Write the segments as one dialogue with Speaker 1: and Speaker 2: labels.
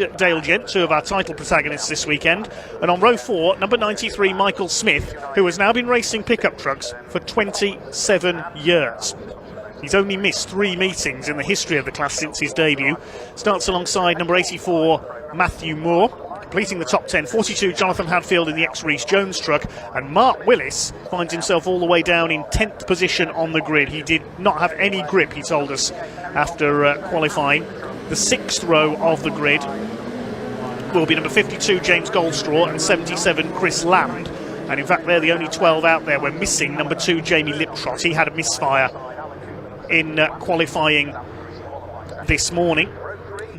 Speaker 1: Dale Gent, two of our title protagonists this weekend, and on row 4, number 93 Michael Smith, who has now been racing pickup trucks for 27 years. He's only missed 3 meetings in the history of the class since his debut. Starts alongside number 84 Matthew Moore, completing the top 10, 42 Jonathan Hadfield in the ex-Rhys Jones truck, and Mark Willis finds himself all the way down in 10th position on the grid. He did not have any grip, he told us, after qualifying. The 6th row of the grid will be number 52 James Goldstraw and 77 Chris Lamb, and in fact they're the only 12 out there. We're missing number 2 Jamie Liptrot. He had a misfire in qualifying this morning.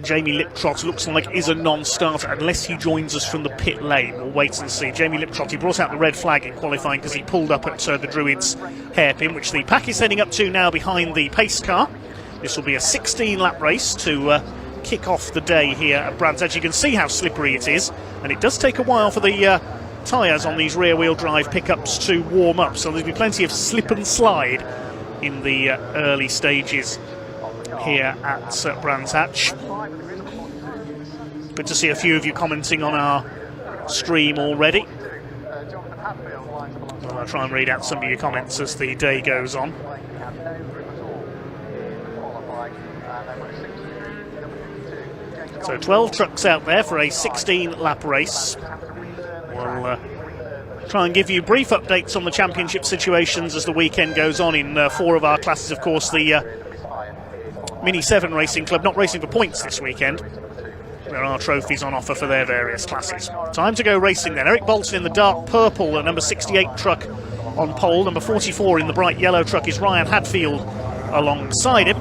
Speaker 1: Jamie Liptrot looks like is a non-starter unless he joins us from the pit lane. We'll wait and see. Jamie Liptrot, he brought out the red flag in qualifying because he pulled up at the Druids hairpin, which the pack is heading up to now behind the pace car. This will be a 16-lap race to kick off the day here at Brands Hatch. You can see how slippery it is, and it does take a while for the tyres on these rear-wheel drive pickups to warm up, so there'll be plenty of slip and slide in the early stages here at Brands Hatch. Good to see a few of you commenting on our stream already. I'll try and read out some of your comments as the day goes on. So 12 trucks out there for a 16-lap race. We'll try and give you brief updates on the championship situations as the weekend goes on in 4 of our classes. Of course, the Mini 7 Racing Club not racing for points this weekend. There are trophies on offer for their various classes. Time to go racing then. Eric Bolton in the dark purple, the number 68 truck on pole. Number 44 in the bright yellow truck is Ryan Hadfield alongside him.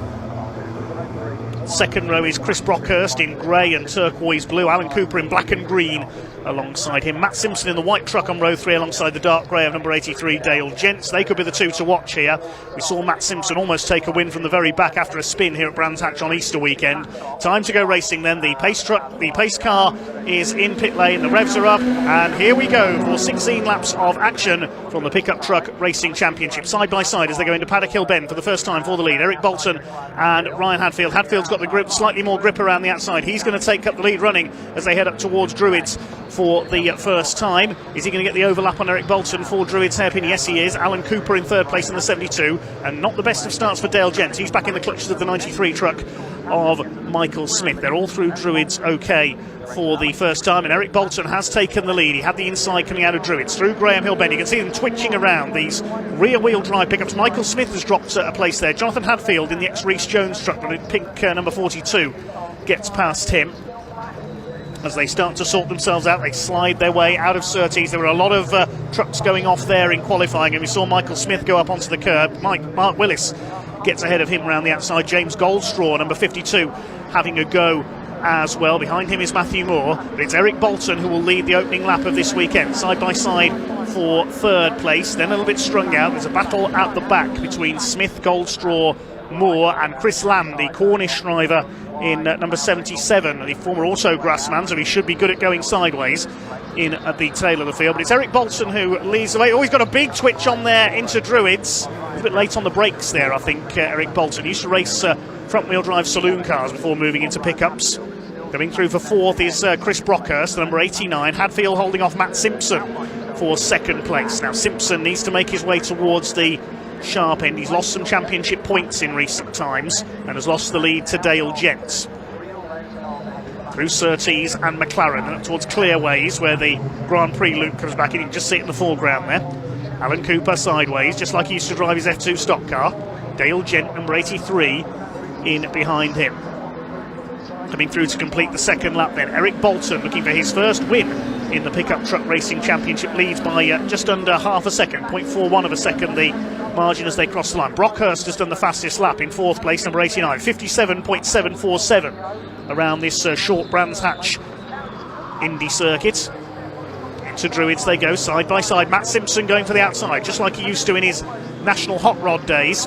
Speaker 1: Second row is Chris Brockhurst in grey and turquoise blue. Alan Cooper in black and green alongside him. Matt Simpson in the white truck on row 3 alongside the dark grey of number 83 Dale Gents. They could be the 2 to watch here. We saw Matt Simpson almost take a win from the very back after a spin here at Brands Hatch on Easter weekend. Time to go racing then. The pace truck, the pace car is in pit lane. The revs are up, and here we go for 16 laps of action from the pickup truck racing championship. Side by side as they go into Paddock Hill Bend for the first time for the lead. Eric Bolton and Ryan Hadfield. Hadfield's got the grip, slightly more grip around the outside. He's going to take up the lead running as they head up towards Druids for the first time. Is he going to get the overlap on Eric Bolton for Druids hairpin? Yes, he is. Alan Cooper in third place in the 72, and not the best of starts for Dale Gent. He's back in the clutches of the 93 truck of Michael Smith. They're all through Druids okay for the first time, and Eric Bolton has taken the lead. He had the inside coming out of Druids through Graham Hill Bend. You can see them twitching around these rear-wheel drive pickups. Michael Smith has dropped a place there. Jonathan Hadfield in the ex-Rhys Jones truck, the pink number 42, gets past him. As they start to sort themselves out, they slide their way out of Surtees. There were a lot of trucks going off there in qualifying, and we saw Michael Smith go up onto the curb. Mark Willis gets ahead of him around the outside. James Goldstraw, number 52, having a go as well. Behind him is Matthew Moore, but it's Eric Bolton who will lead the opening lap of this weekend. Side by side for third place, then a little bit strung out. There's a battle at the back between Smith, Goldstraw, Moore and Chris Lamb, the Cornish driver in number 77, the former Autograss man, so he should be good at going sideways in at the tail of the field. But it's Eric Bolton who leads the way. Oh, he's got a big twitch on there into Druids. A bit late on the brakes there, I think, Eric Bolton. He used to race front-wheel drive saloon cars before moving into pickups. Coming through for fourth is Chris Brockhurst, the number 89. Hadfield holding off Matt Simpson for second place. Now Simpson needs to make his way towards the sharp end. He's lost some championship points in recent times and has lost the lead to Dale Gents. Through Surtees and McLaren and up towards Clearways, where the Grand Prix loop comes back in. You can just see it in the foreground there. Alan Cooper sideways, just like he used to drive his F2 stock car. Dale Gent, number 83, in behind him. Coming through to complete the second lap then, Eric Bolton looking for his first win in the pickup truck racing championship, leads by just under half a second, 0.41 of a second the margin as they cross the line. Brockhurst has done the fastest lap in fourth place, number 89, 57.747 around this short Brands Hatch Indy circuit. Into Druids they go side by side. Matt Simpson going for the outside, just like he used to in his national hot rod days.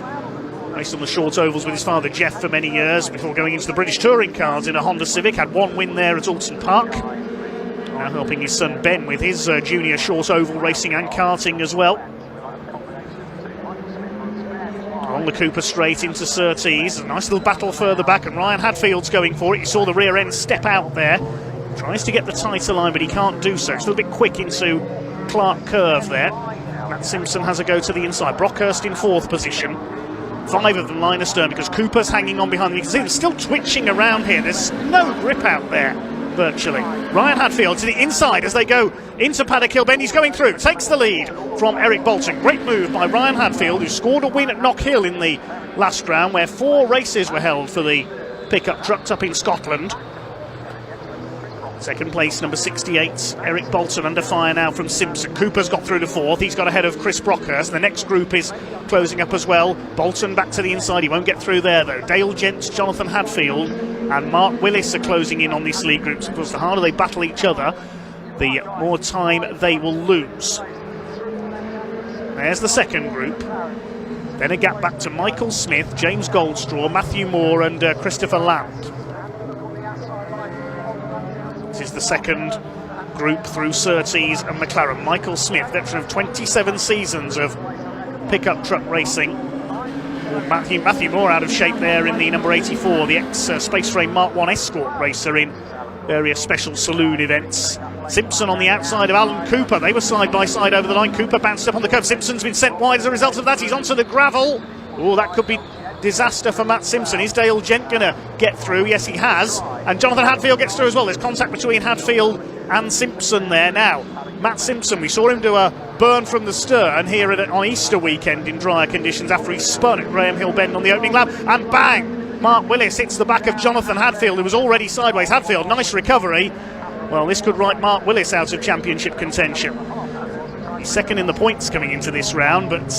Speaker 1: Raced on the short ovals with his father Jeff for many years before going into the British touring cars in a Honda Civic. Had one win there at Alton Park. Now helping his son Ben with his junior short oval racing and karting as well. On the Cooper straight into Surtees. A nice little battle further back, and Ryan Hadfield's going for it. You saw the rear end step out there. Tries to get the tighter line, but he can't do so. It's a little bit quick into Clark Curve there. Matt Simpson has a go to the inside. Brockhurst in 4th position. 5 of them line astern because Cooper's hanging on behind them. You can see they're still twitching around here. There's no grip out there, virtually. Ryan Hadfield to the inside as they go into Paddock Hill Bend. He's going through, takes the lead from Eric Bolton. Great move by Ryan Hadfield, who scored a win at Knock Hill in the last round, where 4 races were held for the pickup trucks up in Scotland. Second place, number 68, Eric Bolton, under fire now from Simpson. Cooper's got through to 4th. He's got ahead of Chris Brockhurst. The next group is closing up as well. Bolton back to the inside. He won't get through there, though. Dale Gents, Jonathan Hadfield and Mark Willis are closing in on these lead groups. Of course, the harder they battle each other, the more time they will lose. There's the second group. Then a gap back to Michael Smith, James Goldstraw, Matthew Moore and Christopher Land. This is the second group through Surtees and McLaren. Michael Smith, veteran of 27 seasons of pickup truck racing. Matthew Moore out of shape there in the number 84, the ex-Space Frame Mark 1 escort racer in various special Saloon events. Simpson on the outside of Alan Cooper. They were side by side over the line. Cooper bounced up on the curve. Simpson's been sent wide as a result of that. He's onto the gravel. Oh, that could be disaster for Matt Simpson. Is Dale Gent going to get through? Yes, he has. And Jonathan Hadfield gets through as well. There's contact between Hadfield and Simpson there now. Matt Simpson, we saw him do a burn from the stern here on Easter weekend in drier conditions after he spun at Graham Hill Bend on the opening lap. And bang! Mark Willis hits the back of Jonathan Hadfield, who was already sideways. Hadfield, nice recovery. Well, this could write Mark Willis out of championship contention. He's second in the points coming into this round, but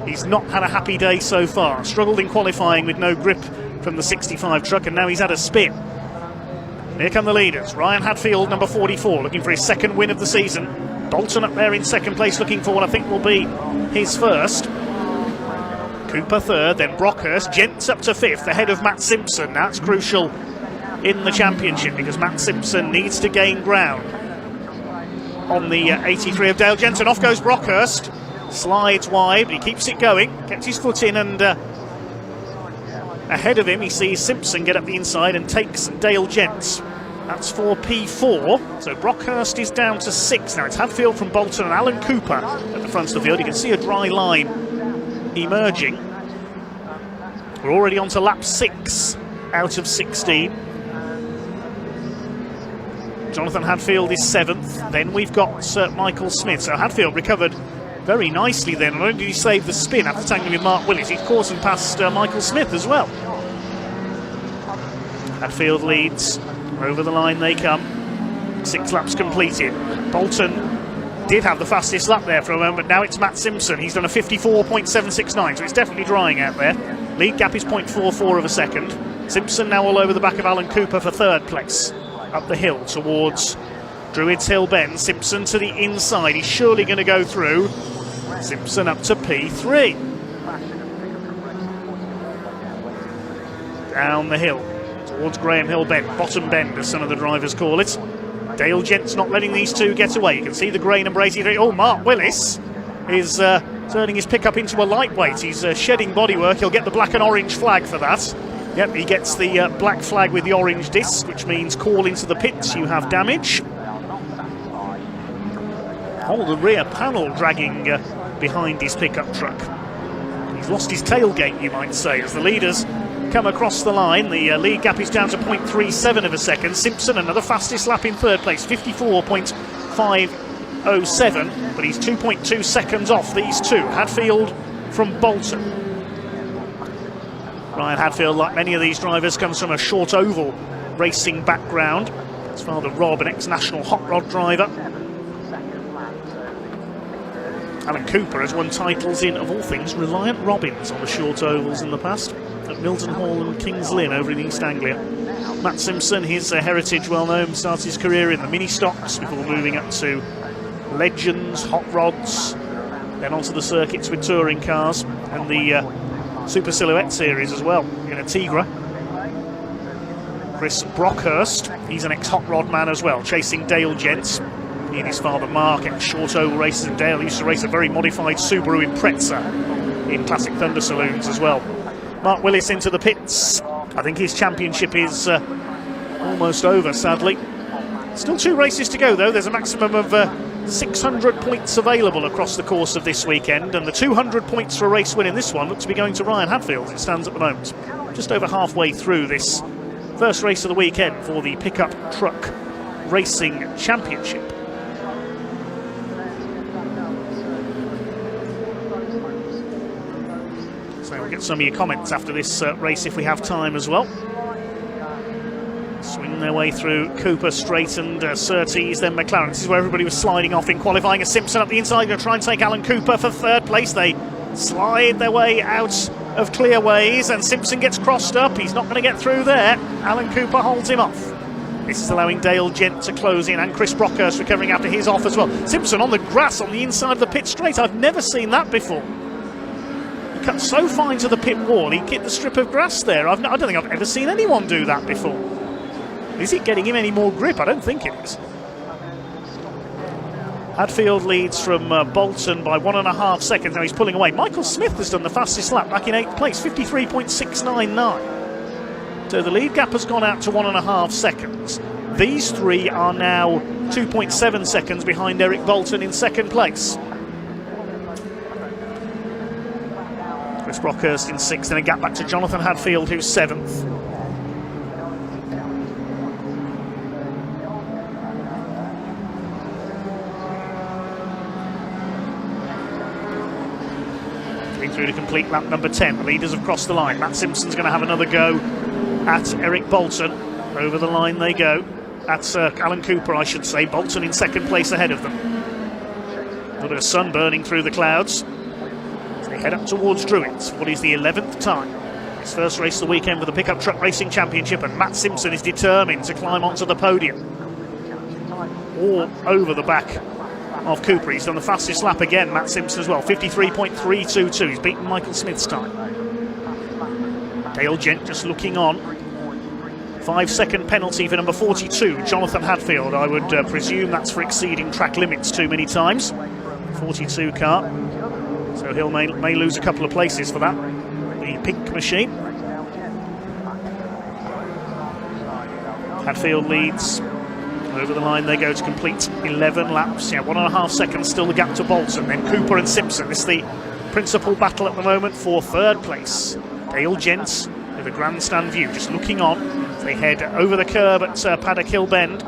Speaker 1: he's not had a happy day so far. Struggled in qualifying with no grip from the 65 truck, and now he's had a spin. Here come the leaders. Ryan Hadfield, number 44, looking for his second win of the season. Bolton up there in second place, looking for what I think will be his first. Cooper third, then Brockhurst. Gents up to 5th, ahead of Matt Simpson. That's crucial in the championship because Matt Simpson needs to gain ground on the 83 of Dale Gent. Off goes Brockhurst, slides wide, but he keeps it going, gets his foot in, and ahead of him he sees Simpson get up the inside and takes Dale Gent. That's for P4, so Brockhurst is down to 6 now. It's Hadfield from Bolton and Alan Cooper at the front of the field. You can see a dry line emerging. We're already on to lap 6 out of 16. Jonathan Hadfield is 7th. Then we've got Michael Smith. So Hadfield recovered very nicely then. Not only did he save the spin after tangling with Mark Willis, he's caught and passed Michael Smith as well. Hadfield leads. Over the line they come. 6 laps completed. Bolton did have the fastest lap there for a moment, but now it's Matt Simpson. He's done a 54.769, so it's definitely drying out there. Lead gap is 0.44 of a second. Simpson now all over the back of Alan Cooper for 3rd place. Up the hill towards Druids Hill Bend. Simpson to the inside. He's surely going to go through. Simpson up to P3. Down the hill towards Graham Hill Bend, bottom bend as some of the drivers call it. Dale Gent's not letting these two get away. You can see the grey number 83. Oh, Mark Willis is turning his pickup into a lightweight. He's shedding bodywork. He'll get the black and orange flag for that. Yep, he gets the black flag with the orange disc, which means call into the pits, you have damage. Oh, the rear panel dragging behind his pickup truck. He's lost his tailgate, you might say, as the leaders come across the line. The lead gap is down to 0.37 of a second. Simpson, another fastest lap in 3rd place, 54.507, but he's 2.2 seconds off these two. Hadfield from Bolton. Ryan Hadfield, like many of these drivers, comes from a short oval racing background. His father Rob, an ex-national hot rod driver. Alan Cooper has won titles in, of all things, Reliant Robbins on the short ovals in the past, at Milton Hall and Kings Lynn over in East Anglia. Matt Simpson, his heritage well known, starts his career in the mini stocks before moving up to Legends, hot rods, then onto the circuits with touring cars and the Super Silhouette series as well in a Tigra. Chris Brockhurst, he's an ex-hot rod man as well, chasing Dale Gents. He and his father Mark, ex-short oval races, and Dale used to race a very modified Subaru Impreza in classic Thunder Saloons as well. Mark Willis into the pits. I think his championship is almost over, sadly. Still 2 races to go, though. There's a maximum of 600 points available across the course of this weekend, and the 200 points for a race win in this one looks to be going to Ryan Hadfield. It stands at the moment just over halfway through this first race of the weekend for the Pickup Truck Racing Championship. So we'll get some of your comments after this race if we have time as well. Swing their way through Cooper, straightened, Surtees, then McLaren. This is where everybody was sliding off in qualifying. As Simpson up the inside, going to try and take Alan Cooper for 3rd place. They slide their way out of clearways, and Simpson gets crossed up. He's not going to get through there. Alan Cooper holds him off. This is allowing Dale Gent to close in, and Chris Brockhurst recovering after his off as well. Simpson on the grass on the inside of the pit straight. I've never seen that before. He cut so fine to the pit wall, he hit the strip of grass there. I don't think I've ever seen anyone do that before. Is it getting him any more grip? I don't think it is. Hadfield leads from Bolton by 1.5 seconds. Now he's pulling away. Michael Smith has done the fastest lap back in 8th place, 53.699. So the lead gap has gone out to 1.5 seconds. These 3 are now 2.7 seconds behind Eric Bolton in 2nd place. Chris Brockhurst in 6th, and a gap back to Jonathan Hadfield, who's 7th. Through to complete lap number 10. The leaders have crossed the line. Matt Simpson's going to have another go at Eric Bolton. Over the line they go. That's Alan Cooper, I should say. Bolton in 2nd place ahead of them. A little bit of sun burning through the clouds as they head up towards Druids. What is the 11th time? His first race of the weekend with the Pickup Truck Racing Championship, and Matt Simpson is determined to climb onto the podium. All over the back of Cooper. He's done the fastest lap again, Matt Simpson as well, 53.322. He's beaten Michael Smith's time. Dale Gent just looking on. 5-second penalty for number 42, Jonathan Hadfield. I would presume that's for exceeding track limits too many times. 42 car. So he may lose a couple of places for that. The pink machine. Hadfield leads. Over the line they go to complete 11 laps. 1.5 seconds still the gap to Bolton. Then Cooper and Simpson. This is the principal battle at the moment for 3rd place. Dale Gent with a grandstand view, just looking on as they head over the curb at Paddock Hill Bend.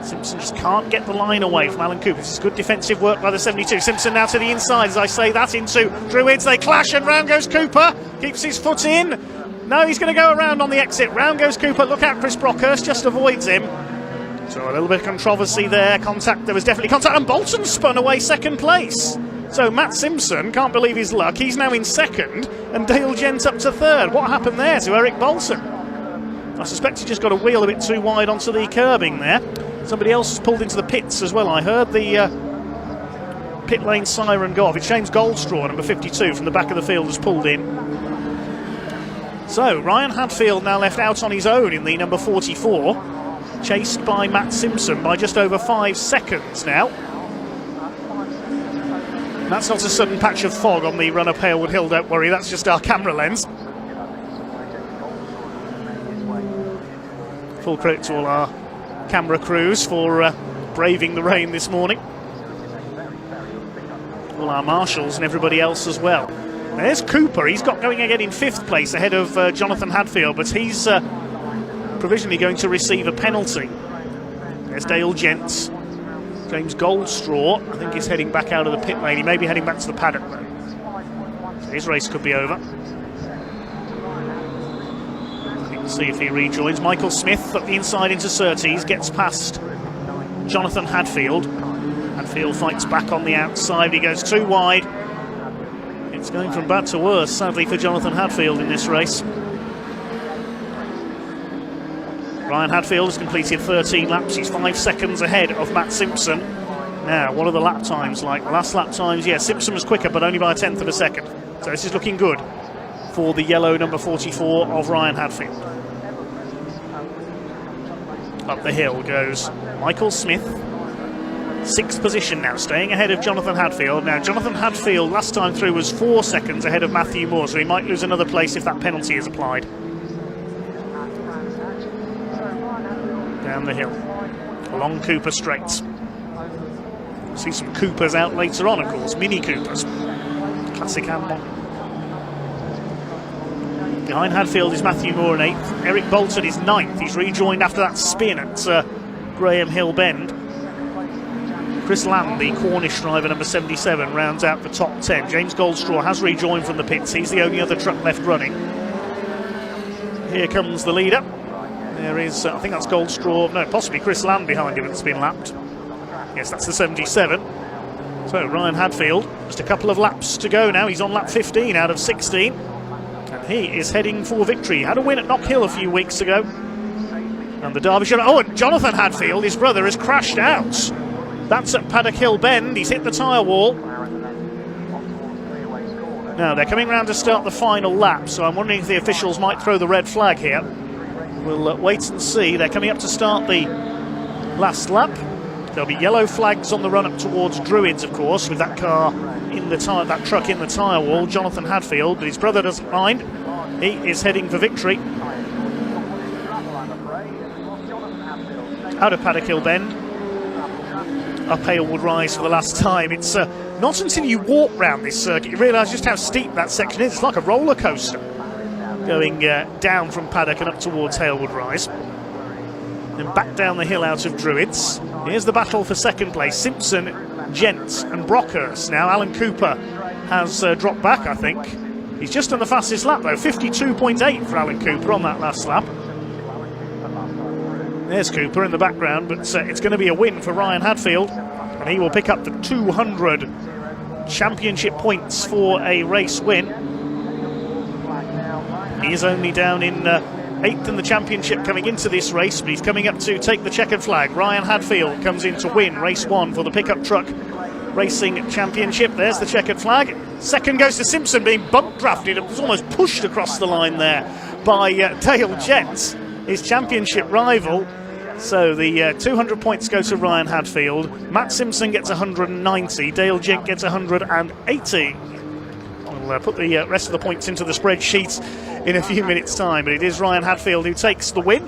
Speaker 1: Simpson just can't get the line away from Alan Cooper. This is good defensive work by the 72. Simpson now to the inside, as I say that, into Druids. They clash, and round goes Cooper. Keeps his foot in. No, he's going to go around on the exit. Round goes Cooper. Look out, Chris Brockhurst just avoids him. So a little bit of controversy there. Contact, there was definitely contact, and Bolton spun away 2nd place. So Matt Simpson can't believe his luck. He's now in 2nd, and Dale Gent up to 3rd. What happened there to Eric Bolton? I suspect he just got a wheel a bit too wide onto the curbing there. Somebody else has pulled into the pits as well. I heard the pit lane siren go off. It's James Goldstraw, number 52, from the back of the field, has pulled in. So Ryan Hadfield now left out on his own in the number 44. Chased by Matt Simpson by just over 5 seconds now. That's not a sudden patch of fog on the run up Halewood Hill, don't worry, that's just our camera lens. Full credit to all our camera crews for braving the rain this morning. All our marshals and everybody else as well. There's Cooper, he's got going again in 5th place ahead of Jonathan Hadfield, but he's provisionally going to receive a penalty. There's Dale Gent. James Goldstraw, I think, is heading back out of the pit lane. He may be heading back to the paddock though. So his race could be over. Let's see if he rejoins. Michael Smith up the inside into Surtees, gets past Jonathan Hadfield. Hadfield fights back on the outside. He goes too wide. It's going from bad to worse, sadly, for Jonathan Hadfield in this race. Ryan Hadfield has completed 13 laps. He's 5 seconds ahead of Matt Simpson. Now, what are the lap times like? The last lap times, yeah, Simpson was quicker, but only by 1/10 of a second. So this is looking good for the yellow number 44 of Ryan Hadfield. Up the hill goes Michael Smith. 6th position now, staying ahead of Jonathan Hadfield. Now, Jonathan Hadfield last time through was 4 seconds ahead of Matthew Moore, so he might lose another place if that penalty is applied. Down the hill, along Cooper Straight. See some Coopers out later on, of course, Mini Coopers. Classic handball. Behind Hadfield is Matthew Moore in 8th. Eric Bolton is 9th. He's rejoined after that spin at Graham Hill Bend. Chris Lamb, the Cornish driver, number 77, rounds out the top 10. James Goldstraw has rejoined from the pits. He's the only other truck left running. Here comes the leader. There is, I think that's Goldstraw, no, possibly Chris Lamb behind him that's been lapped. Yes, that's the 77. So Ryan Hadfield, just a couple of laps to go now. He's on lap 15 out of 16. And he is heading for victory. He had a win at Knock Hill a few weeks ago. And the Derbyshire... Oh, and Jonathan Hadfield, his brother, has crashed out. That's at Paddock Hill Bend. He's hit the tyre wall. Now, they're coming round to start the final lap, so I'm wondering if the officials might throw the red flag here. We'll wait and see. They're coming up to start the last lap. There'll be yellow flags on the run-up towards Druids, of course, with that car in the tyre, that truck in the tyre wall, Jonathan Hadfield, but his brother doesn't mind. He is heading for victory. Out of Paddock Hill Bend, up Halewood Rise for the last time. It's not until you walk round this circuit you realise just how steep that section is. It's like a roller coaster going down from Paddock and up towards Halewood Rise. Then back down the hill out of Druids. Here's the battle for second place. Simpson, Gent and Brockhurst. Now Alan Cooper has dropped back, I think. He's just on the fastest lap though, 52.8 for Alan Cooper on that last lap. There's Cooper in the background, but it's going to be a win for Ryan Hadfield, and he will pick up the 200 championship points for a race win. He is only down in 8th in the championship coming into this race, but he's coming up to take the checkered flag. Ryan Hadfield comes in to win race 1 for the pickup truck racing championship. There's the checkered flag. Second goes to Simpson, being bump drafted. It was almost pushed across the line there by Dale Gent, his championship rival. So the 200 points go to Ryan Hadfield. Matt Simpson gets 190. Dale Gent gets 180. We'll put the rest of the points into the spreadsheet in a few minutes' time, but it is Ryan Hadfield who takes the win.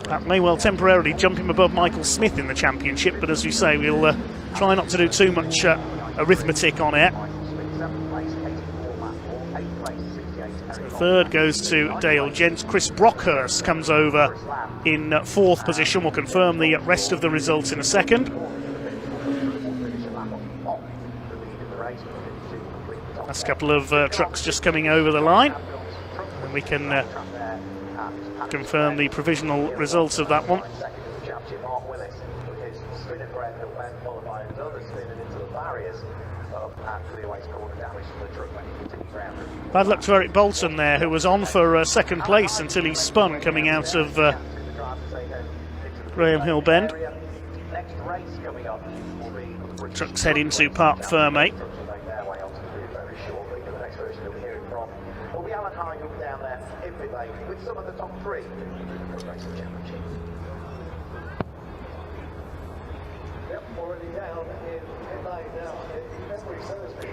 Speaker 1: That may well temporarily jump him above Michael Smith in the championship, but as we say, we'll try not to do too much arithmetic on air. So third goes to Dale Gent. Chris Brockhurst comes over in 4th position. We'll confirm the rest of the results in a second. Last couple of trucks just coming over the line, and we can confirm the provisional results of that one. Bad luck to Eric Bolton there, who was on for second place until he spun coming out of Graham Hill Bend. Trucks head into Parc Fermé.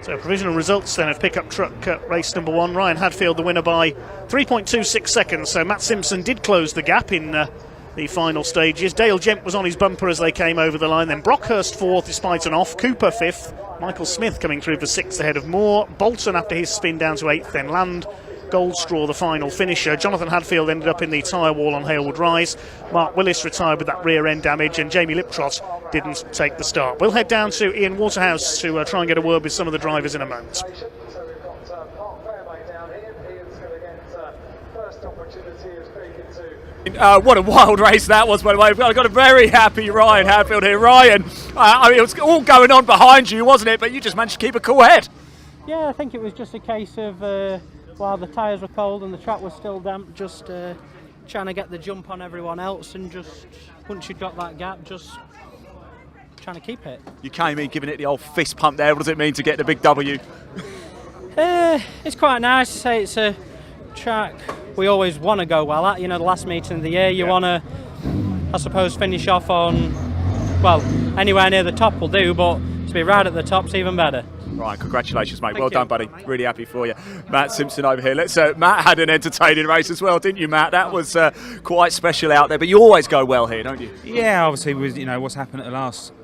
Speaker 1: So provisional results then of pickup truck race number 1. Ryan Hadfield the winner by 3.26 seconds. So Matt Simpson did close the gap in the final stages. Dale Gent was on his bumper as they came over the line. Then Brockhurst 4th despite an off. Cooper 5th. Michael Smith coming through for 6th ahead of Moore. Bolton after his spin down to 8th. Then Land. Goldstraw the final finisher. Jonathan Hadfield ended up in the tyre wall on Halewood Rise. Mark Willis retired with that rear end damage, and Jamie Liptrot didn't take the start. We'll head down to Ian Waterhouse to try and get a word with some of the drivers in a moment.
Speaker 2: What a wild race that was, by the way. I've got a very happy Ryan Hadfield here. Ryan, I mean, it was all going on behind you, wasn't it? But you just managed to keep a cool head.
Speaker 3: Yeah, I think it was just a case of while the tyres were cold and the track was still damp, just trying to get the jump on everyone else, and just once you'd got that gap, just trying to keep it.
Speaker 2: You came in giving it the old fist pump there. What does it mean to get the big W?
Speaker 3: It's quite nice to say. It's a track we always want to go well at. You know, the last meeting of the year, you want to, I suppose, finish off on well, anywhere near the top will do, but to be right at the top's even better.
Speaker 2: Right, congratulations, mate.
Speaker 3: Thank
Speaker 2: Well
Speaker 3: you.
Speaker 2: done, buddy. Really happy for you. Matt Simpson over here. Matt had an entertaining race as well, didn't you, Matt? That was quite special out there. But you always go well here, don't you?
Speaker 4: Yeah, obviously, with what's happened at the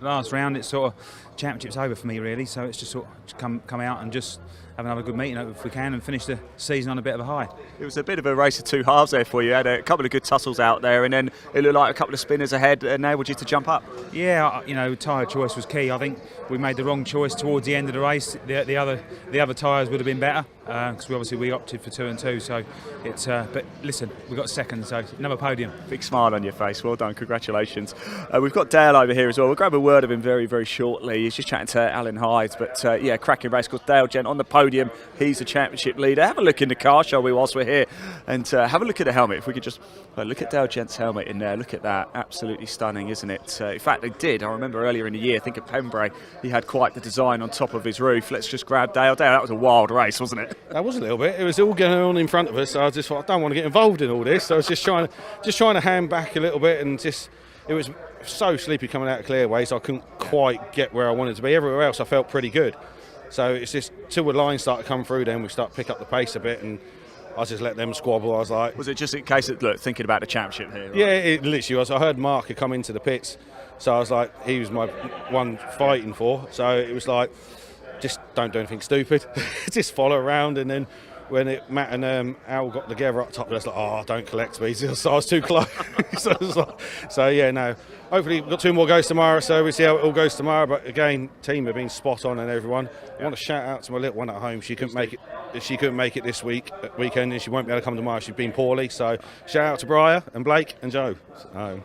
Speaker 4: last round, it's sort of championship's over for me really. So it's just sort of come out and just have another good meeting if we can and finish the season on a bit of a high.
Speaker 2: It was a bit of a race of two halves there for you. You had a couple of good tussles out there, and then it looked like a couple of spinners ahead enabled you to jump up.
Speaker 4: Yeah, tyre choice was key. I think we made the wrong choice towards the end of the race. The other tyres would have been better because we opted for 2 and 2. So it's but listen, we got second, so another podium.
Speaker 2: Big smile on your face. Well done. Congratulations. We've got Dale over here as well. We'll grab a word of him very, very shortly. He's just chatting to Alan Hyde, but yeah, cracking race. Of course, Dale Gent on the podium. He's the championship leader. Have a look in the car, shall we, whilst we're here, and have a look at the helmet. If we could just look at Dale Gent's helmet in there. Look at that. Absolutely stunning, isn't it? In fact, they did. I remember earlier in the year, I think at Pembrey, he had quite the design on top of his roof. Let's just grab Dale. Dale, that was a wild race, wasn't it?
Speaker 5: That was a little bit. It was all going on in front of us. So I just thought, I don't want to get involved in all this. So I was just trying to hand back a little bit, and just it was so sleepy coming out of Clearway, so I couldn't quite get where I wanted to be. Everywhere else, I felt pretty good. So it's just till the line started to come through, then we start to pick up the pace a bit, and I just let them squabble. I was like,
Speaker 2: was it just in case of thinking about the championship here? Right?
Speaker 5: Yeah, it literally was. I heard Mark had come into the pits, so I was like, he was my one fighting for. So it was like, just don't do anything stupid, just follow around. And then when Matt and Al got together up top, I was like, oh, don't collect me. So I was too close. so yeah, no. Hopefully we've got 2 more goes tomorrow, so we'll see how it all goes tomorrow. But again, team have been spot on, and everyone. I want to shout out to my little one at home. She couldn't make it this weekend, and she won't be able to come tomorrow. She's been poorly. So shout out to Briar and Blake and Joe. So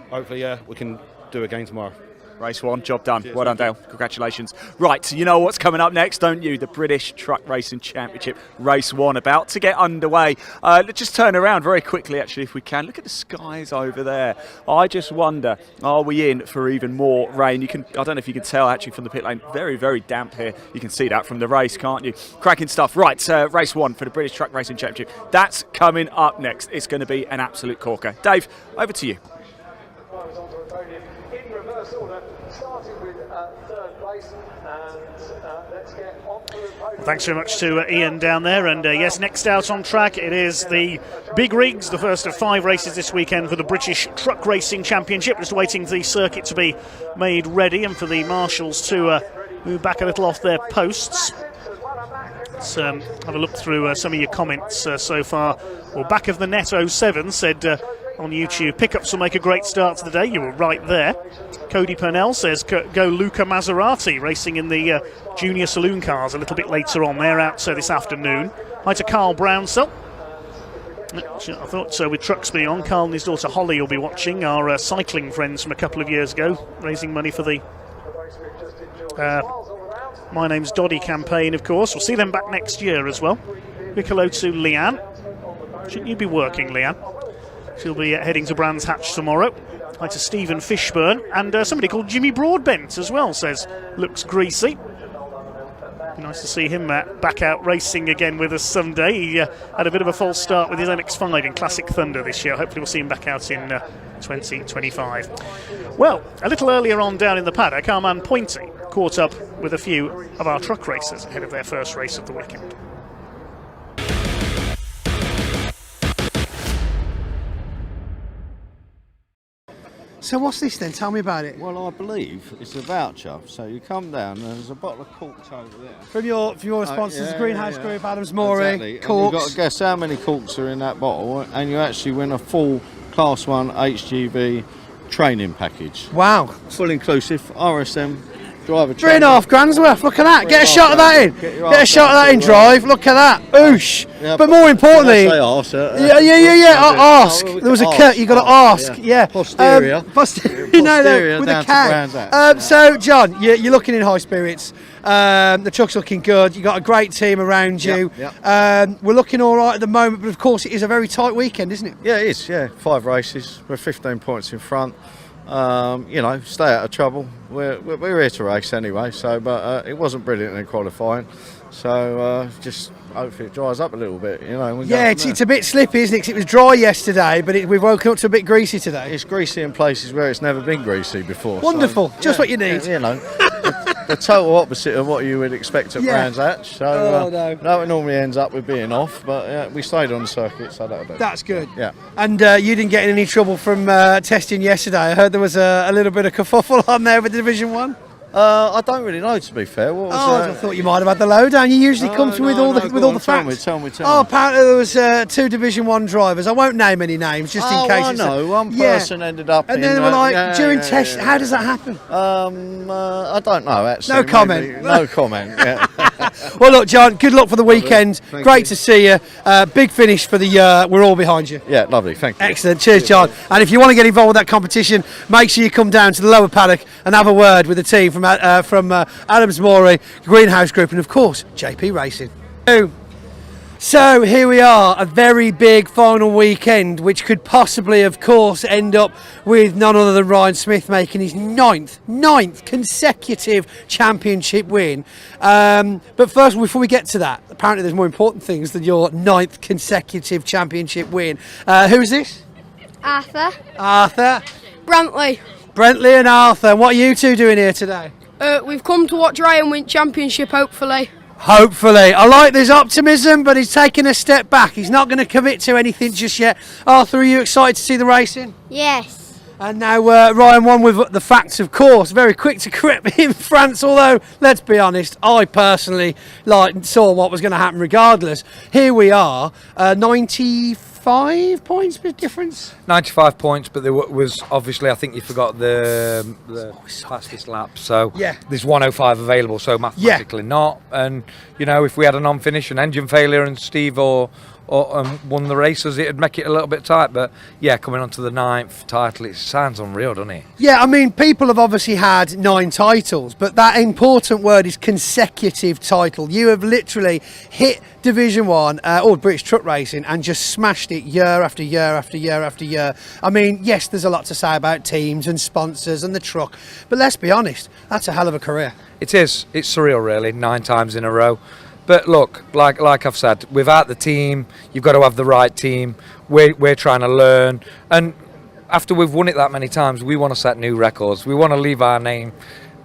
Speaker 5: hopefully we can do again tomorrow.
Speaker 2: Race 1, job done. Cheers, well done, Dale. Congratulations. Right, so you know what's coming up next, don't you? The British Truck Racing Championship, Race 1, about to get underway. Let's just turn around very quickly, actually, if we can. Look at the skies over there. I just wonder, are we in for even more rain? I don't know if you can tell, actually, from the pit lane. Very, very damp here. You can see that from the race, can't you? Cracking stuff. Right, Race 1 for the British Truck Racing Championship. That's coming up next. It's going to be an absolute corker. Dave, over to you.
Speaker 1: Thanks very much to Ian down there, and yes, next out on track it is the Big Rigs, the first of 5 races this weekend for the British Truck Racing Championship. Just waiting for the circuit to be made ready and for the marshals to move back a little off their posts. Let's have a look through some of your comments so far. Well, Back of the Net 07 said on YouTube, pickups will make a great start to the day. You were right there. Cody Purnell says go Luca Maserati, racing in the junior saloon cars a little bit later on. They're out this afternoon. Hi to Carl Brownsell. I thought with trucks being on, Carl and his daughter Holly will be watching, our cycling friends from a couple of years ago, raising money for the My Name's Doddy campaign, of course. We'll see them back next year as well. Big hello to Leanne. Shouldn't you be working, Leanne? She'll be heading to Brands Hatch tomorrow. Hi to Stephen Fishburne, and somebody called Jimmy Broadbent as well says looks greasy. Nice to see him back out racing again with us someday. He had a bit of a false start with his MX-5 in Classic Thunder this year. Hopefully we'll see him back out in 2025. Well, a little earlier on down in the paddock, our man Pointy caught up with a few of our truck racers ahead of their first race of the weekend.
Speaker 6: So what's this then? Tell me about it.
Speaker 7: Well, I believe it's a voucher. So you come down and there's a bottle of corks over there.
Speaker 6: From your sponsors,
Speaker 7: yeah,
Speaker 6: Greenhouse Group, Adams Morey,
Speaker 7: exactly.
Speaker 6: corks.
Speaker 7: You've got to guess how many corks are in that bottle, and you actually win a full Class 1 HGV training package.
Speaker 6: Wow.
Speaker 7: Full inclusive, RSM, driver
Speaker 6: training. £3.5 grand's worth, look at that. Get a shot of that in. Get a shot of that in, drive. Look at that. Oosh. Yeah, but more importantly,
Speaker 7: ask,
Speaker 6: ask. There was a cut, you got to ask. Yeah.
Speaker 7: Posterior.
Speaker 6: No, with a can. So, John, you're looking in high spirits. The truck's looking good. You've got a great team around you. Yep. We're looking all right at the moment, but of course it is a very tight weekend, isn't it?
Speaker 7: Yeah, it is. Yeah, 5 races. We're 15 points in front. Stay out of trouble. We're here to race anyway. So, but it wasn't brilliant in qualifying. So just hopefully it dries up a little bit, you know.
Speaker 6: Yeah, it's a bit slippy, isn't it? 'Cause it was dry yesterday, but we've woken up to a bit greasy today.
Speaker 7: It's greasy in places where it's never been greasy before.
Speaker 6: Wonderful,
Speaker 7: so,
Speaker 6: just what you need.
Speaker 7: You know, the total opposite of what you would expect at Brands Hatch. So no, it normally ends up with being off, but we stayed on the circuit, so that'll do.
Speaker 6: That's good.
Speaker 7: Yeah.
Speaker 6: And you didn't get in any trouble from testing yesterday. I heard there was a little bit of kerfuffle on there with Division 1.
Speaker 7: I don't really know, to be fair. What was
Speaker 6: I thought you might have had the lowdown. You usually come to with all the facts.
Speaker 7: Tell me.
Speaker 6: Oh, apparently there was 2 Division 1 drivers. I won't name any names, just in case.
Speaker 7: I know. One person ended up.
Speaker 6: And then they were like, during test, how does that happen?
Speaker 7: I don't know. Actually,
Speaker 6: no comment.
Speaker 7: No comment. Yeah.
Speaker 6: Well, look, John. Good luck for the weekend. Great to see you. Big finish for the year. We're all behind you.
Speaker 7: Yeah, lovely. Thank you.
Speaker 6: Excellent. Cheers, John. And if you want to get involved with that competition, make sure you come down to the lower paddock and have a word with the team from Adams Morey, Greenhouse Group, and of course JP Racing. So here we are, a very big final weekend, which could possibly, of course, end up with none other than Ryan Smith making his ninth consecutive championship win. But first, before we get to that, apparently there's more important things than your 9th consecutive championship win. Who's this?
Speaker 8: Arthur.
Speaker 6: Brentley
Speaker 8: Brantley.
Speaker 6: and Arthur. What are you two doing here today?
Speaker 8: We've come to watch Ryan win championship, hopefully.
Speaker 6: Hopefully. I like this optimism, but he's taking a step back. He's not going to commit to anything just yet. Arthur, are you excited to see the racing?
Speaker 8: Yes.
Speaker 6: And now Ryan won with the facts, of course. Very quick to correct me in France, although, let's be honest, I personally saw what was going to happen regardless. Here we are, 95 points difference?
Speaker 9: 95 points, but there was obviously, I think you forgot the fastest lap, so there's 105 available, so mathematically not. And, you know, if we had a non-finish, an engine failure and Steve or won the races, it'd make it a little bit tight. But yeah, coming on to the 9th title, it sounds unreal, doesn't it?
Speaker 6: Yeah, I mean, people have obviously had 9 titles, but that important word is consecutive title. You have literally hit Division 1 or British Truck Racing and just smashed it year after year after year after year. I mean, yes, there's a lot to say about teams and sponsors and the truck, but let's be honest, that's a hell of a career.
Speaker 9: It is. It's surreal, really, 9 times in a row. But look, like I've said, without the team, you've got to have the right team. We're trying to learn, and after we've won it that many times, we want to set new records. We want to leave our name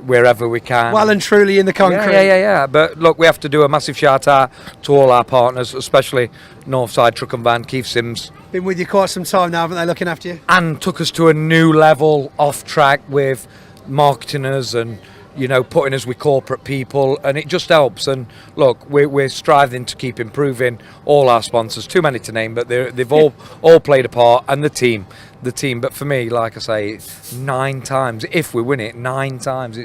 Speaker 9: wherever we can.
Speaker 6: Well and truly in the concrete.
Speaker 9: Yeah. But look, we have to do a massive shout out to all our partners, especially Northside Truck and Van, Keith Sims.
Speaker 6: Been with you quite some time now, haven't they, looking after you?
Speaker 9: And took us to a new level off track with marketing us and, you know, putting us with corporate people, and it just helps. And look, we're striving to keep improving all our sponsors. Too many to name, but they've all played a part, and the team. But for me, like I say, 9 times. If we win it 9 times,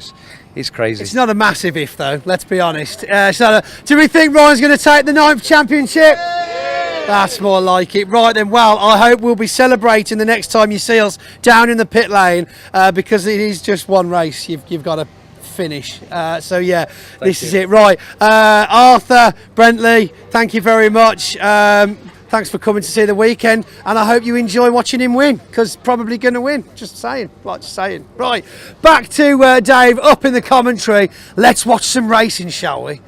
Speaker 9: it's crazy.
Speaker 6: It's not a massive if, though. Let's be honest. So, do we think Ryan's going to take the 9th championship? That's more like it. Right then, well, I hope we'll be celebrating the next time you see us down in the pit lane, because it is just one race. You've got to finish. So yeah, this is it. Right, Arthur, Brentley, thank you very much. Thanks for coming to see the weekend, and I hope you enjoy watching him win, because probably going to win. Just saying. Right, back to Dave up in the commentary. Let's watch some racing, shall we?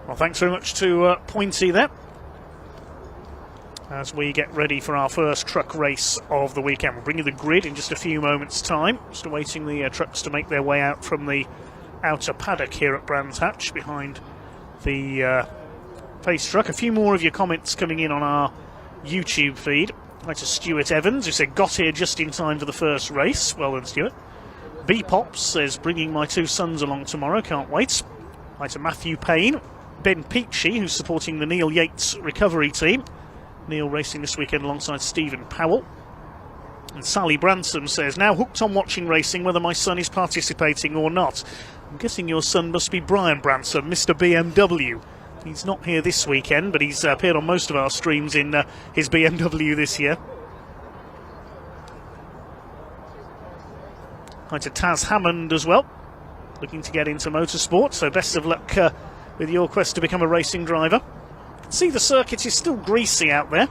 Speaker 1: Well, thanks very much to Pointy there, as we get ready for our first truck race of the weekend. We'll bring you the grid in just a few moments' time, just awaiting the trucks to make their way out from the outer paddock here at Brands Hatch behind the face truck. A few more of your comments coming in on our YouTube feed. Like to Stuart Evans, who said, got here just in time for the first race. Well done, Stuart. B Pops says, bringing my 2 sons along tomorrow, can't wait. Like to Matthew Payne. Ben Peachy, who's supporting the Neil Yates recovery team. Neil racing this weekend alongside Stephen Powell. And Sally Bransom says, now hooked on watching racing, whether my son is participating or not. I'm guessing your son must be Brian Bransom, Mr. BMW. He's not here this weekend, but he's appeared on most of our streams in his BMW this year. Hi to Taz Hammond as well. looking to get into motorsport, so best of luck with your quest to become a racing driver. See, the circuit is still greasy out there.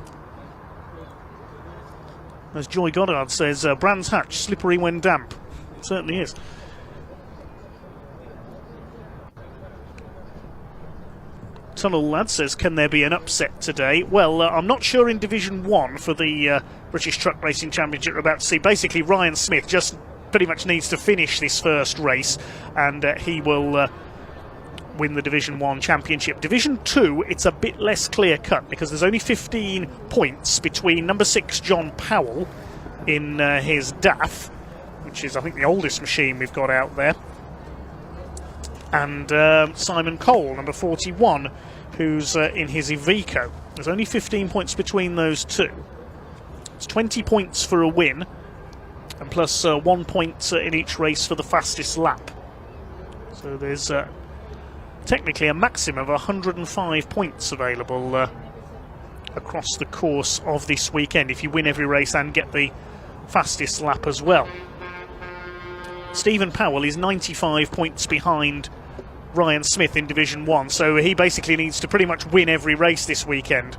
Speaker 1: As Joy Goddard says, Brands Hatch, slippery when damp. It certainly is. Tunnel Lad says, can there be an upset today? Well, I'm not sure in Division 1 for the British Truck Racing Championship we're about to see. Basically, Ryan Smith just pretty much needs to finish this first race, and he will win the Division 1 Championship. Division 2, it's a bit less clear-cut because there's only 15 points between number 6, John Powell, in his DAF, which is, I think, the oldest machine we've got out there, and Simon Cole, number 41, who's in his Iveco. There's only 15 points between those two. It's 20 points for a win, and plus 1 point in each race for the fastest lap. So there's technically a maximum of 105 points available across the course of this weekend if you win every race and get the fastest lap as well. Stephen Powell is 95 points behind Ryan Smith in Division 1, so he basically needs to pretty much win every race this weekend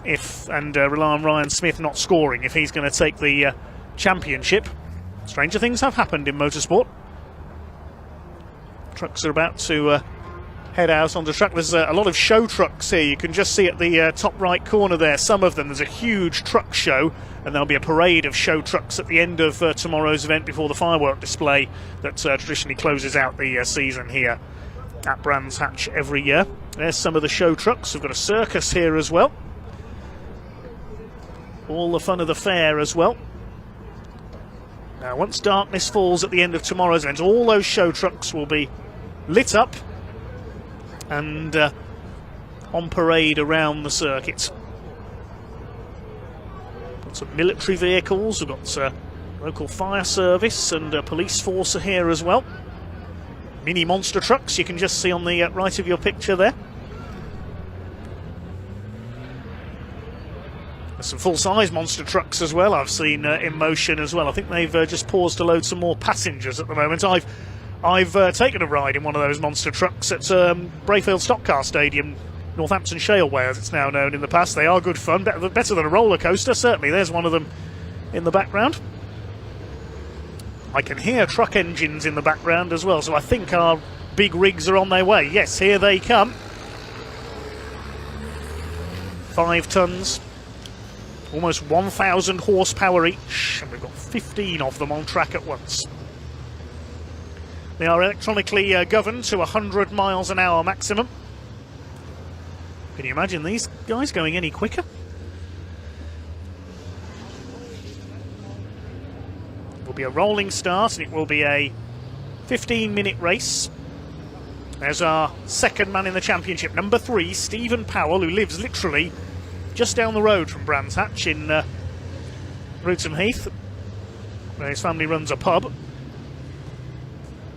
Speaker 1: and rely on Ryan Smith not scoring if he's going to take the championship. Stranger things have happened in motorsport. Trucks are about to head out on the track. There's a lot of show trucks here. You can just see at the top right corner there, some of them. There's a huge truck show, and there'll be a parade of show trucks at the end of tomorrow's event before the firework display that traditionally closes out the season here at Brands Hatch every year. There's some of the show trucks. We've got a circus here as well. All the fun of the fair as well. Now, once darkness falls at the end of tomorrow's event, all those show trucks will be lit up and on parade around the circuit. Got some military vehicles, we've got local fire service and police force are here as well. Mini monster trucks you can just see on the right of your picture there. There's some full-size monster trucks as well I've seen in motion as well. I think they've just paused to load some more passengers at the moment. I've taken a ride in one of those monster trucks at Brayfield Stock Car Stadium, Northampton Shaleway as it's now known in the past. They are good fun, better than a roller coaster, certainly. There's one of them in the background. I can hear truck engines in the background as well, so I think our big rigs are on their way. Yes, here they come. 5 tons. Almost 1,000 horsepower each, and we've got 15 of them on track at once. They are electronically governed to 100 miles an hour maximum. Can you imagine these guys going any quicker? It will be a rolling start, and it will be a 15-minute race. There's our second man in the championship, number 3, Stephen Powell, who lives literally just down the road from Brands Hatch in Rootham Heath, where his family runs a pub.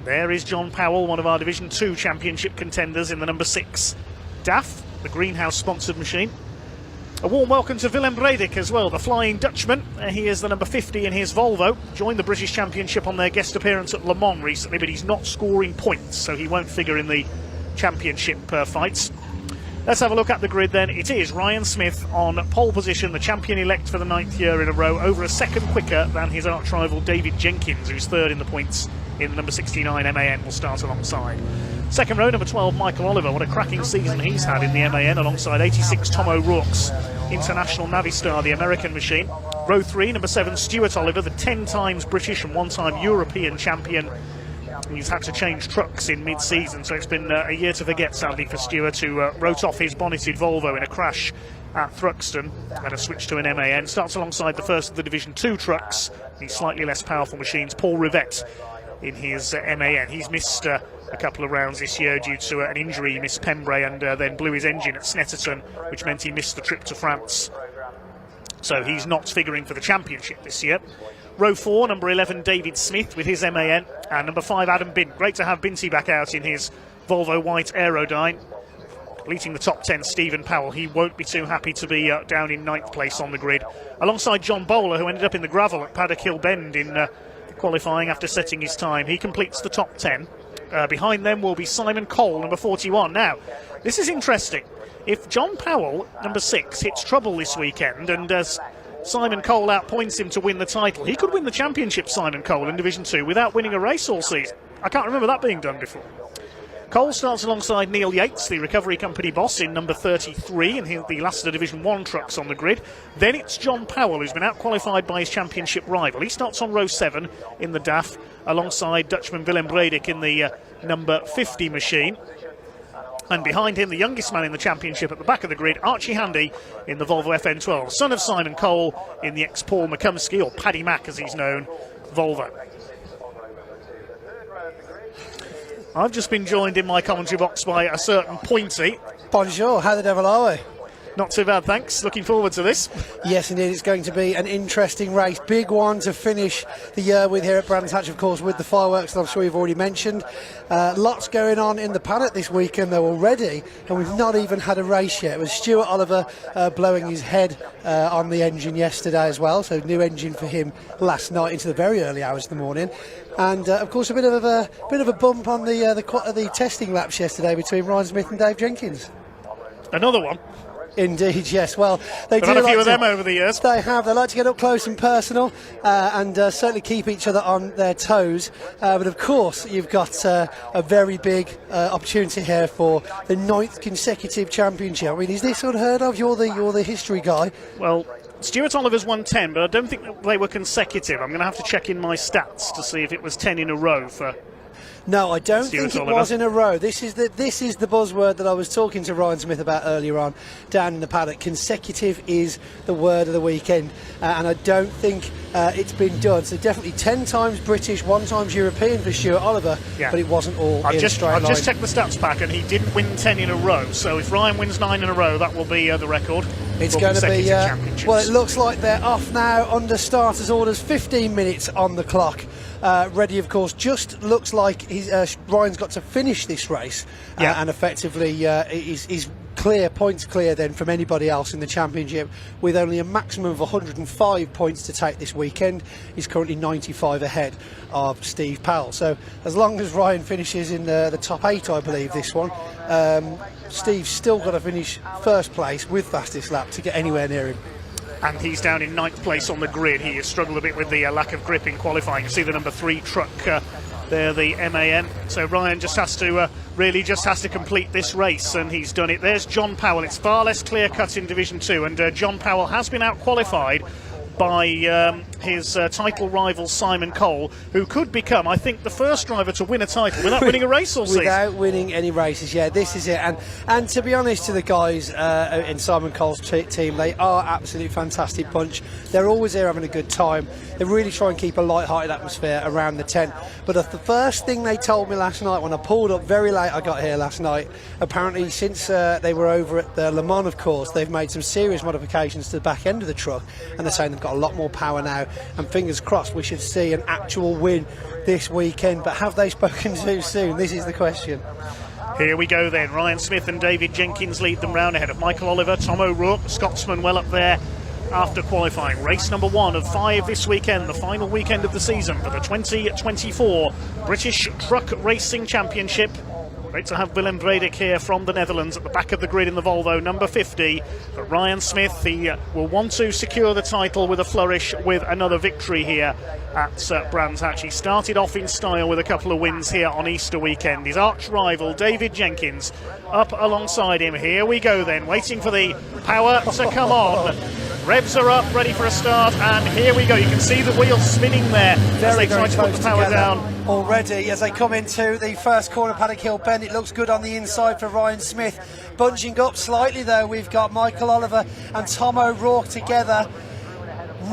Speaker 1: There is John Powell, one of our Division 2 championship contenders in the number 6 DAF, the greenhouse-sponsored machine. A warm welcome to Willem Bredick as well, the Flying Dutchman. He is the number 50 in his Volvo. Joined the British Championship on their guest appearance at Le Mans recently, but he's not scoring points, so he won't figure in the championship fights. Let's have a look at the grid then. It is Ryan Smith on pole position, the champion-elect for the 9th year in a row, over a second quicker than his arch-rival David Jenkins, who's 3rd in the points in the number 69 MAN, will start alongside. Second row, number 12, Michael Oliver. What a cracking season he's had in the MAN, alongside 86, Tom O'Rourke's International Navistar, the American machine. Row 3, number 7, Stuart Oliver, the 10 times British and 1-time European champion. He's had to change trucks in mid-season, so it's been a year to forget, sadly, for Stuart, who wrote off his bonneted Volvo in a crash at Thruxton and a switch to an MAN. Starts alongside the first of the Division 2 trucks, these slightly less powerful machines, Paul Rivette in his MAN. He's missed a couple of rounds this year due to an injury. He missed Pembrey and then blew his engine at Snetterton, which meant he missed the trip to France. So he's not figuring for the championship this year. Row 4, number 11, David Smith with his MAN, and number 5, Adam Bint. Great to have Binty back out in his Volvo White Aerodyne. Leading the top 10, Stephen Powell. He won't be too happy to be down in 9th place on the grid. Alongside John Bowler, who ended up in the gravel at Paddock Hill Bend in qualifying after setting his time. He completes the top 10. Behind them will be Simon Cole, number 41. Now, this is interesting. If John Powell, number 6, hits trouble this weekend and Simon Cole outpoints him to win the title, he could win the championship, Simon Cole, in Division 2 without winning a race all season. I can't remember that being done before. Cole starts alongside Neil Yates, the recovery company boss, in number 33, and he'll be last of the Division 1 trucks on the grid. Then it's John Powell, who's been out-qualified by his championship rival. He starts on row 7 in the DAF, alongside Dutchman Willem Bredek in the number 50 machine. And behind him, the youngest man in the championship at the back of the grid, Archie Handy in the Volvo FN12, son of Simon Cole in the ex-Paul McCumsky, or Paddy Mac as he's known, Volvo. I've just been joined in my commentary box by a certain Pointy.
Speaker 6: Bonjour, how the devil are we?
Speaker 1: Not too bad, thanks. Looking forward to this.
Speaker 6: Yes, indeed, it's going to be an interesting race. Big one to finish the year with here at Brands Hatch, of course, with the fireworks that I'm sure you've already mentioned. Lots going on in the paddock this weekend, though, already, and we've not even had a race yet. It was Stuart Oliver blowing his head on the engine yesterday as well, so new engine for him last night into the very early hours of the morning. And of course, a bit of a bump on the testing laps yesterday between Ryan Smith and Dave Jenkins.
Speaker 1: Another one.
Speaker 6: Indeed, yes. Well, they've
Speaker 1: had a few of them over the years.
Speaker 6: They have. They like to get up close and personal, and certainly keep each other on their toes. But of course, you've got a very big opportunity here for the 9th consecutive championship. I mean, is this unheard of? You're the history guy.
Speaker 1: Well, Stuart Oliver's won 10, but I don't think that they were consecutive. I'm going to have to check in my stats to see if it was 10 in a row for.
Speaker 6: No, I don't
Speaker 1: Stuart
Speaker 6: think it
Speaker 1: Oliver
Speaker 6: was in a row. This is the buzzword that I was talking to Ryan Smith about earlier on down in the paddock. Consecutive is the word of the weekend, and I don't think it's been done. So definitely 10 times British, 1 times European for Stuart Oliver, but it wasn't all in a straight line.
Speaker 1: I've just checked the stats pack, and he didn't win 10 in a row. So if Ryan wins 9 in a row, that will be the record.
Speaker 6: It's going to be, well, it looks like they're off now under starters' orders, 15 minutes on the clock. Ready, of course, just looks like Ryan's got to finish this race, and effectively he's clear, points clear then from anybody else in the championship, with only a maximum of 105 points to take this weekend. He's currently 95 ahead of Steve Powell. So as long as Ryan finishes in the top 8, I believe, this one, Steve's still got to finish first place with fastest lap to get anywhere near him.
Speaker 1: And he's down in 9th place on the grid. He has struggled a bit with the lack of grip in qualifying. You see the number 3 truck there, the MAN. So Ryan just has to complete this race, and he's done it. There's John Powell. It's far less clear cut in Division 2, and John Powell has been out qualified by his title rival Simon Cole, who could become, I think, the first driver to win a title without winning a race all season.
Speaker 6: Without winning any races, this is it. And to be honest, to the guys in Simon Cole's team, they are absolutely fantastic bunch. They're always there having a good time. They really try and keep a light-hearted atmosphere around the tent. But the first thing they told me last night, when I pulled up very late, I got here last night, apparently since they were over at the Le Mans, of course, they've made some serious modifications to the back end of the truck, and they're saying they've got a lot more power now, and fingers crossed we should see an actual win this weekend. But have they spoken too soon? This is the question.
Speaker 1: Here we go then. Ryan Smith and David Jenkins lead them round ahead of Michael Oliver, Tom O'Rourke, Scotsman well up there after qualifying. Race number 1 of 5 this weekend, the final weekend of the season for the 2024 British Truck Racing Championship. Great to have Willem Bredek here from the Netherlands at the back of the grid in the Volvo, number 50. But Ryan Smith, he will want to secure the title with a flourish with another victory here at Brands Hatch. He started off in style with a couple of wins here on Easter weekend. His arch rival, David Jenkins, up alongside him. Here we go then, waiting for the power to come on. Revs are up, ready for a start, and here we go. You can see the wheels spinning there as they try to put the power down.
Speaker 6: Already, as they come into the first corner, Paddock Hill Bend, it looks good on the inside for Ryan Smith. Bunching up slightly though, we've got Michael Oliver and Tom O'Rourke together.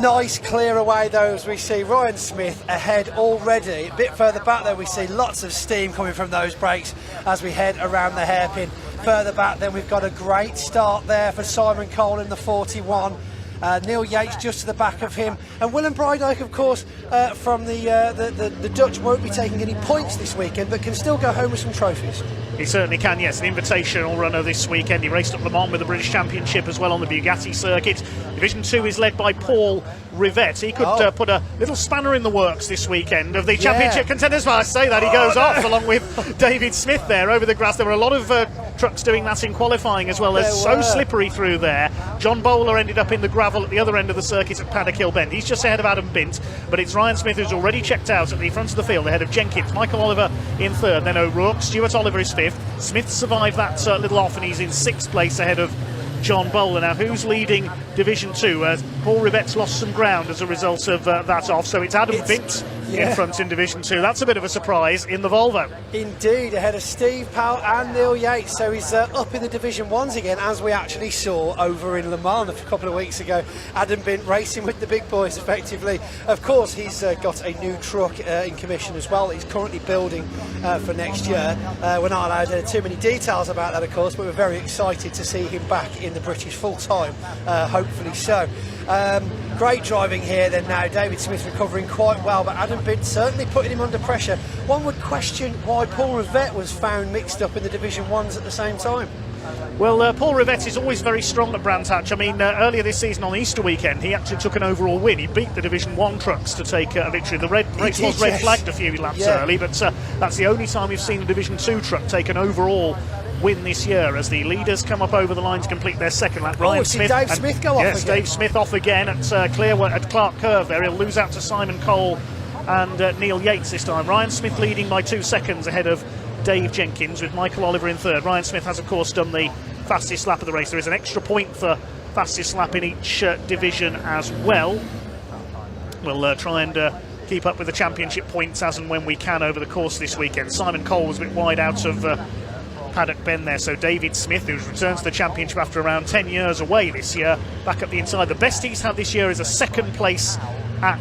Speaker 6: Nice clear away though, as we see Ryan Smith ahead already. A bit further back though, we see lots of steam coming from those brakes as we head around the hairpin. Further back then, we've got a great start there for Simon Cole in the 41. Neil Yates just to the back of him, and Willem Breidijk, of course, from the Dutch, won't be taking any points this weekend, but can still go home with some trophies.
Speaker 1: He certainly can, yes. An invitational runner this weekend. He raced up Le Mans with the British Championship as well on the Bugatti circuit. Division 2 is led by Paul Rivette. He could put a little spanner in the works this weekend of the championship contenders. Well, I say that, he goes off along with David Smith there over the grass. There were a lot of trucks doing that in qualifying as well. They're so slippery through there. John Bowler ended up in the gravel at the other end of the circuit at Paddock Hill Bend. He's just ahead of Adam Bint, but it's Ryan Smith who's already checked out at the front of the field ahead of Jenkins. Michael Oliver in third, then O'Rourke. Stuart Oliver is fifth. Smith survived that little off and he's in sixth place ahead of John Bowler. Now, who's leading Division 2? Paul Rivette's lost some ground as a result of that off, so it's Adam Bint in front in Division 2. That's a bit of a surprise in the Volvo.
Speaker 6: Indeed, ahead of Steve Powell and Neil Yates, so he's up in the Division 1s again, as we actually saw over in Le Mans a couple of weeks ago. Adam Bint racing with the big boys effectively. Of course, he's got a new truck in commission as well. He's currently building for next year. We're not allowed too many details about that, of course, but we're very excited to see him back in the British full-time, hopefully so. Great driving here then now. David Smith recovering quite well, but Adam Bint certainly putting him under pressure. One would question why Paul Rivette was found mixed up in the Division 1s at the same time.
Speaker 1: Well, Paul Rivette is always very strong at Brands Hatch. I mean, earlier this season on Easter weekend, he actually took an overall win. He beat the Division 1 trucks to take a victory. The race was red flagged a few laps early, but that's the only time we've seen a Division 2 truck take an overall win this year as the leaders come up over the line to complete their second lap. Ryan Smith,
Speaker 6: Dave Smith go off again.
Speaker 1: Yes, Dave Smith off again at Clark Curve there. He'll lose out to Simon Cole and Neil Yates this time. Ryan Smith leading by 2 seconds ahead of Dave Jenkins with Michael Oliver in third. Ryan Smith has, of course, done the fastest lap of the race. There is an extra point for fastest lap in each division as well. We'll try and keep up with the championship points as and when we can over the course this weekend. Simon Cole was a bit wide out of Paddock Bend there, so David Smith, who's returned to the championship after around 10 years away this year, back up the inside. The best he's had this year is a second place at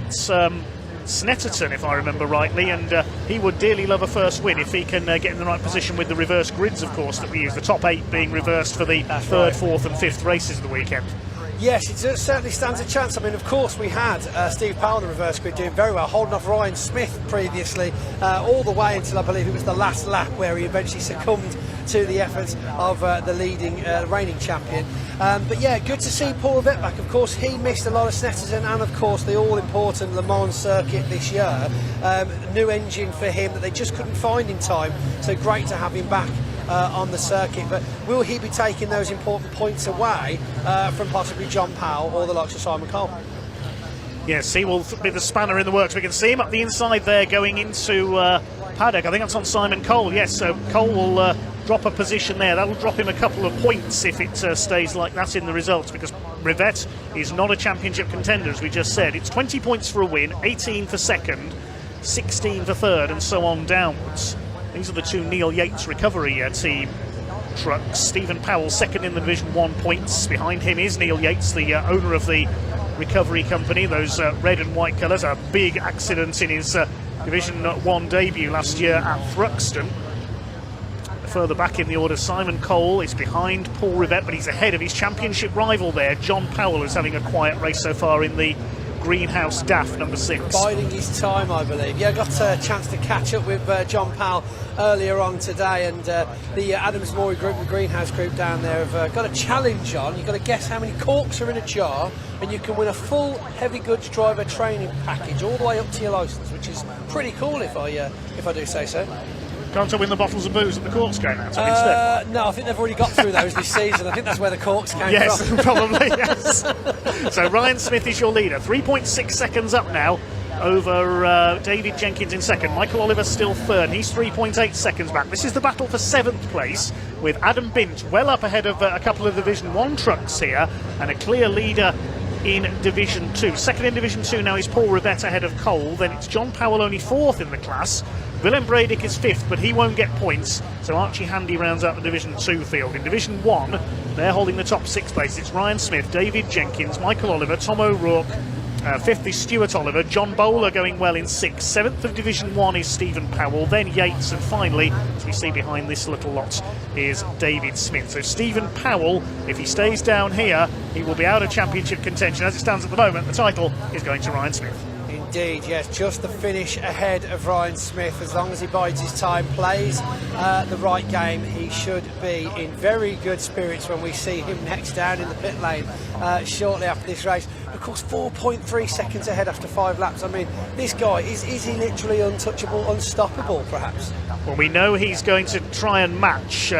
Speaker 1: Snetterton, if I remember rightly, and he would dearly love a first win if he can get in the right position with the reverse grids, of course, that we use, the top 8 being reversed for the third, fourth and fifth races of the weekend.
Speaker 6: Yes, it certainly stands a chance. I mean, of course, we had Steve Powell in the reverse grid doing very well, holding off Ryan Smith previously, all the way until I believe it was the last lap where he eventually succumbed to the efforts of the leading reigning champion. But yeah, good to see Paul Rivette back. Of course, he missed a lot of Snetterton and, of course, the all-important Le Mans circuit this year. New engine for him that they just couldn't find in time, so great to have him back on the circuit. But will he be taking those important points away from possibly John Powell or the likes of Simon Cole?
Speaker 1: Yes, he will be the spanner in the works. We can see him up the inside there going into Paddock. I think that's on Simon Cole. Yes, so Cole will drop a position there. That'll drop him a couple of points if it stays like that in the results, because Rivette is not a championship contender, as we just said. It's 20 points for a win, 18 for second, 16 for third, and so on downwards. These are the two Neil Yates recovery team trucks. Stephen Powell second in the Division 1 points. Behind him is Neil Yates, the owner of the recovery company. Those red and white colours, a big accident in his Division 1 debut last year at Thruxton. Further back in the order, Simon Cole is behind Paul Rivette, but he's ahead of his championship rival there, John Powell, who's having a quiet race so far in the Greenhouse DAF number 6.
Speaker 6: Biding his time, I believe. Yeah, I got a chance to catch up with John Powell earlier on today, and the Adams Morey group, the Greenhouse group down there, have got a challenge on. You've got to guess how many corks are in a jar, and you can win a full heavy goods driver training package all the way up to your licence, which is pretty cool if I do say so.
Speaker 1: Can't I win the bottles of booze that the corks came out of instead?
Speaker 6: No, I think they've already got through those this season. I think that's where the corks came from.
Speaker 1: Yes, probably, yes. So Ryan Smith is your leader. 3.6 seconds up now over David Jenkins in second. Michael Oliver still third. He's 3.8 seconds back. This is the battle for 7th place, with Adam Bint well up ahead of a couple of Division 1 trucks here, and a clear leader in Division 2. Second in Division 2 now is Paul Rivette ahead of Cole. Then it's John Powell, only 4th in the class. Willem Breidijk is 5th, but he won't get points, so Archie Handy rounds out the Division 2 field. In Division 1, they're holding the top 6 places. It's Ryan Smith, David Jenkins, Michael Oliver, Tom O'Rourke Fifth is Stuart Oliver, John Bowler going well in sixth. Seventh of Division 1 is Stephen Powell, then Yates, and finally, as we see behind this little lot, is David Smith. So Stephen Powell, if he stays down here, he will be out of championship contention. As it stands at the moment, the title is going to Ryan Smith.
Speaker 10: Indeed, yes, just the finish ahead of Ryan Smith. As long as he bides his time, plays the right game, he should be in very good spirits when we see him next down in the pit lane shortly after this race. Of course, 4.3 seconds ahead after 5 laps. I mean, this guy, is he literally untouchable, unstoppable, perhaps?
Speaker 1: Well, we know he's going to try and match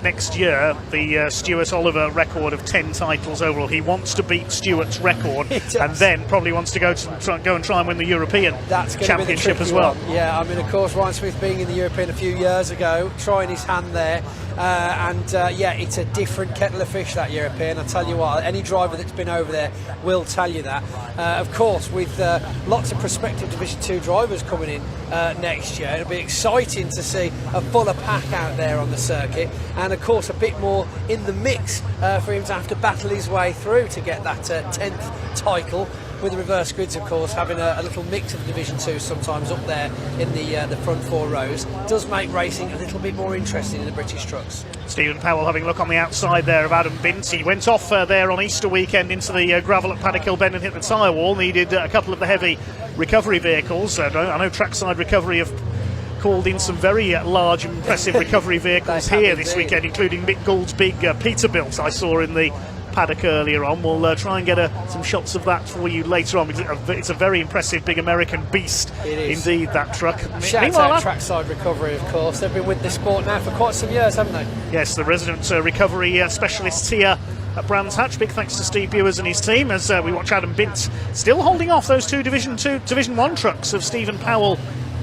Speaker 1: next year the Stuart Oliver record of 10 titles overall. He wants to beat Stuart's record and then probably wants to go and try and win the European Championship as well.
Speaker 10: One. Yeah, I mean, of course, Ryan Smith being in the European a few years ago, trying his hand there. Yeah, it's a different kettle of fish, that European. I tell you what, any driver that's been over there will tell you that. Of course, with lots of prospective Division 2 drivers coming in next year, it'll be exciting to see a fuller pack out there on the circuit, and of course a bit more in the mix for him to have to battle his way through to get that 10th title. With the reverse grids, of course, having a little mix of Division 2 sometimes up there in the front 4 rows does make racing a little bit more interesting in the British trucks.
Speaker 1: Stephen Powell having a look on the outside there of Adam Bint. He went off there on Easter weekend into the gravel at Paddock Hill Bend and hit the tyre wall. Needed a couple of the heavy recovery vehicles. I know Trackside Recovery have called in some very large and impressive recovery vehicles here this weekend, including Mick Gould's big Peterbilt I saw in the paddock earlier on. We'll try and get some shots of that for you later on, because it's a very impressive big American beast indeed, that truck.
Speaker 10: Shout out Trackside Recovery, of course. They've been with this sport now for quite some years, haven't they?
Speaker 1: Yes, the resident recovery specialists here at Brands Hatch. Big thanks to Steve Bewers and his team as we watch Adam Bint still holding off those two Division 1 trucks of Stephen Powell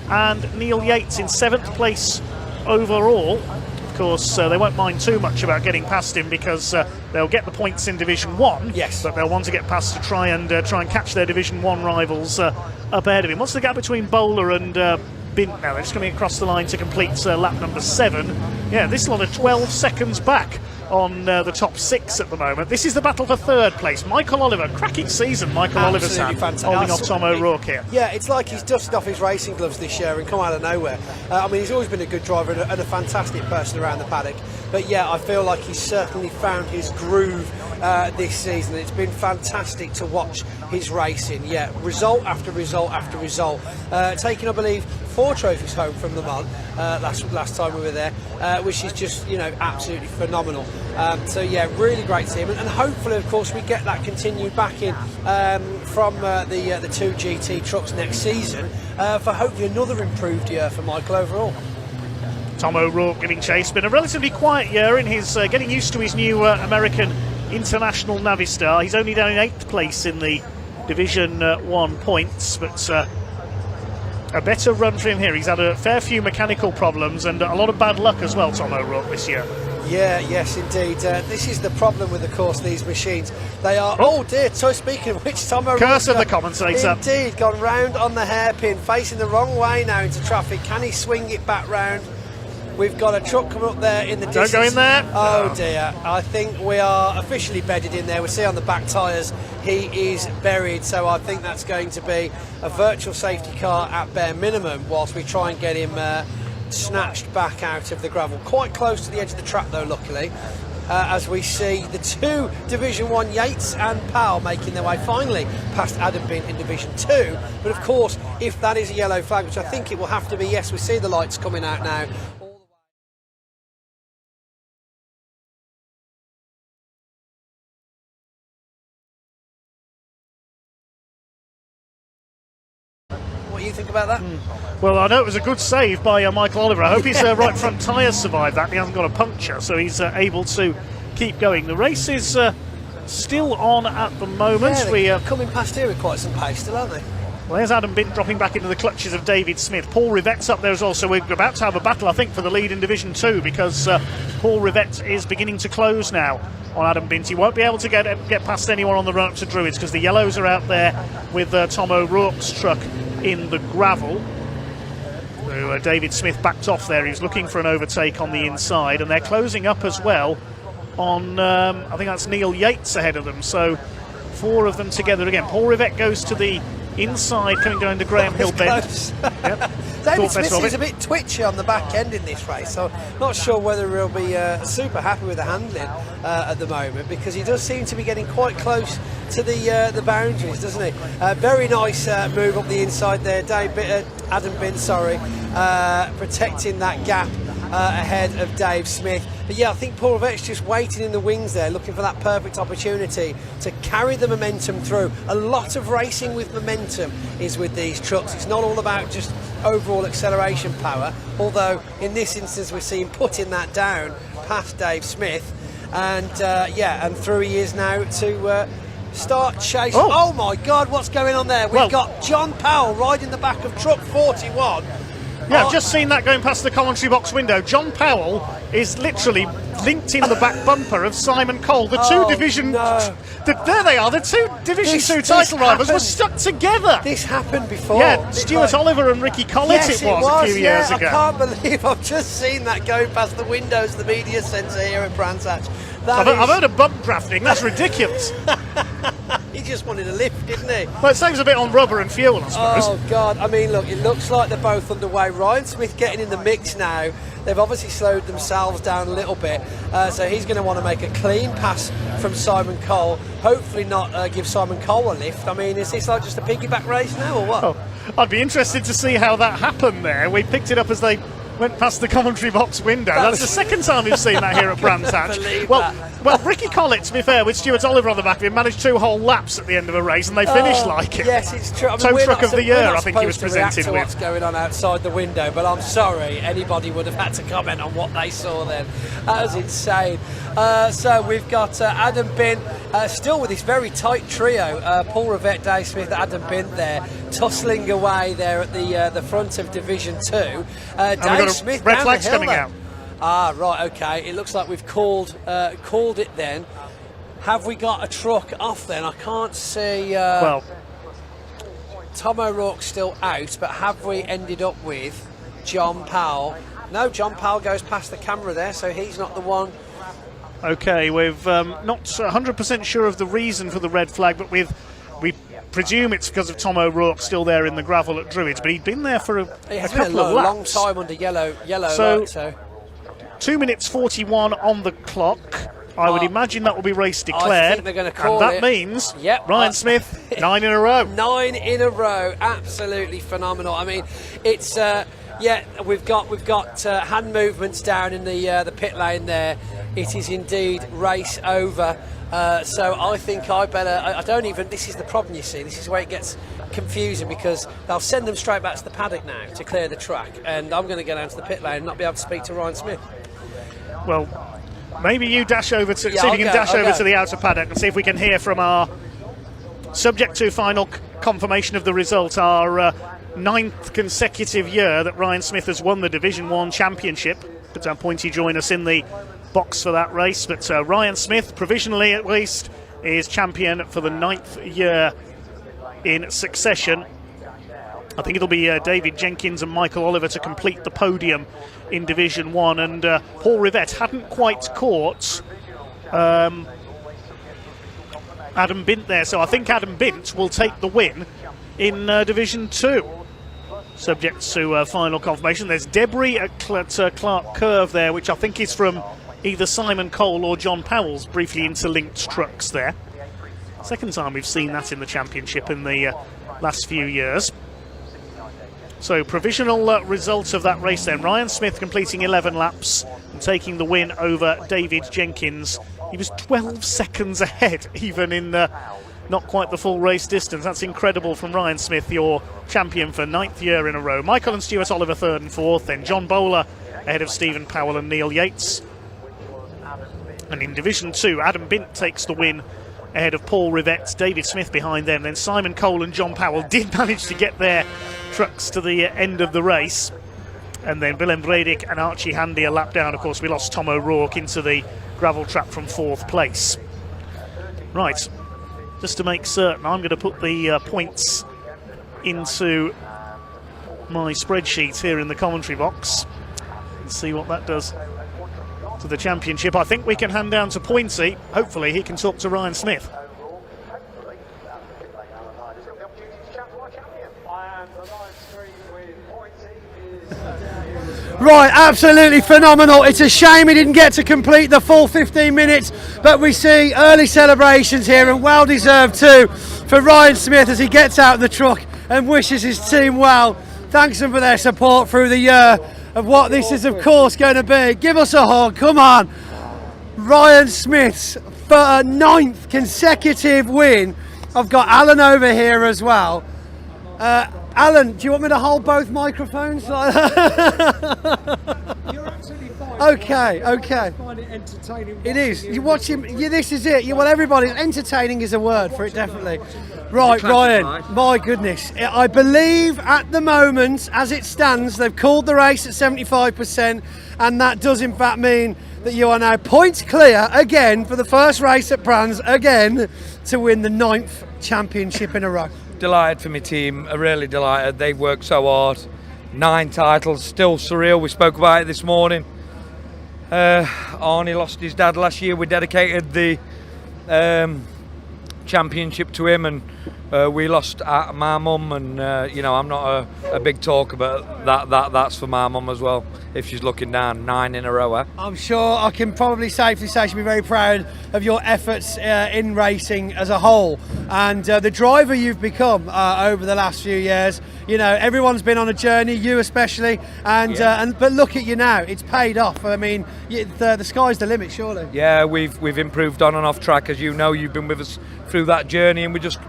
Speaker 1: and Neil Yates in 7th place overall. Of course, they won't mind too much about getting past him, because they'll get the points in Division 1,
Speaker 10: yes,
Speaker 1: but they'll want to get past to try and catch their Division 1 rivals up ahead of him. What's the gap between Bowler and Bint now? They're just coming across the line to complete lap number 7. Yeah, this lot are 12 seconds back on the top 6 at the moment. This is the battle for 3rd place. Michael Oliver, cracking season Michael Oliver's had, holding off Tom O'Rourke here.
Speaker 10: Yeah, it's like he's dusted off his racing gloves this year and come out of nowhere. I mean, he's always been a good driver and a fantastic person around the paddock, but yeah, I feel like he's certainly found his groove this season. It's been fantastic to watch his racing. Yeah, result after result after result, taking, I believe, 4 trophies home from Le Mans last time we were there, which is just, you know, absolutely phenomenal. So yeah, really great team, and hopefully, of course, we get that continued back in from the 2 GT trucks next season for hopefully another improved year for Michael overall.
Speaker 1: Tom O'Rourke giving chase. Been a relatively quiet year in his getting used to his new American International Navistar. He's only down in 8th place in the Division 1 points, but a better run for him here. He's had a fair few mechanical problems and a lot of bad luck as well, Tom O'Rourke, this year.
Speaker 10: Yeah, yes, indeed. This is the problem with, of course, these machines. They are... Oh, dear. So, speaking of which, Tom O'Rourke...
Speaker 1: Curse of the commentator.
Speaker 10: Indeed, gone round on the hairpin, facing the wrong way now into traffic. Can he swing it back round? We've got a truck coming up there in the distance.
Speaker 1: Don't go in there.
Speaker 10: Oh, dear. I think we are officially bedded in there. We see on the back tyres he is buried, so I think that's going to be a virtual safety car at bare minimum whilst we try and get him snatched back out of the gravel. Quite close to the edge of the track, though, luckily, as we see the 2 Division 1 Yates and Powell making their way finally past Adam Bint in Division 2. But, of course, if that is a yellow flag, which I think it will have to be, yes, we see the lights coming out now. What do you think about that?
Speaker 1: Well, I know it was a good save by Michael Oliver. I hope his right front tyres survived that. He hasn't got a puncture, so he's able to keep going. The race is still on at the moment.
Speaker 10: Yeah, we're coming past here with quite some pace still, aren't they?
Speaker 1: Well, there's Adam Bint dropping back into the clutches of David Smith. Paul Rivette's up there as well, so we're about to have a battle, I think, for the lead in Division 2, because Paul Rivette is beginning to close now on Adam Bint. He won't be able to get past anyone on the run up to Druids, because the yellows are out there with Tom O'Rourke's truck in the gravel. So David Smith backed off there. He was looking for an overtake on the inside, and they're closing up as well on, I think that's Neil Yates ahead of them. So 4 of them together again. Paul Rivett goes to the inside, coming down to Graham Hill bend. Yep.
Speaker 10: David Smith is a bit twitchy on the back end in this race, so not sure whether he'll be super happy with the handling at the moment, because he does seem to be getting quite close to the boundaries, doesn't he? Very nice move up the inside there, Adam Bin, protecting that gap ahead of Dave Smith. But yeah, I think Paul Rivett's just waiting in the wings there, looking for that perfect opportunity to carry the momentum through. A lot of racing with momentum is with these trucks. It's not all about just overall acceleration power, although in this instance we're seeing putting that down past Dave Smith, and and through he is now to start chasing. Oh my God, what's going on there? We've got John Powell riding the back of truck 41.
Speaker 1: Yeah, I've just seen that going past the commentary box window. John Powell is literally linked in the back bumper of Simon Cole. The two division...
Speaker 10: No.
Speaker 1: There they are, the two Division 2 title rivals were stuck together.
Speaker 10: This happened before.
Speaker 1: Yeah, Stuart Oliver and Ricky Collett it was a few years ago.
Speaker 10: I can't believe I've just seen that going past the windows of the media centre here at Brands Hatch.
Speaker 1: I've heard of bump drafting, that's ridiculous.
Speaker 10: He just wanted a lift, didn't he?
Speaker 1: Well, it saves a bit on rubber and fuel, I suppose.
Speaker 10: Oh, God. I mean, look, it looks like they're both underway. Ryan Smith getting in the mix now. They've obviously slowed themselves down a little bit. So he's going to want to make a clean pass from Simon Cole. Hopefully not give Simon Cole a lift. I mean, is this like just a piggyback race now or what?
Speaker 1: I'd be interested to see how that happened there. We picked it up as they went past the commentary box window. That's the second time we've seen that here at Brands Hatch. Well, Ricky Collett, to be fair, with Stuart Oliver on the back of him, managed 2 whole laps at the end of a race, and they finished like it.
Speaker 10: Yes, it's true. I mean,
Speaker 1: Tow truck of the year, I think he was presented with.
Speaker 10: What's going on outside the window, but I'm sorry, anybody would have had to comment on what they saw then. That was insane. So we've got Adam Bin still with this very tight trio. Paul Rivett, Dave Smith, Adam Bin there, tussling away there at the front of Division 2. Dave Smith
Speaker 1: red
Speaker 10: down
Speaker 1: flags
Speaker 10: the hill,
Speaker 1: coming out.
Speaker 10: Ah, right, okay. It looks like we've called it then. Have we got a truck off then? I can't see. Tom O'Rourke's still out, but have we ended up with John Powell? No, John Powell goes past the camera there, so he's not the one.
Speaker 1: Okay, we've not 100% sure of the reason for the red flag, but we presume it's because of Tom O'Rourke still there in the gravel at Druids, but he'd been there for a couple of laps.
Speaker 10: Long time under yellow
Speaker 1: so 2 minutes 41 on the clock. I would imagine that will be race declared.
Speaker 10: I think they're going to call
Speaker 1: and that means Ryan Smith 9 in a row.
Speaker 10: 9 in a row, absolutely phenomenal. I mean, it's we've got hand movements down in the pit lane there. It is indeed race over. So I think I don't even. This is the problem, you see. This is where it gets confusing, because they'll send them straight back to the paddock now to clear the track, and I'm going to go down to the pit lane and not be able to speak to Ryan Smith.
Speaker 1: Well, maybe you dash over to see if you can dash over to the outer paddock and see if we can hear from our subject to final confirmation of the result, our 9th consecutive year that Ryan Smith has won the Division 1 championship. But Pointy join us in the box for that race. But Ryan Smith, provisionally at least, is champion for the 9th year in succession. I think it'll be David Jenkins and Michael Oliver to complete the podium in Division 1, and Paul Rivett hadn't quite caught Adam Bint there, so I think Adam Bint will take the win in Division 2. Subject to final confirmation. There's debris at Clark Curve there, which I think is from either Simon Cole or John Powell's briefly interlinked trucks there. Second time we've seen that in the championship in the last few years. So provisional result of that race then. Ryan Smith completing 11 laps and taking the win over David Jenkins. He was 12 seconds ahead, even in not quite the full race distance. That's incredible from Ryan Smith, your champion for 9th year in a row. Michael and Stuart Oliver 3rd and 4th. Then John Bowler ahead of Stephen Powell and Neil Yates. And in Division 2, Adam Bint takes the win ahead of Paul Rivett, David Smith behind them. Then Simon Cole and John Powell did manage to get their trucks to the end of the race. And then Willem Vredig and Archie Handy a lap down. Of course, we lost Tom O'Rourke into the gravel trap from 4th place. Right, just to make certain, I'm going to put the points into my spreadsheet here in the commentary box and see what that does to the championship. I think we can hand down to Pointy. Hopefully he can talk to Ryan Smith.
Speaker 6: Right, absolutely phenomenal. It's a shame he didn't get to complete the full 15 minutes, but we see early celebrations here, and well deserved too for Ryan Smith as he gets out of the truck and wishes his team well. Thanks them for their support through the year of what this is of course going to be. Give us a hug, come on. Ryan Smith's for a 9th consecutive win. I've got Alan over here as well. Alan, do you want me to hold both microphones?
Speaker 11: You're absolutely fine.
Speaker 6: Okay.
Speaker 11: I find it entertaining.
Speaker 6: It is. You watch him. Yeah, this is it. Well, everybody. Entertaining is a word for it, definitely. Right, Ryan. My goodness. I believe at the moment, as it stands, they've called the race at 75%, and that does in fact mean that you are now points clear again for the first race at Brands again to win the 9th championship in a row.
Speaker 9: Delighted for my team, really delighted. They've worked so hard. 9 titles, still surreal. We spoke about it this morning. Arnie lost his dad last year. We dedicated the championship to him, and we lost my mum, and you know, I'm not a big talker, but that's for my mum as well, if she's looking down. 9 in a row.
Speaker 6: I'm sure I can probably safely say she'll be very proud of your efforts in racing as a whole, and the driver you've become over the last few years. You know, everyone's been on a journey, you especially, and but look at you now, it's paid off. I mean, the sky's the limit, surely.
Speaker 9: Yeah, we've improved on and off track, as you know. You've been with us through that journey, and we just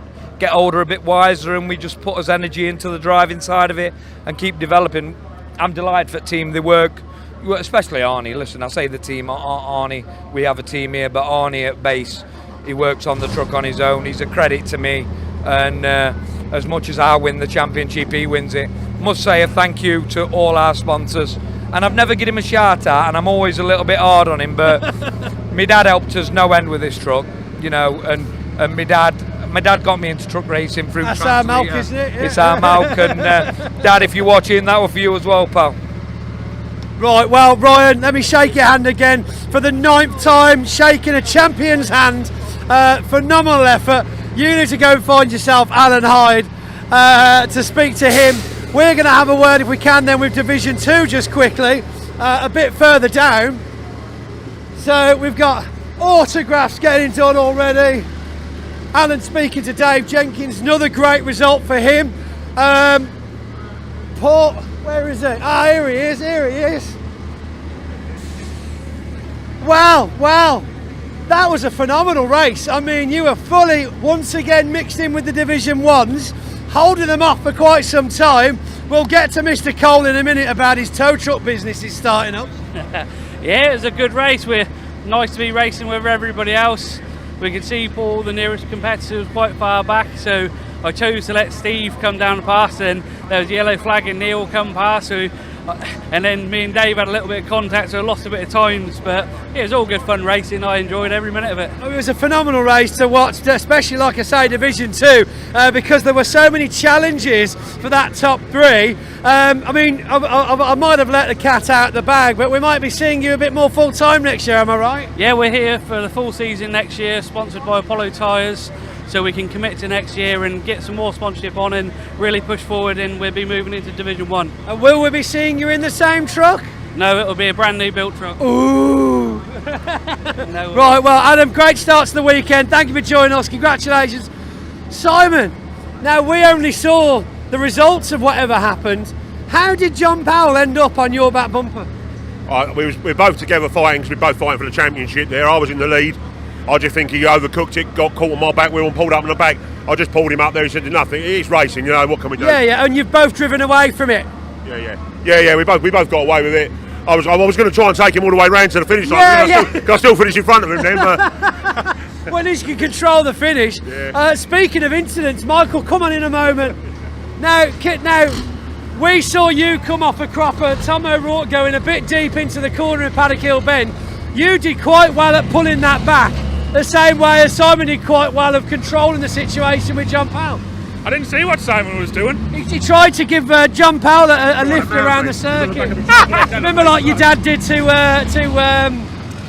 Speaker 9: get older, a bit wiser, and we just put us energy into the driving side of it and keep developing. I'm delighted for the team. They work, especially Arnie. Listen, I say the team, Arnie, we have a team here, but Arnie at base, he works on the truck on his own. He's a credit to me, and as much as I win the championship, he wins it. Must say a thank you to all our sponsors, and I've never given him a shout out, and I'm always a little bit hard on him, but my dad helped us no end with this truck, you know, and my dad got me into truck racing through
Speaker 6: That's our milk, isn't it? Yeah.
Speaker 9: It's our milk, and Dad, if you're watching, that was for you as well, pal.
Speaker 6: Right, well, Ryan, let me shake your hand again for the 9th time, shaking a champion's hand. Phenomenal effort. You need to go and find yourself Alan Hyde to speak to him. We're going to have a word, if we can, then with Division 2 just quickly, a bit further down. So we've got autographs getting done already. Alan speaking to Dave Jenkins, another great result for him. Paul, where is it? Ah, here he is. Wow, that was a phenomenal race. I mean, you were fully, once again, mixed in with the Division 1s, holding them off for quite some time. We'll get to Mr. Cole in a minute about his tow truck business he's starting up.
Speaker 12: Yeah, it was a good race. We're nice to be racing with everybody else. We could see Paul, the nearest competitor, was quite far back, so I chose to let Steve come down the pass, and there was a yellow flag and Neil come past, and then me and Dave had a little bit of contact, so I lost a bit of times, but it was all good fun racing. I enjoyed every minute of it.
Speaker 6: It was a phenomenal race to watch, especially, like I say, Division 2, because there were so many challenges for that top 3. I mean, I might have let the cat out the bag, but we might be seeing you a bit more full-time next year, am I right?
Speaker 12: Yeah, we're here for the full season next year, sponsored by Apollo Tyres, so we can commit to next year and get some more sponsorship on and really push forward, and we'll be moving into Division 1.
Speaker 6: And will we be seeing you in the same truck?
Speaker 12: No, it'll be a brand new built truck.
Speaker 6: Ooh!
Speaker 12: No,
Speaker 6: right, well, Adam, great start to the weekend. Thank you for joining us. Congratulations. Simon, now we only saw the results of whatever happened. How did John Powell end up on your back bumper?
Speaker 13: We're both together fighting, because we're both fighting for the championship there. I was in the lead. I just think he overcooked it, got caught on my back wheel and pulled up in the back. I just pulled him up there. He said, nothing. It's racing, you know, what can we do?
Speaker 6: Yeah, and you've both driven away from it.
Speaker 13: Yeah, we both got away with it. I was going to try and take him all the way round to the finish line. I still finished in front of him then. But
Speaker 6: well, at least you can control the finish.
Speaker 13: Yeah.
Speaker 6: Speaking of incidents, Michael, come on in a moment. Now, we saw you come off a cropper, Tom O'Rourke going a bit deep into the corner of Paddock Hill Bend. You did quite well at pulling that back, the same way as Simon did quite well of controlling the situation with John Powell.
Speaker 14: I didn't see what Simon was doing.
Speaker 6: He tried to give John Powell a lift around the circuit. Remember, like your dad did to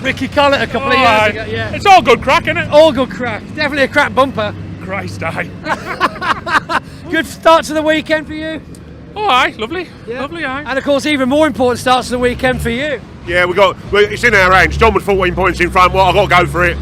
Speaker 6: Ricky Collett a couple of years ago. Yeah.
Speaker 14: It's all good crack, isn't it?
Speaker 6: All good crack. Definitely a crack bumper.
Speaker 14: Christ, aye.
Speaker 6: Good start to the weekend for you.
Speaker 14: Oh, aye, lovely. Lovely, aye.
Speaker 10: And of course, even more important starts of the weekend for you.
Speaker 13: Yeah, it's in our hands. John was 14 points in front. Well, I've got to go for it.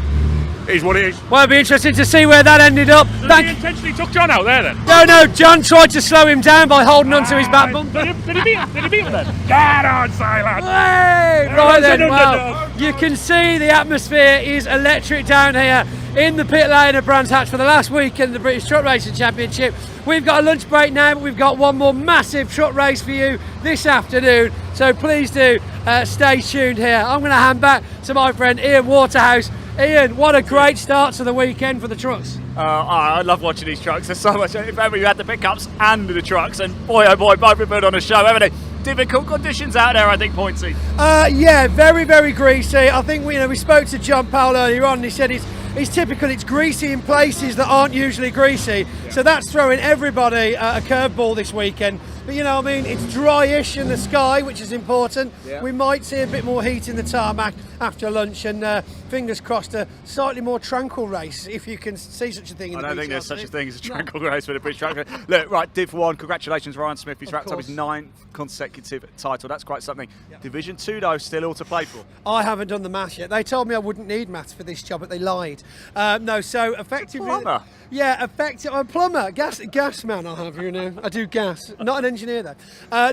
Speaker 13: It is what it is.
Speaker 10: Well, it'll be interesting to see where that ended up.
Speaker 14: So he intentionally took John out there then?
Speaker 10: No, John tried to slow him down by holding onto his back bumper.
Speaker 14: Did he beat him then? Get on, silent!
Speaker 10: Hey, right then, well, you can see the atmosphere is electric down here in the pit lane of Brands Hatch for the last weekend of the British Truck Racing Championship. We've got a lunch break now, but we've got one more massive truck race for you this afternoon, so please do stay tuned here. I'm going to hand back to my friend Ian Waterhouse. Ian, what a great start to the weekend for the trucks.
Speaker 2: I love watching these trucks. There's so much. In fact, we had the pickups and the trucks, and boy, oh boy, both been put on a show, haven't they? Difficult conditions out there, I think, Pointsy.
Speaker 6: Yeah, very, very greasy. I think we spoke to John Powell earlier on, and he said it's typical. It's greasy in places that aren't usually greasy, so that's throwing everybody a curveball this weekend. But it's dryish in the sky, which is important. Yeah. We might see a bit more heat in the tarmac after lunch, and fingers crossed, a slightly more tranquil race, if you can see such a thing.
Speaker 2: I don't think there's such a thing as a tranquil race for the British Truck. Look, right, Div 1, congratulations, Ryan Smith. He's wrapped up his 9th consecutive title. That's quite something. Yep. Division 2, though, still all to play for.
Speaker 6: I haven't done the maths yet. They told me I wouldn't need maths for this job, but they lied. No, so effectively.
Speaker 2: Plumber.
Speaker 6: Yeah, I'm a plumber, gas man. I have, I do gas, not an engineer though.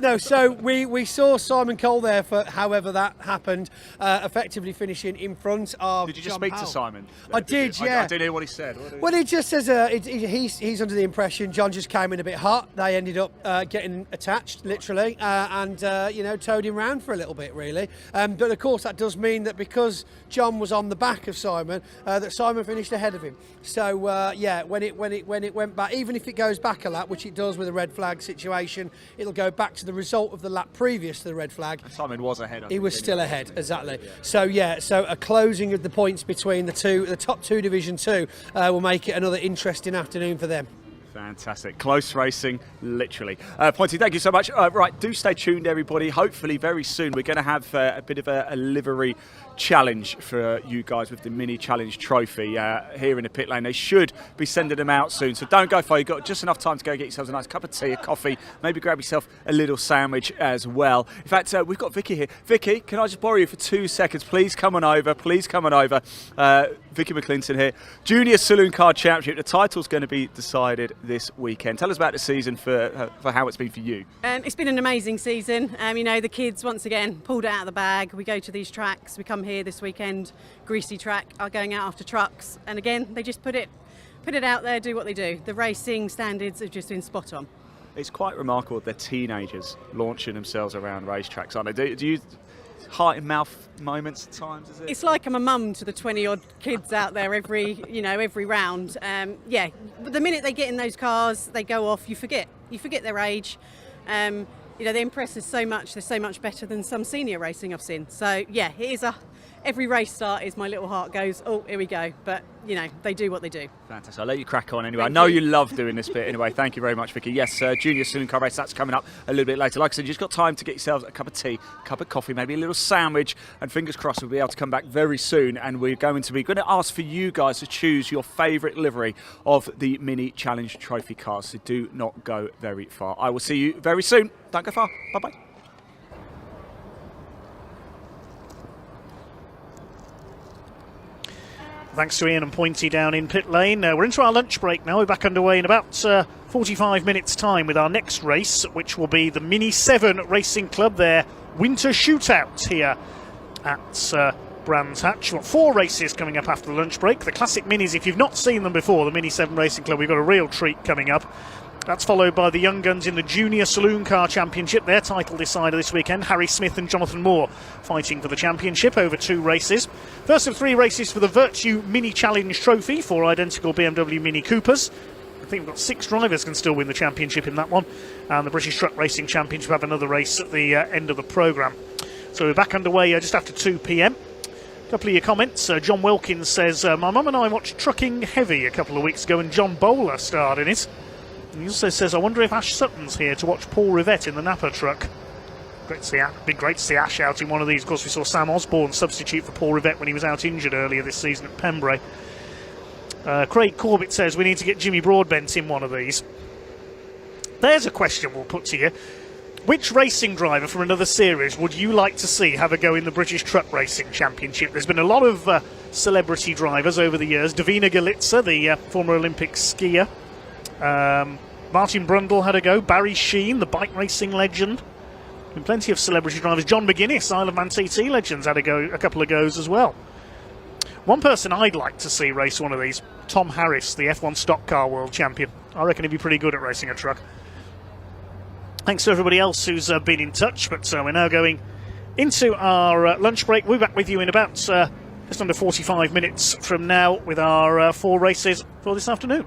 Speaker 6: No, so we saw Simon Cole there for however that happened, effectively finishing in front of.
Speaker 2: Did you just
Speaker 6: John
Speaker 2: speak
Speaker 6: Powell.
Speaker 2: to Simon?
Speaker 6: I did, yeah.
Speaker 2: I didn't hear what he said.
Speaker 6: Well, he just says he's under the impression John just came in a bit hot. They ended up getting attached, literally, and towed him round for a little bit, really. But of course, that does mean that because John was on the back of Simon, that Simon finished ahead of him. So yeah. When it went back, even if it goes back a lap, which it does with a red flag situation, it'll go back to the result of the lap previous to the red flag.
Speaker 2: Simon was ahead.
Speaker 6: He was still ahead, exactly. Yeah. So a closing of the points between the top two Division 2 will make it another interesting afternoon for them.
Speaker 2: Fantastic. Close racing, literally. Pointy, thank you so much. Right, do stay tuned, everybody. Hopefully, very soon, we're going to have a bit of a livery challenge for you guys with the mini challenge trophy here in the pit lane. They should be sending them out soon, so don't go far. You've got just enough time to go get yourselves a nice cup of tea, a coffee, maybe grab yourself a little sandwich as well. In fact, we've got Vicky here. Vicky, can I just borrow you for 2 seconds? Please come on over. Vicky McClinton here. Junior Saloon Car Championship. The title's going to be decided this weekend. Tell us about the season for how it's been for you.
Speaker 15: It's been an amazing season. The kids once again pulled it out of the bag. We go to these tracks. We come here this weekend. Greasy track are going out after trucks, and again they just put it out there, do what they do. The racing standards have just been spot on.
Speaker 2: It's quite remarkable. They're teenagers launching themselves around racetracks, aren't they? Do you heart in mouth moments at times? Is it?
Speaker 15: It's like I'm a mum to the 20 odd kids out there every round. Yeah, the minute they get in those cars, they go off. You forget their age. They impress us so much. They're so much better than some senior racing I've seen. So yeah, it is every race start is my little heart goes, oh, here we go. But they do what they do.
Speaker 2: Fantastic. I'll let you crack on anyway. I know you love doing this bit anyway. Thank you very much, Vicky. Yes, Junior Saloon Car Race, that's coming up a little bit later. Like I said, you've just got time to get yourselves a cup of tea, a cup of coffee, maybe a little sandwich, and fingers crossed we'll be able to come back very soon, and we're going to ask for you guys to choose your favourite livery of the Mini Challenge Trophy cars, so do not go very far. I will see you very soon. Don't go far. Bye-bye.
Speaker 1: Thanks to Ian and Pointy down in pit lane. We're into our lunch break now. We're back underway in about 45 minutes' time with our next race, which will be the Mini 7 Racing Club, their winter shootout here at Brands Hatch. We've got 4 races coming up after the lunch break. The classic minis, if you've not seen them before, the Mini 7 Racing Club, we've got a real treat coming up. That's followed by the Young Guns in the Junior Saloon Car Championship, their title decider this weekend. Harry Smith and Jonathan Moore fighting for the championship over 2 races. First of 3 races for the Virtue Mini Challenge Trophy, 4 identical BMW Mini Coopers. I think we've got 6 drivers can still win the championship in that one. And the British Truck Racing Championship have another race at the end of the programme. So we're back underway just after 2 p.m. A couple of your comments. John Wilkins says, my mum and I watched Trucking Heavy a couple of weeks ago and John Bowler starred in it. He also says, I wonder if Ash Sutton's here to watch Paul Rivette in the Napa truck. Been great to see Ash out in one of these. Of course, we saw Sam Osborne substitute for Paul Rivette when he was out injured earlier this season at Pembrey. Craig Corbett says we need to get Jimmy Broadbent in one of these. There's a question we'll put to you. Which racing driver from another series would you like to see have a go in the British Truck Racing Championship? There's been a lot of celebrity drivers over the years. Davina Galitza, the former Olympic skier. Martin Brundle had a go. Barry Sheen, the bike racing legend. Been plenty of celebrity drivers. John McGuinness, Isle of Man TT legends, had a couple of goes as well. One person I'd like to see race one of these, Tom Harris, the F1 stock car world champion. I reckon he'd be pretty good at racing a truck. Thanks to everybody else who's been in touch, but we're now going into our lunch break. We'll be back with you in about just under 45 minutes from now with our 4 races for this afternoon.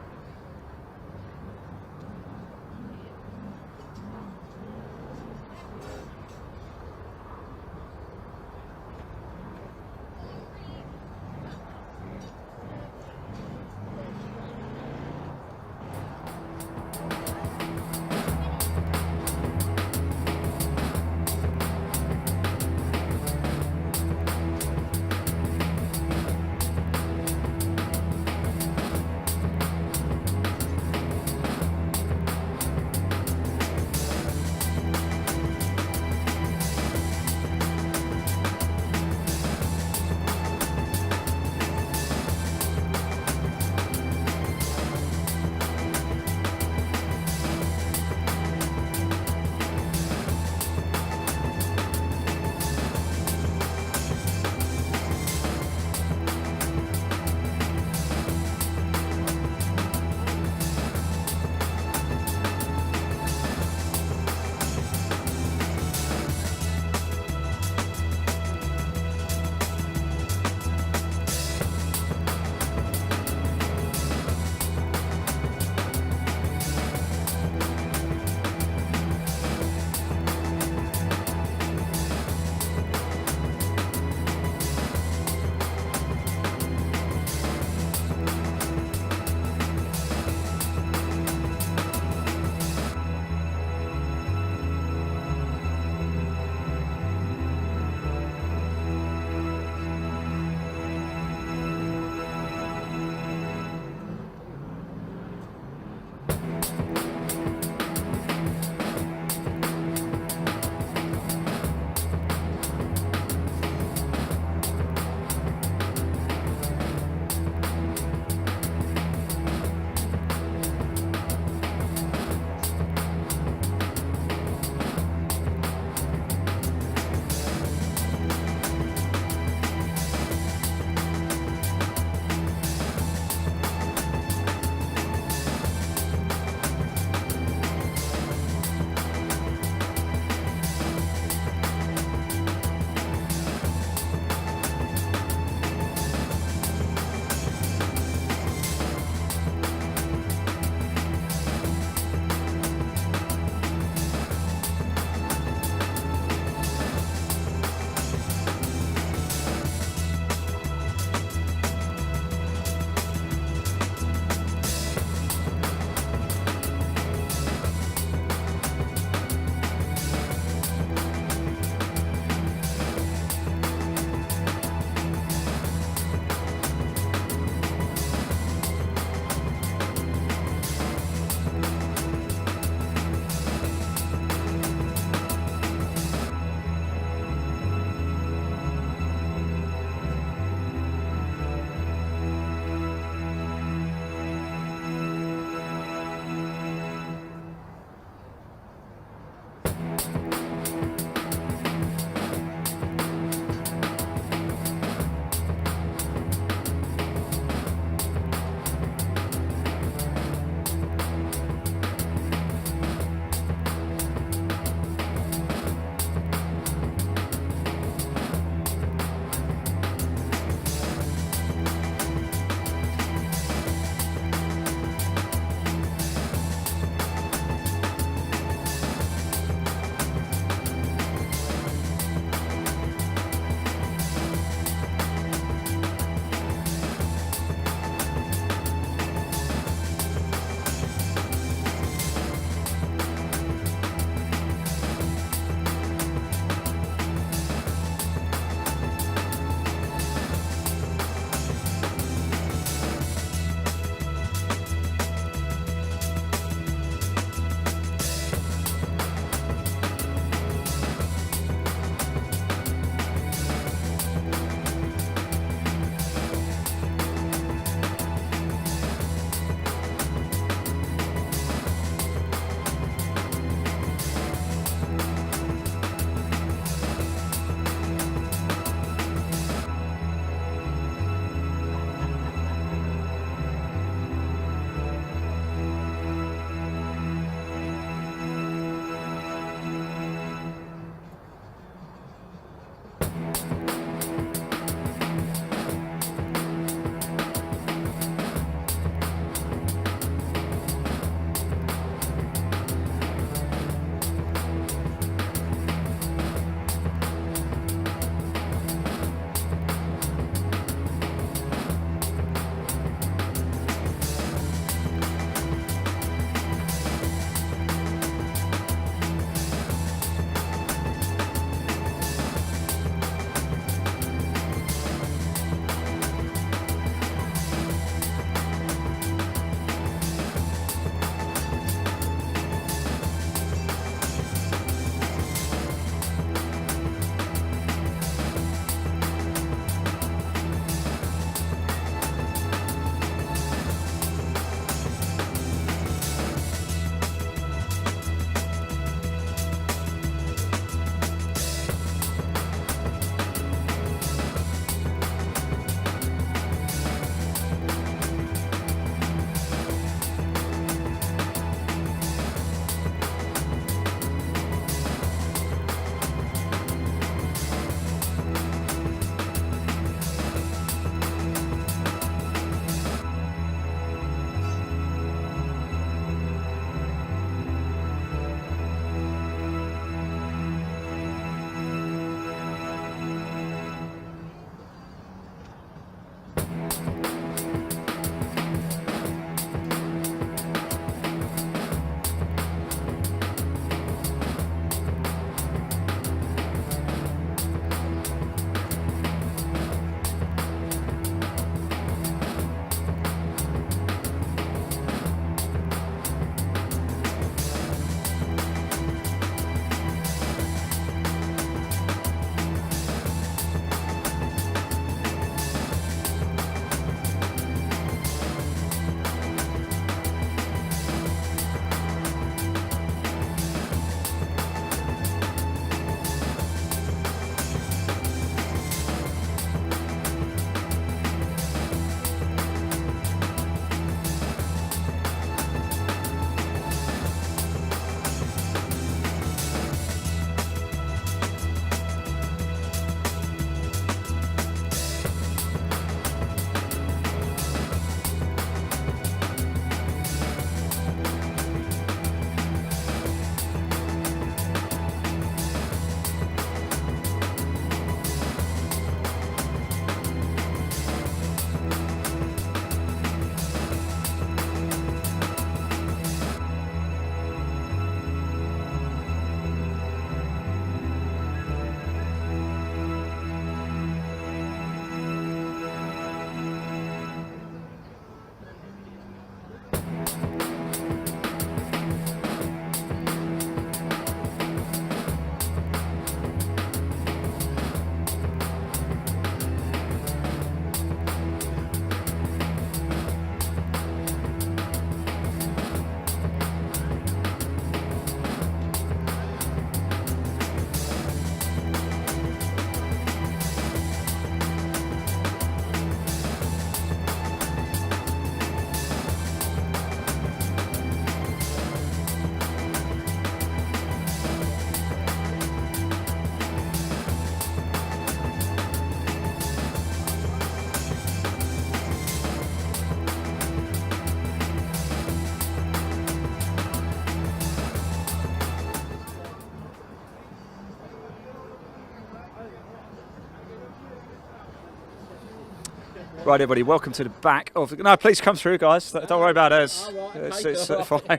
Speaker 2: Right, everybody, welcome to the back of the... No, please come through, guys. Don't worry about us. It's fine.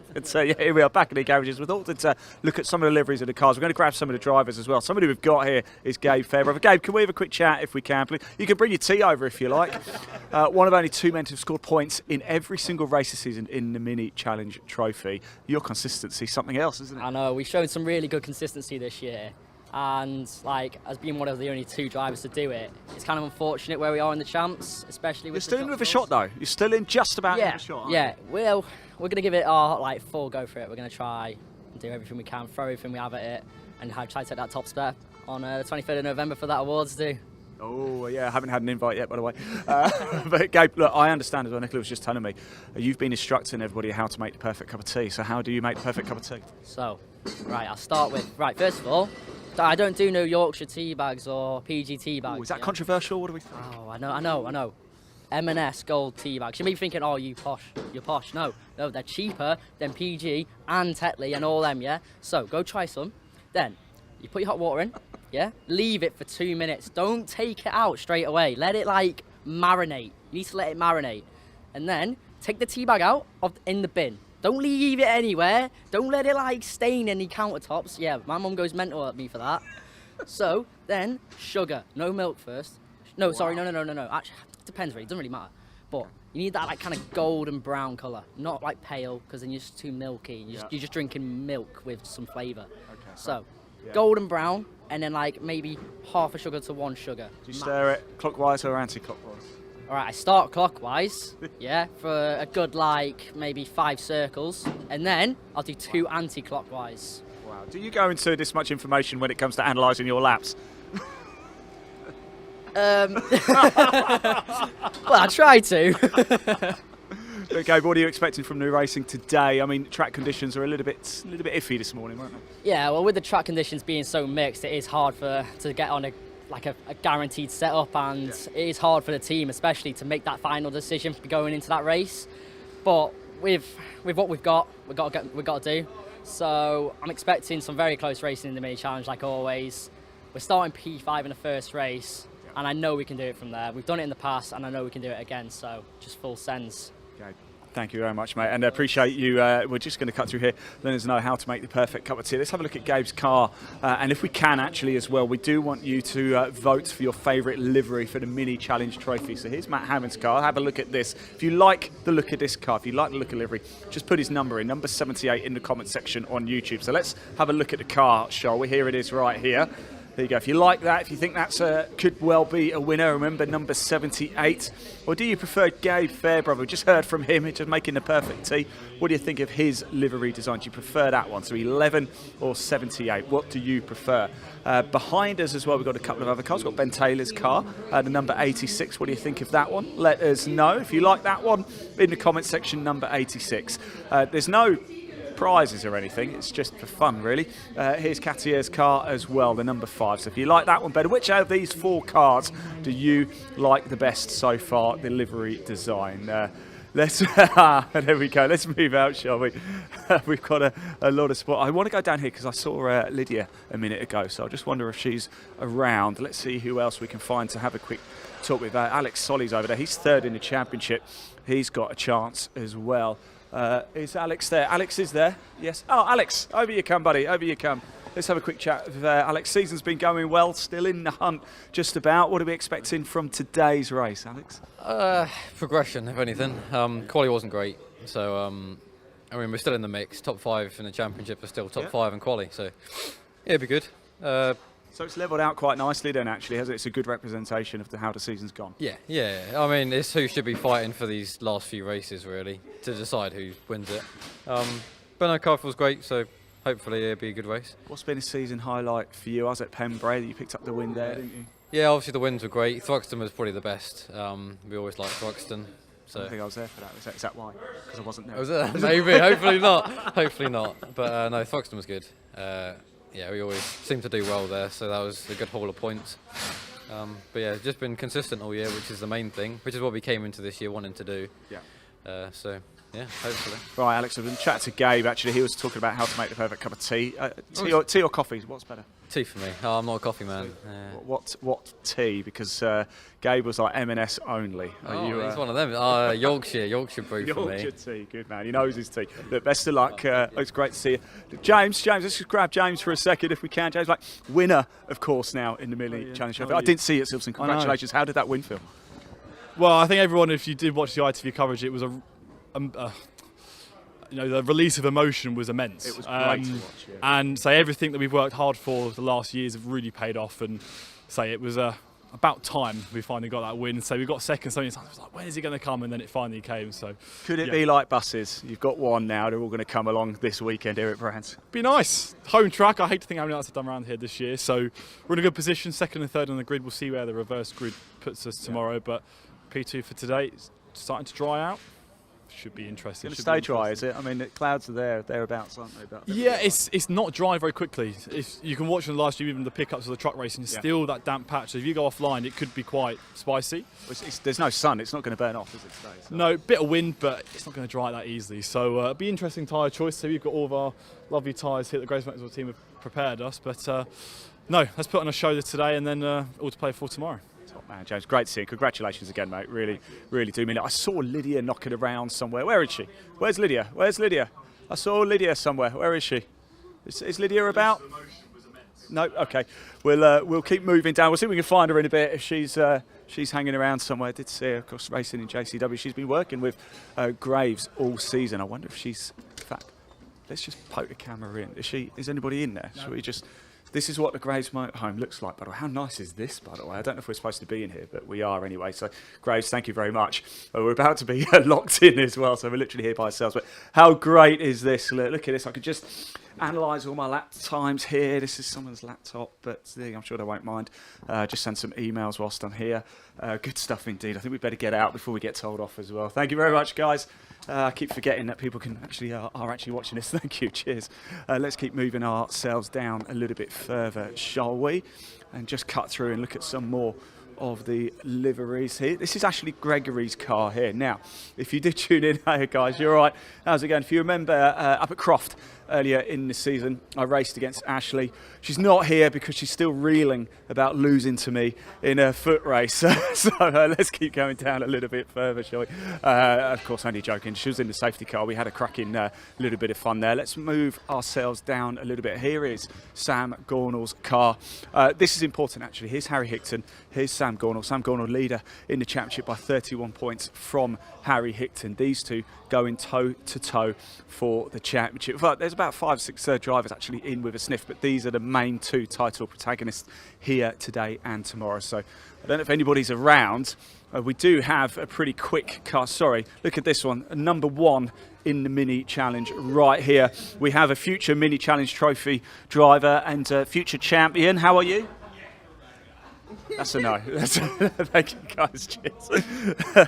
Speaker 2: Here we are, back in the garages. We thought to look at some of the liveries of the cars. We're going to grab some of the drivers as well. Somebody we've got here is Gabe Fairbrother. Gabe, can we have a quick chat if we can, please? You can bring your tea over if you like. One of only 2 men to have scored points in every single race this season in the Mini Challenge Trophy. Your consistency, something else, isn't it?
Speaker 16: I know, we've shown some really good consistency this year. And like, as being one of the only 2 drivers to do it, it's kind of unfortunate where we are in the champs, especially with.
Speaker 2: You're still in with a shot though. You're still in just about in with a shot.
Speaker 16: Yeah, well, we're going to give it our full go for it. We're going to try and do everything we can, throw everything we have at it, and try to take that top step on the 23rd of November for that awards due.
Speaker 2: Oh, yeah, I haven't had an invite yet, by the way. But Gabe, look, I understand as well, Nicola was just telling me, you've been instructing everybody how to make the perfect cup of tea. So how do you make the perfect cup of tea?
Speaker 16: So, right, I'll start with, first of all, I don't do no Yorkshire tea bags or PG tea bags.
Speaker 2: Ooh, is that controversial? What do we think?
Speaker 16: Oh, I know. M&S gold tea bags. You may be thinking, oh, you're posh. No, they're cheaper than PG and Tetley and all them, yeah? So, go try some. Then, you put your hot water in, yeah? Leave it for 2 minutes. Don't take it out straight away. Let it, marinate. You need to let it marinate. And then, take the tea bag out in the bin. Don't leave it anywhere. Don't let it stain any countertops. Yeah, my mum goes mental at me for that. So then sugar, no milk first. No, sorry, no. Actually, it depends really. It doesn't really matter. But you need that kind of golden brown colour, not pale, because then you're just too milky. You're just drinking milk with some flavour. Okay. So golden brown, and then maybe half a sugar to 1 sugar.
Speaker 2: Do you stir it clockwise or anti-clockwise?
Speaker 16: All right, I start clockwise, yeah, for a good maybe 5 circles, and then I'll do 2 anti-clockwise.
Speaker 2: Wow. Do you go into this much information when it comes to analysing your laps?
Speaker 16: Well, I try to.
Speaker 2: Okay, what are you expecting from new racing today? I mean, track conditions are a little bit iffy this morning, weren't they?
Speaker 16: Yeah, well, with the track conditions being so mixed, it is hard to get on a guaranteed setup, and it is hard for the team, especially to make that final decision going into that race. But with what we've got to do. So I'm expecting some very close racing in the mini challenge, like always. We're starting P5 in the first race, and I know we can do it from there. We've done it in the past, and I know we can do it again. So just full sends.
Speaker 2: Okay. Thank you very much, mate, and I appreciate you. We're just going to cut through here, letting us know how to make the perfect cup of tea. Let's have a look at Gabe's car, and if we can actually as well, we do want you to vote for your favourite livery for the Mini Challenge Trophy. So here's Matt Hammond's car. Have a look at this. If you like the look of this car, if you like the look of livery, just put his number in, number 78, in the comment section on YouTube. So let's have a look at the car, shall we? Here it is right here. There you go. If you like that, if you think that's could well be a winner, remember number 78. Or do you prefer Gabe Fairbrother? We just heard from him, just making the perfect tea. What do you think of his livery design? Do you prefer that one? So 11 or 78? What do you prefer? Behind us as well, we've got a couple of other cars. We've got Ben Taylor's car, the number 86. What do you think of that one? Let us know. If you like that one, in the comment section, number 86. There's no prizes or anything, it's just for fun really. Here's Catier's car as well, the number 5. So if you like that one better, which out of these 4 cars do you like the best so far, the livery design? Let's there we go, let's move out, shall we? We've got a lot of spot. I want to go down here because I saw Lydia a minute ago, so I just wonder if she's around. Let's see who else we can find to have a quick talk with. Alex Solly's over there, he's 3rd in the championship, he's got a chance as well. Is Alex there? Alex is there. Yes. Oh, Alex, over you come, buddy. Over you come. Let's have a quick chat with Alex. Season's been going well, still in the hunt just about. What are we expecting from today's race, Alex?
Speaker 17: Progression, if anything. Quali wasn't great, so I mean, we're still in the mix. Top 5 in the championship are still top 5 in quali, so yeah, it'd be good.
Speaker 2: So it's levelled out quite nicely then, actually, has it? It's a good representation of how the season's gone.
Speaker 17: Yeah. I mean, it's who should be fighting for these last few races, really, to decide who wins it. But no, car feels great, so hopefully it'll be a good race.
Speaker 2: What's been a season highlight for you? I was at Pembrey, you picked up the win there, didn't you?
Speaker 17: Yeah, obviously the wins were great. Thruxton was probably the best. We always liked Thruxton. So.
Speaker 2: I don't think I was there for that. Is that why? Because I wasn't there.
Speaker 17: Was it? Maybe, hopefully not. Hopefully not. But no, Thruxton was good. Yeah, we always seem to do well there, so that was a good haul of points. But yeah, just been consistent all year, which is the main thing, which is what we came into this year wanting to do.
Speaker 2: Yeah.
Speaker 17: So Yeah, hopefully.
Speaker 2: Right, Alex, I've been chatting to Gabe, actually. He was talking about how to make the perfect cup of tea. Tea or coffee? What's better?
Speaker 17: Tea for me. Oh, I'm not a coffee man.
Speaker 2: What tea? Because Gabe was like M&S only.
Speaker 17: He's one of them. Yorkshire brew for me.
Speaker 2: Yorkshire tea, good man. He knows his tea. Look, best of luck. It's great to see you. James, let's just grab James for a second if we can. James, winner, of course, now in the Mini Challenge. I didn't see it, Silverson. Congratulations. How did that win feel?
Speaker 18: Well, I think everyone, if you did watch the ITV coverage, it was the release of emotion was immense.
Speaker 2: It was great to watch, yeah.
Speaker 18: And say everything that we've worked hard for the last years have really paid off. And say it was about time we finally got that win. So we got second so many times. I was like, when is it going to come? And then it finally came. So
Speaker 2: could it be like buses? You've got one now. They're all going to come along this weekend here at Brands.
Speaker 18: Be nice. Home track. I hate to think how many nights I've done around here this year. So we're in a good position. Second and third on the grid. We'll see where the reverse grid puts us tomorrow. But P2 for today is starting to dry out. Should be interesting.
Speaker 2: It's going to stay dry, is it? I mean, the clouds are thereabouts, aren't they?
Speaker 18: Yeah, it's not dry very quickly. If you can watch in the last year, even the pickups of the truck racing, it's still that damp patch. So if you go offline, it could be quite spicy.
Speaker 2: There's no sun. It's not going to burn off, is it, today? So.
Speaker 18: No, bit of wind, but it's not going to dry that easily. So it'll be interesting tyre choice. So we've got all of our lovely tyres here that the Grace Maxwell team have prepared us. But no, let's put on a show today and then all to play for tomorrow.
Speaker 2: Top man, James. Great to see you. Congratulations again, mate. Really, really do mean it. I saw Lydia knocking around somewhere. Where is she? Where's Lydia? I saw Lydia somewhere. Where is she? Is Lydia about? No. Okay. We'll keep moving down. We'll see if we can find her in a bit. If she's hanging around somewhere. I did see her, of course, racing in JCW. She's been working with Graves all season. I wonder if she's. In fact, let's just poke the camera in. Is anybody in there? No. Shall we just? This is what the Graves motorhome looks like, by the way. How nice is this, by the way? I don't know if we're supposed to be in here, but we are anyway. So, Graves, thank you very much. We're about to be locked in as well, so we're literally here by ourselves. But how great is this? Look at this. I could just analyse all my lap times here. This is someone's laptop, but I'm sure they won't mind. Just send some emails whilst I'm here. Good stuff indeed. I think we better get out before we get told off as well. Thank you very much, guys. I keep forgetting that people can are actually watching this. Thank you. Cheers. Let's keep moving ourselves down a little bit further, shall we? And just cut through and look at some more of the liveries here. This is actually Gregory's car here. Now, if you did tune in, hey guys, you're right. How's it going? If you remember up at Croft earlier in the season, I raced against Ashley. She's not here because she's still reeling about losing to me in a foot race. So let's keep going down a little bit further, shall we? Of course, only joking. She was in the safety car. We had a cracking little bit of fun there. Let's move ourselves down a little bit. Here is Sam Gornall's car. This is important, actually. Here's Harry Hickton. Here's Sam Gornall. Sam Gornall leader in the championship by 31 points from Harry Hickton. These two going toe-to-toe for the championship. But there's about 5-6 drivers actually in with a sniff, but these are the main two title protagonists here today and tomorrow. So I don't know if anybody's around. We do have a pretty quick car. Sorry, look at this one. Number one in the Mini Challenge right here. We have a future Mini Challenge trophy driver and future champion. How are you? That's a no. Thank you, guys. Cheers.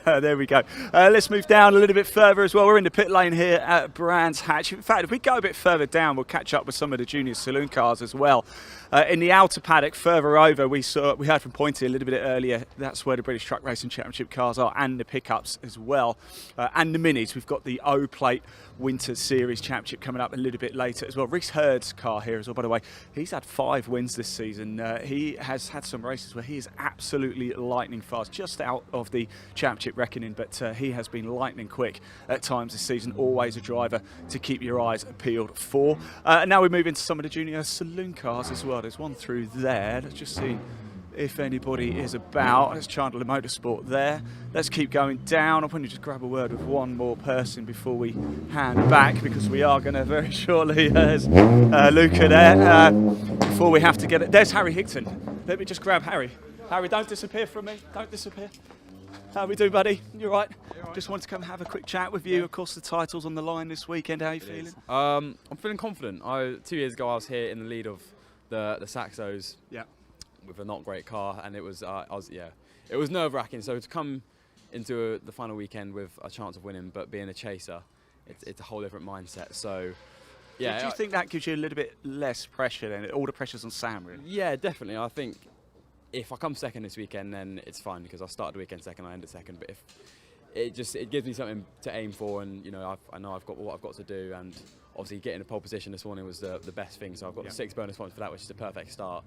Speaker 2: There we go. Let's move down a little bit further as well. We're in the pit lane here at Brands Hatch. In fact, if we go a bit further down, we'll catch up with some of the junior saloon cars as well. In the outer paddock, further over, we heard from Pointy a little bit earlier. That's where the British Truck Racing Championship cars are, and the pickups as well, and the minis. We've got the O-Plate Winter Series Championship coming up a little bit later as well. Reese Hurd's car here as well, by the way. He's had 5 wins this season. He has had some races where he is absolutely lightning fast, just out of the championship reckoning, but he has been lightning quick at times this season. Always a driver to keep your eyes peeled for. And now we move into some of the junior saloon cars as well. There's one through there. Let's just see if anybody is about. There's Chandler Motorsport there. Let's keep going down. I want to just grab a word with one more person before we hand back, because we are going to very shortly. There's Luca there. Before we have to get it. There's Harry Hickton. Let me just grab Harry. Harry, don't disappear from me. Don't disappear. How we do, buddy? You right? Just wanted to come have a quick chat with you. Of course, the title's on the line this weekend. How are you feeling?
Speaker 19: I'm feeling confident. 2 years ago, I was here in the lead of the Saxos.
Speaker 2: Yeah.
Speaker 19: With a not great car, and it was it was nerve-wracking. So to come into the final weekend with a chance of winning, but being a chaser, it's a whole different mindset. So yeah.
Speaker 2: Do you think that gives you a little bit less pressure then? All the pressure's on Sam, really?
Speaker 19: Yeah, definitely. I think if I come second this weekend, then it's fine, because I started the weekend second, I ended second. But it gives me something to aim for, and I know I've got what I've got to do, and obviously getting a pole position this morning was the best thing. So I've got the 6 bonus points for that, which is a perfect start.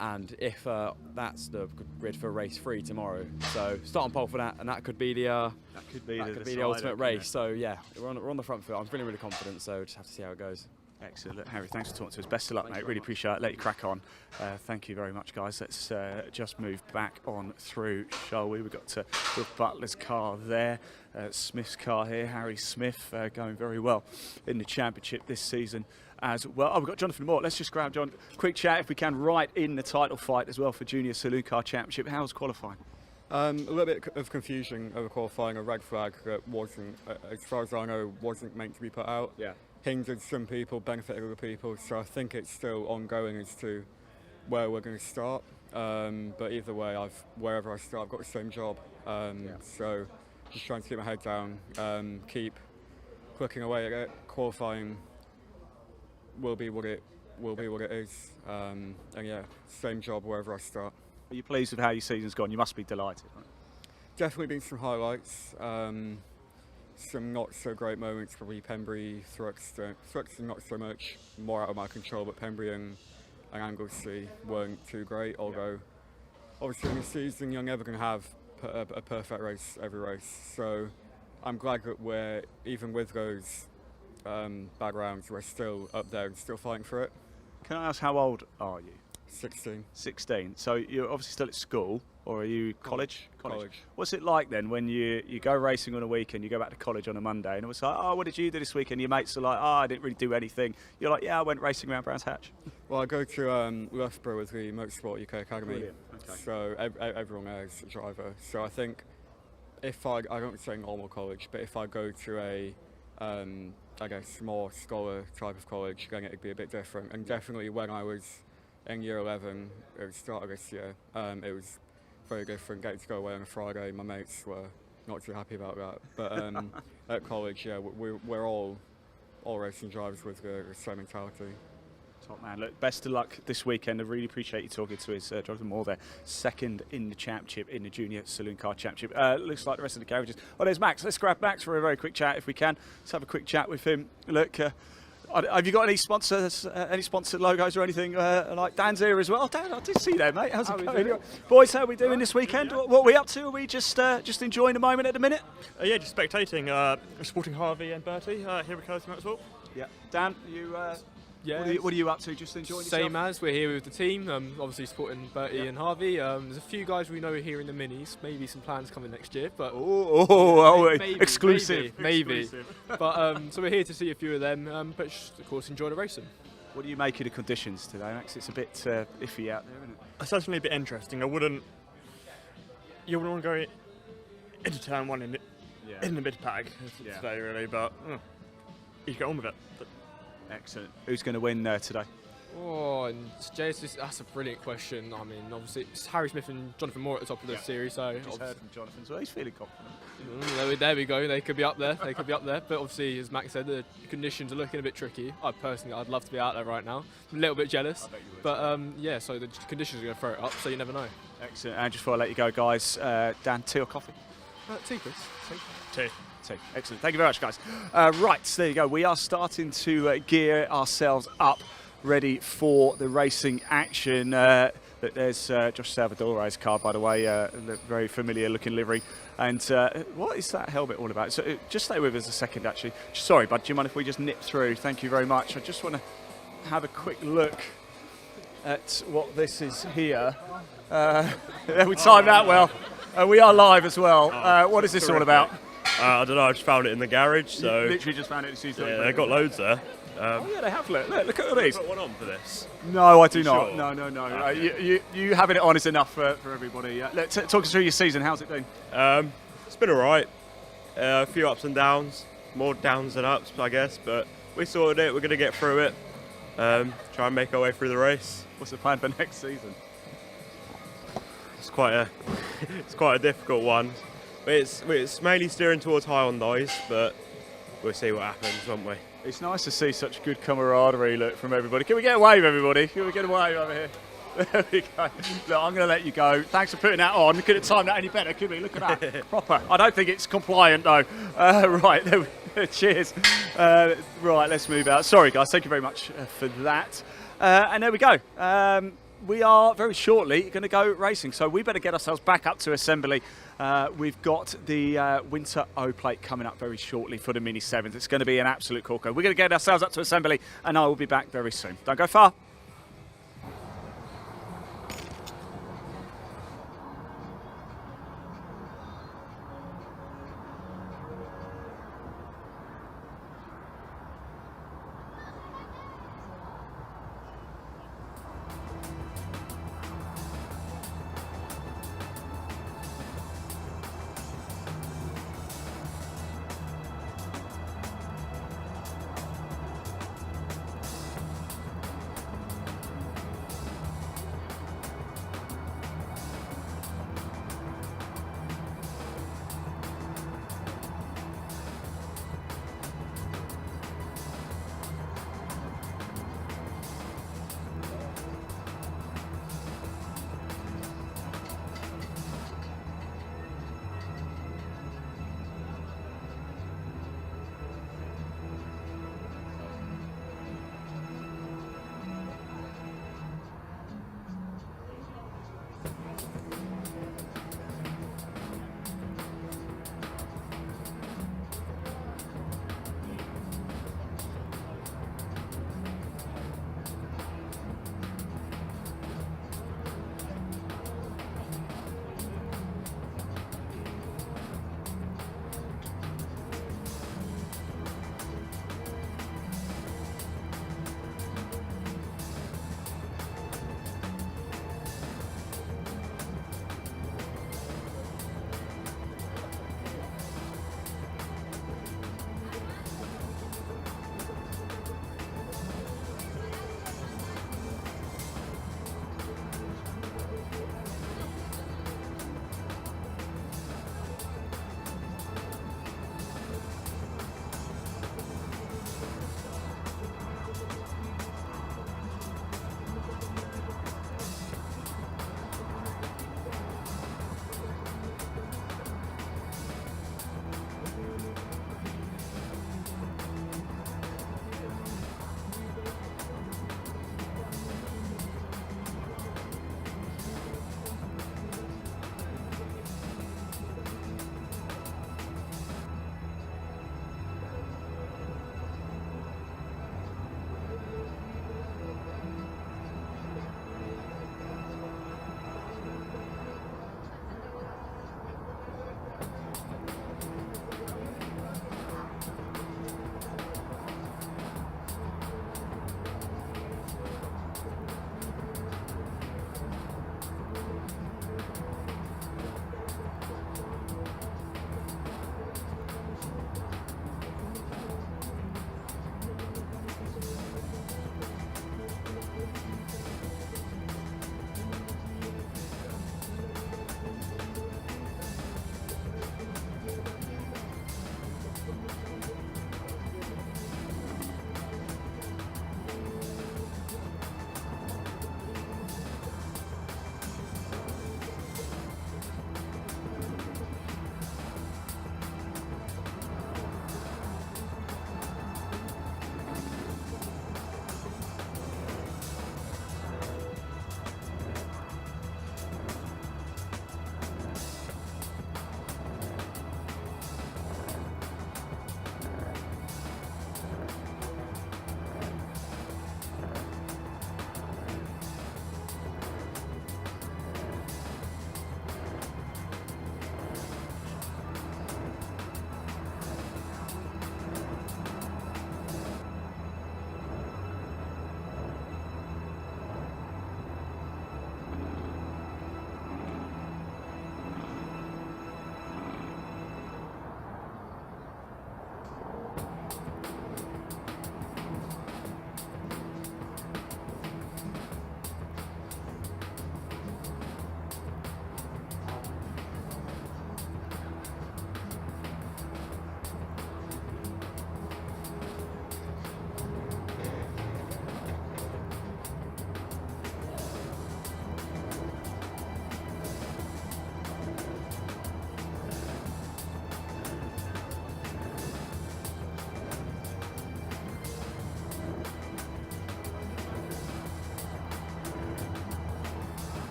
Speaker 19: And if that's the grid for race 3 tomorrow, so start on pole for that, and that could be the ultimate race. So yeah, we're on the front foot. I'm feeling really confident. So just have to see how it goes.
Speaker 2: Excellent. Look, Harry, thanks for talking to us. Best of luck, mate. Really appreciate it. Let you crack on. Thank you very much, guys. Let's just move back on through, shall we? We've got Will Butler's car there, Smith's car here. Harry Smith going very well in the championship this season as well. Oh, we've got Jonathan Moore. Let's just grab John. Quick chat, if we can, right in the title fight as well for Junior Saloon Car Championship. How's qualifying?
Speaker 20: A little bit of confusion over qualifying. A red flag that wasn't, as far as I know, wasn't meant to be put out.
Speaker 2: Yeah.
Speaker 20: Hindered some people, benefited other people, so I think it's still ongoing as to where we're going to start. But either way, wherever I start, I've got the same job. So just trying to keep my head down, keep clicking away at it. Qualifying will be what it is, and yeah, same job wherever I start.
Speaker 2: Are you pleased with how your season's gone? You must be delighted, right?
Speaker 20: Definitely been some highlights. Some not so great moments, probably Pembury, Thruxton not so much, more out of my control, but Pembury and Anglesey weren't too great, although obviously in the season you're never going to have a perfect race every race. So I'm glad that we're, even with those bad rounds, we're still up there and still fighting for it.
Speaker 2: Can I ask, how old are you?
Speaker 20: 16.
Speaker 2: 16. So you're obviously still at school, or are you college?
Speaker 20: College.
Speaker 2: What's it like then when you go racing on a weekend, you go back to college on a Monday, and it was like, oh, what did you do this weekend? Your mates are like, oh, I didn't really do anything. You're like, yeah, I went racing around Brands Hatch.
Speaker 20: Well, I go to Loughborough with the Motorsport UK Academy.
Speaker 2: Brilliant. Okay.
Speaker 20: So everyone there is a driver. So I think if I don't say normal college, but if I go to a I guess more scholar type of college, then it'd be a bit different. And definitely when I was in year 11 at the start of this year, it was very different. Getting to go away on a Friday, my mates were not too happy about that. But at college, yeah, we're all racing drivers with the same mentality.
Speaker 2: Top man. Look, best of luck this weekend. I really appreciate you talking to us, Jonathan Moore there. Second in the championship, in the Junior Saloon Car Championship. Looks like the rest of the garages. Oh, there's Max. Let's grab Max for a very quick chat if we can. Let's have a quick chat with him. Look, have you got any sponsors, any sponsored logos or anything? Like Dan's here as well. Dan, I did see that, mate. How's it going? Boys, how are we doing this weekend? What are we up to? Are we just enjoying the moment at the minute?
Speaker 21: Yeah, just spectating. Supporting Harvey and Bertie here at Coast Motorsport.
Speaker 2: Yeah. Dan, you...
Speaker 21: Yeah.
Speaker 2: What are you up to? Just enjoying yourself?
Speaker 21: Same as, we're here with the team, obviously supporting Bertie and Harvey. There's a few guys we know here in the minis, maybe some plans coming next year, but
Speaker 2: maybe, exclusive.
Speaker 21: Maybe. But so we're here to see a few of them, but just, of course, enjoy the racing.
Speaker 2: What do you make of the conditions today, Max? It's a bit iffy out there, isn't it?
Speaker 21: It's certainly a bit interesting. You wouldn't want to go into turn one in the mid pack today, really, but you get on with it.
Speaker 2: Excellent. Who's going to win today?
Speaker 21: Oh, and that's a brilliant question. I mean, obviously, it's Harry Smith and Jonathan Moore at the top of the series. So
Speaker 2: just heard from Jonathan, so he's feeling confident.
Speaker 21: There we go. They could be up there. But obviously, as Max said, the conditions are looking a bit tricky. I'd love to be out there right now. I'm a little bit jealous.
Speaker 2: I bet you would.
Speaker 21: But yeah, so the conditions are going to throw it up. So you never know.
Speaker 2: Excellent. And just before I let you go, guys, Dan, tea or coffee?
Speaker 21: Tea, please.
Speaker 2: Tea. Excellent. Thank you very much, guys. Right, so there you go. We are starting to gear ourselves up, ready for the racing action. There's Josh Salvadore's car, by the way, very familiar looking livery. And what is that helmet all about? So just stay with us a second, actually. Sorry, bud, do you mind if we just nip through? Thank you very much. I just want to have a quick look at what this is here. We timed that well. We are live as well. What is this all about?
Speaker 22: I don't know, I just found it in the garage, so...
Speaker 2: You literally just found it in the season.
Speaker 22: Yeah, they've got loads there.
Speaker 2: Oh yeah, they have. Look at all these.
Speaker 22: Have you got one on for this?
Speaker 2: No, I do not.
Speaker 22: Sure?
Speaker 2: No.
Speaker 22: Okay.
Speaker 2: You having it on is enough for everybody. Talk us through your season. How's it been?
Speaker 22: It's been alright. A few ups and downs. More downs than ups, I guess, but we sorted it. We're going to get through it. Try and make our way through the race.
Speaker 2: What's the plan for next season?
Speaker 22: It's quite a difficult one. It's mainly steering towards high on dice, but we'll see what happens, won't we?
Speaker 2: It's nice to see such good camaraderie, look, from everybody. Can we get a wave, everybody? Can we get a wave over here? There we go. Look, I'm going to let you go. Thanks for putting that on. Couldn't time that any better, could we? Look at that. Proper. I don't think it's compliant, though. Right. Cheers. Right, let's move out. Sorry, guys. Thank you very much for that. And there we go. We are very shortly going to go racing, so we better get ourselves back up to assembly. We've got the Winter O Plate coming up very shortly for the Mini 7s. It's going to be an absolute corker. We're going to get ourselves up to assembly, and I will be back very soon. Don't go far.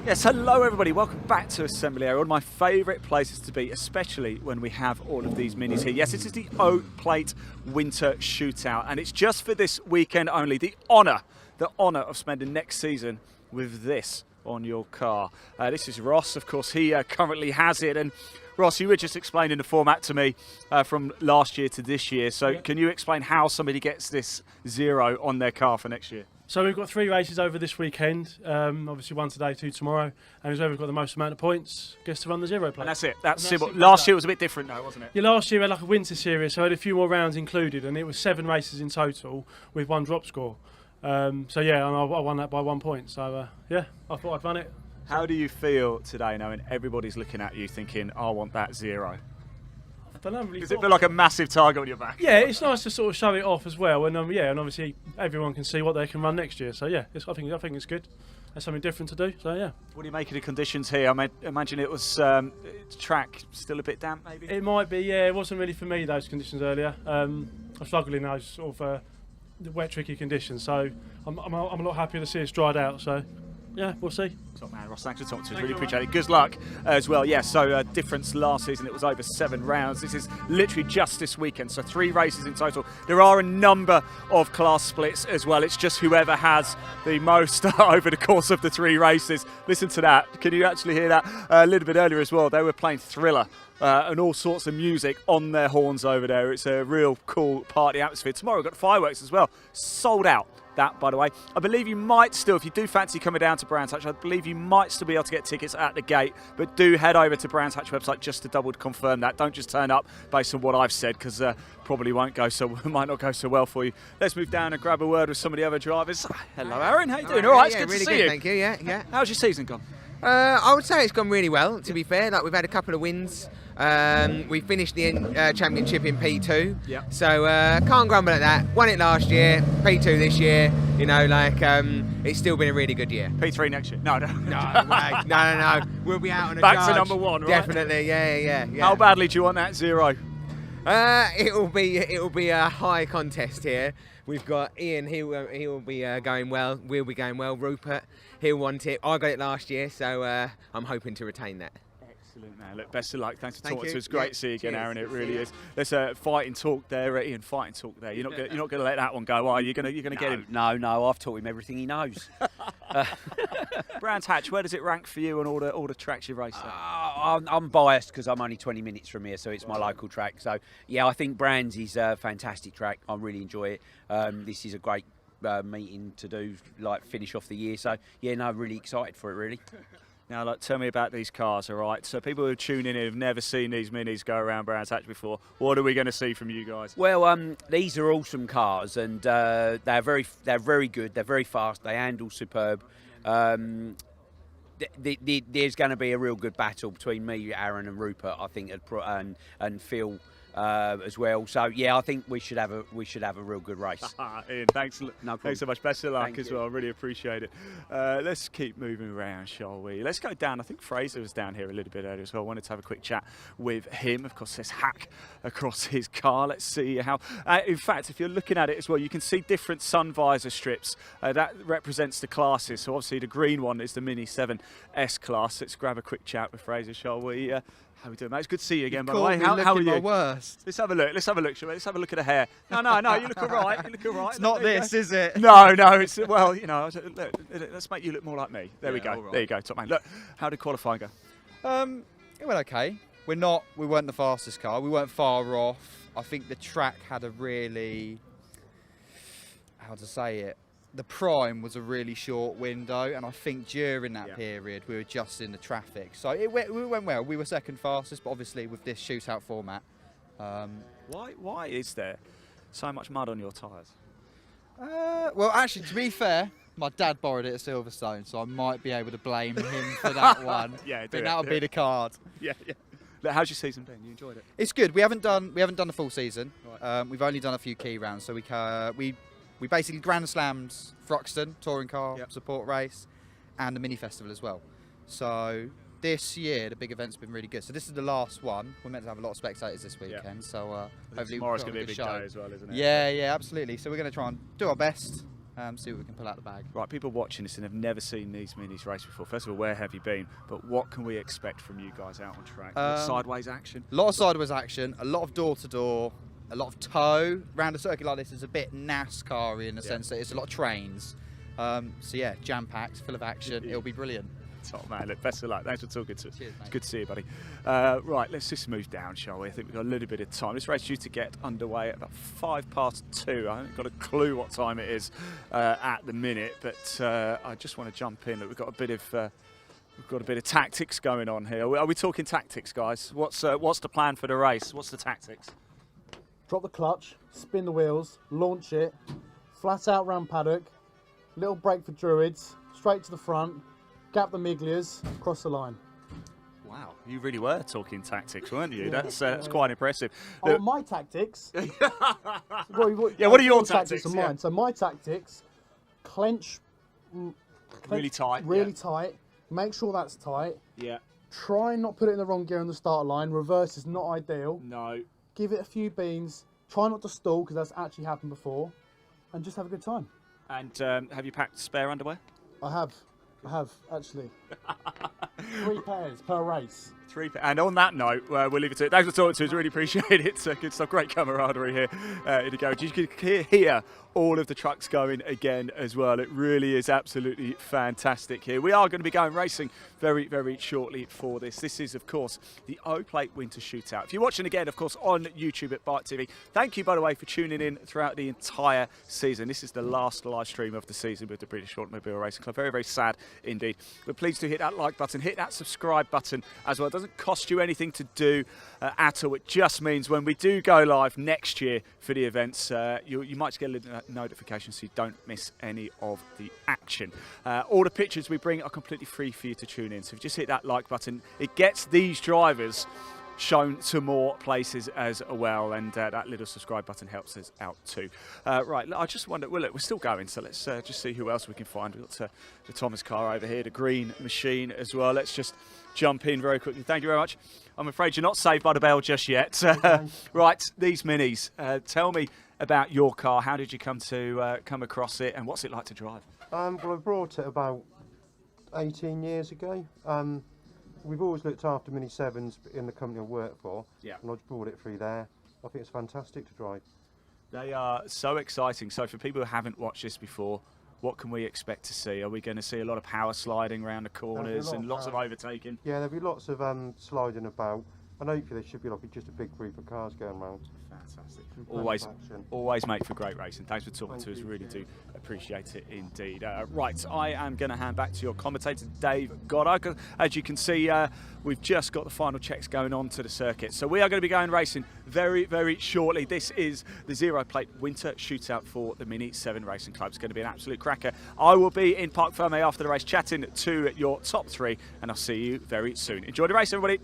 Speaker 2: Yes, hello everybody, welcome back to Assembly Area, one of my favourite places to be, especially when we have all of these minis here. Yes, this is the Oak Plate Winter Shootout, and it's just for this weekend only. The honour of spending next season with this on your car. This is Ross, of course, he currently has it, and Ross, you were just explaining the format to me from last year to this year, so can you explain how somebody gets this 0 on their car for next year?
Speaker 3: So we've got 3 races over this weekend, obviously 1 today, 2 tomorrow, and whoever got the most amount of points gets to run the 0 plate.
Speaker 2: And that's it, that's simple. Last year was a bit different though, wasn't it?
Speaker 3: Yeah, last year we had like a winter series, so I had a few more rounds included, and it was 7 races in total with 1 drop score. So yeah, and I won that by 1 point, so yeah, I thought I'd run it.
Speaker 2: How do you feel today knowing everybody's looking at you thinking, I want that 0?
Speaker 3: I don't know, really.
Speaker 2: Does it feel like a massive target on your back?
Speaker 3: Yeah, it's nice to sort of show it off as well, and yeah, and obviously everyone can see what they can run next year. So yeah, I think it's good. There's something different to do. So yeah.
Speaker 2: What do you make of the conditions here? I imagine it was track still a bit damp, maybe.
Speaker 3: It might be. Yeah, it wasn't really for me those conditions earlier. I struggled in those sort of the wet, tricky conditions. So I'm a lot happier to see it's dried out. So. Yeah, we'll see.
Speaker 2: Top man, Ross, thanks for talking to us. Really appreciate it. Good luck as well. Yeah, so difference last season, it was over 7 rounds. This is literally just this weekend, so 3 races in total. There are a number of class splits as well. It's just whoever has the most over the course of the 3 races. Listen to that. Can you actually hear that? A little bit earlier as well, they were playing Thriller and all sorts of music on their horns over there. It's a real cool party atmosphere. Tomorrow we've got fireworks as well. Sold out. That, by the way, I believe you might still, if you do fancy coming down to Brands Hatch, I believe you might still be able to get tickets at the gate, but do head over to Brands Hatch website just to double confirm that. Don't just turn up based on what I've said, because probably might not go so well for you. Let's move down and grab a word with some of the other drivers. Hello, Aaron. How you doing? All right, it's good
Speaker 4: really
Speaker 2: to see
Speaker 4: good,
Speaker 2: you.
Speaker 4: Thank you. Yeah.
Speaker 2: How's your season gone?
Speaker 4: I would say it's gone really well. To be fair, like we've had a couple of wins. We finished the championship in P2, so can't grumble at that. Won it last year, P2 this year. You know, like it's still been a really good year.
Speaker 2: P3 next year? No.
Speaker 4: No. We'll be out on a
Speaker 2: back
Speaker 4: charge.
Speaker 2: to number 1, right?
Speaker 4: Definitely, yeah.
Speaker 2: How badly do you want that 0?
Speaker 4: It'll be a high contest here. We've got Ian. He will be going well. We'll be going well. Rupert, he'll want it. I got it last year, so I'm hoping to retain that.
Speaker 2: Excellent, man. Look, best of luck. Thanks for talking
Speaker 4: you.
Speaker 2: to us. Great to see you again,
Speaker 4: Cheers.
Speaker 2: Aaron. It really is. There's a fight and talk there, Ian. Fight and talk there. You're not going to let that one go, are you? You're going to get him.
Speaker 23: No. I've taught him everything he knows.
Speaker 2: Brands Hatch, where does it rank for you on all the tracks you've raced at?
Speaker 23: I'm biased because I'm only 20 minutes from here, so it's my local track. So yeah, I think Brands is a fantastic track. I really enjoy it. This is a great meeting to do, like finish off the year. So yeah, no, really excited for it, really.
Speaker 2: Now, tell me about these cars, all right? So people who are tuning in have never seen these minis go around Brands Hatch before. What are we going to see from you guys?
Speaker 23: Well, these are awesome cars, and they're very good. They're very fast. They handle superb. There's going to be a real good battle between me, Aaron, and Rupert, I think, and Phil. As well, so yeah, I think we should have a real good race.
Speaker 2: Ian, thanks so much. Best of luck as well. I really appreciate it. Let's keep moving around, shall we? Let's go down. I think Fraser was down here a little bit earlier as well. I wanted to have a quick chat with him. Of course, there's hack across his car. Let's see how. In fact, if you're looking at it as well, you can see different sun visor strips. That represents the classes. So obviously, the green one is the Mini 7 S class. Let's grab a quick chat with Fraser, shall we? How are we doing, mate? It's good to see you again, by the way. How are you?
Speaker 24: My worst.
Speaker 2: Let's have a look, shall we? Let's have a look at the hair. No, you look all right. You look all right.
Speaker 24: It's not this, is it?
Speaker 2: No, it's, well, you know, look, let's make you look more like me. There we go.
Speaker 24: Right.
Speaker 2: There you go, top man. Look, how did qualifying go?
Speaker 24: It went okay. We weren't the fastest car. We weren't far off. I think the track had a really, how to say it, the prime was a really short window, and I think during that period we were just in the traffic, so we went well. We were second fastest, but obviously with this shootout format.
Speaker 2: Why is there so much mud on your tyres?
Speaker 24: Well, actually, to be fair, my dad borrowed it at Silverstone, so I might be able to blame him for that one.
Speaker 2: Yeah,
Speaker 24: but that would be the card.
Speaker 2: Yeah. Look, how's your season been? You enjoyed it?
Speaker 24: It's good. We haven't done the full season. Right. We've only done a few key rounds, so we basically Grand Slammed Thruxton, touring car, support race, and the mini festival as well. So this year, the big event's been really good. So this is the last one. We're meant to have a lot of spectators this weekend, so hopefully
Speaker 2: tomorrow's going to be a big day as well, isn't it?
Speaker 24: Yeah, absolutely. So we're going to try and do our best, see what we can pull out the bag.
Speaker 2: Right, people watching this and have never seen these minis race before. First of all, where have you been? But what can we expect from you guys out on track? Sideways action?
Speaker 24: A lot of sideways action, a lot of door-to-door, a lot of tow. Round a circuit like this is a bit NASCAR-y in the sense that it's a lot of trains. So yeah, jam-packed, full of action. It'll be brilliant.
Speaker 2: Top man, look, best of luck. Thanks for talking to us.
Speaker 24: Cheers, mate.
Speaker 2: It's good to see you, buddy. Right, let's just move down, shall we? I think we've got a little bit of time. This race is due to get underway at about 2:05. I haven't got a clue what time it is at the minute, but I just want to jump in. Look, we've got a bit of tactics going on here. Are we talking tactics, guys? What's the plan for the race? What's the tactics?
Speaker 5: Drop the clutch, spin the wheels, launch it, flat out round Paddock, little brake for Druids, straight to the front, gap the Miglias, cross the line.
Speaker 2: Wow, you really were talking tactics, weren't you? That's quite impressive.
Speaker 5: Oh, my tactics?
Speaker 2: Yeah, what are your tactics?
Speaker 5: And mine. So my tactics, clench
Speaker 2: really tight.
Speaker 5: Really tight. Make sure that's tight.
Speaker 2: Yeah.
Speaker 5: Try and not put it in the wrong gear on the start line. Reverse is not ideal.
Speaker 2: No.
Speaker 5: Give it a few beans. Try not to stall because that's actually happened before. And just have a good time.
Speaker 2: And have you packed spare underwear?
Speaker 5: I have, actually. 3 pairs per race.
Speaker 2: And on that note, we'll leave it to it. Thanks for talking to us. Really appreciate it. It's good stuff. Great camaraderie here in the garage. You can hear all of the trucks going again as well. It really is absolutely fantastic here. We are going to be going racing very, very shortly for this. This is, of course, the O-Plate Winter Shootout. If you're watching again, of course, on YouTube at Bike TV, thank you, by the way, for tuning in throughout the entire season. This is the last live stream of the season with the British Automobile Racing Club. Very, very sad indeed. But please do hit that like button, hit that subscribe button as well. It doesn't cost you anything to do at all. It just means when we do go live next year for the events, you might get a little notification so you don't miss any of the action. All the pictures we bring are completely free for you to tune in. So if you just hit that like button, it gets these drivers shown to more places as well, and that little subscribe button helps us out too. Right, I just wonder, well, look, we're still going, so let's just see who else we can find. We've got the Thomas car over here, the green machine as well. Let's just jump in very quickly. Thank you very much. I'm afraid you're not saved by the bell just yet. Right, these minis, tell me about your car. How did you come across it, and what's it like to drive?
Speaker 7: Well, I brought it about 18 years ago. We've always looked after Mini 7s in the company I work for, and I just brought it through there. I think it's fantastic to drive.
Speaker 2: They are so exciting. So for people who haven't watched this before, what can we expect to see? Are we going to see a lot of power sliding around the corners and lots of overtaking?
Speaker 7: Yeah, there'll be lots of sliding about, and hopefully there should be like just a big group of cars going around.
Speaker 2: Fantastic. Always make for great racing. Thanks for talking to us. Really do appreciate it indeed. Right, I am going to hand back to your commentator, Dave Goddard. As you can see, we've just got the final checks going on to the circuit. So we are going to be going racing very, very shortly. This is the Zero Plate Winter Shootout for the Mini 7 Racing Club. It's going to be an absolute cracker. I will be in Parc Fermé after the race chatting to your top 3, and I'll see you very soon. Enjoy the race, everybody.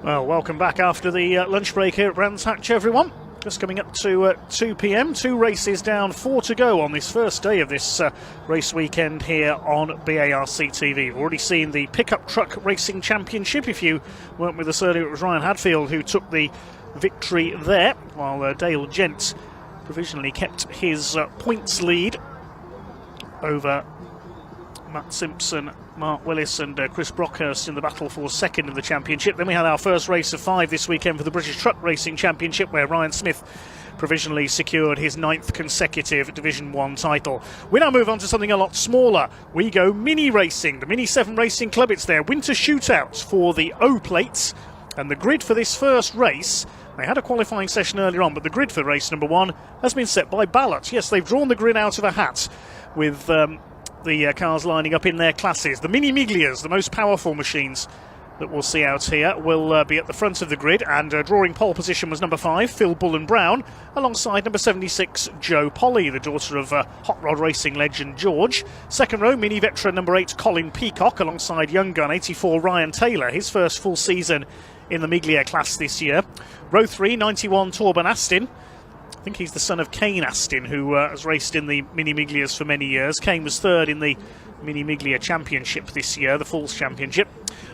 Speaker 1: Well, welcome back after the lunch break here at Brands Hatch, everyone. Just coming up to 2 p.m. 2 races down, 4 to go on this first day of this race weekend here on BARC TV. We've already seen the Pickup Truck Racing Championship. If you weren't with us earlier, it was Ryan Hadfield who took the victory there, while Dale Gent provisionally kept his points lead over Matt Simpson, Mark Willis and Chris Brockhurst in the battle for second in the championship. Then we had our first race of 5 this weekend for the British Truck Racing Championship, where Ryan Smith provisionally secured his 9th consecutive Division 1 title. We now move on to something a lot smaller. We go mini racing, the Mini 7 Racing Club. It's their winter shootouts for the O-Plates, and the grid for this first race, they had a qualifying session earlier on, but the grid for race number 1 has been set by ballot. Yes, they've drawn the grid out of a hat with the cars lining up in their classes. The Mini Miglias, the most powerful machines that we'll see out here, will be at the front of the grid, and drawing pole position was number 5, Phil Bullen Brown, alongside number 76, Joe Polly, the daughter of hot rod racing legend George. Second row, Mini veteran number 8, Colin Peacock, alongside young gun 84, Ryan Taylor, his first full season in the Miglia class this year. Row 3, 91, Torben Astin. I think he's the son of Kane Astin, who has raced in the Mini Miglias for many years. Kane was 3rd in the Mini Miglia Championship this year, the Falls Championship.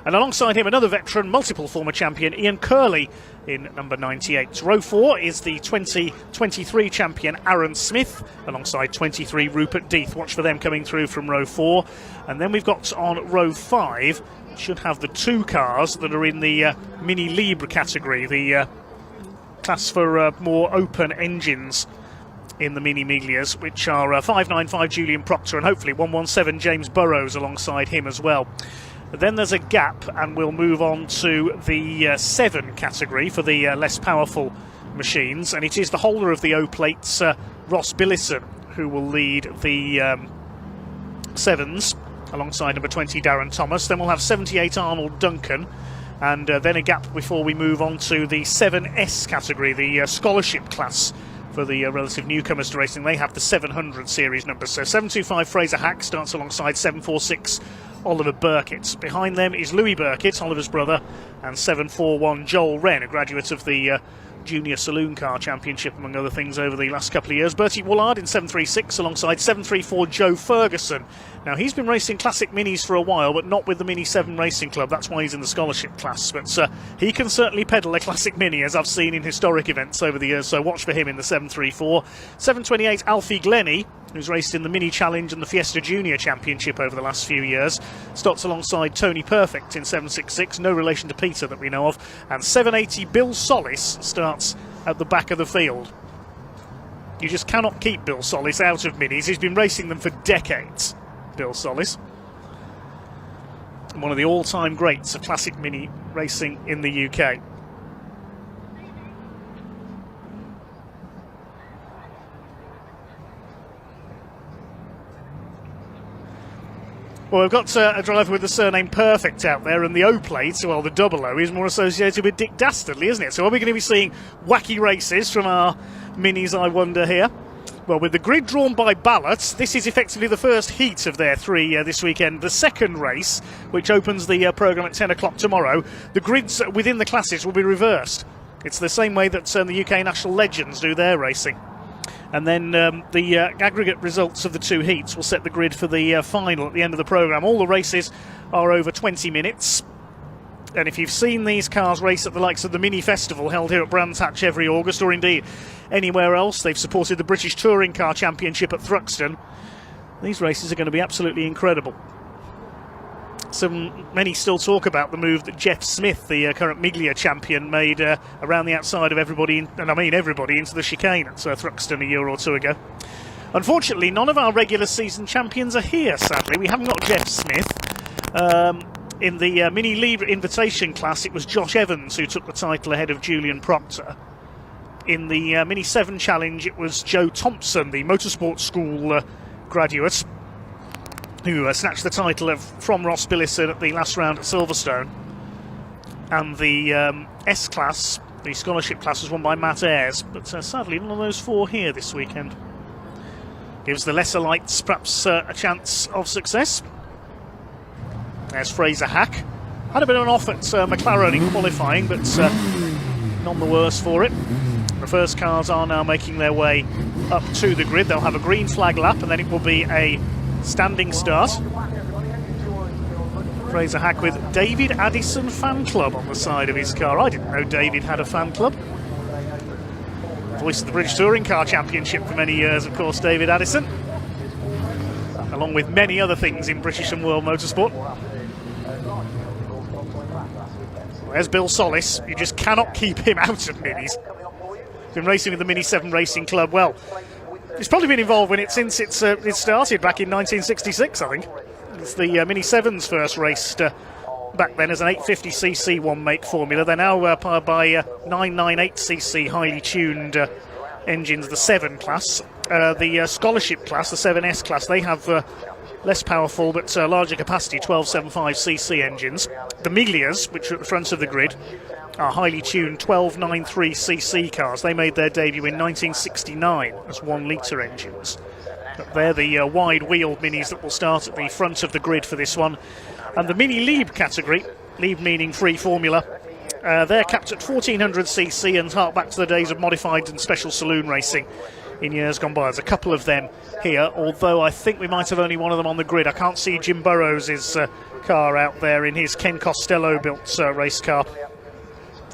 Speaker 1: And alongside him, another veteran, multiple former champion, Ian Curley in number 98. Row 4 is the 2023 champion, Aaron Smith, alongside 23, Rupert Death. Watch for them coming through from row 4. And then we've got on row 5, should have the 2 cars that are in the Mini Libre category, the class for more open engines in the Mini Miglias, which are 595 Julian Proctor and hopefully 117 James Burrows alongside him as well. Then there's a gap, and we'll move on to the 7 category for the less powerful machines, and it is the holder of the O-plates, Ross Billison, who will lead the 7s alongside number 20 Darren Thomas. Then we'll have 78 Arnold Duncan, and then a gap before we move on to the 7S category, the scholarship class for the relative newcomers to racing. They have the 700 series numbers. So 725 Fraser Hack starts alongside 746 Oliver Burkitt. Behind them is Louis Burkitt, Oliver's brother, and 741 Joel Wren, a graduate of the Junior Saloon Car Championship, among other things, over the last couple of years. Bertie Woolard in 736 alongside 734 Joe Ferguson. Now, he's been racing classic minis for a while, but not with the Mini 7 Racing Club. That's why he's in the scholarship class. But he can certainly pedal a classic mini, as I've seen in historic events over the years, so watch for him in the 734. 728 Alfie Glennie, who's raced in the Mini Challenge and the Fiesta Junior Championship over the last few years. Starts alongside Tony Perfect in 766, no relation to Peter that we know of. And 780 Bill Solis starts at the back of the field. You just cannot keep Bill Solis out of minis. He's been racing them for decades, Bill Solis. One of the all-time greats of classic mini racing in the UK. Well, we've got a driver with the surname Perfect out there, and the O-plate, well, the double O, is more associated with Dick Dastardly, isn't it? So are we going to be seeing wacky races from our minis, I wonder, here? Well, with the grid drawn by ballot, this is effectively the first heat of their 3 this weekend. The second race, which opens the programme at 10 o'clock tomorrow, the grids within the classes will be reversed. It's the same way that the UK National Legends do their racing. And then the aggregate results of the 2 heats will set the grid for the final at the end of the programme. All the races are over 20 minutes. And if you've seen these cars race at the likes of the Mini Festival held here at Brands Hatch every August, or indeed anywhere else, they've supported the British Touring Car Championship at Thruxton. These races are going to be absolutely incredible. Many still talk about the move that Jeff Smith, the current Miglia champion, made around the outside of everybody, and I mean everybody, into the chicane at Thruxton a year or 2 ago. Unfortunately, none of our regular season champions are here, sadly. We haven't got Jeff Smith. In the Mini Libre Invitation class, it was Josh Evans who took the title ahead of Julian Proctor. In the Mini 7 Challenge, it was Joe Thompson, the Motorsport School graduate, who snatched the title from Ross Billison at the last round at Silverstone. And the S-Class, the scholarship class, was won by Matt Ayres, but sadly none of those 4 here this weekend. Gives the lesser lights perhaps a chance of success. There's Fraser Hack. Had a bit of an off at McLaren in qualifying, but none the worse for it. The first cars are now making their way up to the grid. They'll have a green flag lap, and then it will be a standing start. Fraser Hack with David Addison Fan Club on the side of his car. I didn't know David had a fan club. Voice of the British Touring Car Championship for many years, of course, David Addison, along with many other things in British and world motorsport. There's Bill Solis. You just cannot keep him out of minis. Been racing with the Mini 7 Racing Club. Well, he's probably been involved since it started back in 1966, I think. It's the Mini 7's first raced back then as an 850cc one-make formula. They're now powered by 998cc highly tuned engines, the 7 class. The scholarship class, the 7S class, they have less powerful but larger capacity 1275cc engines. The Miglias, which are at the front of the grid, are highly tuned 1293cc cars. They made their debut in 1969 as 1 litre engines. But they're the wide-wheeled minis that will start at the front of the grid for this one. And the Mini Libre category, Libre meaning free formula, they're capped at 1400cc and hark back to the days of modified and special saloon racing in years gone by. There's a couple of them here, although I think we might have only one of them on the grid. I can't see Jim Burrows' car out there in his Ken Costello built race car.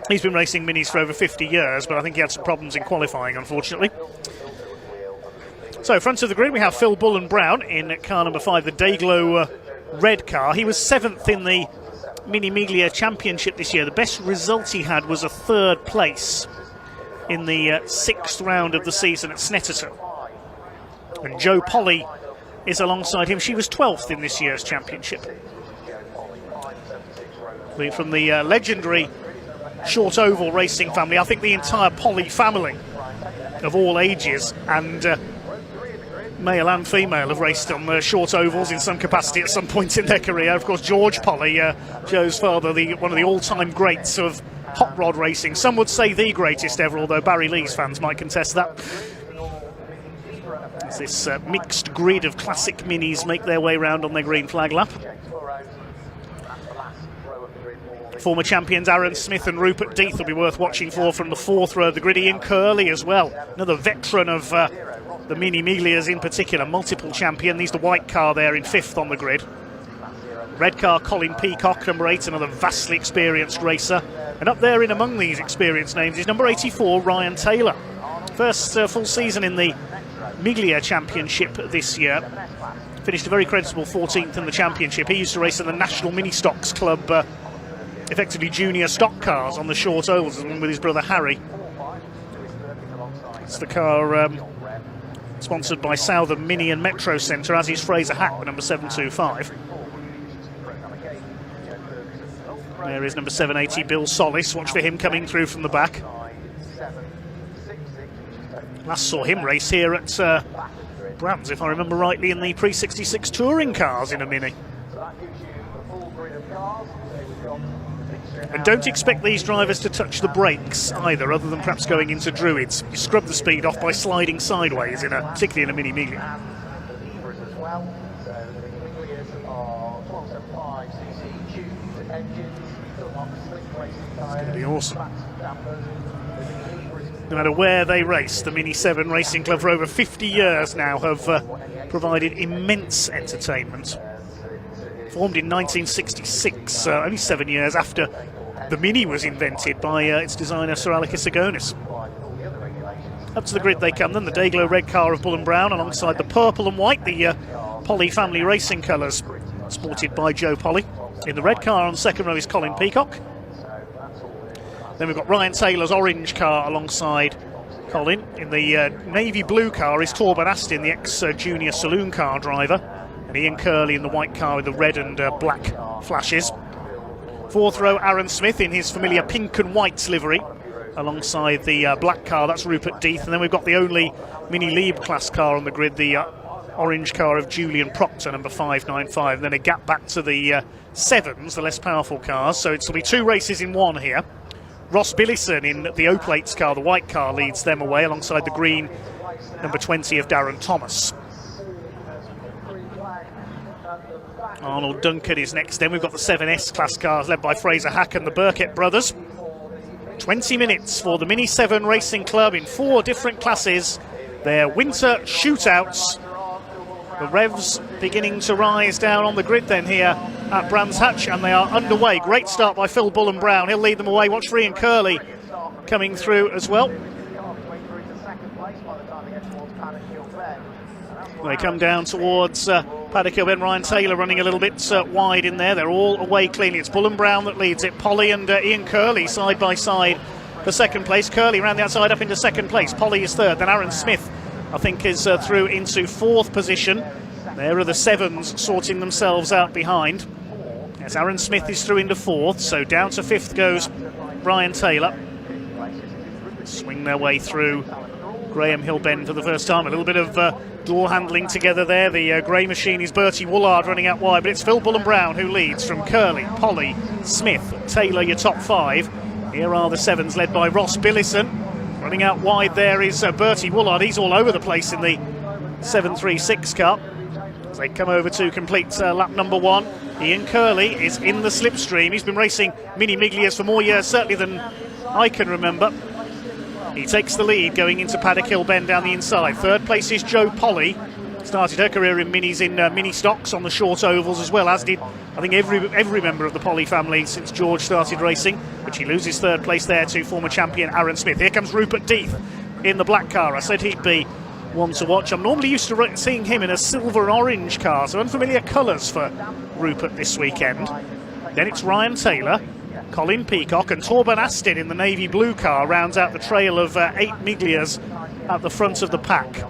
Speaker 1: He's been racing minis for over 50 years, but I think he had some problems in qualifying, unfortunately. So, front of the grid, we have Phil Bullen Brown in car number 5, the Dayglow red car. He was 7th in the Mini Miglia Championship this year. The best result he had was a 3rd place in the 6th round of the season at Snetterton. And Joe Polly is alongside him. She was 12th in this year's championship. From the legendary short oval racing family, I think the entire Polly family of all ages and male and female have raced on short ovals in some capacity at some point in their career. Of course, George Polly, Joe's father, one of the all-time greats of hot rod racing. Some would say the greatest ever, although Barry Lee's fans might contest that. As this mixed grid of classic minis make their way round on their green flag lap. Former champions Aaron Smith and Rupert Death will be worth watching for from the 4th row of the grid. Ian Curley as well, another veteran of the Mini Miglias in particular, multiple champion. He's the white car there in 5th on the grid. Red car Colin Peacock, number 8, another vastly experienced racer. And up there in among these experienced names is number 84, Ryan Taylor. First full season in the Miglia Championship this year. Finished a very creditable 14th in the championship. He used to race in the National Mini Stocks Club, effectively junior stock cars on the short ovals, with his brother Harry. It's the car sponsored by Southern Mini and Metro Centre, as is Fraser Hack, number 725. There is number 780, Bill Solis. Watch for him coming through from the back. Last saw him race here at Brands, if I remember rightly, in the pre-66 touring cars in a Mini. And don't expect these drivers to touch the brakes either, other than perhaps going into Druids. You scrub the speed off by sliding sideways, particularly in a Mini Miglia. It's going to be awesome. No matter where they race, the Mini 7 Racing Club for over 50 years now have provided immense entertainment. Formed in 1966, only 7 years after the Mini was invented by its designer Sir Alecus Agonis. Up to the grid they come then, the Dayglow red car of Bullen Brown alongside the purple and white, the Polly family racing colours sported by Joe Polly. In the red car on second row is Colin Peacock. Then we've got Ryan Taylor's orange car alongside Colin. In the navy blue car is Torben Astin, the ex-junior Saloon car driver. And Ian Curley in the white car with the red and black flashes. Fourth row, Aaron Smith in his familiar pink and white livery alongside the black car, that's Rupert Death. And then we've got the only Mini Lieb class car on the grid, the orange car of Julian Proctor, number 595. And then a gap back to the sevens, the less powerful cars. So it'll be 2 races in one here. Ross Billison in the O-Plates car, the white car, leads them away alongside the green number 20 of Darren Thomas. Arnold Duncan is next. Then we've got the 7S class cars led by Fraser Hack and the Burkett brothers. 20 minutes for the Mini 7 Racing Club in 4 different classes. Their winter shootouts. The revs beginning to rise down on the grid then here at Brands Hatch, and they are underway. Great start by Phil Bullen Brown. He'll lead them away. Watch for Ian Curley coming through as well. They come down towards Paddock and Ryan Taylor running a little bit wide in there. They're all away cleanly. It's Bullen Brown that leads it. Polly and Ian Curley side by side for second place. Curley round the outside up into second place. Polly is third. Then Aaron Smith, I think, is through into fourth position. There are the sevens sorting themselves out behind. As Aaron Smith is through into fourth, so down to fifth goes Ryan Taylor. Swing their way through Graham Hill Bend for the first time. A little bit of door handling together there. The grey machine is Bertie Woolard running out wide, but it's Phil Bullen Brown who leads from Curley, Polly, Smith, Taylor, your top 5. Here are the sevens led by Ross Billison. Running out wide there is Bertie Woolard. He's all over the place in the 736 car. As they come over to complete lap number 1. Ian Curley is in the slipstream. He's been racing Mini Miglias for more years, certainly, than I can remember. He takes the lead going into Paddock Hill Bend down the inside. Third place is Jo Polly. Started her career in minis in mini stocks on the short ovals as well, as did I think every member of the Polly family since George started racing, but she loses third place there to former champion Aaron Smith. Here comes Rupert Death in the black car. I said he'd be one to watch. I'm normally used to seeing him in a silver and orange car, so unfamiliar colours for Rupert this weekend. Then it's Ryan Taylor, Colin Peacock and Torben Astin in the navy blue car rounds out the trail of 8 Miglias at the front of the pack.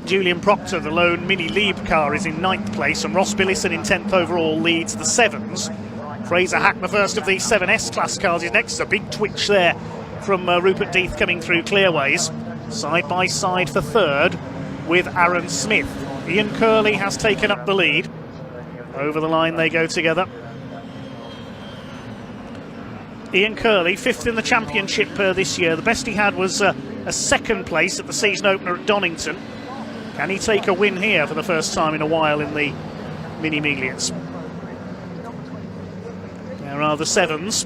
Speaker 1: Julian Proctor, the lone Mini Lieb car, is in 9th place, and Ross Billison in 10th overall leads the 7s. Fraser Hack, the first of the 7S class cars, is next. A big twitch there from Rupert Death coming through clearways. Side by side for third with Aaron Smith. Ian Curley has taken up the lead. Over the line they go together. Ian Curley, 5th in the championship this year. The best he had was a 2nd place at the season opener at Donington. Can he take a win here for the first time in a while in the Mini Miglias? There are the 7s.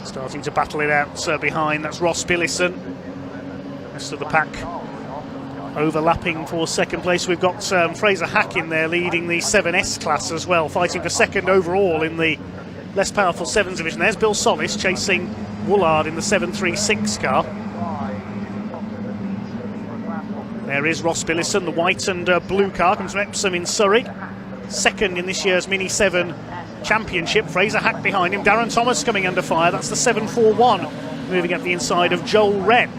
Speaker 1: Starting to battle it out behind. That's Ross Billison. Rest of the pack overlapping for 2nd place. We've got Fraser Hack in there leading the 7S class as well, fighting for 2nd overall in the less powerful 7s division. There's Bill Solis chasing Woolard in the 736 car. There is Ross Billison, the white and blue car, comes from Epsom in Surrey. 2nd in this year's Mini 7 Championship. Fraser Hack behind him. Darren Thomas coming under fire. That's the 741 moving up the inside of Joel Wren,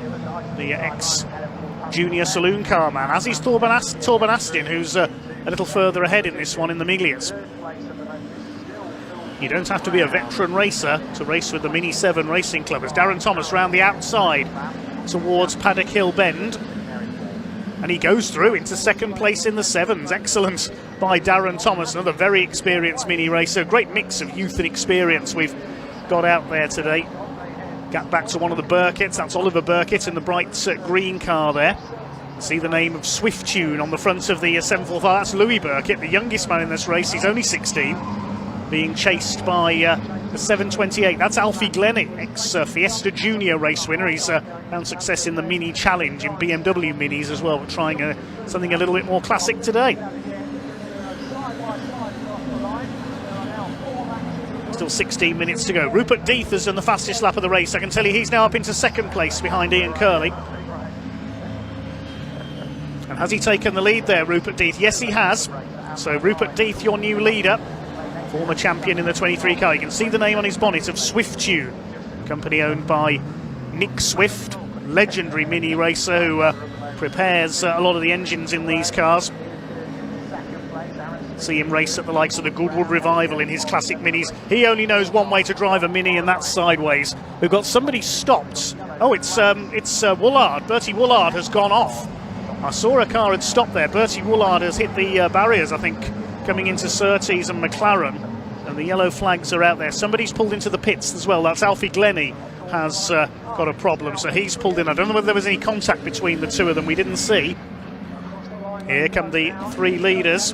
Speaker 1: the ex-junior Saloon car man, as is Torben Astin, who's a little further ahead in this one in the Miglias. You don't have to be a veteran racer to race with the Mini 7 Racing Club, as Darren Thomas round the outside towards Paddock Hill Bend. And he goes through into 2nd place in the 7s. Excellent by Darren Thomas, another very experienced mini racer. Great mix of youth and experience we've got out there today. Gap back to one of the Burkitts. That's Oliver Burkitt in the bright green car there. See the name of Swift Tune on the front of the 745. That's Louis Burkitt, the youngest man in this race. He's only 16, being chased by the 728. That's Alfie Glennie, ex-Fiesta Junior race winner. He's found success in the Mini Challenge in BMW Minis as well, but trying something a little bit more classic today. Still 16 minutes to go. Rupert Death has done the fastest lap of the race. I can tell you he's now up into 2nd place behind Ian Curley. And has he taken the lead there, Rupert Death? Yes, he has. So Rupert Death, your new leader. Former champion in the 23 car. You can see the name on his bonnet of Swift Tune, company owned by Nick Swift, legendary mini racer who prepares a lot of the engines in these cars. See him race at the likes of the Goodwood Revival in his classic minis. He only knows one way to drive a mini, and that's sideways. We've got somebody stopped. Oh, it's Woolard. Bertie Woolard has gone off. I saw a car had stopped there. Bertie Woolard has hit the barriers, I think, coming into Surtees and McLaren, and the yellow flags are out there. Somebody's pulled into the pits as well. That's Alfie Glennie has got a problem, so he's pulled in. I don't know whether there was any contact between the two of them. We didn't see. Here come the 3 leaders.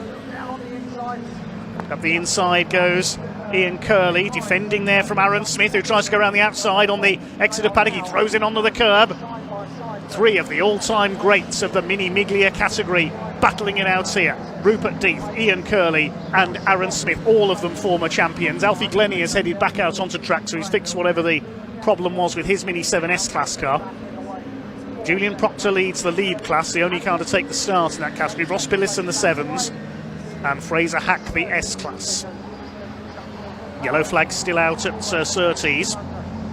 Speaker 1: Up the inside goes Ian Curley, defending there from Aaron Smith, who tries to go around the outside on the exit of Paddock. He throws it onto the curb. 3 of the all-time greats of the Mini Miglia category battling it out here. Rupert Death, Ian Curley and Aaron Smith, all of them former champions. Alfie Glennie has headed back out onto track, so he's fixed whatever the problem was with his Mini 7S class car. Julian Proctor leads the Lieb class, the only car to take the start in that category. Ross Billison the 7s and Fraser Hack the S class. Yellow flag still out at Surtees,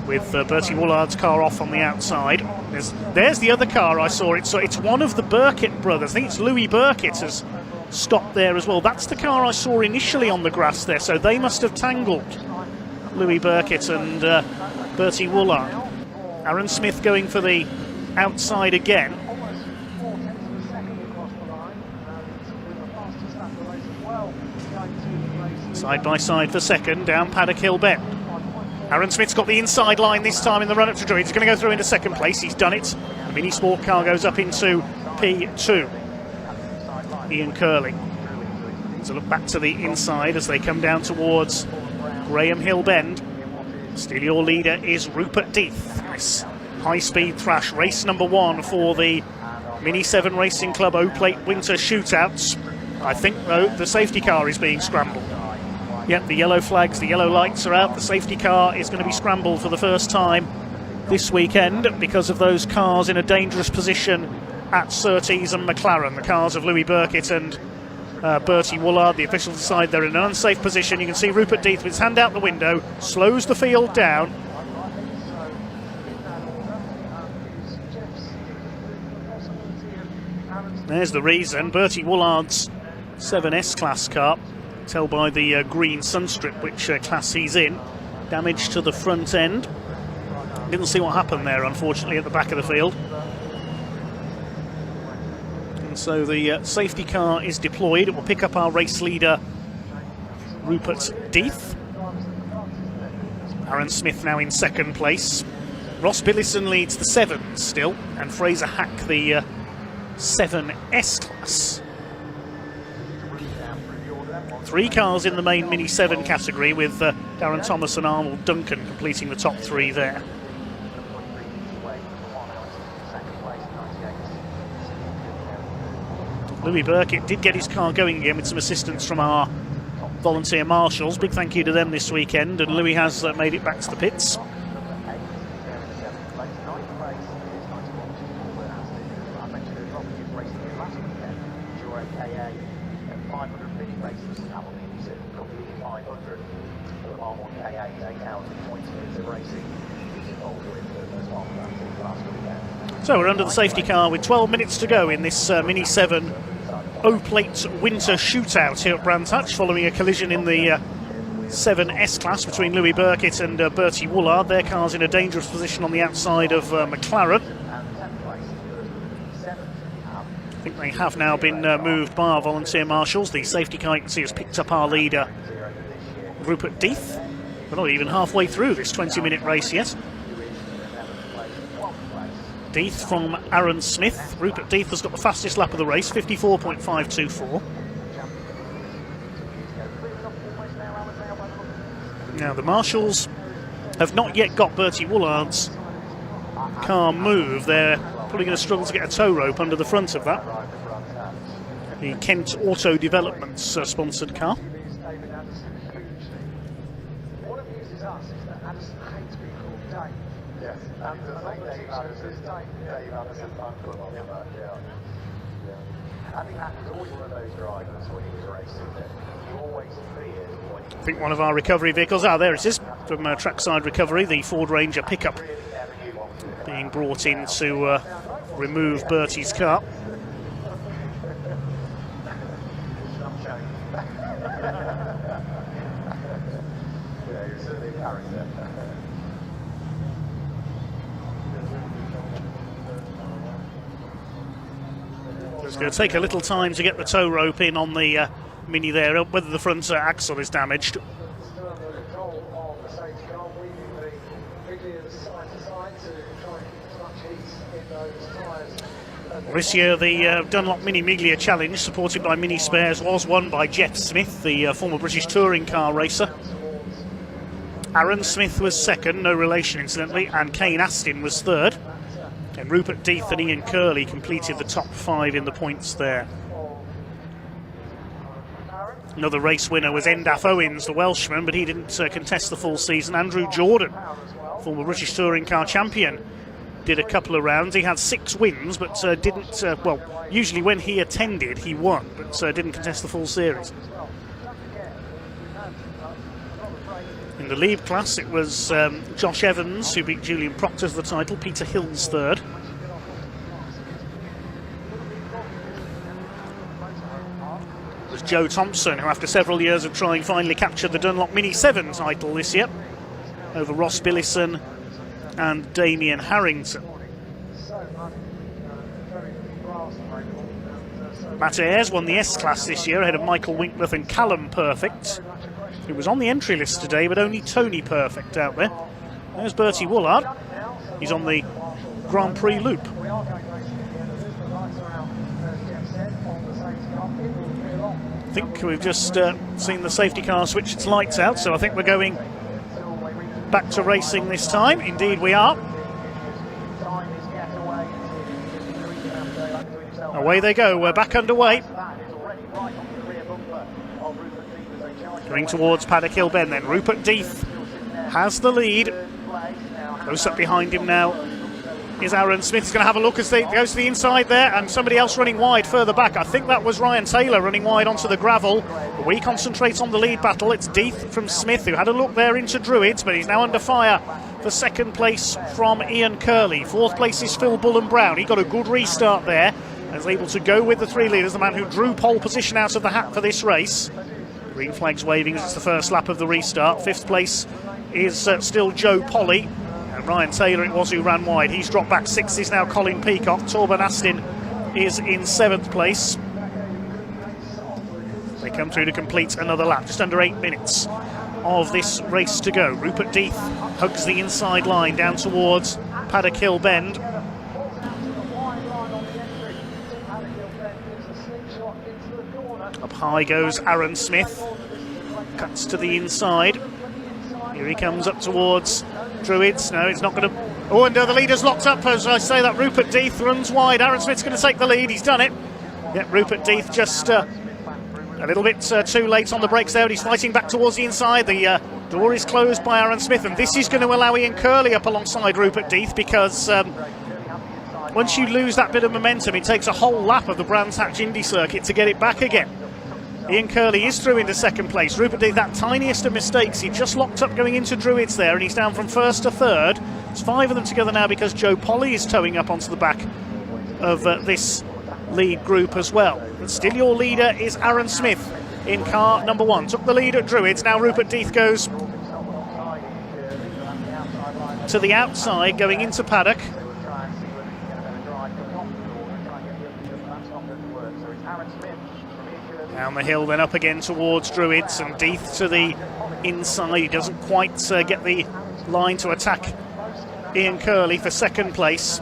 Speaker 1: with Bertie Woolard's car off on the outside. There's the other car I saw. It's one of the Burkitt brothers. I think it's Louis Burkitt has stopped there as well. That's the car I saw initially on the grass there, so they must have tangled, Louis Burkitt and Bertie Woolard. Aaron Smith going for the outside again. Side by side for 2nd, down Paddock Hill Bend. Aaron Smith's got the inside line this time in the run-up to Druid. He's going to go through into 2nd place. He's done it. The Mini Sport car goes up into P2. Ian Curley. So look back to the inside as they come down towards Graham Hill Bend. Still your leader is Rupert Death. This high-speed thrash, race number 1 for the Mini 7 Racing Club O-Plate Winter Shootouts. I think, though, the safety car is being scrambled. Yep, the yellow flags, the yellow lights are out. The safety car is going to be scrambled for the first time this weekend because of those cars in a dangerous position at Surtees and McLaren. The cars of Louis Burkitt and Bertie Woolard. The officials decide they're in an unsafe position. You can see Rupert Death with his hand out the window, slows the field down. There's the reason. Bertie Woolard's 7S class car, tell by the green sunstrip which class he's in, damage to the front end. Didn't see what happened there, unfortunately, at the back of the field. And so the safety car is deployed. It will pick up our race leader, Rupert Death. Aaron Smith now in second place. Ross Billison leads the 7 still, and Fraser Hack the 7S class. 3 cars in the main Mini 7 category, with Darren Thomas and Arnold Duncan completing the top 3 there. Louis Burkitt did get his car going again with some assistance from our volunteer marshals. Big thank you to them this weekend, and Louis has made it back to the pits. So we're under the safety car with 12 minutes to go in this Mini 7 O-Plate Winter Shootout here at Brands Hatch, following a collision in the 7S class between Louis Burkitt and Bertie Woolard. Their car's in a dangerous position on the outside of McLaren. I think they have now been moved by our volunteer marshals. The safety car, you can see, has picked up our leader, Rupert Death. We're not even halfway through this 20-minute race yet. Death from Aaron Smith. Rupert Death has got the fastest lap of the race, 54.524. Now the marshals have not yet got Bertie Woolard's car moved. They're probably going to struggle to get a tow rope under the front of that. The Kent Auto Developments sponsored car. I think one of our recovery vehicles, there it is, from Trackside Recovery, the Ford Ranger pickup being brought in to remove Bertie's car. It's going to take a little time to get the tow rope in on the Mini there, whether the front axle is damaged. This year the Dunlop Mini Miglia Challenge, supported by Mini Spares, was won by Jeff Smith, the former British touring car racer. Aaron Smith was second, no relation incidentally, and Kane Astin was third. And Rupert Death and Ian Curley completed the top 5 in the points there. Another race winner was Endaf Owens, the Welshman, but he didn't contest the full season. Andrew Jordan, former British touring car champion, did a couple of rounds. He had 6 wins, but didn't, well, usually when he attended, he won, but didn't contest the full series. In the lead class, it was Josh Evans who beat Julian Proctor for the title, Peter Hill's third. It was Joe Thompson who, after several years of trying, finally captured the Dunlop Mini 7 title this year over Ross Billison and Damien Harrington. Matt Ayres won the S-Class this year ahead of Michael Winkworth and Callum Perfect, who was on the entry list today, but only Tony Perfect out there. There's Bertie Woolard. He's on the Grand Prix loop. I think we've just seen the safety car switch its lights out, so I think we're going back to racing this time. Indeed we are. Away they go, we're back underway. Going towards Paddock Hill Bend then. Rupert Death has the lead. Close up behind him now is Aaron Smith. He's going to have a look as they goes to the inside there, and somebody else running wide further back. I think that was Ryan Taylor running wide onto the gravel. But we concentrate on the lead battle. It's Death from Smith, who had a look there into Druids, but he's now under fire for second place from Ian Curley. Fourth place is Phil Bullen-Brown. He got a good restart there and is able to go with the three leaders, the man who drew pole position out of the hat for this race. Green flags waving as it's the first lap of the restart. Fifth place is still Joe Polly. And Ryan Taylor it was who ran wide. He's dropped back. Sixth is now Colin Peacock. Torben Astin is in seventh place. They come through to complete another lap. Just under 8 minutes of this race to go. Rupert Death hugs the inside line down towards Paddock Hill Bend. Up high goes Aaron Smith. Cuts to the inside. Here he comes up towards Druids. No, it's not going to... Oh, and the leader's locked up. As I say that, Rupert Death runs wide. Aaron Smith's going to take the lead. He's done it. Yep, Rupert Death just a little bit too late on the brakes there. He's fighting back towards the inside. The door is closed by Aaron Smith, and this is going to allow Ian Curley up alongside Rupert Death, because once you lose that bit of momentum, it takes a whole lap of the Brands Hatch Indy Circuit to get it back again. Ian Curley is through into second place. Rupert Death, that tiniest of mistakes, he just locked up going into Druids there, and he's down from first to third. It's 5 of them together now because Joe Polly is towing up onto the back of this lead group as well. But still your leader is Aaron Smith in car number 1. Took the lead at Druids. Now Rupert Death goes to the outside going into Paddock. Down the hill, then up again towards Druids, and Death to the inside. He doesn't quite get the line to attack Ian Curley for second place.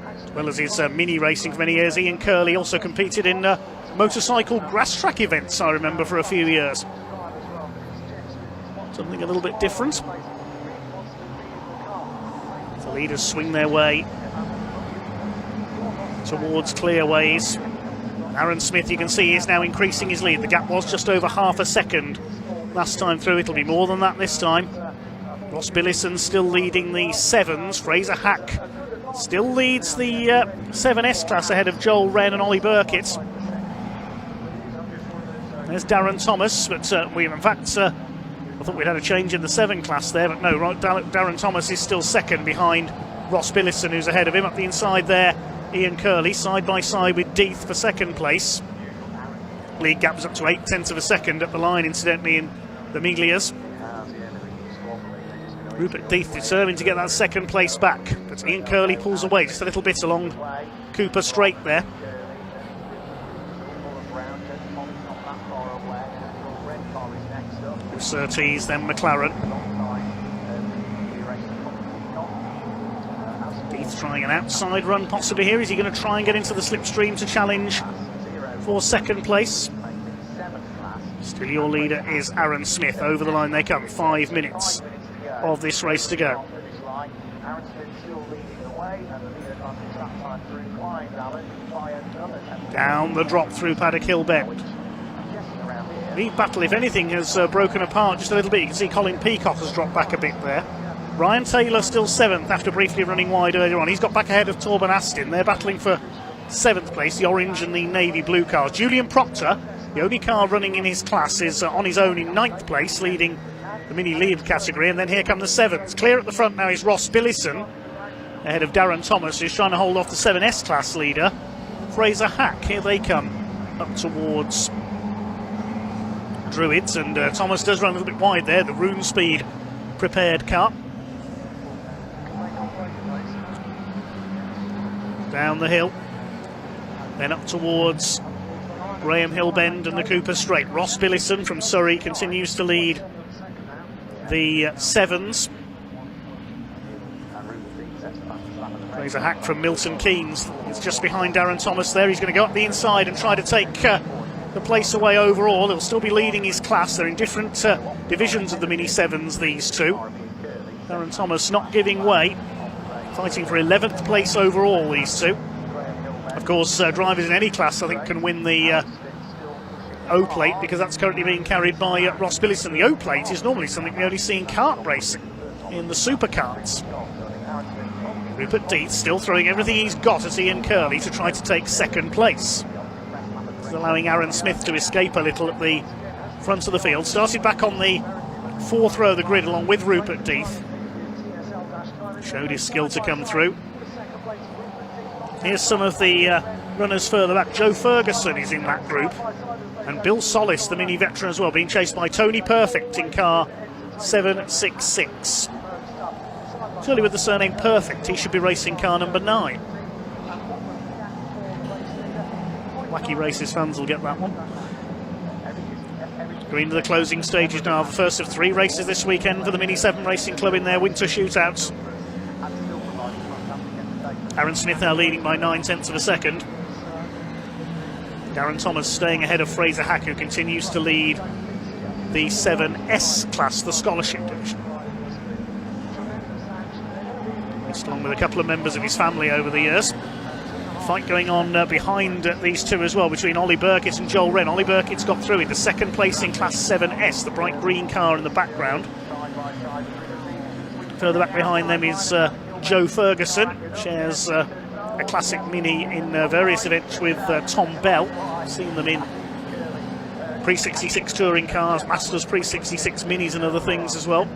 Speaker 1: As well as his mini racing for many years, Ian Curley also competed in motorcycle grass track events, I remember, for a few years. Something a little bit different. The leaders swing their way towards clearways. Aaron Smith, you can see, is now increasing his lead. The gap was just over half a second last time through. It'll be more than that this time. Ross Billison still leading the 7s. Fraser Hack still leads the 7S class ahead of Joel Wren and Ollie Burkitt. There's Darren Thomas, but we, in fact, I thought we'd had a change in the 7 class there, but no, right, Darren Thomas is still second behind Ross Billison, who's ahead of him. Up the inside there, Ian Curley, side by side with Death for second place. Lead gap's up to 0.8 of a second at the line, incidentally, in the Miglias. Rupert Death determined to get that second place back, but Ian Curley pulls away just a little bit along Cooper Straight there. Surtees, then McLaren. Death trying an outside run possibly here. Is he going to try and get into the slipstream to challenge for second place? Still your leader is Aaron Smith. Over the line they come. 5 minutes of this race to go. Down the drop through Paddock Hill Bend. Lead battle, if anything, has broken apart just a little bit. You can see Colin Peacock has dropped back a bit there. Ryan Taylor still 7th after briefly running wide earlier on. He's got back ahead of Torben Astin. They're battling for 7th place, the orange and the navy blue cars. Julian Proctor, the only car running in his class, is on his own in 9th place, leading the mini lead category. And then here come the 7s. Clear at the front now is Ross Billison, ahead of Darren Thomas, who's trying to hold off the 7S class leader, Fraser Hack. Here they come up towards Druids, and Thomas does run a little bit wide there, the Rune Speed prepared car. Down the hill, then up towards Graham Hill Bend and the Cooper Straight. Ross Billison from Surrey continues to lead the 7s. Fraser Hack from Milton Keynes is just behind Darren Thomas there. He's going to go up the inside and try to take the place away overall. He'll still be leading his class. They're in different divisions of the Mini 7s, these two. Darren Thomas not giving way, fighting for 11th place overall, these two. Of course, drivers in any class, I think, can win the O-plate, because that's currently being carried by Ross Billison. The O-plate is normally something we only see in kart racing, in the supercarts. Rupert Deeth still throwing everything he's got at Ian Curley to try to take second place. This is allowing Aaron Smith to escape a little at the front of the field. Started back on the fourth row of the grid along with Rupert Deeth. Showed his skill to come through. Here's some of the runners further back. Joe Ferguson is in that group. And Bill Solis, the mini veteran as well, being chased by Tony Perfect in car 766. Surely with the surname Perfect, he should be racing car number 9. Wacky Races fans will get that one. Going into the closing stages now, the first of 3 races this weekend for the Mini 7 Racing Club in their winter shootouts. Aaron Smith now leading by 9/10 of a second. Darren Thomas staying ahead of Fraser Hack, who continues to lead the 7S class, the scholarship division. He's along with a couple of members of his family over the years. Fight going on behind these two as well, between Ollie Burkitt and Joel Wren. Ollie Burkitt's got through into second place in Class 7S, the bright green car in the background. Further back behind them is Joe Ferguson, shares a classic mini in various events with Tom Bell. Seen them in Pre-66 touring cars, Masters Pre-66 minis and other things as well.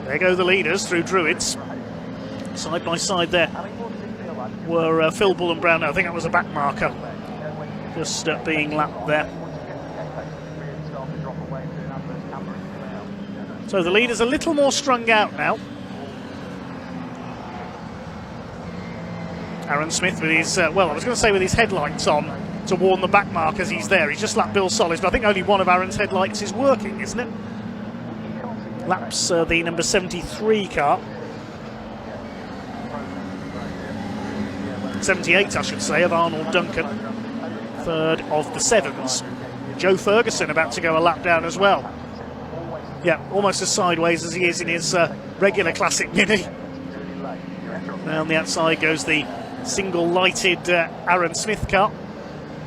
Speaker 1: There go the leaders through Druids. Side by side there were Phil Bull and Brown. I think that was a back marker, just being lapped there. So the leader's a little more strung out now. Aaron Smith with his, well, I was going to say with his headlights on to warn the back markers he's there. He's just lapped Bill Solis, but I think only one of Aaron's headlights is working, isn't it? Laps the number 73 car. 78, I should say, of Arnold Duncan. Third of the 7s. Joe Ferguson about to go a lap down as well. Yeah, almost as sideways as he is in his regular classic mini. Now on the outside goes the single lighted Aaron Smith car.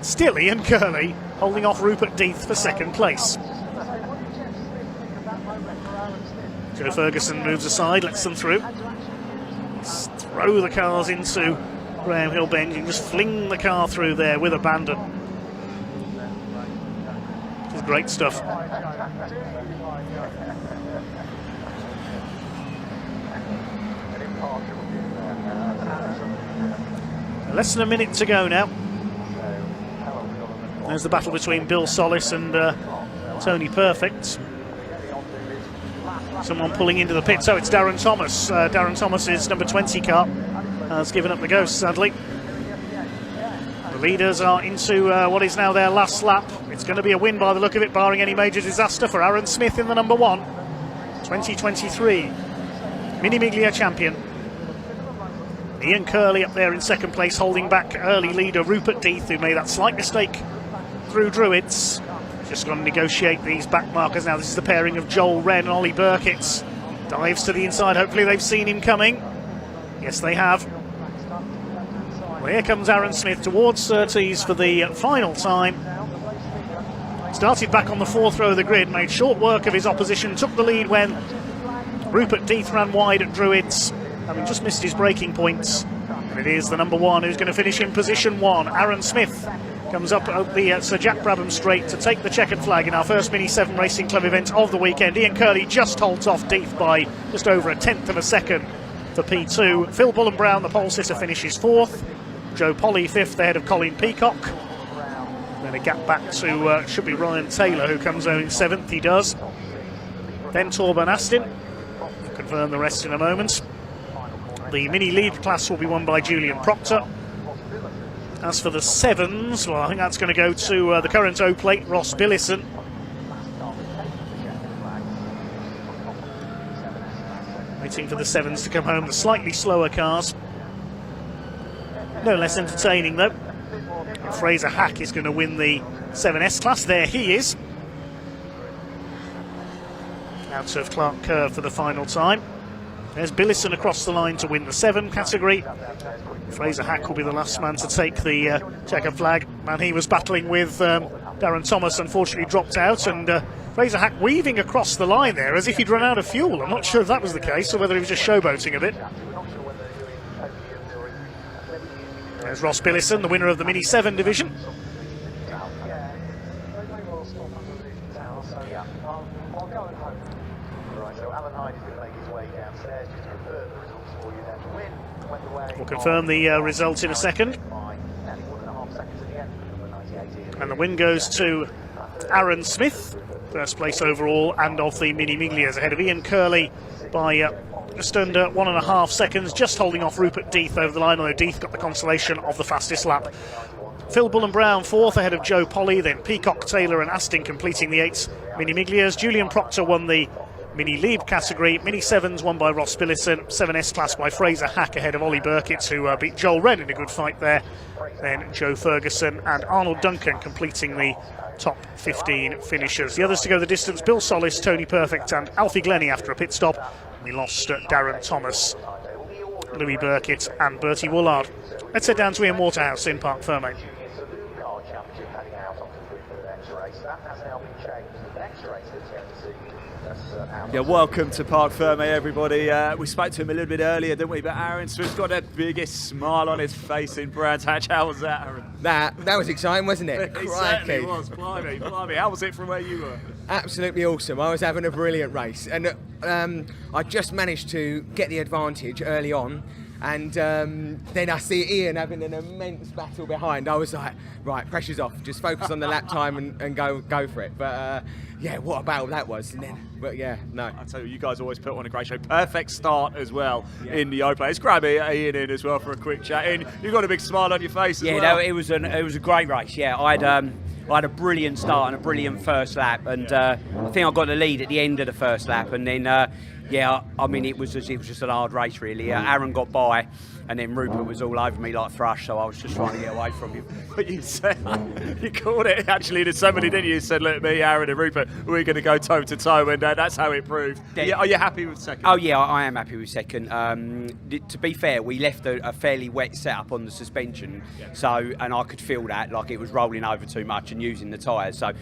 Speaker 1: Still Ian Curley holding off Rupert Deeth for second place. Joe Ferguson moves aside, lets them through. Let's throw the cars into Graham Hill Bend and just fling the car through there with abandon. This is great stuff. Less than a minute to go now. There's the battle between Bill Solis and Tony Perfect. Someone pulling into the pit, so it's Darren Thomas. Darren Thomas's number 20 car has given up the ghost, sadly. The leaders are into what is now their last lap. It's going to be a win by the look of it, barring any major disaster, for Aaron Smith in the number 1. 2023 Mini Miglia champion. Ian Curley up there in second place, holding back early leader Rupert Deeth, who made that slight mistake through Druids. Just going to negotiate these back markers now. This is the pairing of Joel Wren and Ollie Burkitt. Dives to the inside. Hopefully they've seen him coming. Yes, they have. Well, here comes Aaron Smith towards Surtees for the final time. Started back on the fourth row of the grid, made short work of his opposition, took the lead when Rupert Deeth ran wide at Druids, having just missed his braking points. And it is the number 1 who's going to finish in position 1. Aaron Smith comes up the Sir Jack Brabham Straight to take the checkered flag in our first Mini 7 Racing Club event of the weekend. Ian Curley just holds off Deeth by just over 1/10 of a second for P2. Phil Bullen Brown, the pole sitter, finishes 4th. Joe Polly 5th ahead of Colin Peacock. Then a gap back to should be Ryan Taylor, who comes home in 7th. He does. Then Torben Astin. We'll confirm the rest in a moment. The mini lead class will be won by Julian Proctor. As for the 7s, well, I think that's going to go to the current O-plate, Ross Billison. Waiting for the 7s to come home, the slightly slower cars. No less entertaining though. Fraser Hack is going to win the 7S class. There he is. Out of Clark Curve for the final time. There's Billison across the line to win the 7 category. Fraser Hack will be the last man to take the checker flag. Man he was battling with Darren Thomas unfortunately dropped out, and Fraser Hack weaving across the line there as if he'd run out of fuel. I'm not sure if that was the case or whether he was just showboating a bit. There's Ross Billison, the winner of the Mini 7 division. We'll confirm the result in a second. And the win goes to Aaron Smith, first place overall and of the Mini Miglias, ahead of Ian Curley by just under 1.5 seconds, just holding off Rupert Death over the line, although Death got the consolation of the fastest lap. Phil Bullen Brown fourth ahead of Joe Polly, then Peacock, Taylor and Aston completing the 8 Mini Miglias. Julian Proctor won the Mini Lieb category. Mini 7s won by Ross Billison, 7S class by Fraser Hack ahead of Ollie Burkitt, who beat Joel Wren in a good fight there. Then Joe Ferguson and Arnold Duncan completing the top 15 finishers. The others to go the distance: Bill Solis, Tony Perfect and Alfie Glennie after a pit stop. We lost Darren Thomas, Louis Burkitt and Bertie Woolard. Let's head down to Ian Waterhouse in Parc Ferme.
Speaker 2: Yeah, welcome to Parc Ferme, everybody. We spoke to him a little bit earlier, didn't we? But Aaron Smith's got the biggest smile on his face in Brands Hatch. How was that, Aaron?
Speaker 4: That was exciting, wasn't it?
Speaker 2: It certainly was. Blimey. How was it from where you were?
Speaker 4: Absolutely awesome. I was having a brilliant race, and I just managed to get the advantage early on. And then I see Ian having an immense battle behind. I was like, right, pressure's off. Just focus on the lap time and go for it. But yeah, what a battle that was. And then, but yeah, no.
Speaker 2: I tell you guys always put on a great show. Perfect start as well in the open. Let's grab Ian in as well for a quick chat. Ian, you've got a big smile on your face as well.
Speaker 23: Yeah, no, it was a great race. Yeah, I had a brilliant start and a brilliant first lap, and I think I got the lead at the end of the first lap, and then. Yeah, I mean, it was just a hard race, really. Aaron got by, and then Rupert was all over me like thrush, so I was just trying to get away from him.
Speaker 2: But you said, you called it actually to somebody, didn't you? You said, look, me, Aaron and Rupert, we're going to go toe to toe, and that's how it proved. Are you happy with second?
Speaker 23: Oh, yeah, I am happy with second. To be fair, we left a fairly wet setup on the suspension, and I could feel that, like it was rolling over too much and using the tyres. So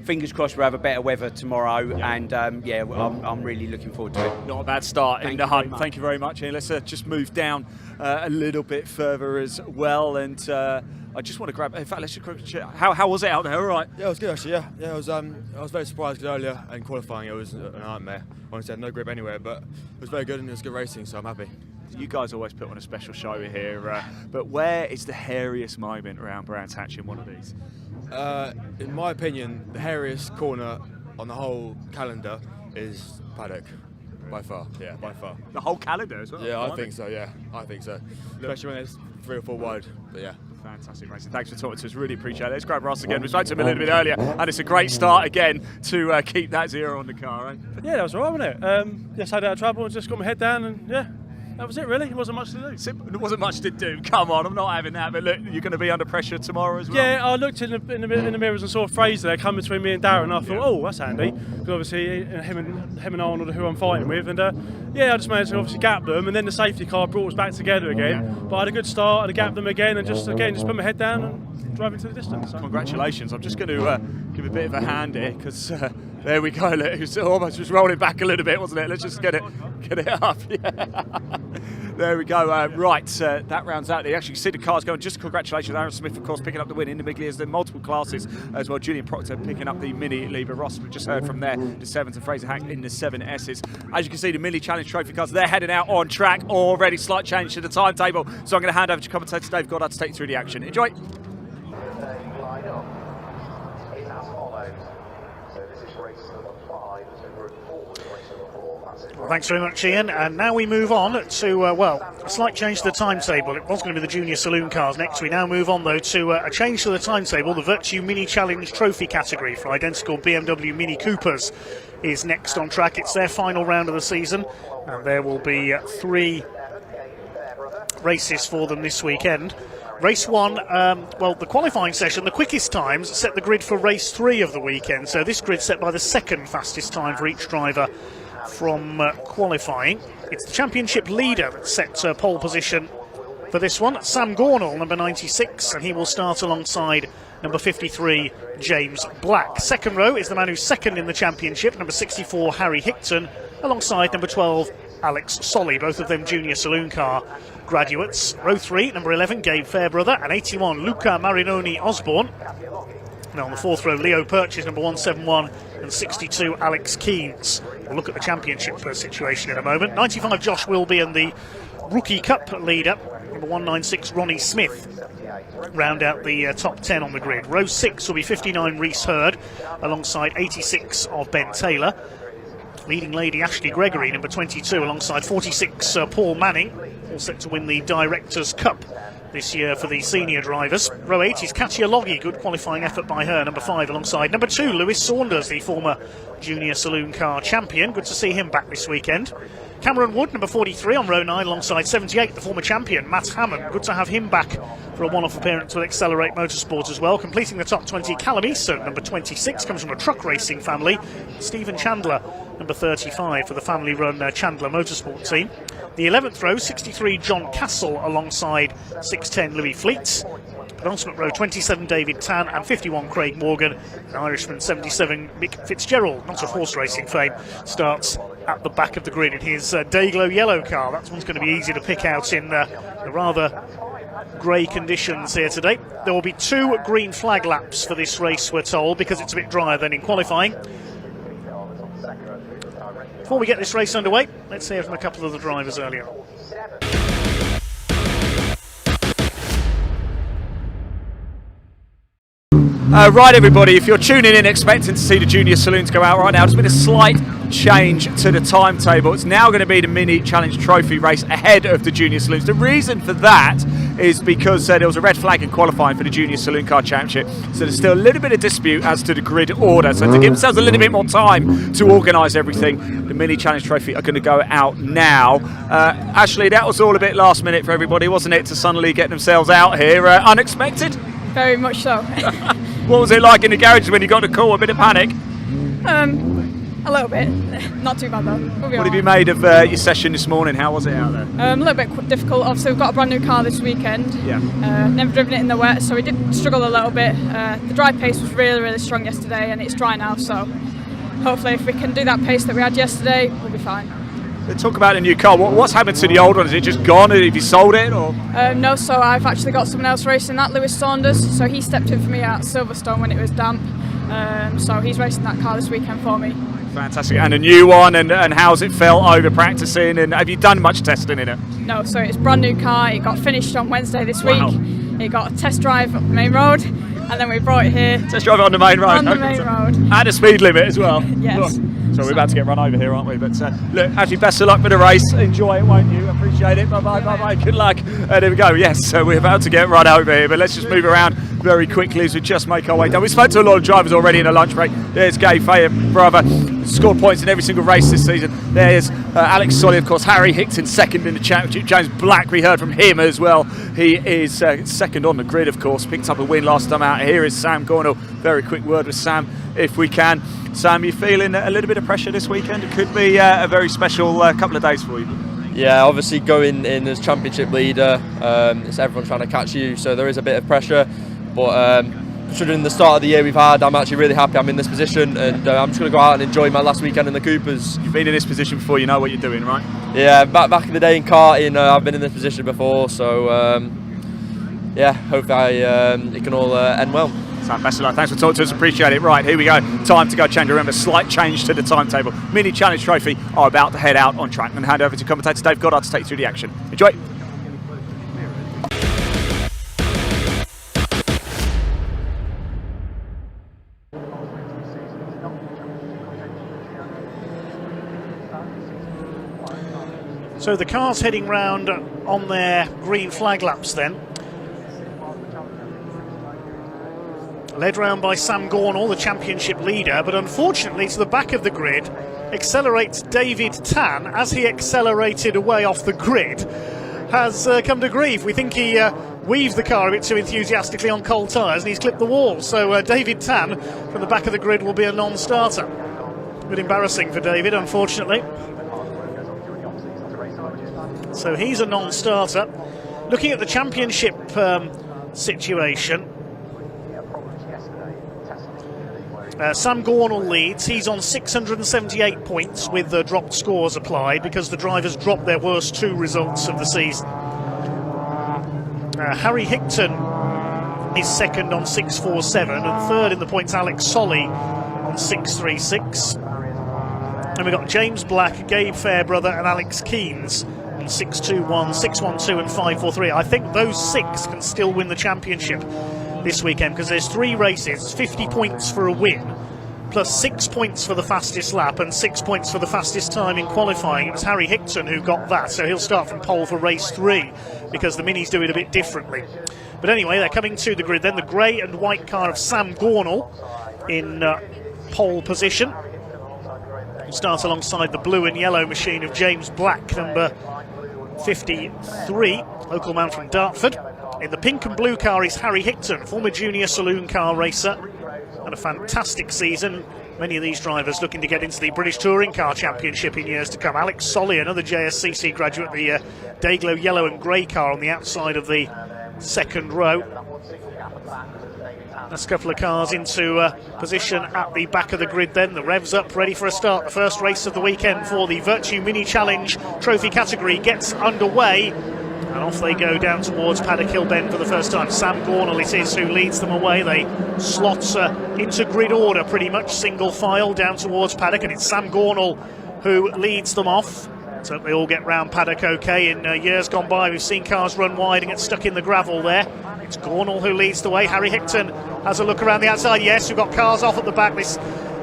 Speaker 23: fingers crossed we'll have a better weather tomorrow, and I'm really looking forward to it.
Speaker 2: Not a bad start in the hunt. Thank you very much, Ian. Let's just move down a little bit further as well, and I just want to grab. In fact, let's just check. How was it out there? All right.
Speaker 8: Yeah, it was good actually. Yeah, I was very surprised because earlier in qualifying it was a nightmare. Honestly, I had no grip anywhere, but it was very good and it was good racing, so I'm happy.
Speaker 2: You guys always put on a special show here, but where is the hairiest moment around Brands Hatch in one of these?
Speaker 8: In my opinion, the hairiest corner on the whole calendar is Paddock. By far, yeah, by far.
Speaker 2: The whole calendar as well?
Speaker 8: Yeah, I think so, Especially when it's 3 or 4 wide, but yeah.
Speaker 2: Fantastic racing. Thanks for talking to us, really appreciate it. Let's grab Ross again. We spoke to him a little bit earlier, and it's a great start again to keep that 0 on the car, right?
Speaker 3: Yeah, that was all right, wasn't it? Just had out of trouble and just got my head down, and yeah. That was it, really. It wasn't much to do.
Speaker 2: There wasn't much to do. Come on, I'm not having that. But look, you're going to be under pressure tomorrow as well.
Speaker 3: Yeah, I looked in the mirrors and saw Fraser there come between me and Darren. And I thought, oh, that's handy. Because obviously him and Arnold are who I'm fighting with. And I just managed to obviously gap them. And then the safety car brought us back together again. But I had a good start. I gapped them again and just put my head down and drove into the distance. So.
Speaker 2: Congratulations. I'm just going to give a bit of a hand here because there we go. Look, it was almost just rolling back a little bit, wasn't it? Let's just get it up. Yeah. There we go. Right, that rounds out. You actually see the cars going. Just congratulations, Aaron Smith, of course, picking up the win in the Miglias. Then multiple classes as well. Julian Proctor picking up the Mini Lieber. Ross, we just heard from there, the 7s, and Fraser Hack in the 7Ss. As you can see, the Mini Challenge Trophy cars, they're heading out on track already. Slight change to the timetable. So I'm going to hand over to commentator Dave Goddard to take you through the action. Enjoy.
Speaker 1: Well, thanks very much, Ian. And now we move on to, a slight change to the timetable. It was going to be the Junior Saloon cars next. We now move on, though, to a change to the timetable. The Virtue Mini Challenge Trophy category for identical BMW Mini Coopers is next on track. It's their final round of the season, and there will be 3 races for them this weekend. Race 1, well, the qualifying session, the quickest times set the grid for race 3 of the weekend. So this grid set by the second fastest time for each driver from qualifying. It's the championship leader that sets pole position for this one. Sam Gornall, number 96, and he will start alongside number 53, James Black. Second row is the man who's second in the championship, number 64, Harry Hickton, alongside number 12, Alex Solly, both of them junior saloon car graduates. Row 3, number 11, Gabe Fairbrother, and 81, Luca Marinoni Osborne. Now on the fourth row, Leo Purchase, number 171, and 62, Alex Keynes. We'll look at the championship situation in a moment. 95, Josh Wilby, and the Rookie Cup leader, number 196, Ronnie Smith, round out the top 10 on the grid. Row 6 will be 59, Reese Hurd, alongside 86 of Ben Taylor. Leading lady Ashley Gregory, number 22, alongside 46, Paul Manning, all set to win the Directors' Cup this year for the senior drivers. Row 8 is Katia Loggy, good qualifying effort by her, number 5, alongside number 2, Lewis Saunders, the former junior saloon car champion. Good to see him back this weekend. Cameron Wood, number 43, on row 9, alongside 78, the former champion, Matt Hammond. Good to have him back for a one-off appearance with Accelerate Motorsport as well. Completing the top 20, Callum Eason, number 26, comes from a truck racing family. Stephen Chandler, number 35, for the family-run Chandler Motorsport team. The 11th row, 63, John Castle, alongside 610, Louis Fleets. Penultimate row, 27, David Tan, and 51, Craig Morgan. An Irishman, 77, Mick Fitzgerald, not of horse racing fame, starts at the back of the grid in his Dayglow yellow car. That one's going to be easy to pick out in the rather grey conditions here today. There will be 2 green flag laps for this race, we're told, because it's a bit drier than in qualifying. Before we get this race underway, let's hear from a couple of the drivers earlier on.
Speaker 2: Right, everybody, if you're tuning in expecting to see the junior saloons go out right now, there's been a slight change to the timetable. It's now going to be the mini challenge trophy race ahead of the junior saloons. The reason for that is because there was a red flag in qualifying for the junior saloon car championship, so there's still a little bit of dispute as to the grid order. So to give themselves a little bit more time to organise everything, the mini challenge trophy are going to go out now. Ashley, that was all a bit last minute for everybody, wasn't it, to suddenly get themselves out here? Unexpected?
Speaker 9: Very much so.
Speaker 2: What was it like in the garage when you got the call? A bit of panic?
Speaker 9: A little bit. Not too bad though. We'll
Speaker 2: what have you made of your session this morning? How was it out there?
Speaker 9: A little bit difficult. Obviously, we've got a brand new car this weekend.
Speaker 2: Yeah.
Speaker 9: Never driven it in the wet, so we did struggle a little bit. The dry pace was really, really strong yesterday, and it's dry now. So hopefully, if we can do that pace that we had yesterday, we'll be fine.
Speaker 2: Let's talk about the new car. What's happened to the old one? Is it just gone? Have you sold it? Or?
Speaker 9: No, so I've actually got someone else racing that, Lewis Saunders. So he stepped in for me at Silverstone when it was damp. So he's racing that car this weekend for me.
Speaker 2: Fantastic. And a new one, and how's it felt over practicing? And have you done much testing in it?
Speaker 9: No, so it's a brand new car. It got finished on Wednesday this week. It got a test drive up the main road, and then we brought it here.
Speaker 2: Test drive it on the main road?
Speaker 9: On the main road.
Speaker 2: At a speed limit as well?
Speaker 9: Yes.
Speaker 2: So we're about to get run over here, aren't we? But look, actually, best of luck for the race. Enjoy it, won't you? Appreciate it. Bye-bye, bye-bye. Good luck. There we go. Yes, so we're about to get run over here, but let's just move around very quickly as we just make our way down. We spoke to a lot of drivers already in the lunch break. There's Gay Fairbrother, scored points in every single race this season. There's Alex Solly, of course. Harry Hickton, second in the championship. James Black, we heard from him as well. He is second on the grid, of course. Picked up a win last time out. Here is Sam Gornall. Very quick word with Sam, if we can. Sam, you feeling a little bit of pressure this weekend? It could be a very special couple of days for you.
Speaker 11: Yeah, obviously going in as championship leader, it's everyone trying to catch you, so there is a bit of pressure. But considering the start of the year we've had, I'm actually really happy I'm in this position, and I'm just going to go out and enjoy my last weekend in the Coopers.
Speaker 2: You've been in this position before, you know what you're doing, right?
Speaker 11: Yeah, back in the day in karting, I've been in this position before, so yeah, hopefully it can all end well.
Speaker 2: Sam, best of luck. Thanks for talking to us. Appreciate it. Right, here we go. Time to go change. Remember, slight change to the timetable. Mini Challenge Trophy are about to head out on track and hand over to commentator Dave Goddard to take you through the action. Enjoy.
Speaker 1: So the cars heading round on their green flag laps then. Led round by Sam Gornall, the championship leader, but unfortunately to the back of the grid accelerates David Tan. As he accelerated away off the grid, has come to grief. We think he weaved the car a bit too enthusiastically on cold tyres and he's clipped the wall. So David Tan from the back of the grid will be a non-starter. A bit embarrassing for David, unfortunately. So he's a non-starter. Looking at the championship situation, Sam Gornall leads. He's on 678 points with the dropped scores applied because the drivers dropped their worst 2 results of the season. Harry Higton is second on 647, and third in the points Alex Solly on 636. And we've got James Black, Gabe Fairbrother and Alex Keynes on 621, 612 and 543. I think those 6 can still win the championship this weekend because there's 3 races, 50 points for a win, plus 6 points for the fastest lap and 6 points for the fastest time in qualifying. It was Harry Higton who got that, so he'll start from pole for race 3 because the Minis do it a bit differently. But anyway, they're coming to the grid. Then the grey and white car of Sam Gornall in pole position. He'll start alongside the blue and yellow machine of James Black, number 53, local man from Dartford. In the pink and blue car is Harry Higton, former junior saloon car racer, and a fantastic season. Many of these drivers looking to get into the British Touring Car Championship in years to come. Alex Solly, another JSCC graduate, the Dayglow yellow and grey car on the outside of the second row. That's a couple of cars into position at the back of the grid then. The revs up, ready for a start. The first race of the weekend for the Virtue Mini Challenge Trophy category gets underway. And off they go down towards Paddock Hill Bend for the first time. Sam Gornall it is who leads them away. They slot into grid order pretty much, single file down towards Paddock, and it's Sam Gornall who leads them off. So they all get round Paddock okay. In years gone by we've seen cars run wide and get stuck in the gravel there. It's Gornall who leads the way. Harry Higton has a look around the outside. Yes, we've got cars off at the back.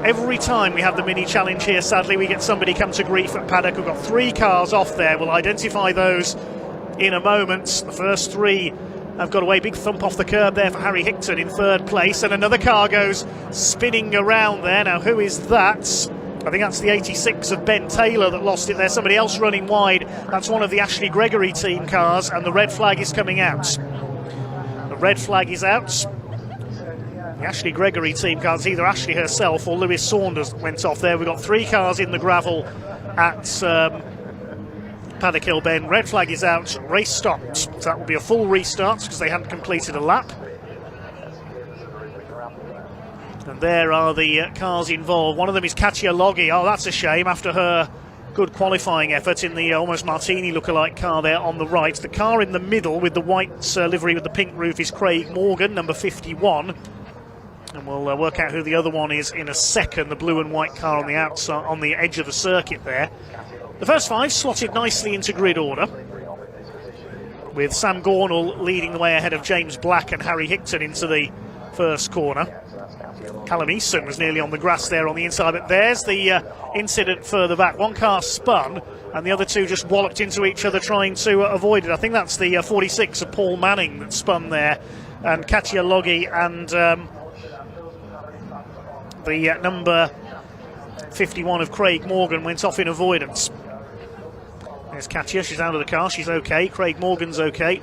Speaker 1: Every time we have the mini challenge here, sadly, we get somebody come to grief at Paddock. We've got 3 cars off there. We'll identify those in a moment. The first 3 have got away. Big thump off the curb there for Harry Higton in third place, and another car goes spinning around there. Now who is that? I think that's the 86 of Ben Taylor that lost it there. Somebody else running wide. That's one of the Ashley Gregory team cars, and the red flag is coming out. The red flag is out. The Ashley Gregory team cars, either Ashley herself or Lewis Saunders went off there. We've got 3 cars in the gravel at Paddock Hill Bend. Red flag is out, race stopped. So that will be a full restart because they hadn't completed a lap. And there are the cars involved. One of them is Katja Loggy. Oh, that's a shame after her good qualifying effort in the almost Martini lookalike car there on the right. The car in the middle with the white livery with the pink roof is Craig Morgan, number 51. And we'll work out who the other one is in a second. The blue and white car on the outside, on the edge of the circuit there. The first 5 slotted nicely into grid order, with Sam Gornall leading the way ahead of James Black and Harry Higton into the first corner. Callum Easton was nearly on the grass there on the inside, but there's the incident further back. One car spun and the other 2 just walloped into each other trying to avoid it. I think that's the 46 of Paul Manning that spun there, and Katja Loggy and the number 51 of Craig Morgan went off in avoidance. There's Katja, she's out of the car, she's okay. Craig Morgan's okay.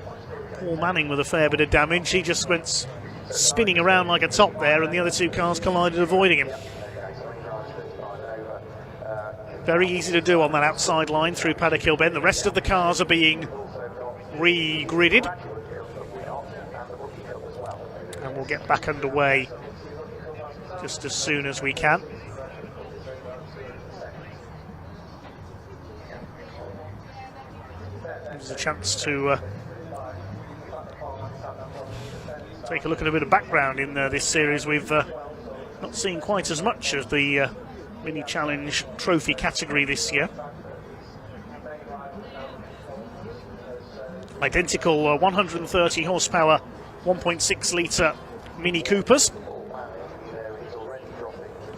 Speaker 1: Paul Manning with a fair bit of damage. He just went spinning around like a top there, and the other 2 cars collided, avoiding him. Very easy to do on that outside line through Paddock Hill Bend. The rest of the cars are being re-gridded. And we'll get back underway just as soon as we can. There's a chance to take a look at a bit of background in this series. We've not seen quite as much of the Mini Challenge Trophy category this year. Identical 130 horsepower, 1.6 litre Mini Coopers.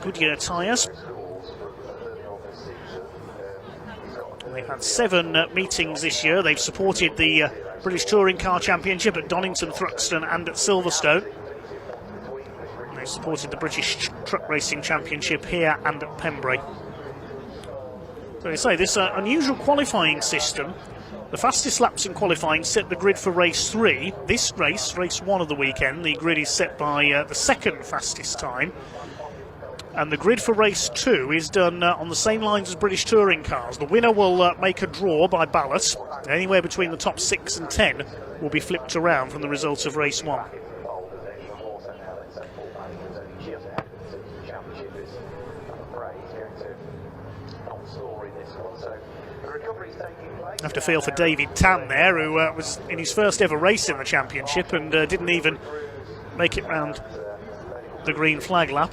Speaker 1: Goodyear tyres. They've had 7 meetings this year. They've supported the British Touring Car Championship at Donington, Thruxton and at Silverstone. And they've supported the British Truck Racing Championship here and at Pembrey. So they say this unusual qualifying system The fastest laps in qualifying set the grid for race 3. This race, race 1 of the weekend, the grid is set by the second fastest time. And the grid for race 2 is done on the same lines as British touring cars. The winner will make a draw by ballot. Anywhere between the top 6 and 10 will be flipped around from the results of race 1. I have to feel for David Tan there, who was in his first ever race in the championship and didn't even make it round the green flag lap.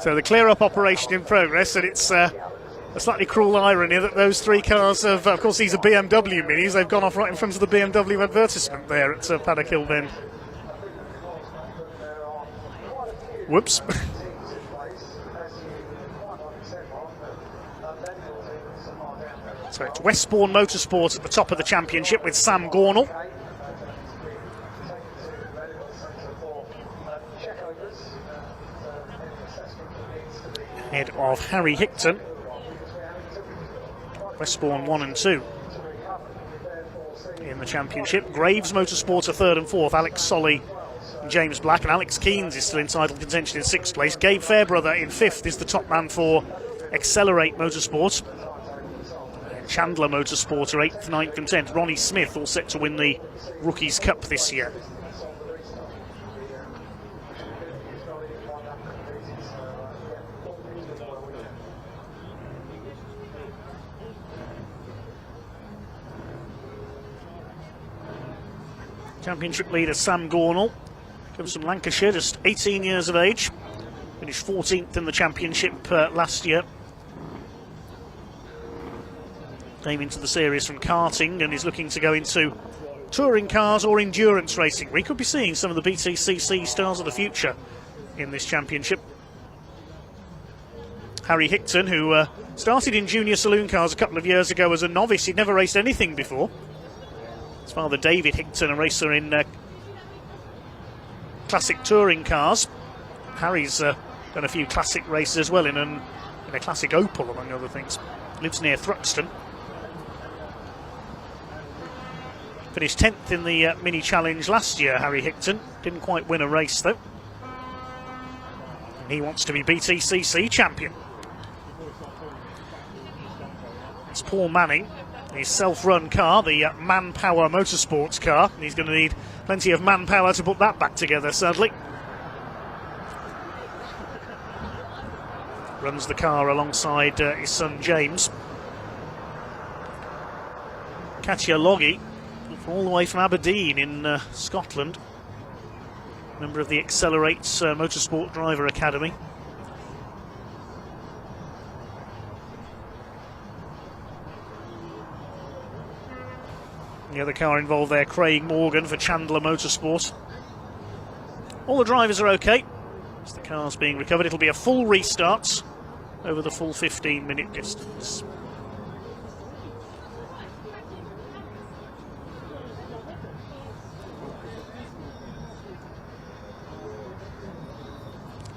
Speaker 1: So the clear-up operation in progress, and it's a slightly cruel irony that those 3 cars of course, these are BMW Minis. They've gone off right in front of the BMW advertisement there at Paddock Hill Bend. Whoops. So it's Westbourne Motorsport at the top of the championship with Sam Gornall. Ahead of Harry Hickton. Westbourne 1 and 2 in the championship. Graves Motorsport are 3rd and 4th. Alex Solly and James Black, and Alex Keynes is still in title contention in 6th place. Gabe Fairbrother in 5th is the top man for Accelerate Motorsport. And Chandler Motorsport are 8th, 9th and 10th. Ronnie Smith all set to win the Rookies Cup this year. Championship leader Sam Gornall comes from Lancashire, just 18 years of age. Finished 14th in the championship last year. Came into the series from karting and is looking to go into touring cars or endurance racing. We could be seeing some of the BTCC stars of the future in this championship. Harry Hickton, who started in junior saloon cars a couple of years ago as a novice. He'd never raced anything before. His father David Hickton, a racer in classic touring cars. Harry's done a few classic races as well in a classic Opel, among other things. Lives near Thruxton. Finished 10th in the mini challenge last year, Harry Hickton. Didn't quite win a race though. And he wants to be BTCC champion. It's Paul Manning. His self-run car, the Manpower Motorsports car. He's going to need plenty of manpower to put that back together, sadly. Runs the car alongside his son James. Katja Loggy, all the way from Aberdeen in Scotland. Member of the Accelerate Motorsport Driver Academy. The other car involved there, Craig Morgan for Chandler Motorsport. All the drivers are okay. As the car's being recovered, it'll be a full restart over the full 15-minute distance.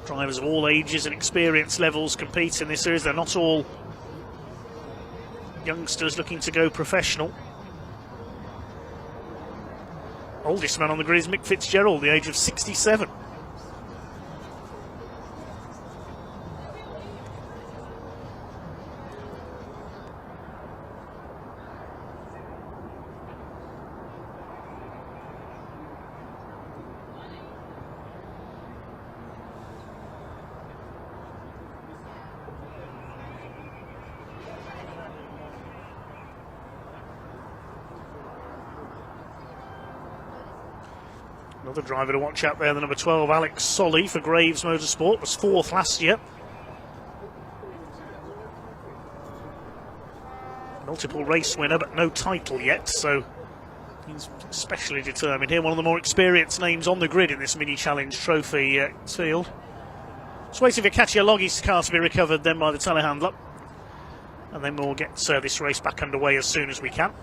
Speaker 1: Drivers of all ages and experience levels compete in this series. They're not all youngsters looking to go professional. Oldest man on the grid is Mick Fitzgerald, the age of 67. Another driver to watch out there, the number 12, Alex Solly for Graves Motorsport, was 4th last year. Multiple race winner, but no title yet, so he's especially determined here. One of the more experienced names on the grid in this mini challenge trophy field. Just waiting for Katja Loggy's car to be recovered then by the telehandler. And then we'll get this race back underway as soon as we can.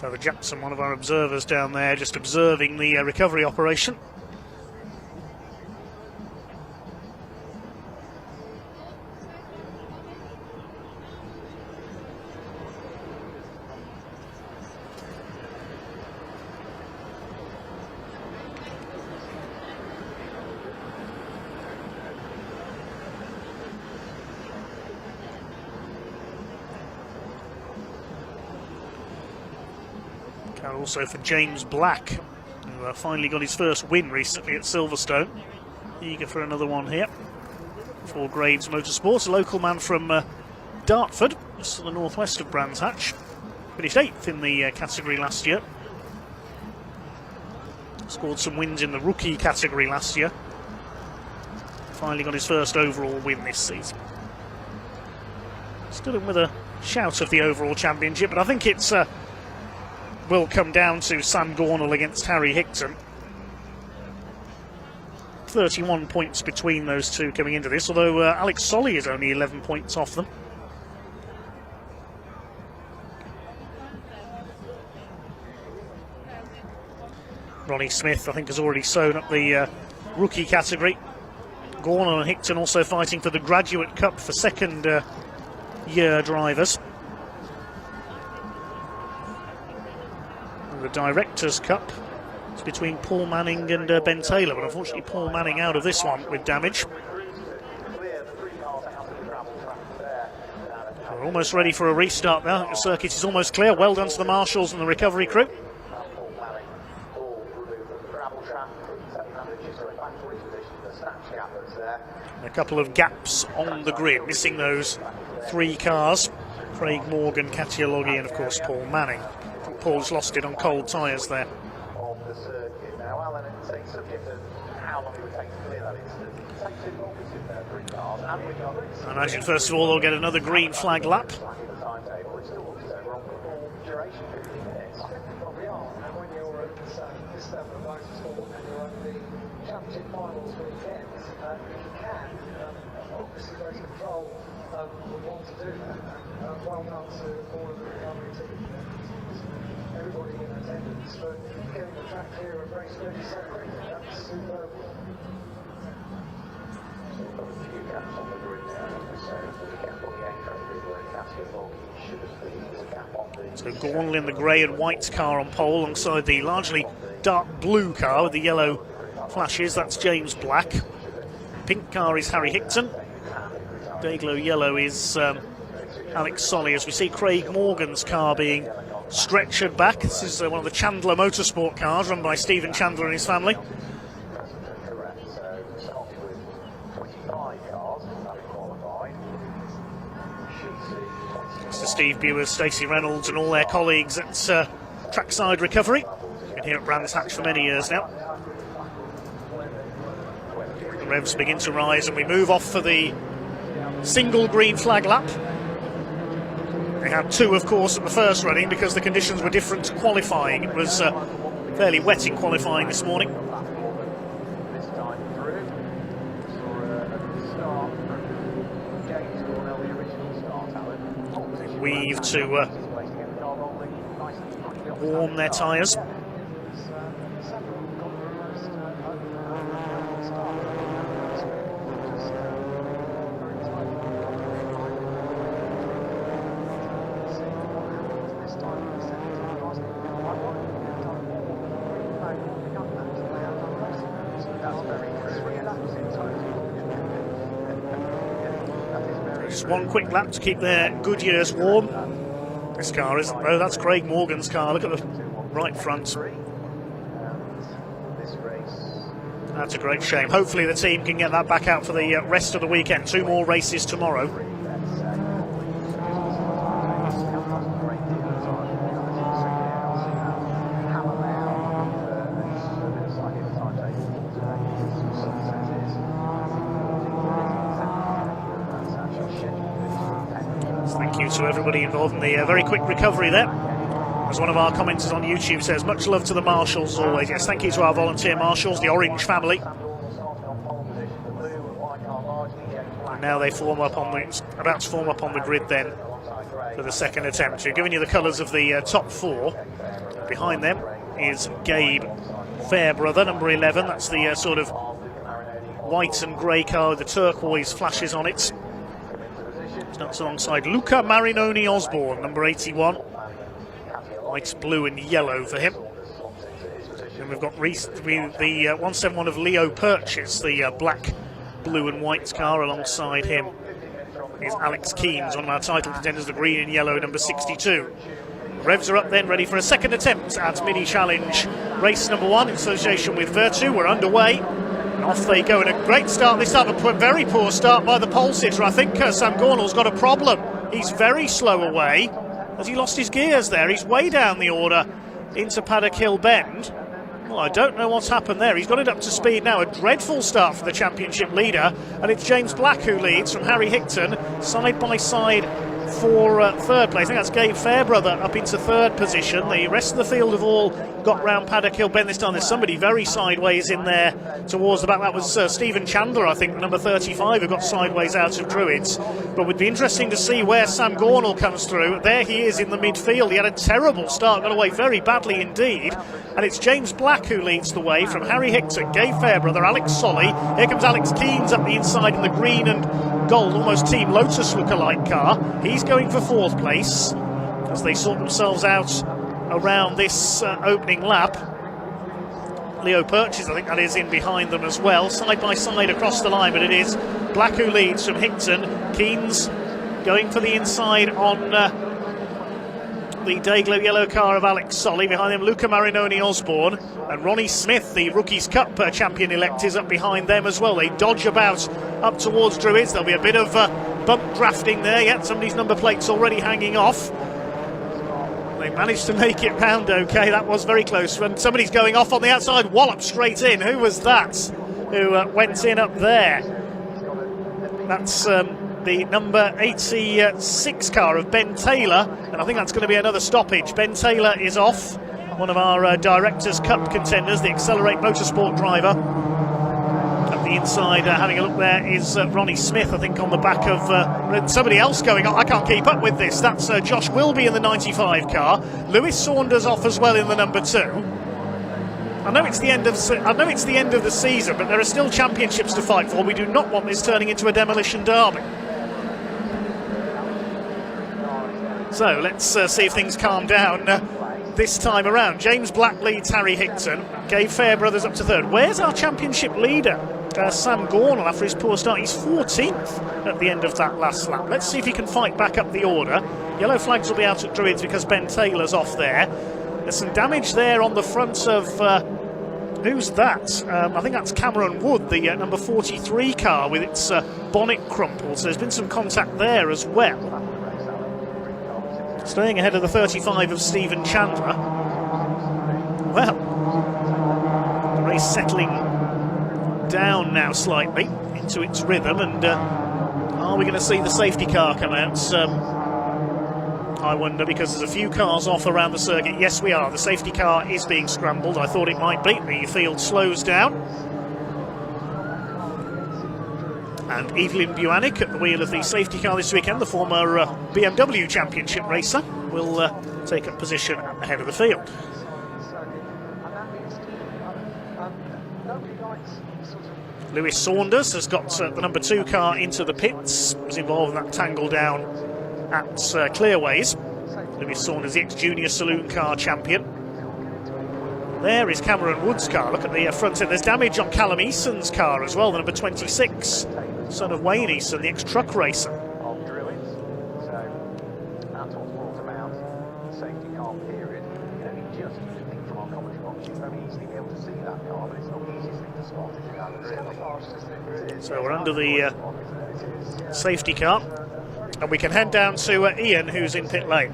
Speaker 1: Trevor Jackson, one of our observers down there, just observing the recovery operation. Also for James Black, who finally got his first win recently at Silverstone. Eager for another one here for Graves Motorsport, a local man from Dartford, just to the northwest of Brands Hatch. Finished 8th in the category last year. Scored some wins in the rookie category last year. Finally got his first overall win this season. Stood in with a shout of the overall championship, but I think it's will come down to Sam Gornall against Harry Hickton. 31 points between those two coming into this, although Alex Solly is only 11 points off them. Ronnie Smith, I think, has already sewn up the rookie category. Gornall and Hickton also fighting for the Graduate Cup for second year drivers. The Directors' Cup is between Paul Manning and Ben Taylor, but unfortunately Paul Manning out of this one with damage. We're almost ready for a restart now. The circuit is almost clear. Well done to the marshals and the recovery crew. A couple of gaps on the grid, missing those 3 cars. Craig Morgan, Katia Loggy and of course Paul Manning. Paul's lost it on cold tyres there. I imagine first of all they'll get another green flag lap.
Speaker 10: Well done to all of the recovery team. Everybody in attendance for getting the track clear of race 37. That's superb. So we've got a few gaps on the grid now, so the gap on the A-train where Katia Loggy should have been. There's a gap on the...
Speaker 1: So Gornall in the grey and white car on pole alongside the largely dark blue car with the yellow flashes. That's James Black. Pink car is Harry Hickton. Dayglow yellow is Alex Solly, as we see Craig Morgan's car being stretchered back. This is one of the Chandler Motorsport cars run by Stephen Chandler and his family. Mr. Steve Bewers, Stacey Reynolds and all their colleagues at Trackside Recovery. Been here at Brands Hatch for many years now. The revs begin to rise and we move off for the single green flag lap. They had 2, of course, at the first running because the conditions were different to qualifying. It was fairly wet in qualifying this morning. They weave to warm their tyres. Just one quick lap to keep their Goodyears warm. This car isn't though, that's Craig Morgan's car. Look at the right front. That's a great shame. Hopefully the team can get that back out for the rest of the weekend. 2 more races tomorrow. Thank you to everybody involved in the very quick recovery there. As one of our commenters on YouTube says, much love to the marshals always. Yes, thank you to our volunteer marshals, the Orange family. And now they form up on the, about to form up on the grid then for the second attempt. We've given you the colours of the top 4. behind them is Gabe Fairbrother, number 11. That's the sort of white and grey car with the turquoise flashes on it. Starts alongside Luca Marinoni Osborne, number 81. White, blue and yellow for him. And we've got the 171 of Leo Purchase, the black, blue and white car. Alongside him is Alex Keanes, one of our title contenders, the green and yellow, number 62. Revs are up then, ready for a second attempt at Mini Challenge race number 1 in association with Virtu. We're underway. And off they go, and a great start this time. A very poor start by the pole sitter. I think Sam Gornall's got a problem. He's very slow away. Has he lost his gears there? He's way down the order into Paddock Hill Bend. Well, I don't know what's happened there. He's got it up to speed now. A dreadful start for the championship leader, and it's James Black who leads from Harry Hickton, side by side for third place. I think that's Gabe Fairbrother up into third position. The rest of the field have all got round Paddock Hill Bend this time. There's somebody very sideways in there towards the back. That was Stephen Chandler, I think, number 35, who got sideways out of Druids. But it would be interesting to see where Sam Gornall comes through. There he is in the midfield. He had a terrible start, got away very badly indeed. And it's James Black who leads the way from Harry Hickton, Gabe Fairbrother, Alex Solly. Here comes Alex Keanes up the inside in the green and gold, almost Team Lotus look-alike car. He's going for fourth place as they sort themselves out around this opening lap. Leo Purchase, I think that is, in behind them as well, side by side across the line, but it is Black who leads from Hickton. Keanes going for the inside on the Dayglow yellow car of Alex Solly. Behind him, Luca Marinoni Osborne, and Ronnie Smith, the Rookies Cup champion-elect, is up behind them as well. They dodge about up towards Druids. There'll be a bit of bump drafting there. Yet somebody's number plate's already hanging off. They managed to make it round okay. That was very close. And somebody's going off on the outside, wallop straight in. Who was that who went in up there? That's the number 86 car of Ben Taylor, and I think that's going to be another stoppage. Ben Taylor is off, one of our Directors' Cup contenders, the Accelerate Motorsport driver. At the inside, having a look there, is Ronnie Smith, I think, on the back of somebody else going on. I can't keep up with this. That's Josh Wilby in the 95 car. Lewis Saunders off as well in the number 2. I know it's the end of the season, but there are still championships to fight for. We do not want this turning into a demolition derby. So let's see if things calm down this time around. James Black leads Harry Hickton. Gabe Fairbrothers up to third. Where's our championship leader, Sam Gornall, after his poor start? He's 14th at the end of that last lap. Let's see if he can fight back up the order. Yellow flags will be out at Druids because Ben Taylor's off there. There's some damage there on the front of... who's that? I think that's Cameron Wood, the number 43 car with its bonnet crumpled. So there's been some contact there as well. Staying ahead of the 35 of Stephen Chandler. Well, the race settling down now slightly into its rhythm, and are we going to see the safety car come out? I wonder, because there's a few cars off around the circuit. Yes, we are. The safety car is being scrambled. I thought it might be. The field slows down. And Evelyn Buanik at the wheel of the safety car this weekend, the former BMW Championship racer, will take up position at the head of the field. Lewis Saunders has got the number 2 car into the pits, was involved in that tangle down at Clearways. Lewis Saunders, the ex-junior Saloon car champion. There is Cameron Wood's car. Look at the front end. There's damage on Callum Eason's car as well, the number 26, son of Wayne Eason, the ex-truck racer. So we're under the safety car, and we can head down to Ian, who's in pit lane.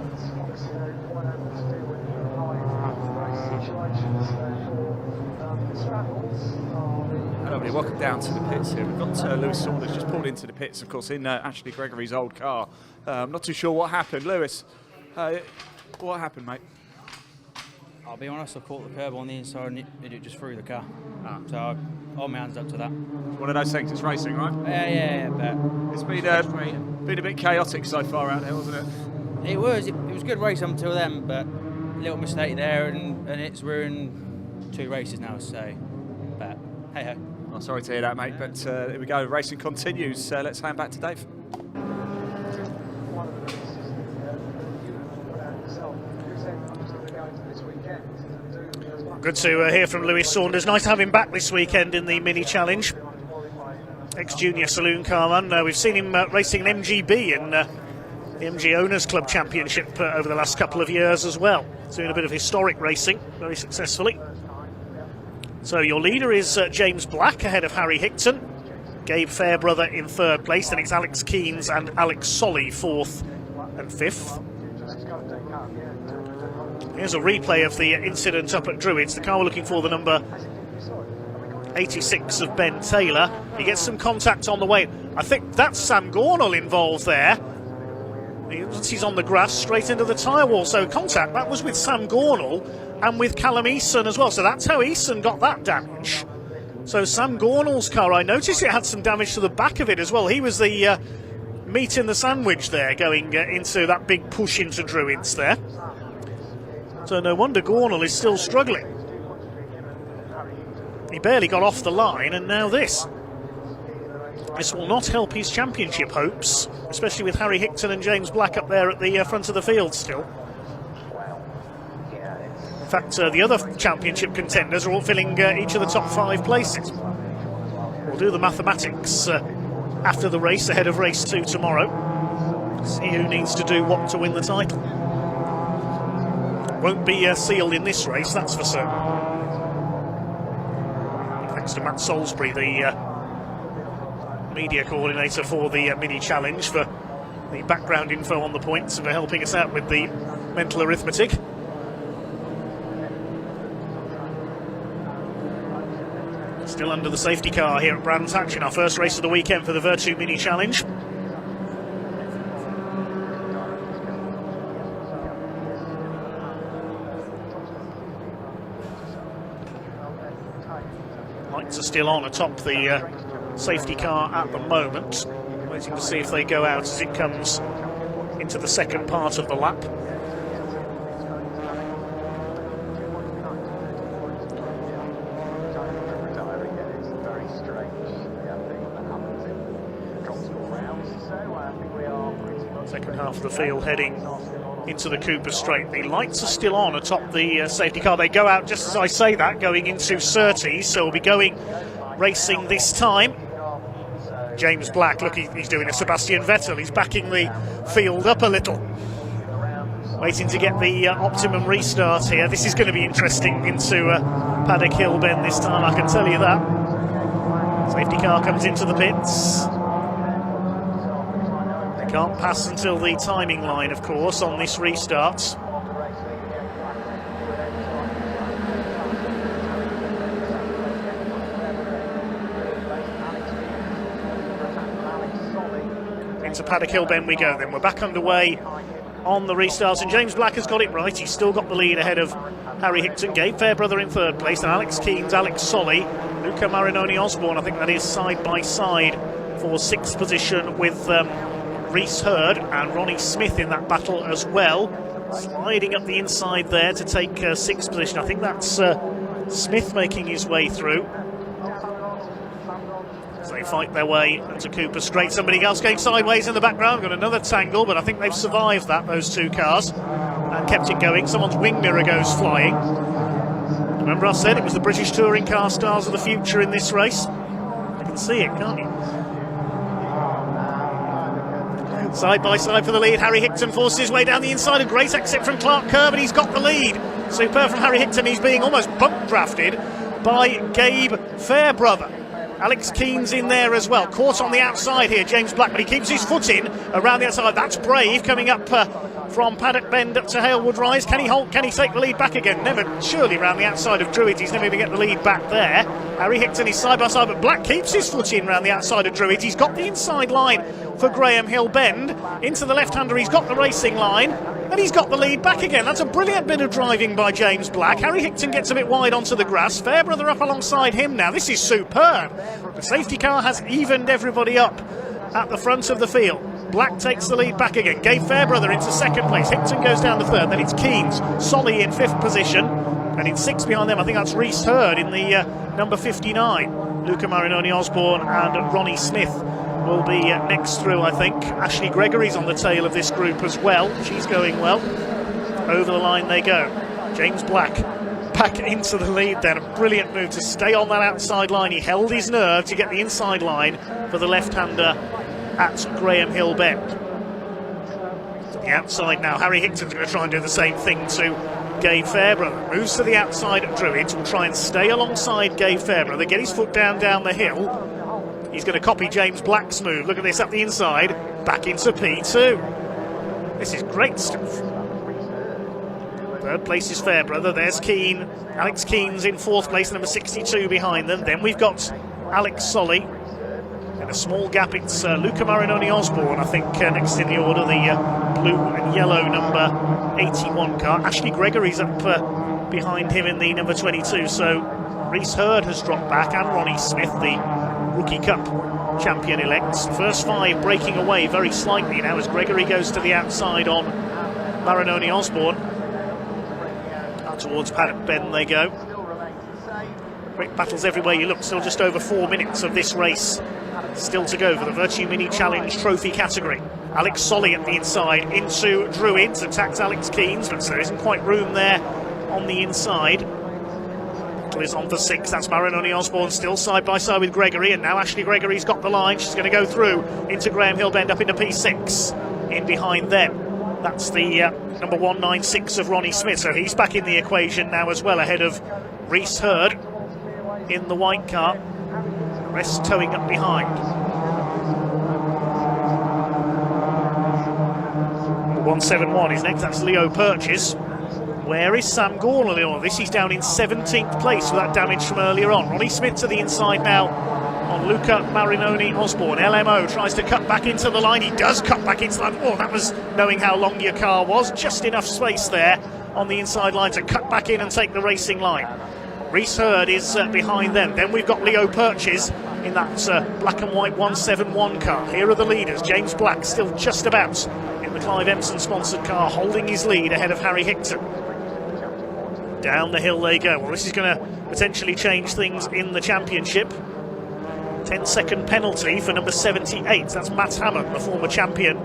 Speaker 2: Hello, welcome down to the pits here. We've got Lewis Saunders just pulled into the pits, of course, in Ashley Gregory's old car. I'm not too sure what happened. Lewis, what happened, mate?
Speaker 6: I'll be honest, I caught the curb on the inside and it just threw the car. So I hold my hands up to that.
Speaker 2: One of those things, it's racing, right?
Speaker 6: Yeah, but
Speaker 2: it's been a bit chaotic so far out there, wasn't it?
Speaker 6: It was. It was a good race up until then, but little mistake there, and it's ruined 2 races now. So, but hey ho.
Speaker 2: I'm sorry to hear that, mate, but here we go. Racing continues. Let's hand back to Dave.
Speaker 1: Good to hear from Lewis Saunders. Nice to have him back this weekend in the mini challenge. Ex-junior saloon carman. We've seen him racing an MGB in the MG Owners Club Championship over the last couple of years as well. Doing a bit of historic racing very successfully. So your leader is James Black ahead of Harry Hickton. Gabe Fairbrother in 3rd place. Then it's Alex Keens and Alex Solly 4th and 5th. Here's a replay of the incident up at Druids. The car we're looking for, the number 86 of Ben Taylor. He gets some contact on the way. I think that's Sam Gornall involved there. He's on the grass straight into the tyre wall. So contact, that was with Sam Gornall and with Callum Eason as well. So that's how Eason got that damage. So Sam Gornall's car, I noticed it had some damage to the back of it as well. He was the meat in the sandwich there, going into that big push into Druids there. So no wonder Gornall is still struggling. He barely got off the line, and now this. This will not help his championship hopes, especially with Harry Hickton and James Black up there at the front of the field still. In fact, the other championship contenders are all filling each of the top 5 places. We'll do the mathematics after the race, ahead of race 2 tomorrow. See who needs to do what to win the title. Won't be sealed in this race, that's for certain. Thanks to Matt Salisbury, the media coordinator for the mini challenge, for the background info on the points and for helping us out with the mental arithmetic. Still under the safety car here at Brands Hatch in our first race of the weekend for the Virtue Mini Challenge. Lights are still on atop the safety car at the moment. Waiting to see if they go out as it comes into the second part of the lap. Second half of the field heading into the Cooper Straight. The lights are still on atop the safety car. They go out just as I say that, going into Surtees, so we'll be going racing this time. James Black, look, he's doing a Sebastian Vettel. He's backing the field up a little, waiting to get the optimum restart here. This is going to be interesting into Paddock Hill Bend this time, I can tell you that. Safety car comes into the pits. Can't pass until the timing line, of course, on this restart. Into Paddock Hill Bend we go then. We're back underway on the restarts, and James Black has got it right. He's still got the lead ahead of Harry Hickton. Gabe Fairbrother in 3rd place, and Alex Keens, Alex Solly, Luca Marinoni Osborne, I think that is side by side for 6th position with Reese Hurd and Ronnie Smith in that battle as well, sliding up the inside there to take 6th position. I think that's Smith making his way through. So they fight their way into Cooper Straight. Somebody else going sideways in the background, got another tangle, but I think they've survived that, those 2 cars, and kept it going. Someone's wing mirror goes flying. Remember I said it was the British Touring Car stars of the future in this race? You can see it, can't you? Side by side for the lead. Harry Hickton forces his way down the inside. A great exit from Clark Kerr, but he's got the lead. Superb from Harry Hickton. He's being almost bump drafted by Gabe Fairbrother. Alex Keens in there as well. Caught on the outside here, James Black, but he keeps his foot in around the outside. That's brave, coming up from Paddock Bend up to Halewood Rise. Can he hold? Can he take the lead back again? Never, surely around the outside of Druids. He's never going to get the lead back there. Harry Hickton is side by side, but Black keeps his foot in around the outside of Druids. He's got the inside line for Graham Hill Bend. Into the left-hander, he's got the racing line, and he's got the lead back again. That's a brilliant bit of driving by James Black. Harry Hickton gets a bit wide onto the grass. Fairbrother up alongside him now. This is superb. The safety car has evened everybody up at the front of the field. Black takes the lead back again. Gabe Fairbrother into second place. Hickton goes down to third. Then it's Keens. Solly in fifth position. And in sixth behind them, I think that's Reese Hurd in the number 59. Luca Marinoni Osborne and Ronnie Smith will be next through, I think. Ashley Gregory's on the tail of this group as well. She's going well. Over the line they go. James Black back into the lead then. A brilliant move to stay on that outside line. He held his nerve to get the inside line for the left-hander at Graham Hill Bend. To the outside now. Harry Hickton's going to try and do the same thing to Gabe Fairbrother. Moves to the outside at Druids. Will try and stay alongside Gabe Fairbrother. Get his foot down the hill. He's going to copy James Black's move. Look at this up the inside. Back into P2. This is great stuff. Third place is Fairbrother. There's Keane. Alex Keane's in fourth place, number 62 behind them. Then we've got Alex Solly. In a small gap, it's Luca Marinoni Osborne, I think, next in the order, the blue and yellow number 81 car. Ashley Gregory's up behind him in the number 22. So Reese Hurd has dropped back, and Ronnie Smith, the Rookie Cup champion-elect. First five breaking away very slightly now as Gregory goes to the outside on Marinoni Osborne. Towards Paddock Bend they go. Great battles everywhere you look. Still just over 4 minutes of this race still to go for the Virtue Mini Challenge Trophy category. Alex Solly at the inside into Druids, attacks Alex Keanes, but there isn't quite room there on the inside. Battle is on for 6. That's Marinoni Osborne still side by side with Gregory, and now Ashley Gregory's got the line. She's going to go through into Graham Hill Bend up into P6 in behind them. That's the number 196 of Ronnie Smith, so he's back in the equation now as well, ahead of Reese Hurd in the white car. The rest towing up behind. 171 is next, that's Leo Purchase. Where is Sam Gorley on this? He's down in 17th place with that damage from earlier on. Ronnie Smith to the inside now on Luca Marinoni Osborne. LMO tries to cut back into the line. He does cut back into the line. Oh, that was knowing how long your car was. Just enough space there on the inside line to cut back in and take the racing line. Reese Hurd is behind them. Then we've got Leo Purchase in that black and white 171 car. Here are the leaders. James Black still just about in the Clive Empson sponsored car, holding his lead ahead of Harry Hickton. Down the hill they go. Well, this is going to potentially change things in the championship. 10-second penalty for number 78. That's Matt Hammond, the former champion,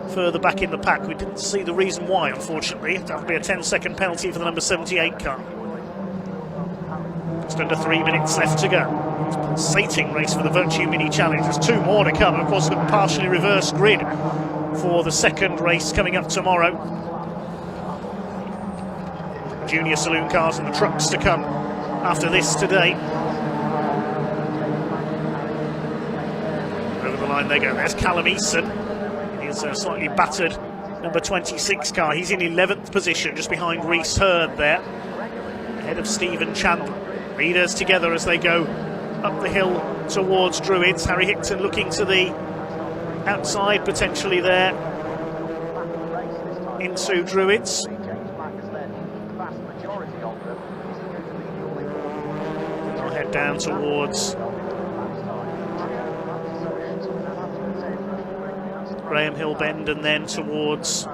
Speaker 1: further back in the pack. We didn't see the reason why, unfortunately. That'll be a 10-second penalty for the number 78 car. Just under 3 minutes left to go. It's a pulsating race for the Virtue Mini Challenge. There's 2 more to come. Of course, we've got a partially reversed grid for the second race coming up tomorrow. Junior saloon cars and the trucks to come after this today. Over the line they go. There's Callum Eason. He's a slightly battered number 26 car. He's in 11th position, just behind Reese Hurd there, ahead of Stephen Chandler. Leaders together as they go up the hill towards Druids. Harry Hickton looking to the outside, potentially there into Druids. I'll head down towards Graham Hill Bend and then towards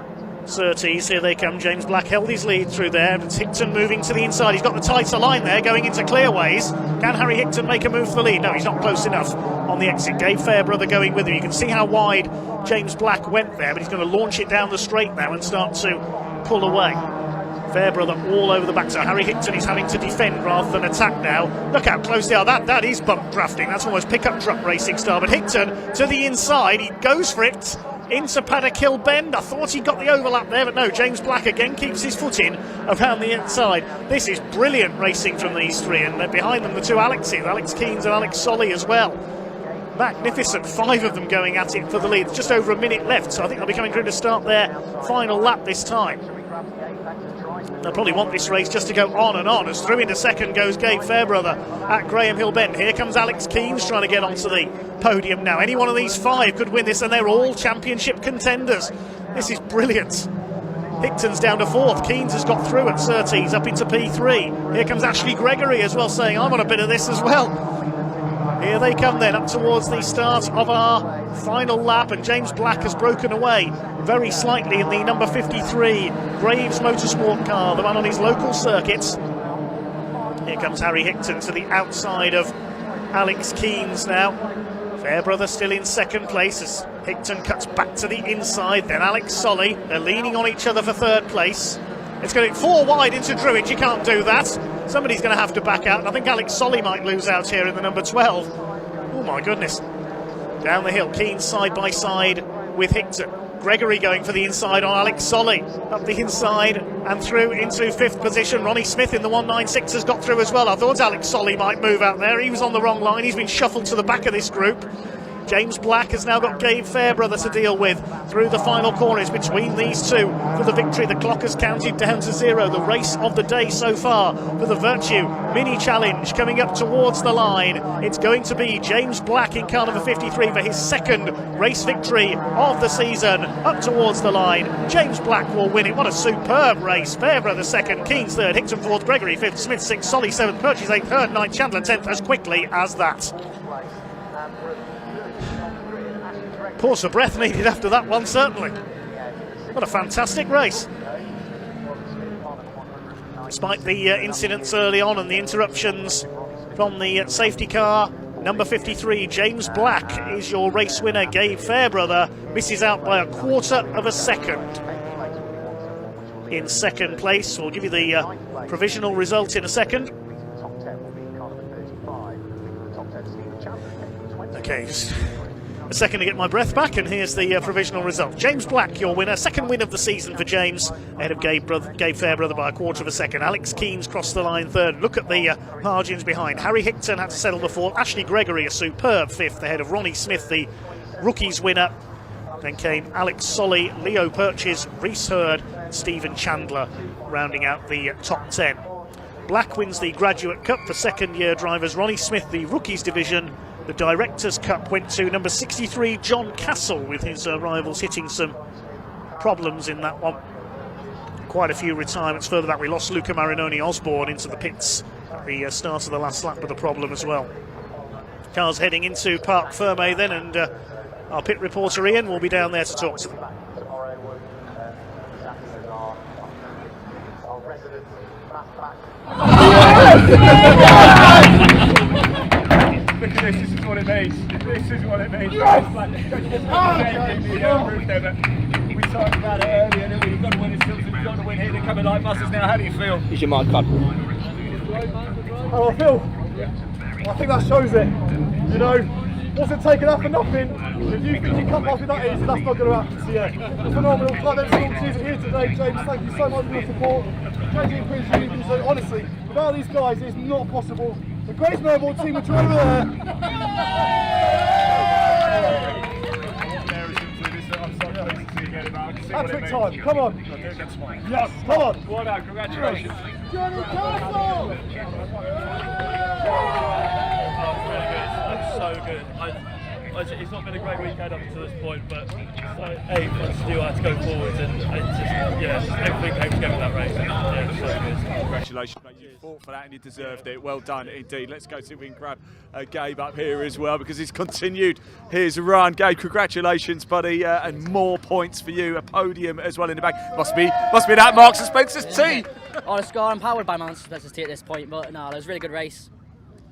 Speaker 1: Surtees. Here they come. James Black held his lead through there. It's Hickton moving to the inside. He's got the tighter line there going into Clearways. Can Harry Hickton make a move for the lead? No, he's not close enough on the exit. Gabe Fairbrother going with him. You can see how wide James Black went there, but he's going to launch it down the straight now and start to pull away. Fairbrother all over the back. So Harry Hickton is having to defend rather than attack now. Look how close they are. That is bump drafting. That's almost pickup truck racing style. But Hickton to the inside. He goes for it into Paddock Hill Bend. I thought he got the overlap there, but no, James Black again keeps his foot in around the inside. This is brilliant racing from these three, and behind them the 2 Alexes, Alex Keanes and Alex Solly as well. Magnificent, 5 of them going at it for the lead. Just over a minute left, so I think they'll be coming through to start their final lap this time. They'll probably want this race just to go on and on, as through into second goes Gabe Fairbrother at Graham Hill Bend. Here comes Alex Keanes trying to get onto the podium now. Any one of these 5 could win this, and they're all championship contenders. This is brilliant. Hickton's down to 4th. Keanes has got through at Surtees up into P3. Here comes Ashley Gregory as well, saying, I want a bit of this as well. Here they come then, up towards the start of our final lap, and James Black has broken away very slightly in the number 53 Graves Motorsport car, the one on his local circuits. Here comes Harry Hickton to the outside of Alex Keens now. Fairbrother still in second place as Hickton cuts back to the inside, then Alex Solly. They're leaning on each other for third place. It's going 4 wide into Druid, you can't do that. Somebody's going to have to back out, and I think Alex Solly might lose out here in the number 12. Oh my goodness. Down the hill, Keane side by side with Hickton. Gregory going for the inside on Alex Solly. Up the inside and through into 5th position. Ronnie Smith in the 196 has got through as well. I thought Alex Solly might move out there. He was on the wrong line. He's been shuffled to the back of this group. James Black has now got Gabe Fairbrother to deal with through the final corners between these two for the victory. The clock has counted down to 0. The race of the day so far for the Virtue Mini Challenge coming up towards the line. It's going to be James Black in car number 53 for his second race victory of the season. Up towards the line, James Black will win it. What a superb race. Fairbrother second, Keens third, Hickton fourth, Gregory fifth, Smith sixth, Solly seventh, Purchase eighth, third, ninth, Chandler 10th as quickly as that. Pause for breath needed after that one, certainly. What a fantastic race. Despite the incidents early on and the interruptions from the safety car, number 53, James Black, is your race winner. Gabe Fairbrother misses out by a quarter of a second. In second place, we'll give you the provisional result in a second. Okay, just a second to get my breath back, and here's the provisional result. James Black, your winner. Second win of the season for James, ahead of Gabe Fairbrother by a quarter of a second. Alex Keens crossed the line third. Look at the margins behind. Harry Hickton had to settle the fourth. Ashley Gregory, a superb fifth, ahead of Ronnie Smith, the rookies winner. Then came Alex Solly, Leo Purchase, Reese Hurd, Stephen Chandler, rounding out the top 10. Black wins the Graduate Cup for second-year drivers. Ronnie Smith, the rookies division. The Directors' Cup went to number 63, John Castle, with his rivals hitting some problems in that one. Quite a few retirements. Further back, we lost Luca Marinoni Osborne into the pits at the start of the last lap with a problem as well. Cars heading into Parc Fermé then, and our pit reporter Ian will be down there to talk to them.
Speaker 12: Look at this is what it means. This is what it means. We talked about it earlier, and we've got to win it still, we've got to win here. They're coming like buses now. How do you feel?
Speaker 13: Is your mic on?
Speaker 12: How I feel? I think that shows it. You know, wasn't taken up for nothing. If you think you come past with that easy, that's not going to happen. So yeah, phenomenal. Like them small season here today, James. Thank you so much for your support. Crazy appreciation. So honestly, without these guys, it's not possible. The Grace Melbourne team, which are over there. Hat-trick time, come on. Yes, come on.
Speaker 21: Well done, congratulations.
Speaker 12: Johnny Castle!
Speaker 21: That's so good. It's not been a great weekend up to this point, but so 8 months to do, I had to go forwards, and it's just, everything came together that race. Yeah, it's so good.
Speaker 2: Congratulations, mate. You fought for that and you deserved it. Well done indeed. Let's go see if we can grab Gabe up here as well, because he's continued his run. Gabe, congratulations, buddy, and more points for you. A podium as well in the back. Must be that Marks and Spencer's tea.
Speaker 16: Honestly, I'm powered by Marks and Spencer's tea at this point, but no, it was a really good race.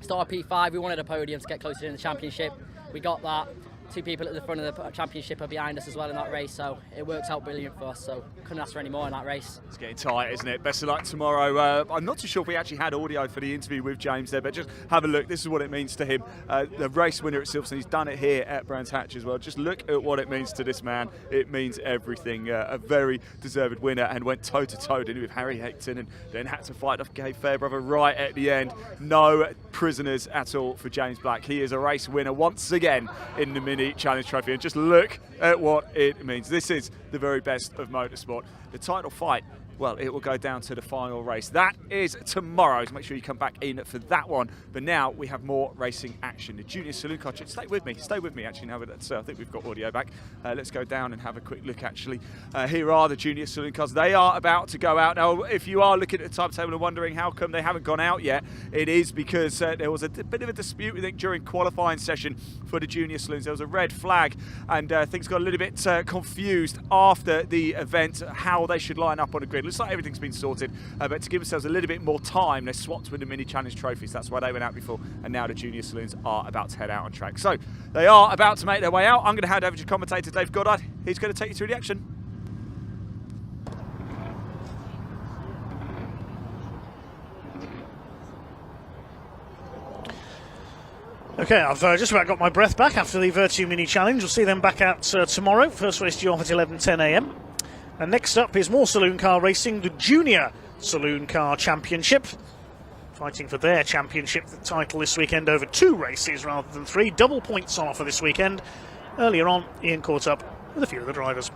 Speaker 16: Started P5, we wanted a podium to get closer in the championship. We got that. 2 people at the front of the championship are behind us as well in that race, so it works out brilliant for us, so couldn't ask for any more in that race.
Speaker 2: It's getting tight, isn't it? Best of luck tomorrow. I'm not too sure if we actually had audio for the interview with James there, but just have a look. This is what it means to him. The race winner at Silverstone, he's done it here at Brands Hatch as well. Just look at what it means to this man. It means everything. A very deserved winner, and went toe-to-toe, didn't he, with Harry Hickton, and then had to fight off Gabe Fairbrother right at the end. No prisoners at all for James Black. He is a race winner once again in the Mini Challenge Trophy, and just look at what it means. This is the very best of motorsport. The title fight well, it will go down to the final race. That is tomorrow, so make sure you come back in for that one. But now we have more racing action. The Junior Saloon Car Championship. Stay with me actually now. I think we've got audio back. Let's go down and have a quick look actually. Here are the Junior Saloon Cars. They are about to go out. Now, if you are looking at the timetable and wondering how come they haven't gone out yet, it is because there was a bit of a dispute, I think, during qualifying session for the Junior Saloons. There was a red flag and things got a little bit confused after the event, how they should line up on a grid. Looks like everything's been sorted, but to give themselves a little bit more time, they swapped with the mini challenge trophies. That's why they went out before, and now the Junior Saloons are about to head out on track. So they are about to make their way out. I'm going to hand over to commentator Dave Goddard. He's going to take you through the action.
Speaker 1: Okay, I've just about got my breath back after the Virtue Mini Challenge. We'll see them back out tomorrow. First race due off at 11:10 a.m. And next up is more saloon car racing, the Junior Saloon Car Championship. Fighting for their championship title this weekend over 2 races rather than 3. Double points on offer this weekend. Earlier on, Ian caught up with a few of the drivers.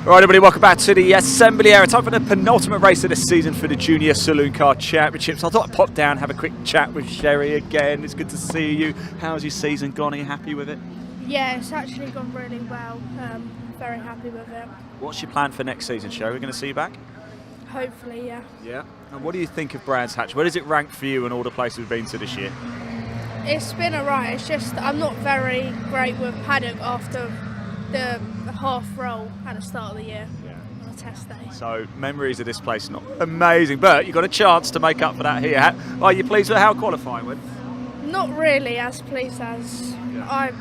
Speaker 2: Right, everybody, welcome back to the assembly area. Time for the penultimate race of the season for the Junior Saloon Car Championships. I thought I'd pop down, have a quick chat with Sherry again. It's good to see you. How's your season gone? Are you happy with it?
Speaker 13: Yeah, it's actually gone really well. Very happy with it.
Speaker 2: What's your plan for next season, Sherry? We're going to see you back?
Speaker 13: Hopefully, yeah.
Speaker 2: Yeah. And what do you think of Brands Hatch? Where does it rank for you and all the places we've been to this year?
Speaker 13: It's been alright. It's just I'm not very great with Paddock after the half roll at the start of the year on a test day.
Speaker 2: So memories of this place not amazing, but you got a chance to make up for that here. Are you pleased with how qualifying went?
Speaker 13: Not really as pleased as I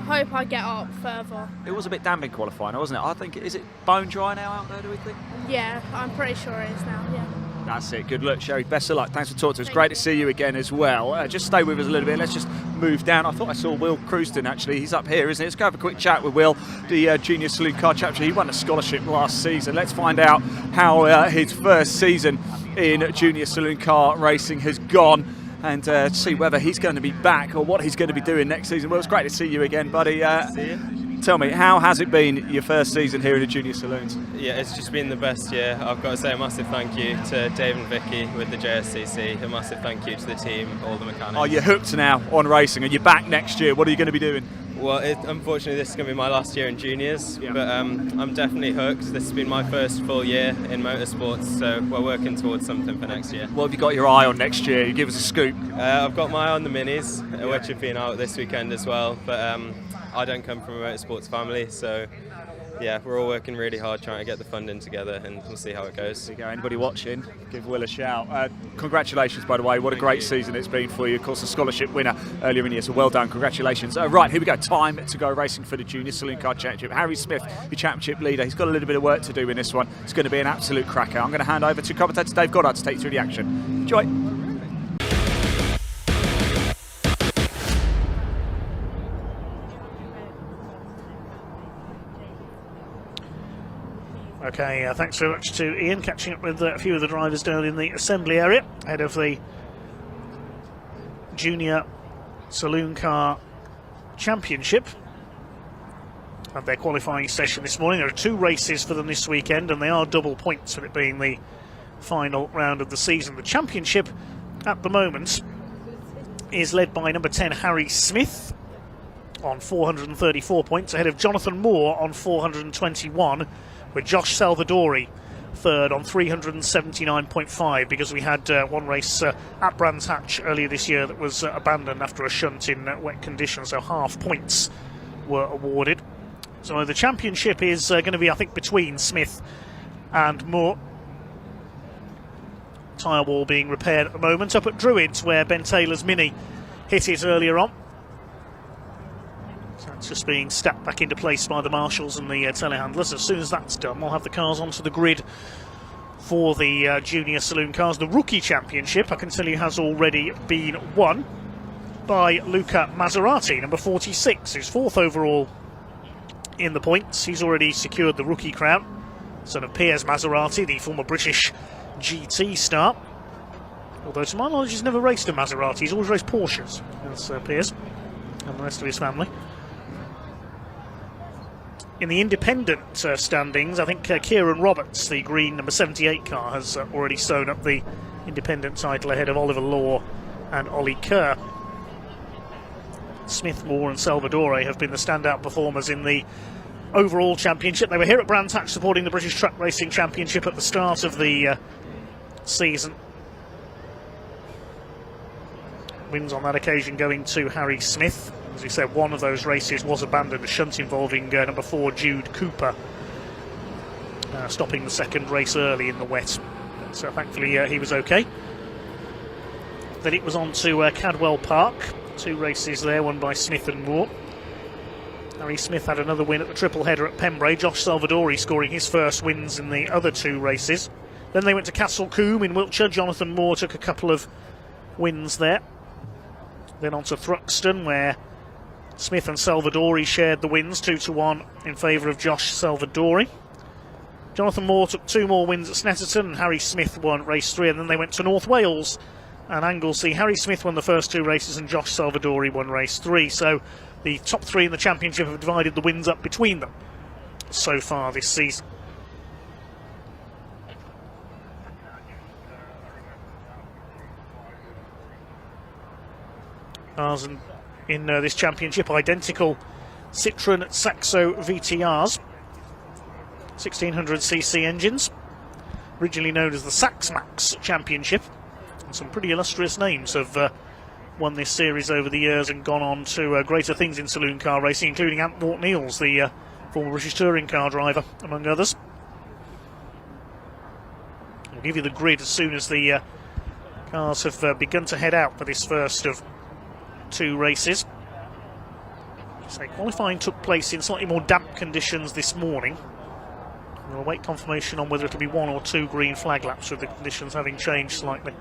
Speaker 13: hope I get up further.
Speaker 2: It was a bit damp in qualifying, wasn't it? I think, is it bone dry now out there, do we think?
Speaker 13: Yeah, I'm pretty sure it is now, yeah.
Speaker 2: That's it. Good luck, Sherry. Best of luck. Thanks for talking to us. Great to see you again as well. Just stay with us a little bit. Let's just move down. I thought I saw Will Crewston, actually. He's up here, isn't he? Let's go have a quick chat with Will, the Junior Saloon Car Championship. He won a scholarship last season. Let's find out how his first season in Junior Saloon Car racing has gone and see whether he's going to be back or what he's going to be doing next season. Well, it's great to see you again, buddy. Tell me, how has it been your first season here in the Junior Saloons?
Speaker 14: Yeah, it's just been the best year. I've got to say a massive thank you to Dave and Vicky with the JSCC, a massive thank you to the team, all the mechanics.
Speaker 2: Oh, you're hooked now on racing and you're back next year. What are you going to be doing?
Speaker 14: Well, unfortunately this is going to be my last year in juniors, but I'm definitely hooked. This has been my first full year in motorsports, so we're working towards something for next year.
Speaker 2: What have you got your eye on next year? You give us a scoop.
Speaker 14: I've got my eye on the minis, which have been out this weekend as well, but I don't come from a motorsports family, so yeah, we're all working really hard trying to get the funding together, and we'll see how it goes.
Speaker 2: There you go. Anybody watching, give Will a shout. Congratulations, by the way. What a great season it's been for you. Of course, a scholarship winner earlier in the year, so well done. Congratulations. Right, here we go. Time to go racing for the Junior Saloon Car Championship. Harry Smith, your championship leader. He's got a little bit of work to do in this one. It's going to be an absolute cracker. I'm going to hand over to commentator Dave Goddard to take you through the action. Enjoy.
Speaker 1: Okay, thanks very much to Ian, catching up with a few of the drivers down in the assembly area ahead of the Junior Saloon Car Championship and their qualifying session this morning. There are 2 races for them this weekend and they are double points, with it being the final round of the season. The championship at the moment is led by number 10 Harry Smith on 434 points, ahead of Jonathan Moore on 421, with Josh Salvadori third on 379.5, because we had one race at Brands Hatch earlier this year that was abandoned after a shunt in wet conditions, so half points were awarded. So the championship is going to be, I think, between Smith and Moore. Tyre wall being repaired at the moment up at Druids, where Ben Taylor's Mini hit it earlier on. So it's just being stepped back into place by the marshals and the telehandlers. As soon as that's done, we'll have the cars onto the grid for the Junior Saloon Cars. The Rookie Championship, I can tell you, has already been won by Luca Maserati, number 46, who's 4th overall in the points. He's already secured the rookie crown. Son of Piers Maserati, the former British GT star. Although, to my knowledge, he's never raced a Maserati. He's always raced Porsches, as Piers and the rest of his family. in the independent standings, I think Kieran Roberts, the green number 78 car, has already sewn up the independent title ahead of Oliver Law and Ollie Kerr. Smith, Moore and Salvadore have been the standout performers in the overall championship. They were here at Brands Hatch supporting the British Truck Racing Championship at the start of the season. Wins on that occasion going to Harry Smith. As we said, one of those races was abandoned, a shunt involving number 4 Jude Cooper, stopping the second race early in the wet. So thankfully he was okay. Then it was on to Cadwell Park. 2 races there, won by Smith and Moore. Harry Smith had another win at the triple header at Pembrey. Josh Salvadore scoring his first wins in the other 2 races. Then they went to Castle Combe in Wiltshire. Jonathan Moore took a couple of wins there. Then on to Thruxton, where Smith and Salvadore shared the wins, 2-1 in favour of Josh Salvadore. Jonathan Moore took 2 more wins at Snetterton, and Harry Smith won race 3, and then they went to North Wales and Anglesey. Harry Smith won the first 2 races and Josh Salvadore won race 3, so the top 3 in the championship have divided the wins up between them so far this season. Cars in this championship, identical Citroën Saxo VTRs, 1600cc engines, originally known as the Saxmax Championship. And some pretty illustrious names have won this series over the years and gone on to greater things in saloon car racing, including Ant Wart-Niels, the former British touring car driver, among others. I'll give you the grid as soon as the cars have begun to head out for this first of 2 races. So qualifying took place in slightly more damp conditions this morning. We'll await confirmation on whether it'll be 1 or 2 green flag laps, with the conditions having changed slightly.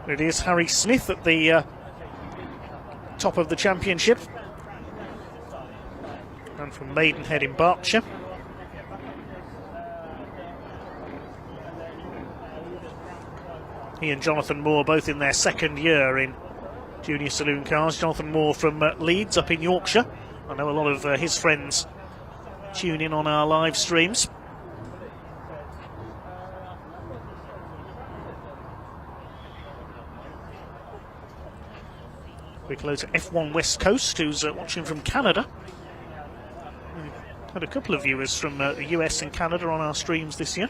Speaker 1: It is Harry Smith at the top of the championship, and from Maidenhead in Berkshire. He and Jonathan Moore both in their second year in junior saloon cars. Jonathan Moore from Leeds up in Yorkshire. I know a lot of his friends tune in on our live streams. Quick hello to F1 West Coast, who's watching from Canada. We've had a couple of viewers from the US and Canada on our streams this year.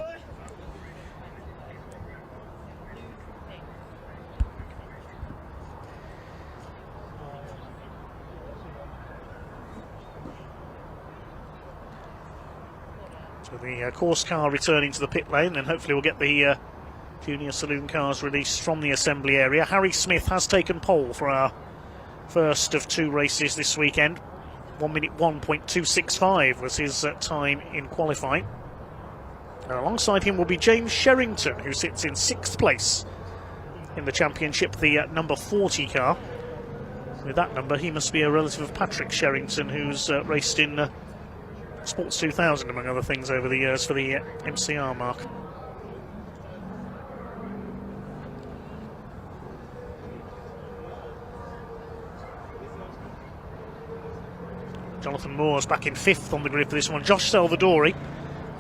Speaker 1: So the course car returning to the pit lane, and hopefully we'll get the junior saloon cars released from the assembly area. Harry Smith has taken pole for our first of 2 races this weekend. 1:01.265 was his time in qualifying. And alongside him will be James Sherrington, who sits in 6th place in the championship, the number 40 car. With that number, he must be a relative of Patrick Sherrington, who's raced in Sports 2000, among other things, over the years for the MCR mark. Jonathan Moore's back in 5th on the grid for this one. Josh Salvadore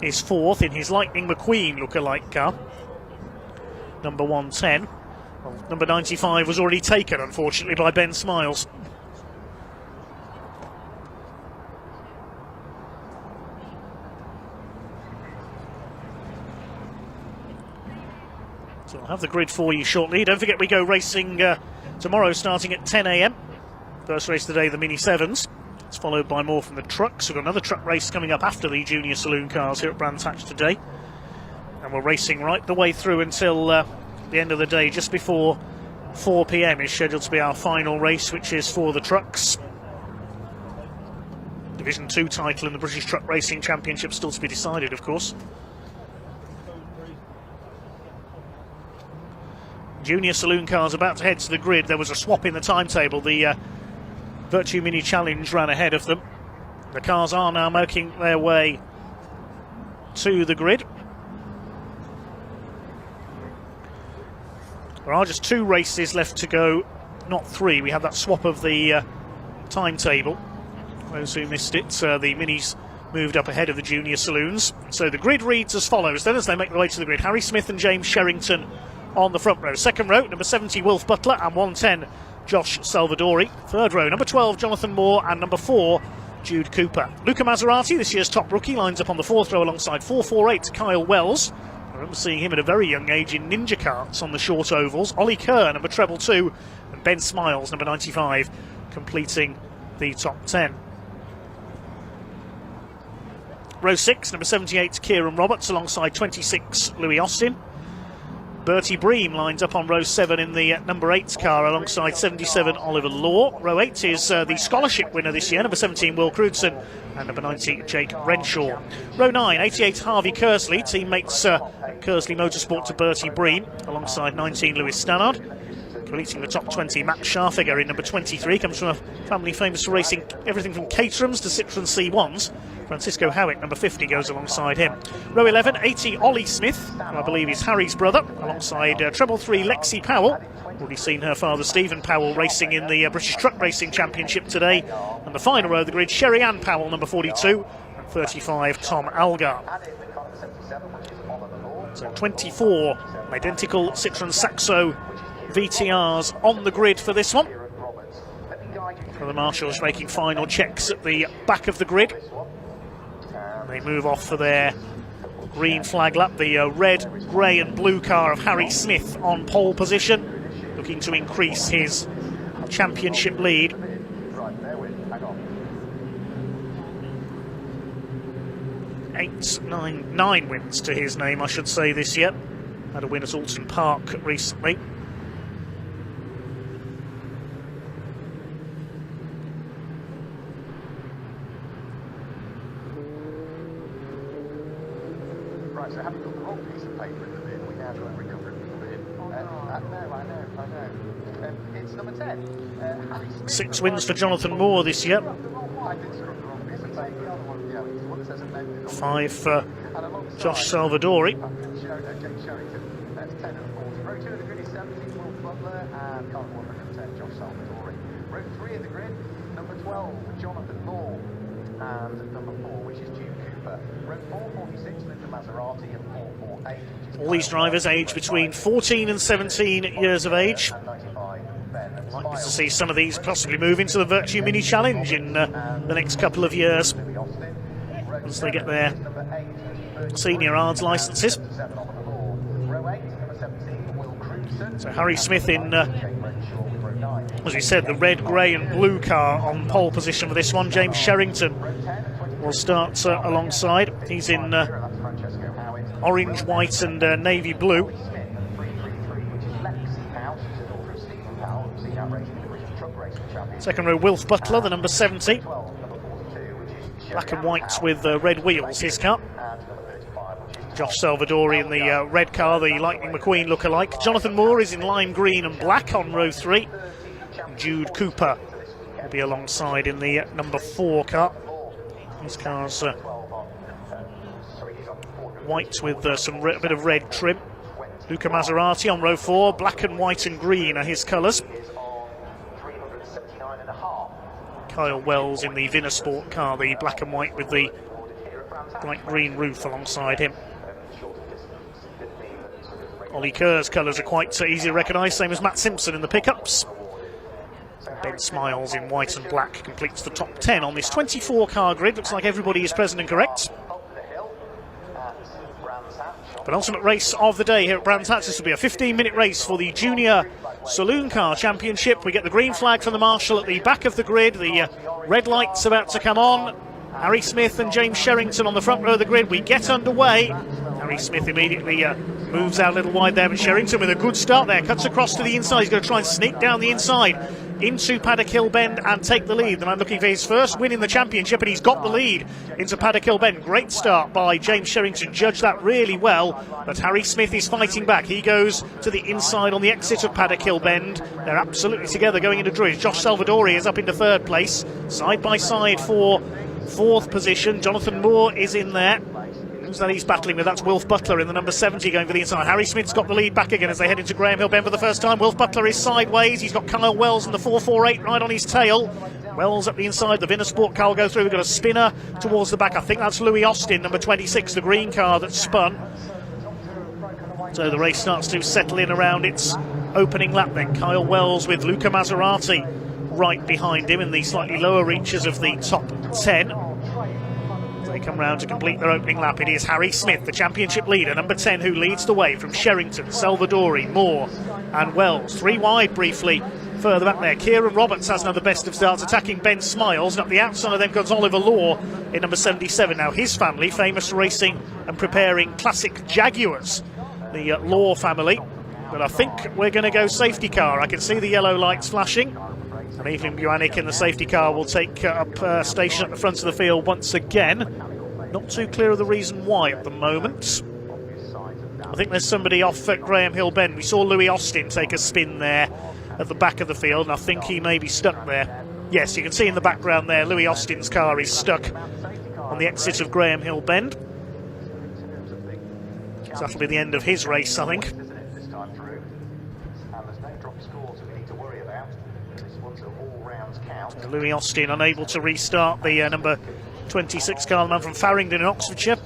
Speaker 1: is 4th in his Lightning McQueen lookalike car, number 110. Well, number 95 was already taken, unfortunately, by Ben Smiles. So I'll have the grid for you shortly. Don't forget we go racing tomorrow starting at 10 AM. First race today, the Mini 7s. It's followed by more from the trucks. We've got another truck race coming up after the junior saloon cars here at Brands Hatch today. And we're racing right the way through until the end of the day. Just before 4 PM is scheduled to be our final race, which is for the trucks. Division 2 title in the British Truck Racing Championship still to be decided, of course. Junior saloon cars about to head to the grid. There was a swap in the timetable. The Virtue Mini Challenge ran ahead of them. The cars are now making their way to the grid. There are just 2 races left to go, not 3. We have that swap of the timetable. Those who missed it, the minis moved up ahead of the junior saloons. So the grid reads as follows then as they make their way to the grid. Harry Smith and James Sherrington on the front row. Second row, number 70 Wilf Butler and 110 Josh Salvadori. Third row, number 12 Jonathan Moore and number 4 Jude Cooper. Luca Maserati, this year's top rookie, lines up on the fourth row alongside 448 Kyle Wells. I remember seeing him at a very young age in ninja karts on the short ovals. Ollie Kerr, number treble 2, and Ben Smiles, number 95, completing the top 10. Row 6, number 78 Kieran Roberts alongside 26 Louis Austin. Bertie Bream lines up on row 7 in the number 8 car alongside 77 Oliver Law. Row 8 is the scholarship winner this year, number 17 Will Crudson and number 90 Jake Renshaw. Row 9, 88 Harvey Kersley, teammates Kersley Motorsport to Bertie Bream alongside 19 Lewis Stannard. Completing the top 20, Matt Scharfiger in number 23, comes from a family famous for racing everything from Caterhams to Citroen C1s. Francisco Howitt, number 50, goes alongside him. Row 11, 80 Ollie Smith, who I believe is Harry's brother, alongside treble 3 Lexi Powell. Already seen her father Stephen Powell racing in the British Truck Racing Championship today. And the final row of the grid, Sherry Ann Powell, number 42, and 35 Tom Algar. So 24 identical Citroen Saxo VTRs on the grid for this one. For the marshals making final checks at the back of the grid. And they move off for their green flag lap. The red, grey and blue car of Harry Smith on pole position, looking to increase his championship lead. Nine wins to his name, I should say, this year. Had a win at Alton Park recently.
Speaker 10: Right, so having got the wrong piece of paper in the bin, we now got to recover it from the bin. I know. It's number 10. Harry Smith.
Speaker 1: 6 wins for Jonathan Moore this year.
Speaker 10: I did screw up the wrong piece of paper. The other one, yeah, it's the one that says amended.
Speaker 1: 5 for Josh Salvadori.
Speaker 10: Jake Sherrington. That's 10 and 40. Row 2 of the grid is 17, Will Butler, and Carl Walker, number 10, Josh Salvadori. Row 3 of the grid, number 12, Jonathan Moore, and number 4, which is Jude Cooper. Row 4, 46, Linda Maserati, and 448.
Speaker 1: All these drivers aged between 14 and 17 years of age. Likely to see some of these possibly move into the Virtue Mini Challenge in the next couple of years once they get their senior ARDS licences. So Harry Smith in, as we said, the red, grey and blue car on pole position for this one. James Sherrington will start alongside. He's in orange, white and navy blue. Second row, Wilf Butler, the number 70. Black and white with red wheels, his car. Josh Salvadori in the red car, the Lightning McQueen look-alike. Jonathan Moore is in lime green and black on row 3. Jude Cooper will be alongside in the number 4 car. His car's white with a bit of red trim. Luca Maserati on row 4, black and white and green are his colours. Kyle Wells in the Vinasport car, the black and white with the bright green roof alongside him. Ollie Kerr's colours are quite easy to recognise, same as Matt Simpson in the pickups. Ben Smiles in white and black completes the top 10 on this 24 car grid. Looks like everybody is present and correct. Penultimate race of the day here at Brands Hatch. This will be a 15-minute race for the Junior Saloon Car Championship. We get the green flag from the marshal at the back of the grid. The red light's about to come on. Harry Smith and James Sherrington on the front row of the grid. We get underway. Harry Smith immediately moves out a little wide there, but Sherrington with a good start there. Cuts across to the inside. He's going to try and sneak down the inside into Paddock Hill Bend and take the lead. And I'm looking for his first win in the championship, and he's got the lead into Paddock Hill Bend. Great start by James Sherrington, judged that really well, but Harry Smith is fighting back. He goes to the inside on the exit of Paddock Hill Bend. They're absolutely together going into Druids. Josh Salvadori is up into 3rd place, side by side for 4th position. Jonathan Moore is in there. Who's that he's battling with? That's Wilf Butler in the number 70 going for the inside. Harry Smith's got the lead back again as they head into Graham Hill Bend for the first time. Wilf Butler is sideways. He's got Kyle Wells and the 448 right on his tail. Wells up the inside. The Vinner Sport car will go through. We've got a spinner towards the back. I think that's Louis Austin, number 26, the green car that spun. So the race starts to settle in around its opening lap then. Kyle Wells with Luca Maserati right behind him in the slightly lower reaches of the top 10. They come round to complete their opening lap. It is Harry Smith, the championship leader, number 10, who leads the way from Sherrington, Salvadori, Moore and Wells. 3 wide briefly further back there. Kieran Roberts has another best of starts, attacking Ben Smiles, and up the outside of them comes Oliver Law in number 77. Now his family, famous for racing and preparing classic Jaguars, the Law family. But I think we're going to go safety car. I can see the yellow lights flashing. And Evelyn Buanik in the safety car will take up station at the front of the field once again. Not too clear of the reason why at the moment. I think there's somebody off at Graham Hill Bend. We saw Louis Austin take a spin there at the back of the field, and I think he may be stuck there. Yes, you can see in the background there, Louis Austin's car is stuck on the exit of Graham Hill Bend. So that'll be the end of his race, I think. Louis Austin unable to restart the number 26 car, the man from Farringdon in Oxfordshire.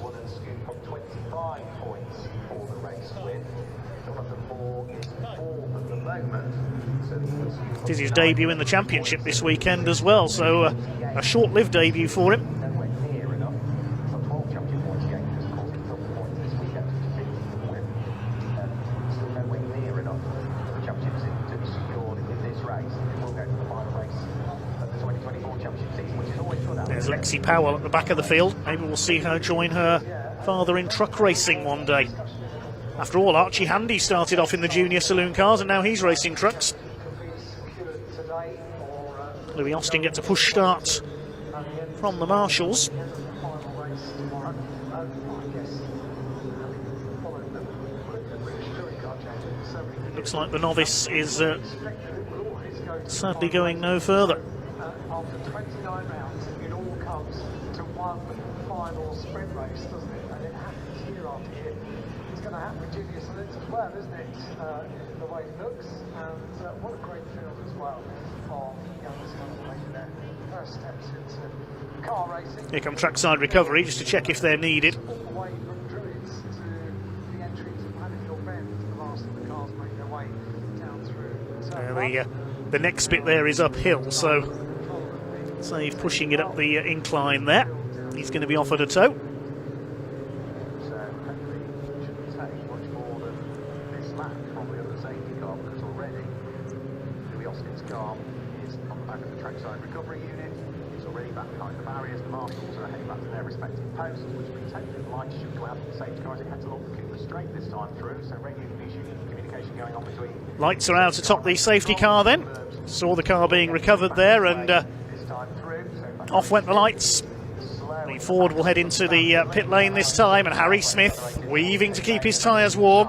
Speaker 1: It is his debut in the championship this weekend as well, so a short-lived debut for him. There's Lexi Powell at the back of the field. Maybe we'll see her join her father in truck racing one day. After all, Archie Handy started off in the junior saloon cars and now he's racing trucks. Louis Austin gets a push start from the marshals. It looks like the novice is sadly going no further.
Speaker 10: After 29 rounds, it all comes to one final sprint race, doesn't it? And it happens year after year. It's going to happen with junior saloons as well, isn't it? The way it looks, and what a great field as well for youngsters making their first steps into car racing.
Speaker 1: Here come trackside recovery just to check if they're needed.
Speaker 10: All the way from Druids to the entry to Paddock Bend, the last of the cars make their way down through.
Speaker 1: The next bit there is uphill, so Save pushing it up the incline there. He's going to be offered a tow.
Speaker 10: So hopefully it shouldn't take much more than this lap from the other safety car, because already Louis Austin's car is on the back of the trackside recovery unit. It's already back behind the barriers. The marshals are heading back to their respective posts, which means hopefully the lights should go out for the safety car as it heads along the Cooper Straight this time through. So radio communication going on between.
Speaker 1: Lights are out atop the safety car then. Saw the car being recovered there, and off went the lights. The Ford will head into the pit lane this time, and Harry Smith weaving to keep his tyres warm.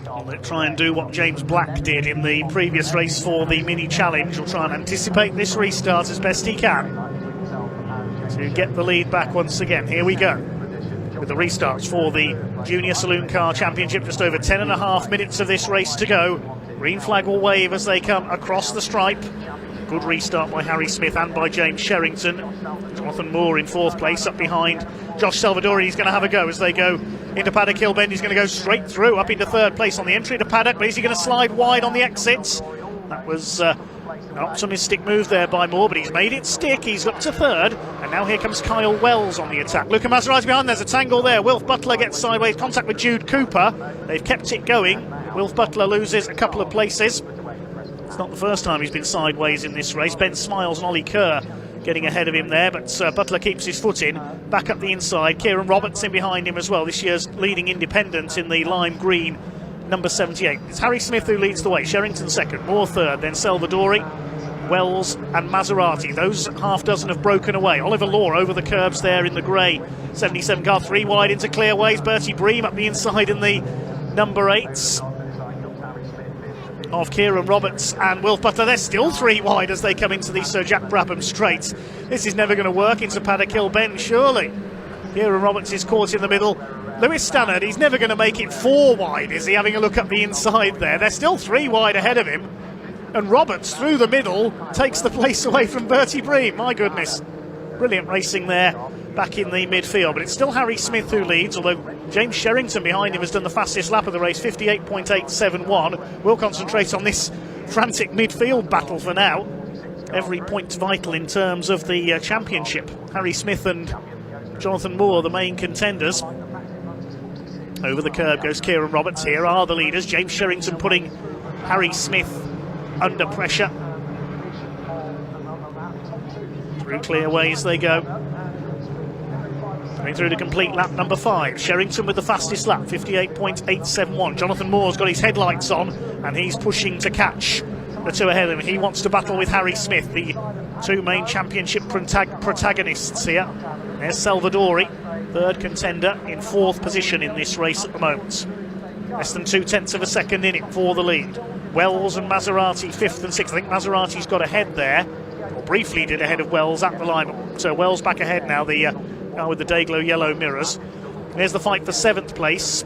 Speaker 1: He'll try and do what James Black did in the previous race for the Mini Challenge. He'll try and anticipate this restart as best he can to get the lead back once again. Here we go with the restarts for the Junior Saloon Car Championship. Just over 10.5 minutes of this race to go. Green flag will wave as they come across the stripe. Good restart by Harry Smith and by James Sherrington. Jonathan Moore in fourth place, up behind Josh Salvadori. He's going to have a go as they go into Paddock Hill Bend. He's going to go straight through up into third place on the entry to Paddock, but is he going to slide wide on the exits? That was an optimistic move there by Moore, but he's made it stick. He's up to third, and now here comes Kyle Wells on the attack. Luca Maserati behind. There's a tangle there. Wilf Butler gets sideways, contact with Jude Cooper. They've kept it going. Wilf Butler loses a couple of places. It's not the first time he's been sideways in this race. Ben Smiles and Ollie Kerr getting ahead of him there, but Butler keeps his foot in. Back up the inside, Kieran Roberts in behind him as well, this year's leading independent in the lime green, number 78. It's Harry Smith who leads the way, Sherrington second, Moore third, then Salvadori, Wells and Maserati. Those half dozen have broken away. Oliver Law over the curbs there in the grey 77 car, 3 wide into clearways. Bertie Bream up the inside in the number 8s of Kieran Roberts and Wilf Butler. They're still 3 wide as they come into the Sir Jack Brabham straight. This is never going to work into Paddock Hill Bend, surely. Kieran Roberts is caught in the middle. Lewis Stannard, he's never going to make it 4 wide, is he? Having a look up the inside there. They're still 3 wide ahead of him. And Roberts, through the middle, takes the place away from Bertie Bream. My goodness. Brilliant racing there back in the midfield. But it's still Harry Smith who leads, although James Sherrington behind him has done the fastest lap of the race, 58.871. We'll concentrate on this frantic midfield battle for now. Every point's vital in terms of the championship. Harry Smith and Jonathan Moore, the main contenders. Over the curb goes Kieran Roberts. Here are the leaders. James Sherrington putting Harry Smith under pressure. Through clear ways they go. Going through to complete lap number 5. Sherrington with the fastest lap, 58.871. Jonathan Moore's got his headlights on and he's pushing to catch the 2 ahead of him. He wants to battle with Harry Smith, the 2 main championship protagonists here. There's Salvadori, 3rd contender, in 4th position in this race at the moment. Less than 0.2 of a second in it for the lead. Wells and Maserati 5th and 6th. I think Maserati's got ahead there, or briefly did ahead of Wells at the line. So Wells back ahead now, the guy with the Dayglow yellow mirrors. There's the fight for 7th place.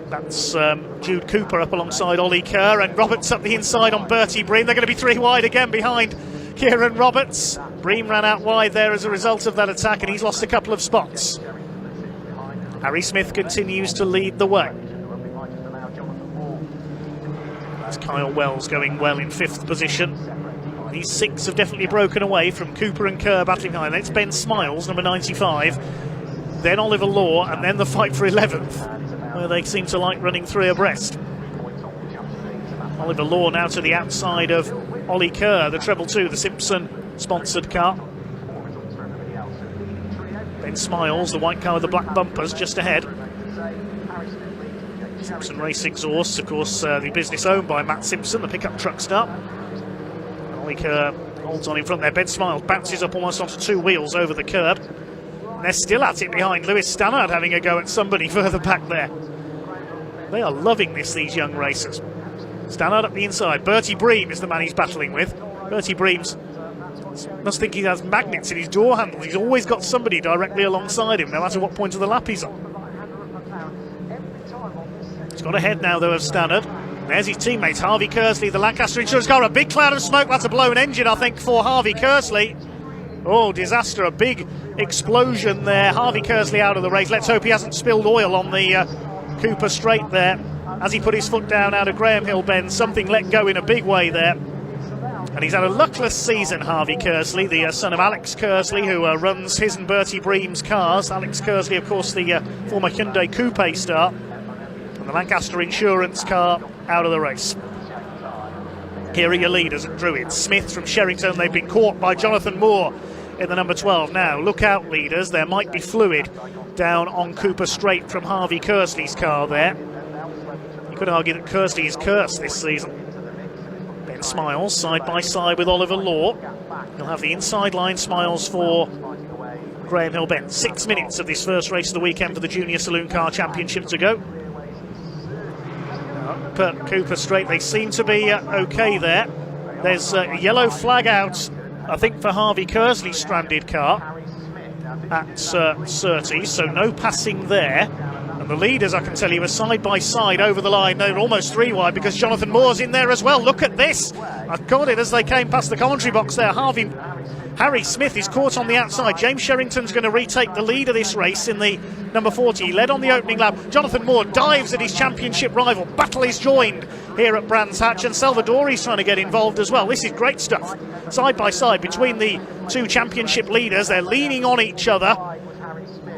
Speaker 1: That's Jude Cooper up alongside Ollie Kerr, and Roberts up the inside on Bertie Bream. They're going to be 3 wide again behind Kieran Roberts. Bream ran out wide there as a result of that attack, and he's lost a couple of spots. Harry Smith continues to lead the way. That's Kyle Wells going well in 5th position. These 6 have definitely broken away from Cooper and Kerr battling behind. It's Ben Smiles, number 95. Then Oliver Law, and then the fight for 11th, where they seem to like running 3 abreast. Oliver Law now to the outside of Ollie Kerr, the treble 2, the Simpson-sponsored car. Ben Smiles, the white car with the black bumpers, just ahead. Simpson Race Exhausts, of course, the business owned by Matt Simpson, the pickup truck stop. Ollie Kerr holds on in front there. Ben Smiles bounces up almost onto 2 wheels over the curb. And they're still at it behind. Lewis Stannard having a go at somebody further back there. They are loving this, these young racers. Stannard up the inside. Bertie Bream is the man he's battling with. Bertie Bream's must think he has magnets in his door handles. He's always got somebody directly alongside him, no matter what point of the lap he's on. He's got ahead now, though, of Stannard. There's his teammates, Harvey Kersley, the Lancaster insurance car. A big cloud of smoke. That's a blown engine, I think, for Harvey Kersley. Oh, disaster. A big explosion there. Harvey Kersley out of the race. Let's hope he hasn't spilled oil on the Cooper straight there. As he put his foot down out of Graham Hill Bend, something let go in a big way there. And he's had a luckless season, Harvey Kersley, the son of Alex Kersley, who runs his and Bertie Bream's cars. Alex Kersley, of course, the former Hyundai Coupe star. And the Lancaster insurance car out of the race. Here are your leaders at Druid. Smith from Sherrington, they've been caught by Jonathan Moore in the number 12. Now, look out, leaders, there might be fluid down on Cooper Straight from Harvey Kersley's car there. You could argue that Kersley is cursed this season. Ben Smiles side by side with Oliver Law. He'll have the inside line Smiles for Graham Hill Bend. 6 minutes of this first race of the weekend for the Junior Saloon Car Championship to go. Up Cooper Straight, they seem to be okay there. There's a yellow flag out, I think, for Harvey Kersley's stranded car at Surtees, so no passing there. And the leaders, I can tell you, are side by side over the line. They're almost 3 wide because Jonathan Moore's in there as well. Look at this. I've got it as they came past the commentary box there. Harry Smith is caught on the outside. James Sherrington's going to retake the lead of this race in the number 40. He led on the opening lap. Jonathan Moore dives at his championship rival. Battle is joined here at Brands Hatch, and Salvadori's trying to get involved as well. This is great stuff. Side by side between the 2 championship leaders. They're leaning on each other,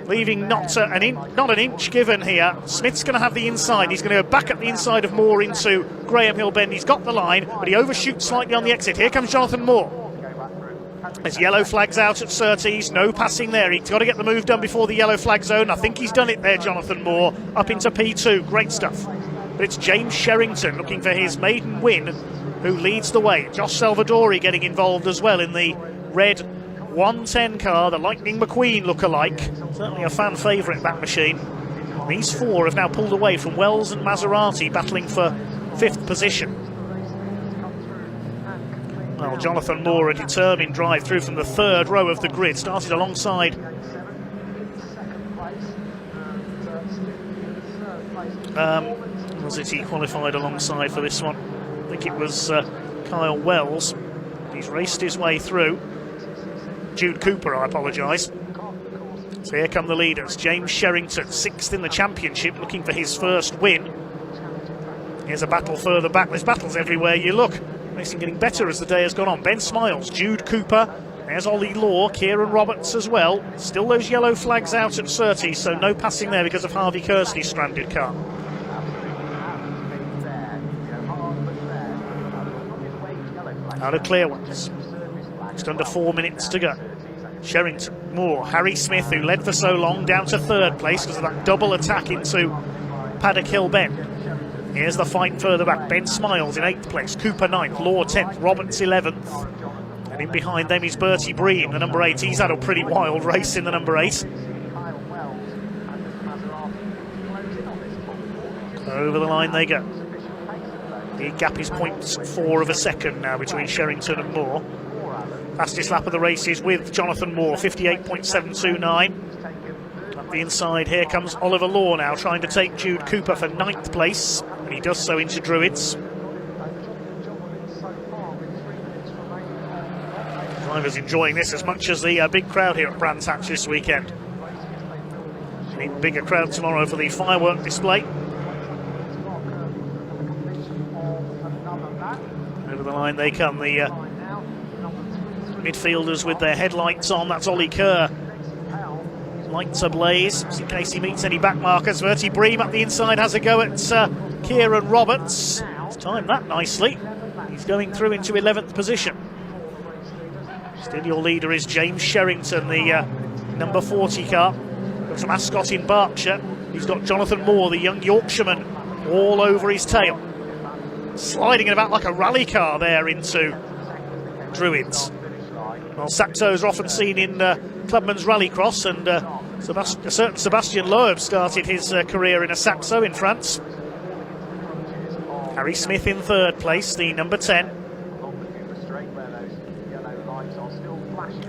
Speaker 1: leaving not an inch given here. Smith's going to have the inside. He's going to go back at the inside of Moore into Graham Hill Bend. He's got the line, but he overshoots slightly on the exit. Here comes Jonathan Moore. There's yellow flags out at Surtees. No passing there. He's got to get the move done before the yellow flag zone. I think he's done it there, Jonathan Moore. Up into P2. Great stuff. But it's James Sherrington looking for his maiden win, who leads the way. Josh Salvadori getting involved as well in the red 110 car, the Lightning McQueen look-alike. Certainly a fan favourite, that machine. These 4 have now pulled away from Wells and Maserati, battling for 5th position. Well, Jonathan Moore, a determined drive through from the 3rd row of the grid, started alongside Was it he qualified alongside for this one? I think it was Kyle Wells. He's raced his way through. Jude Cooper, I apologise. So here come the leaders. James Sherrington, 6th in the championship, looking for his first win. Here's a battle further back. There's battles everywhere you look. Racing getting better as the day has gone on. Ben Smiles, Jude Cooper, there's Ollie Law, Kieran Roberts as well. Still those yellow flags out at Surtees, so no passing there because of Harvey Kersley's stranded car. Out of clear ones. Just under 4 minutes to go. Sherrington, Moore, Harry Smith, who led for so long, down to 3rd place because of that double attack into Paddock Hill Bend. Here's the fight further back. Ben Smiles in 8th place, Cooper 9th, Law 10th, Roberts 11th. And in behind them is Bertie Breen, the number 8. He's had a pretty wild race in the number 8. Over the line they go. The gap is 0.4 of a second now between Sherrington and Moore. Fastest lap of the race is with Jonathan Moore, 58.729. Up the inside, here comes Oliver Law now, trying to take Jude Cooper for 9th place. And he does so into Druids. Drivers enjoying this as much as the big crowd here at Brands Hatch this weekend. An even bigger crowd tomorrow for the firework display. Over the line they come, the midfielders with their headlights on. That's Ollie Kerr. Lights ablaze, just in case he meets any back markers. Bertie Bream up the inside has a go at Kieran Roberts. He's timed that nicely. He's going through into 11th position. Still your leader is James Sherrington, the number 40 car. Got some Ascot in Berkshire. He's got Jonathan Moore, the young Yorkshireman, all over his tail. Sliding it about like a rally car there into Druids. Well, Saxos are often seen in Clubman's Rallycross, and a certain Sebastian Loeb started his career in a Saxo in France. Harry Smith in 3rd place, the number 10.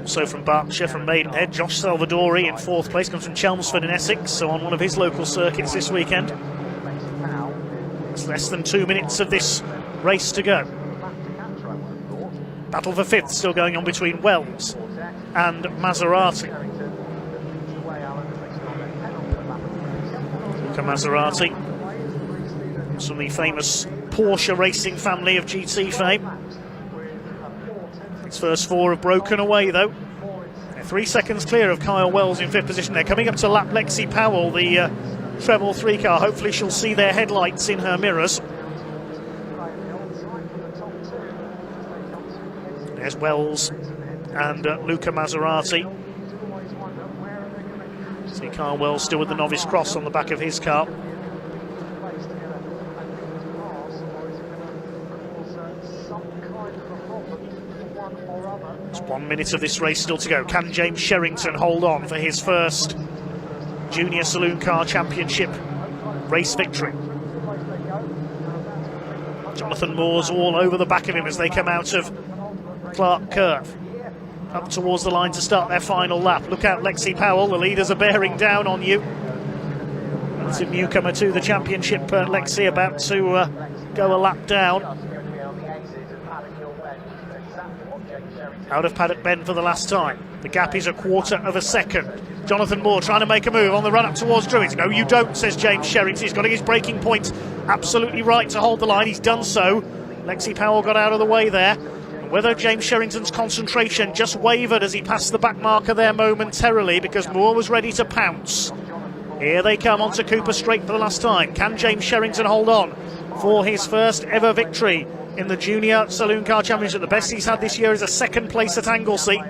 Speaker 1: Also from Berkshire, from Maidenhead, Josh Salvadori in 4th place, comes from Chelmsford in Essex, so on one of his local circuits this weekend. It's less than 2 minutes of this race to go. Battle for 5th still going on between Wells and Maserati. Luca Maserati, from the famous Porsche racing family of GT fame. His first 4 have broken away though. They're 3 seconds clear of Kyle Wells in 5th position. They're coming up to lap Lexi Powell, the treble 3 car. Hopefully she'll see their headlights in her mirrors. There's Wells and Luca Maserati. See Kyle Wells still with the novice cross on the back of his car. There's 1 minute of this race still to go. Can James Sherrington hold on for his first Junior Saloon Car Championship race victory? Jonathan Moore's all over the back of him as they come out of Clark Curve. Up towards the line to start their final lap. Look out Lexi Powell, the leaders are bearing down on you. That's a newcomer to the championship, Lexi, about to go a lap down. Out of Paddock Bend for the last time. The gap is 1/4 of a second. Jonathan Moore trying to make a move on the run up towards Druids. No, you don't, says James Sherrington. He's got his braking point absolutely right to hold the line. He's done so. Lexi Powell got out of the way there. Whether James Sherrington's concentration just wavered as he passed the back marker there momentarily because Moore was ready to pounce. Here they come onto Cooper Straight for the last time. Can James Sherrington hold on for his first ever victory in the Junior Saloon Car Championship? The best he's had this year is a 2nd place at Anglesey.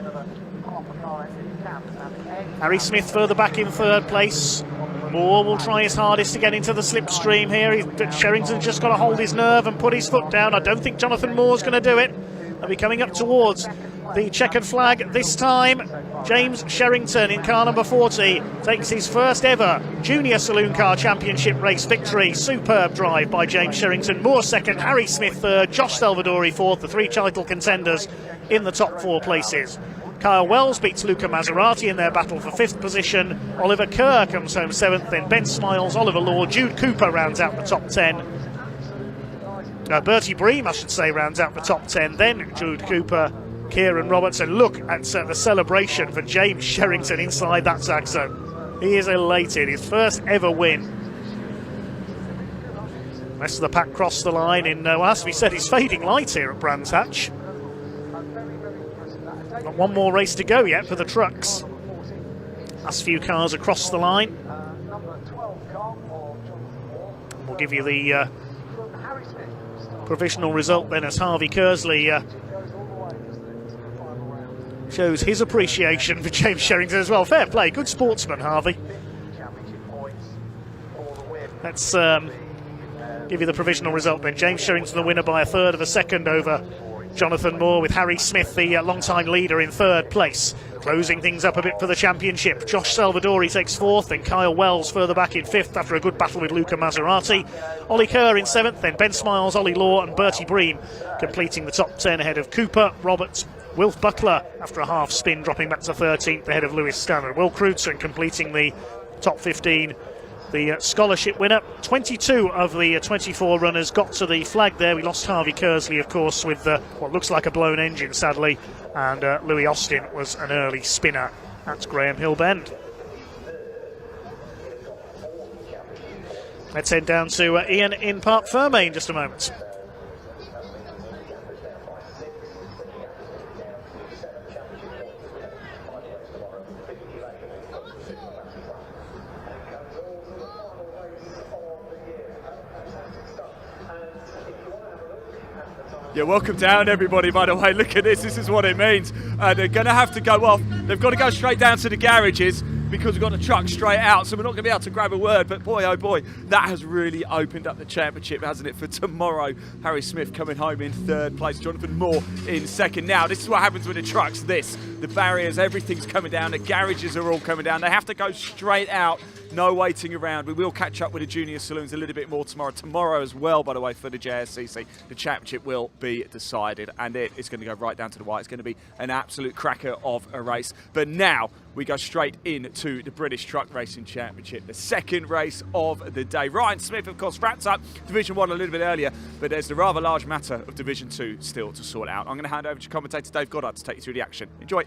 Speaker 1: Harry Smith further back in 3rd place. Moore will try his hardest to get into the slipstream here. Sherrington's just got to hold his nerve and put his foot down. I don't think Jonathan Moore's going to do it. They'll be coming up towards the checkered flag this time. James Sherrington in car number 40 takes his first ever Junior Saloon Car Championship race victory. Superb drive by James Sherrington. Moore 2nd, Harry Smith 3rd, Josh Salvadori 4th. The 3 title contenders in the top 4 places. Kyle Wells beats Luca Maserati in their battle for 5th position. Oliver Kerr comes home 7th, then Ben Smiles, Oliver Law, Jude Cooper rounds out the top 10. Bertie Bream, I should say, rounds out the top 10, then Jude Cooper, Kieran Roberts, and look at the celebration for James Sherrington inside that Saxo. He is elated, his first ever win. The rest of the pack crossed the line in, well, has to be said, it's fading light here at Brands Hatch. Not one more race to go yet for the trucks. Last few cars across the line. We'll give you the provisional result then as Harvey Kersley shows his appreciation for James Sherrington as well. Fair play, good sportsman, Harvey. Let's give you the provisional result then. James Sherrington the winner by a third of a second over Jonathan Moore, with Harry Smith the long-time leader in 3rd place. Closing things up a bit for the championship, Josh Salvadori takes 4th, then Kyle Wells further back in 5th after a good battle with Luca Maserati. Ollie Kerr in 7th, then Ben Smiles, Ollie Law and Bertie Bream completing the top 10 ahead of Cooper, Roberts, Wilf Butler after a half spin dropping back to 13th ahead of Lewis Stannard. Will Crutzen completing the top 15. The scholarship winner. 22 of the 24 runners got to the flag there. We lost Harvey Kersley, of course, with what looks like a blown engine, sadly, and Louis Austin was an early spinner at Graham Hill Bend. Let's head down to Ian in Parc Ferme in just a moment.
Speaker 2: Yeah, welcome down everybody, by the way. Look at this is what it means. They're going to have to go off. They've got to go straight down to the garages because we've got the truck straight out, so we're not going to be able to grab a word. But boy, oh boy, that has really opened up the championship, hasn't it, for tomorrow. Harry Smith coming home in 3rd place, Jonathan Moore in 2nd. Now, this is what happens with the trucks. The barriers, everything's coming down. The garages are all coming down. They have to go straight out. No waiting around. We will catch up with the junior saloons a little bit more tomorrow. Tomorrow as well, by the way, for the JSCC. The championship will be decided, and it's going to go right down to the wire. It's going to be an absolute cracker of a race. But now we go straight into the British Truck Racing Championship, the 2nd race of the day. Ryan Smith, of course, wrapped up Division 1 a little bit earlier, but there's the rather large matter of Division 2 still to sort out. I'm going to hand over to commentator Dave Goddard to take you through the action. Enjoy.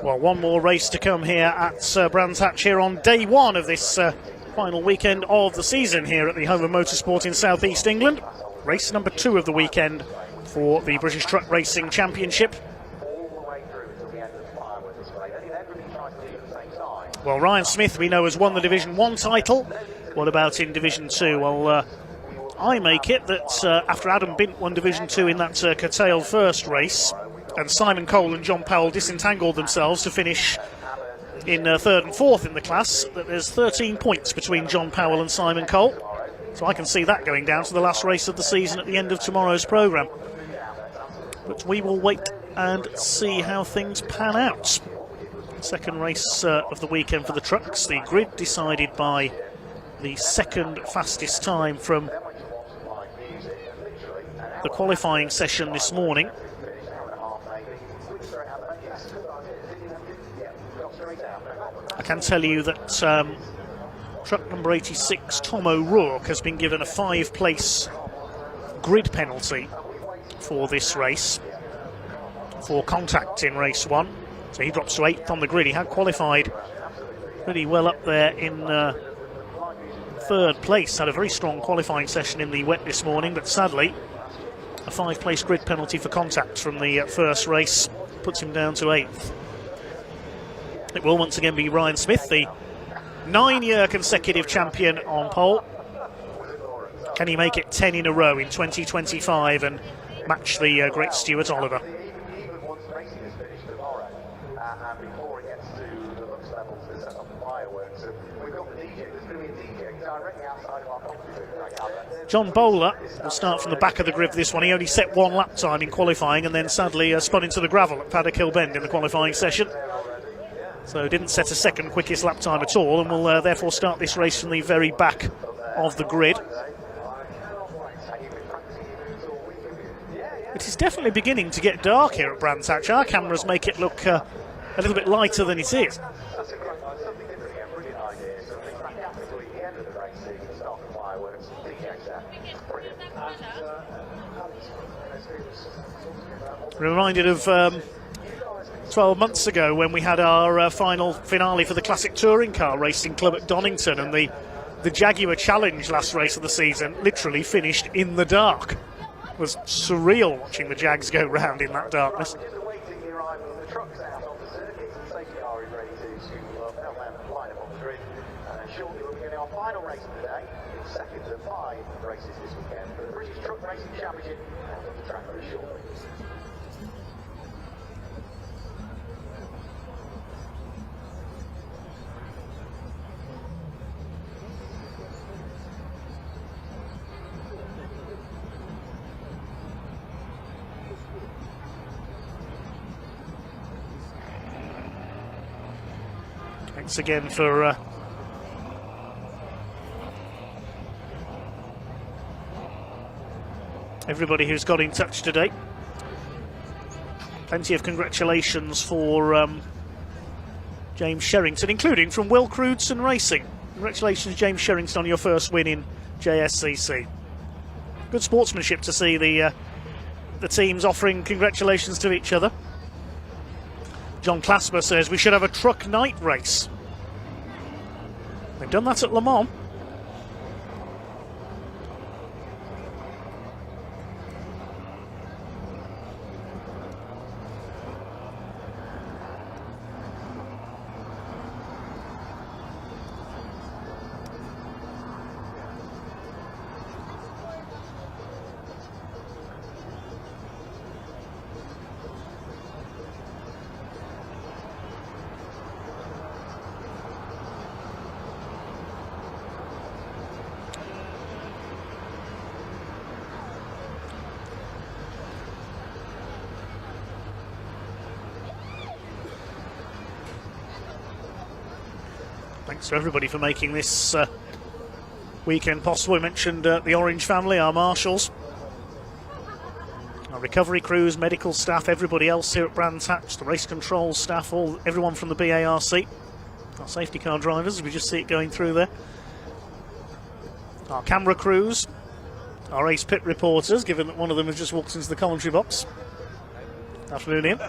Speaker 1: Well, one more race to come here at Brands Hatch here on day 1 of this final weekend of the season here at the home of motorsport in South East England. Race number 2 of the weekend for the British Truck Racing Championship. Well, Ryan Smith, we know, has won the Division 1 title. What about in Division 2? Well, I make it that after Adam Bint won Division 2 in that curtailed first race, and Simon Cole and John Powell disentangled themselves to finish in 3rd and 4th in the class, that there's 13 points between John Powell and Simon Cole. So I can see that going down to the last race of the season at the end of tomorrow's programme. But we will wait and see how things pan out. Second race of the weekend for the trucks. The grid decided by the 2nd fastest time from the qualifying session this morning. I can tell you that truck number 86, Tom O'Rourke, has been given a 5-place grid penalty for this race for contact in race 1. So he drops to 8th on the grid. He had qualified pretty well up there in 3rd place. Had a very strong qualifying session in the wet this morning, but sadly a 5-place grid penalty for contact from the first race puts him down to 8th. It will once again be Ryan Smith, the 9-year consecutive champion on pole. Can he make it 10 in a row in 2025 and match the great Stuart Oliver?
Speaker 10: next level to set up the fireworks. And we've got the DJ. There's going to be a DJ directly outside of our competition.
Speaker 1: John Bowler will start from the back of the grid for this one. He only set one lap time in qualifying and then sadly spun into the gravel at Paddock Hill Bend in the qualifying session. So didn't set a second quickest lap time at all, and will therefore start this race from the very back of the grid. It is definitely beginning to get dark here at Brands Hatch. Our cameras make it look a little bit lighter than it is. Reminded of 12 months ago when we had our final finale for the Classic Touring Car Racing Club at Donington, and the Jaguar Challenge last race of the season literally finished in the dark. It was surreal watching the Jags go round in that darkness.
Speaker 10: Shortly we'll begin our final race of the day. It's second of 5 races this weekend for the British Truck Racing Championship out of the track very shortly.
Speaker 1: Thanks again for everybody who's got in touch today. Plenty of congratulations for James Sherrington, including from Will Crudson Racing. Congratulations, James Sherrington, on your first win in JSCC. Good sportsmanship to see the teams offering congratulations to each other. John Clasper says we should have a truck night race. They've done that at Le Mans. Thanks to everybody for making this weekend possible. We mentioned the Orange family, our marshals, our recovery crews, medical staff, everybody else here at Brands Hatch, the race control staff, everyone from the BARC, our safety car drivers, we just see it going through there, our camera crews, our ace pit reporters, given that one of them has just walked into the commentary box. Afternoon, Ian.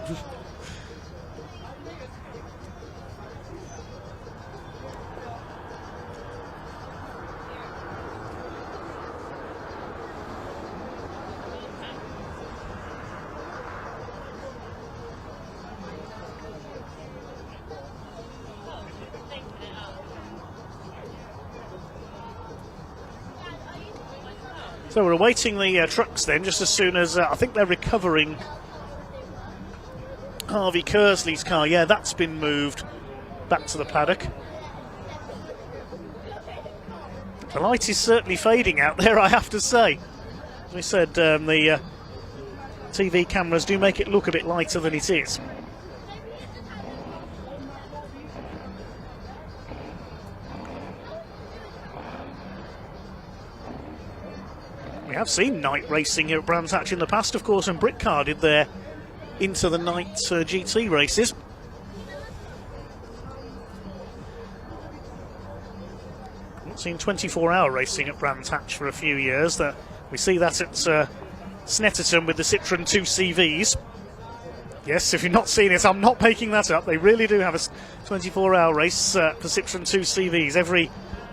Speaker 1: So we're awaiting the trucks then, just as soon as I think they're recovering Harvey Kersley's car. Yeah, that's been moved back to the paddock. The light is certainly fading out there, I have to say. As we said, the TV cameras do make it look a bit lighter than it is. We have seen night racing here at Brands Hatch in the past, of course, and Britcar did their Into the Night GT races. Not seen 24-hour racing at Brands Hatch for a few years. We see that at Snetterton with the Citroën 2 CVs. Yes, if you've not seen it, I'm not making that up. They really do have a 24-hour race for Citroën 2 CVs every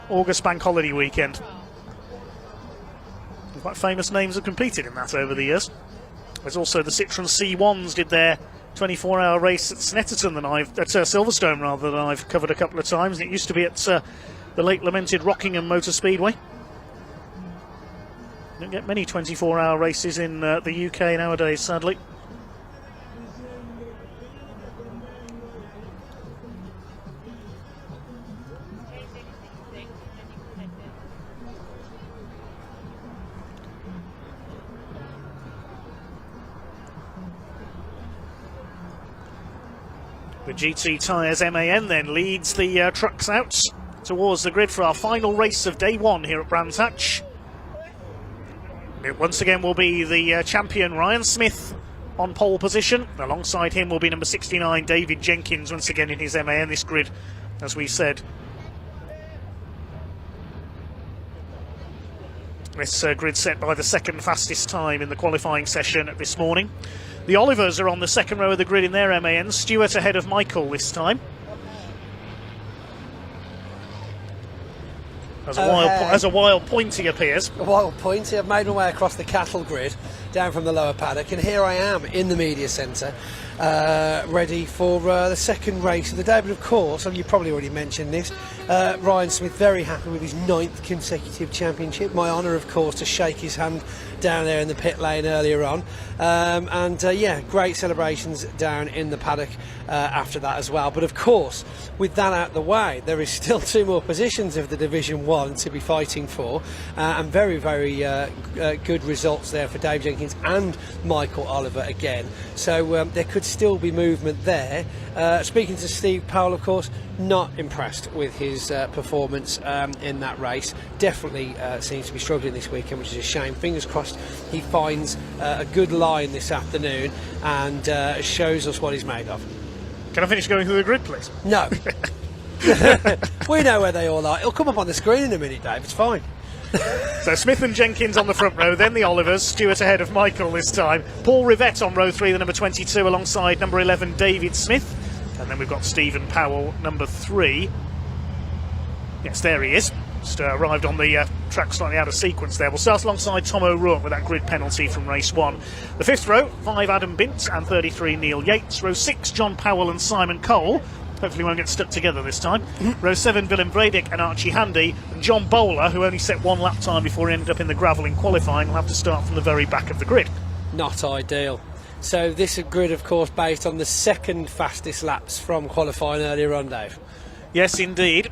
Speaker 1: August bank holiday weekend. Quite famous names have competed in that over the years. There's also the Citroën C1s did their 24-hour race at Snetterton at Silverstone rather, than I've covered a couple of times. It used to be at the late lamented Rockingham Motor Speedway. Don't get many 24-hour races in the UK nowadays, sadly. The GT Tyres MAN then leads the trucks out towards the grid for our final race of day 1 here at Brands Hatch. It once again will be the champion Ryan Smith on pole position. Alongside him will be number 69 David Jenkins, once again in his MAN. This grid, as we said, this grid set by the second fastest time in the qualifying session this morning. The Olivers are on the second row of the grid in their MAN. Stewart ahead of Michael this time. As a wild pointy appears.
Speaker 15: A wild pointy. I've made my way across the cattle grid down from the lower paddock, and here I am in the media centre, ready for the second race of the day. But of course, and you probably already mentioned this, Ryan Smith very happy with his 9th consecutive championship. My honour, of course, to shake his hand down there in the pit lane earlier on, yeah, great celebrations down in the paddock after that as well. But of course, with that out the way, there is still 2 more positions of the Division 1 to be fighting for, and very, very good results there for Dave Jenkins and Michael Oliver again. So there could still be movement there. Speaking to Steve Powell, of course, not impressed with his performance in that race. Definitely seems to be struggling this weekend, which is a shame. Fingers crossed he finds a good line this afternoon and shows us what he's made of.
Speaker 1: Can I finish going through the grid, please?
Speaker 15: No. We know where they all are. It'll come up on the screen in a minute, Dave. It's fine.
Speaker 1: So Smith and Jenkins on the front row, then the Olivers. Stewart ahead of Michael this time. Paul Rivett on row 3, the number 22, alongside number 11 David Smith. And then we've got Stephen Powell, number 3. Yes, there he is. Just arrived on the track slightly out of sequence there. We'll start alongside Tom O'Rourke with that grid penalty from race 1. The 5th row, 5 Adam Bint and 33 Neil Yates. Row 6, John Powell and Simon Cole. Hopefully won't get stuck together this time. Row 7, Willem Vredick and Archie Handy. And John Bowler, who only set 1 lap time before he ended up in the gravel in qualifying, will have to start from the very back of the grid.
Speaker 15: Not ideal. So this grid, of course, based on the second fastest laps from qualifying earlier on, Dave.
Speaker 1: Yes, indeed.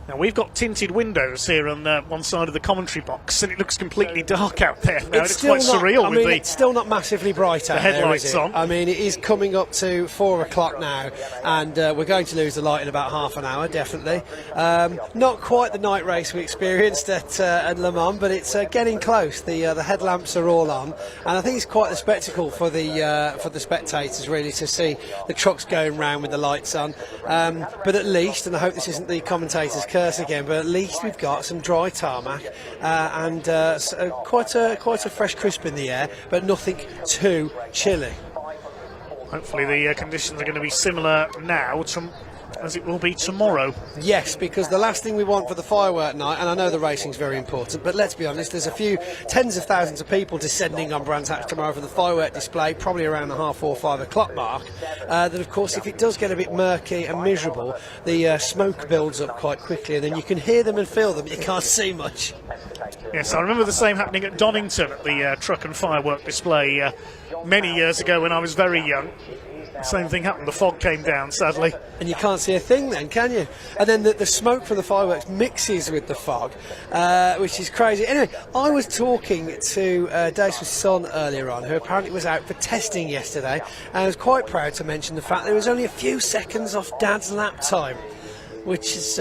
Speaker 1: Now, we've got tinted windows here on one side of the commentary box, and it looks completely dark out there now. It's quite surreal with
Speaker 15: it's still not massively bright out
Speaker 1: the headlights
Speaker 15: there, is it?
Speaker 1: on.
Speaker 15: I mean, it is coming up to 4 o'clock now, and we're going to lose the light in about half an hour, definitely. Not quite the night race we experienced at Le Mans, but it's getting close. The headlamps are all on, and I think it's quite a spectacle for the spectators, really, to see the trucks going round with the lights on. But at least, and I hope this isn't the commentators' curse again, but at least we've got some dry tarmac and quite a fresh crisp in the air, but nothing too chilly.
Speaker 1: Hopefully the conditions are going to be similar now as it will be tomorrow.
Speaker 15: Yes, because the last thing we want for the firework night, and I know the racing's very important, but let's be honest, there's a few tens of thousands of people descending on Brands Hatch tomorrow for the firework display, probably around the 4:30, 5 o'clock mark. That, of course, if it does get a bit murky and miserable, the smoke builds up quite quickly, and then you can hear them and feel them, you can't see much.
Speaker 1: Yes, I remember the same happening at Donington at the truck and firework display many years ago when I was very young. Same thing happened, the fog came down, sadly.
Speaker 15: And you can't see a thing then, can you? And then the smoke from the fireworks mixes with the fog, which is crazy. Anyway, I was talking to Dave Smith's son earlier on, who apparently was out for testing yesterday, and I was quite proud to mention the fact that it was only a few seconds off Dad's lap time, which is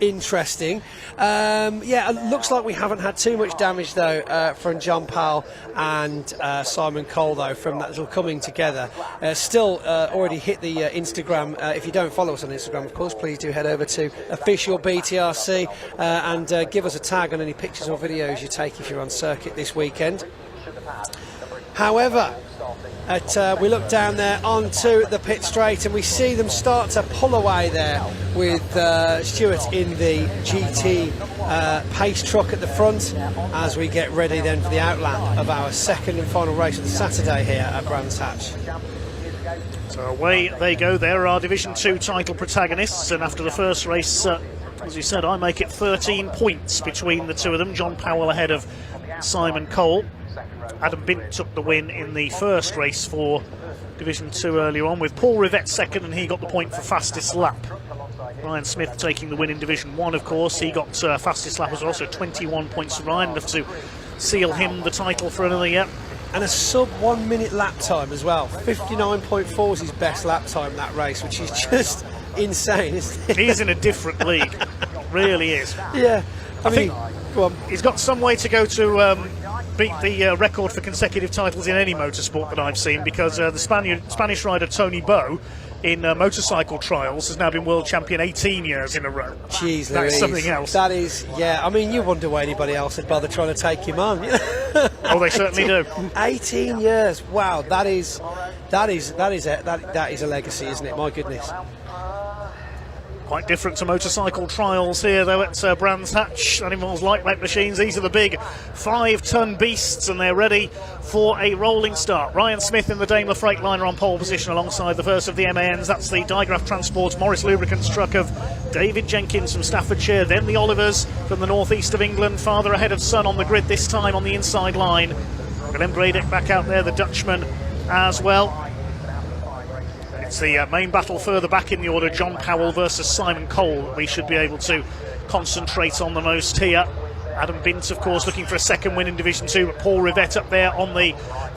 Speaker 15: interesting. Yeah, it looks like we haven't had too much damage though from John Powell and Simon Cole though from that little coming together. Still already hit the Instagram. If you don't follow us on Instagram, of course, please do head over to official BTRC and give us a tag on any pictures or videos you take if you're on circuit this weekend. However, we look down there onto the pit straight and we see them start to pull away there with Stewart in the GT pace truck at the front as we get ready then for the outlap of our second and final race of the Saturday here at Brands Hatch.
Speaker 1: So away they go. There are Division 2 title protagonists, and after the first race, as you said, I make it 13 points between the two of them. John Powell ahead of Simon Cole. Adam Bint took the win in the first race for Division 2 earlier on, with Paul Rivett second, and he got the point for fastest lap. Ryan Smith taking the win in Division 1, of course. He got fastest lap as well, so 21 points for Ryan, enough to seal him the title for another year.
Speaker 15: and a sub 1 minute lap time as well. 59.4 was his best lap time that race, which is just insane, isn't it?
Speaker 1: He's in a different league, really is.
Speaker 15: Yeah,
Speaker 1: I think he's got some way to go to beat the record for consecutive titles in any motorsport that I've seen, because the Spanish rider Tony Bow in motorcycle trials has now been world champion 18 years in a row.
Speaker 15: Jeez,
Speaker 1: that's something else.
Speaker 15: That is, yeah. I mean, you wonder why anybody else would bother trying to take him on.
Speaker 1: Oh, they certainly do.
Speaker 15: 18 years. Wow, that is a legacy, isn't it? My goodness.
Speaker 1: Quite different to motorcycle trials here, though, at Brands Hatch. That involves lightweight machines. These are the big 5-ton beasts, and they're ready for a rolling start. Ryan Smith in the Daimler Freightliner on pole position alongside the first of the MANs. That's the Digraph Transports Morris Lubricants truck of David Jenkins from Staffordshire. Then the Olivers from the northeast of England, farther ahead of Sun on the grid, this time on the inside line. Glenn Braddock back out there, the Dutchman as well. It's the main battle further back in the order, John Powell versus Simon Cole. We should be able to concentrate on the most here. Adam Bint, of course, looking for a second win in Division 2, but Paul Rivette up there on the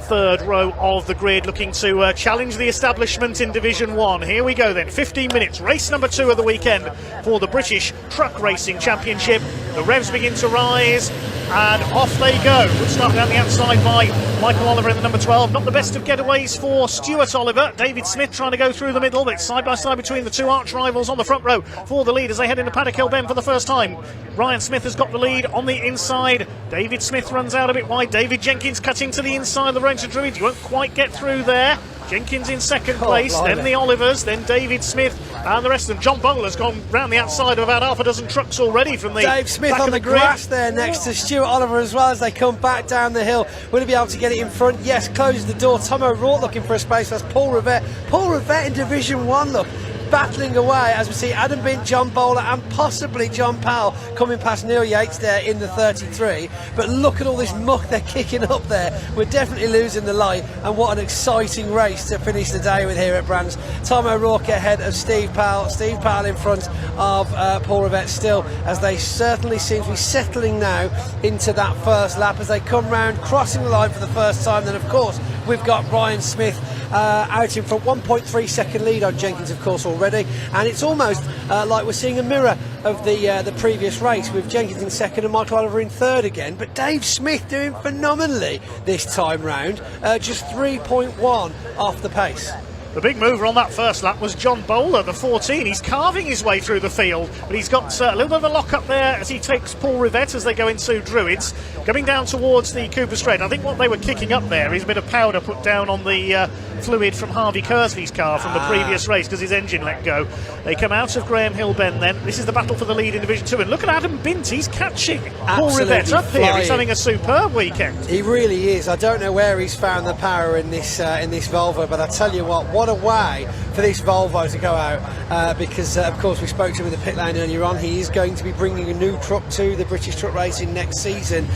Speaker 1: third row of the grid, looking to challenge the establishment in Division 1. Here we go then, 15 minutes, race number 2 of the weekend for the British Truck Racing Championship. The revs begin to rise, and off they go. Good start down the outside by Michael Oliver in the number 12. Not the best of getaways for Stuart Oliver. David Smith trying to go through the middle, but it's side by side between the two arch rivals on the front row for the lead as they head into Paddock Hill Bend for the first time. Ryan Smith has got the lead on the inside. David Smith runs out a bit wide. David Jenkins cutting to the inside of the range of Druids. You won't quite get through there. Jenkins in second place, then the Olivers, then David Smith, and the rest of them. John Bowler's gone round the outside of about half a dozen trucks already from the
Speaker 15: Dave Smith
Speaker 1: back
Speaker 15: on
Speaker 1: of
Speaker 15: the grass there next to Stuart Oliver as well as they come back down the hill. Will he be able to get it in front? Yes, closes the door. Tom O'Rourke looking for a space. That's Paul Rivette. Paul Rivette in Division 1, look. Battling away as we see Adam Bint, John Bowler and possibly John Powell coming past Neil Yates there in the 33. But look at all this muck they're kicking up there. We're definitely losing the light, and what an exciting race to finish the day with here at Brands. Tom O'Rourke ahead of Steve Powell. Steve Powell in front of Paul Rivette still, as they certainly seem to be settling now into that first lap as they come round, crossing the line for the first time. Then of course we've got Ryan Smith out in front, 1.3 second lead on Jenkins of course already, and it's almost like we're seeing a mirror of the previous race with Jenkins in second and Michael Oliver in third again, but Dave Smith doing phenomenally this time round, just 3.1 off the pace.
Speaker 1: The big mover on that first lap was John Bowler, the 14. He's carving his way through the field, but he's got a little bit of a lock up there as he takes Paul Rivette as they go into Druids, coming down towards the Cooper Straight. I think what they were kicking up there is a bit of powder put down on the fluid from Harvey Kersley's car from the previous race because his engine let go. They come out of Graham Hill Bend then. This is the battle for the lead in Division 2, and look at Adam Bint, he's catching Paul Rivette up here. He's having a superb weekend.
Speaker 15: He really is. I don't know where he's found the power in this Volvo, but I tell you what a way for this Volvo to go out, because of course we spoke to him in the pit lane earlier on. He is going to be bringing a new truck to the British Truck Racing next season,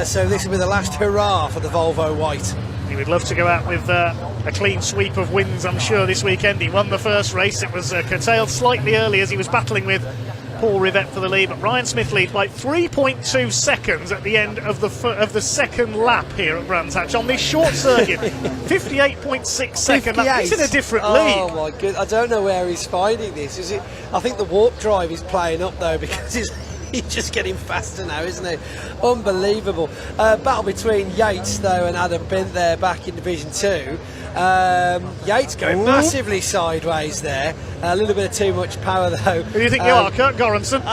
Speaker 15: so this will be the last hurrah for the Volvo White.
Speaker 1: He would love to go out with a clean sweep of wins, I'm sure, this weekend. He won the first race. It was curtailed slightly early as he was battling with Paul Rivette for the lead, but Ryan Smith leads by 3.2 seconds at the end of the second lap here at Brands Hatch on this short circuit. 58.6 second lap. He's in a different league.
Speaker 15: Oh my god, I don't know where he's finding this. Is it? I think the warp drive is playing up though, because he's just getting faster now, isn't he? Unbelievable. Battle between Yates though and Adam Bint there back in Division 2. Yates going massively sideways there. A little bit of too much power though.
Speaker 1: Who do you think you are, Kurt Goranson?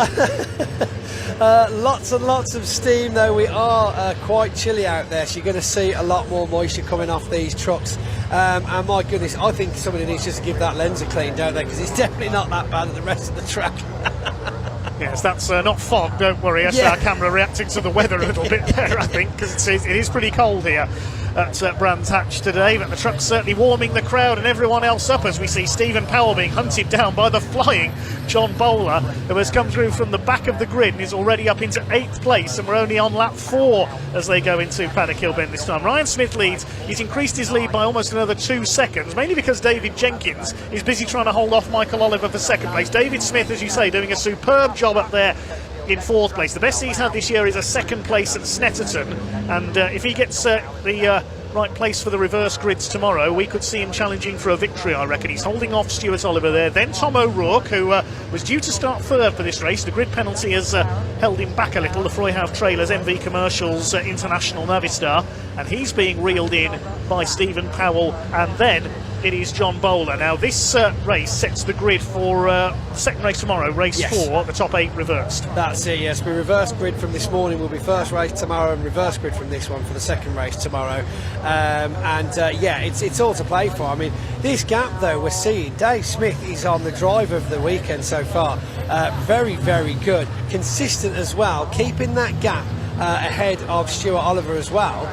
Speaker 15: Lots and lots of steam though. We are quite chilly out there, so you're going to see a lot more moisture coming off these trucks. And my goodness, I think somebody needs just to give that lens a clean, don't they? Because it's definitely not that bad at the rest of the track.
Speaker 1: Yes, that's not fog, don't worry. That's our camera reacting to the weather a little bit there, I think, because it is pretty cold here at Brands Hatch today, but the truck's certainly warming the crowd and everyone else up as we see Stephen Powell being hunted down by the flying John Bowler, who has come through from the back of the grid and is already up into 8th place, and we're only on lap 4 as they go into Paddock Hill Bend this time. Ryan Smith leads. He's increased his lead by almost another 2 seconds, mainly because David Jenkins is busy trying to hold off Michael Oliver for second place. David Smith, as you say, doing a superb job up there in 4th place. The best he's had this year is a 2nd place at Snetterton, and if he gets the right place for the reverse grids tomorrow, we could see him challenging for a victory, I reckon. He's holding off Stuart Oliver there. Then Tom O'Rourke, who was due to start third for this race. The grid penalty has held him back a little. The Freuhauf Trailers MV Commercials International Navistar. And he's being reeled in by Stephen Powell. And then it is John Bowler. Now, this race sets the grid for the second race tomorrow, race 4, the top 8 reversed.
Speaker 15: That's it, yes. We reverse grid from this morning will be first race tomorrow, and reverse grid from this one for the second race tomorrow. Yeah, it's all to play for. I mean, this gap, though, we're seeing, Dave Smith is on the drive of the weekend so far. Very, very good. Consistent as well, keeping that gap ahead of Stuart Oliver as well.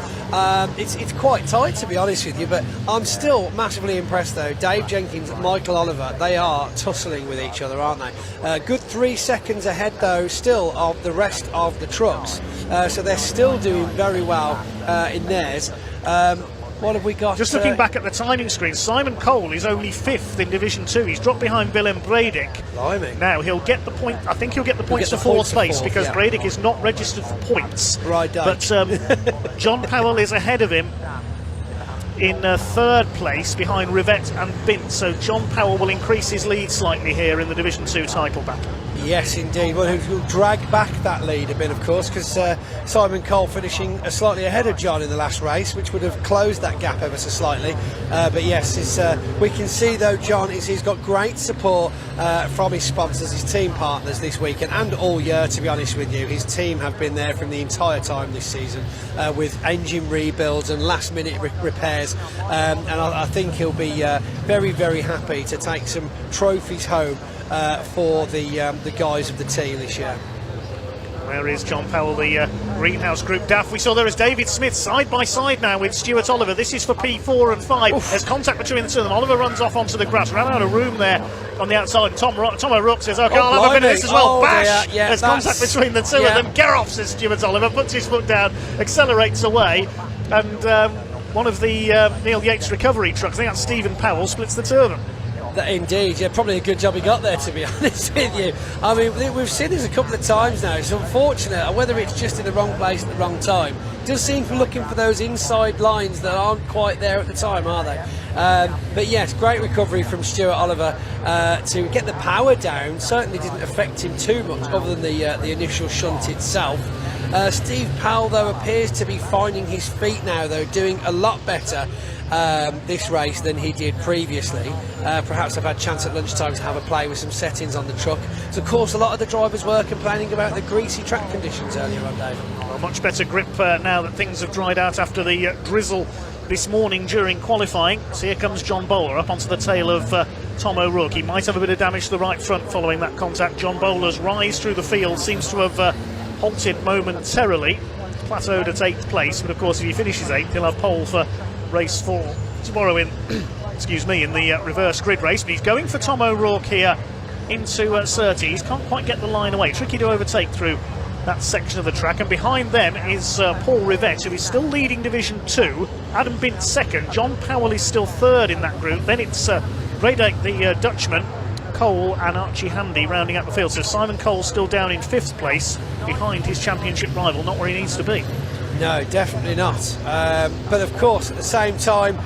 Speaker 15: It's quite tight, to be honest with you, but I'm still massively impressed though. Dave Jenkins and Michael Oliver, they are tussling with each other, aren't they? Good 3 seconds ahead though still of the rest of the trucks, so they're still doing very well in theirs. What have we got?
Speaker 1: Just looking back at the timing screen, Simon Cole is only 5th in Division 2. He's dropped behind Willem Bredick.
Speaker 15: Blimey.
Speaker 1: Now he'll get the point. I think he'll get the points for 4th place because Bredick is not registered for points.
Speaker 15: Right,
Speaker 1: but John Powell is ahead of him in 3rd place behind Rivette and Bint. So John Powell will increase his lead slightly here in the Division 2 title battle.
Speaker 15: Yes, indeed. Well, he'll drag back that lead a bit, of course, because Simon Cole finishing slightly ahead of John in the last race, which would have closed that gap ever so slightly. But yes, we can see, though, John, he's got great support from his sponsors, his team partners this weekend and all year, to be honest with you. His team have been there from the entire time this season with engine rebuilds and last-minute repairs. And I think he'll be very, very happy to take some trophies home for the guys of the team this year.
Speaker 1: Where is John Powell, the Greenhouse Group DAF? We saw there is David Smith side by side now with Stuart Oliver. This is for P4 and 5. Oof. There's contact between the two of them. Oliver runs off onto the grass, ran out of room there on the outside. Tom O'Rourke says, OK, I'll have a bit of this as well. Bash!
Speaker 15: Yeah,
Speaker 1: there's contact between the two of them. Get off, says Stuart Oliver, puts his foot down, accelerates away, and one of the Neil Yates recovery trucks, I think that's Stephen Powell, splits the two of them.
Speaker 15: Indeed, yeah, probably a good job he got there, to be honest with you. I mean, we've seen this a couple of times now. It's unfortunate, whether it's just in the wrong place at the wrong time. It does seem to be looking for those inside lines that aren't quite there at the time, are they? But yes, great recovery from Stuart Oliver to get the power down. Certainly didn't affect him too much, other than the initial shunt itself. Steve Powell, though, appears to be finding his feet now, though, doing a lot better this race than he did previously. Perhaps I've had a chance at lunchtime to have a play with some settings on the truck. So of course a lot of the drivers were complaining about the greasy track conditions earlier on, David.
Speaker 1: Well, much better grip now that things have dried out after the drizzle this morning during qualifying. So here comes John Bowler up onto the tail of Tom O'Rourke. He might have a bit of damage to the right front following that contact. John Bowler's rise through the field seems to have halted momentarily, plateaued at 8th place, but of course if he finishes 8th he'll have pole for race 4 tomorrow in excuse me, in the reverse grid race. But he's going for Tom O'Rourke here into Surtees. Can't quite get the line away, tricky to overtake through that section of the track, and behind them is Paul Rivette, who is still leading Division 2. Adam Bint 2nd, John Powell is still 3rd in that group. Then it's Bredick, the Dutchman, Cole and Archie Handy rounding out the field. So Simon Cole still down in 5th place behind his championship rival, not where he needs to be.
Speaker 15: No, definitely not. But of course, at the same time,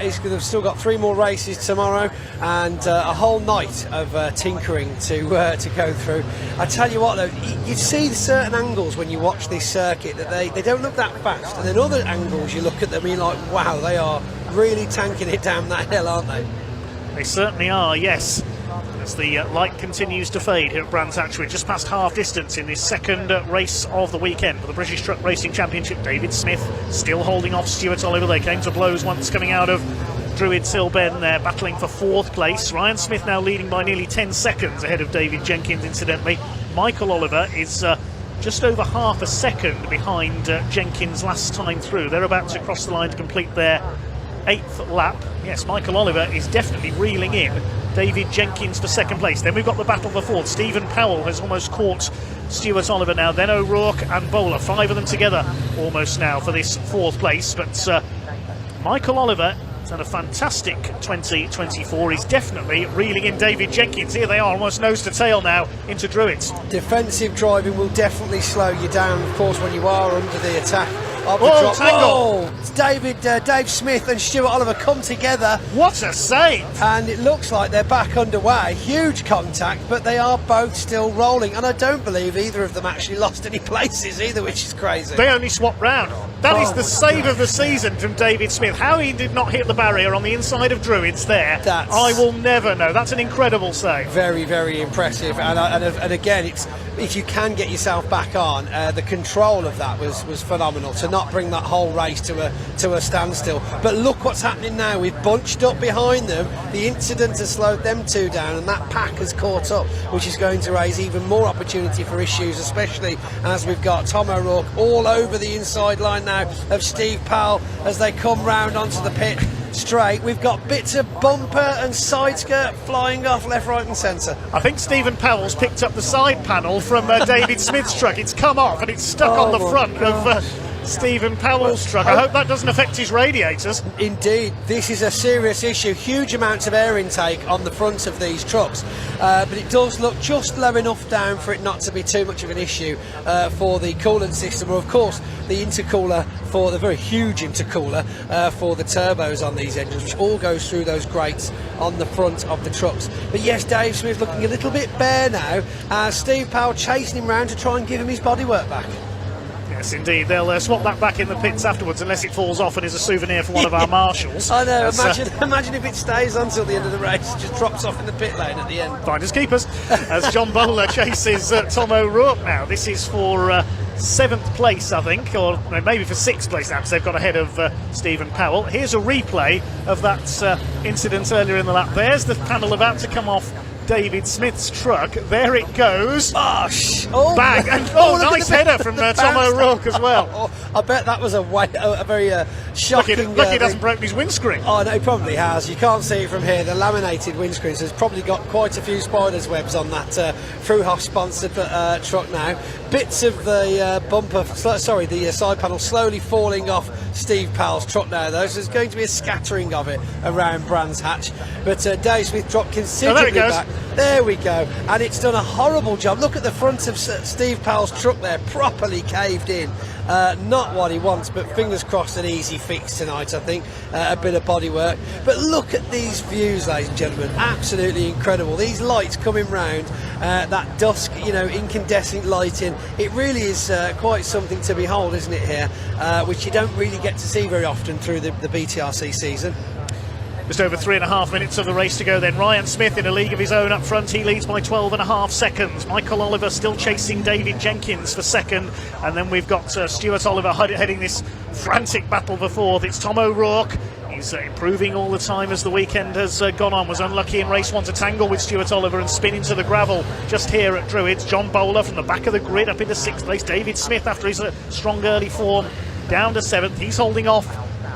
Speaker 15: they've still got 3 more races tomorrow and a whole night of tinkering to go through. I tell you what, though, you see certain angles when you watch this circuit that they don't look that fast, and then other angles you look at them and you're like, wow, they are really tanking it down that hill, aren't they?
Speaker 1: They certainly are, yes. As the light continues to fade here at Brands Hatch, we're just past half distance in this second race of the weekend for the British Truck Racing Championship. David Smith still holding off Stuart Oliver. They came to blows once coming out of Druids Hill Bend. They're battling for 4th place. Ryan Smith now leading by nearly 10 seconds ahead of David Jenkins, incidentally. Michael Oliver is just over half a second behind Jenkins last time through. They're about to cross the line to complete their 8th lap. Yes, Michael Oliver is definitely reeling in David Jenkins for 2nd place. Then we've got the battle for 4th. Stephen Powell has almost caught Stuart Oliver now. Then O'Rourke and Bowler, 5 of them together almost now for this 4th place. But Michael Oliver has had a fantastic 2024. He's definitely reeling in David Jenkins. Here they are, almost nose to tail now into Druids.
Speaker 15: Defensive driving will definitely slow you down, of course, when you are under the attack of the
Speaker 1: Oh,
Speaker 15: drop.
Speaker 1: tangle.
Speaker 15: Whoa! It's Dave Smith and Stuart Oliver come together.
Speaker 1: What a save!
Speaker 15: And it looks like they're back underway. Huge contact, but they are both still rolling. And I don't believe either of them actually lost any places either, which is crazy.
Speaker 1: They only swapped round. That is
Speaker 15: Oh,
Speaker 1: the save of the season from David Smith. How he did not hit the barrier on the inside of Druids there, I will never know. That's an incredible save.
Speaker 15: Very, very impressive. And again, it's if you can get yourself back on, the control of that was phenomenal. To not bring that whole race to a standstill. But look what's happening now. We've bunched up behind them. The incident has slowed them two down, and that pack has caught up, which is going to raise even more opportunity for issues, especially as we've got Tom O'Rourke all over the inside line now of Steve Powell as they come round onto the pit straight. We've got bits of bumper and side skirt flying off left, right and centre.
Speaker 1: I think Stephen Powell's picked up the side panel from David Smith's truck. It's come off and it's stuck on the front of Stephen Powell's truck. I hope that doesn't affect his radiators.
Speaker 15: Indeed, this is a serious issue. Huge amounts of air intake on the front of these trucks, but it does look just low enough down for it not to be too much of an issue for the coolant system, or of course the intercooler, for the very huge intercooler for the turbos on these engines, which all goes through those grates on the front of the trucks. But yes, Dave Smith looking a little bit bare now. Steve Powell chasing him round to try and give him his bodywork back.
Speaker 1: Yes, indeed. They'll swap that back in the pits afterwards, unless it falls off and is a souvenir for one of our marshals.
Speaker 15: I know.
Speaker 1: As,
Speaker 15: Imagine if it stays until the end of the race, it just drops off in the pit lane at the end.
Speaker 1: Finders keepers. As John Bowler chases Tom O'Rourke now. This is for 7th place, I think, or maybe for 6th place now, because they've got ahead of Stephen Powell. Here's a replay of that incident earlier in the lap. There's the panel about to come off David Smith's truck. There it goes.
Speaker 15: Oh,
Speaker 1: bang! And nice header from Tom O'Rourke as well.
Speaker 15: I bet that was a very shocking.
Speaker 1: Lucky it hasn't broken his windscreen.
Speaker 15: Oh no, it probably has. You can't see it from here. The laminated windscreen, so it's probably got quite a few spiders' webs on that Fruhoff sponsored truck now. Bits of the the side panel slowly falling off Steve Powell's truck now, though. So there's going to be a scattering of it around Brands Hatch. But Dave Smith dropped considerably back. There we go, and it's done a horrible job. Look at the front of Steve Powell's truck there, properly caved in. Not what he wants, but fingers crossed an easy fix tonight, I think. A bit of bodywork. But look at these views, ladies and gentlemen, absolutely incredible. These lights coming round, that dusk, incandescent lighting, it really is quite something to behold, isn't it, here, which you don't really get to see very often through the BTRC season.
Speaker 1: Just over 3.5 minutes of the race to go then. Ryan Smith in a league of his own up front. He leads by 12.5 seconds. Michael Oliver still chasing David Jenkins for second. And then we've got Stuart Oliver heading this frantic battle for fourth. It's Tom O'Rourke. He's improving all the time as the weekend has gone on. Was unlucky in race one to tangle with Stuart Oliver and spin into the gravel just here at Druids. John Bowler from the back of the grid up into 6th place. David Smith, after his strong early form, down to 7th. He's holding off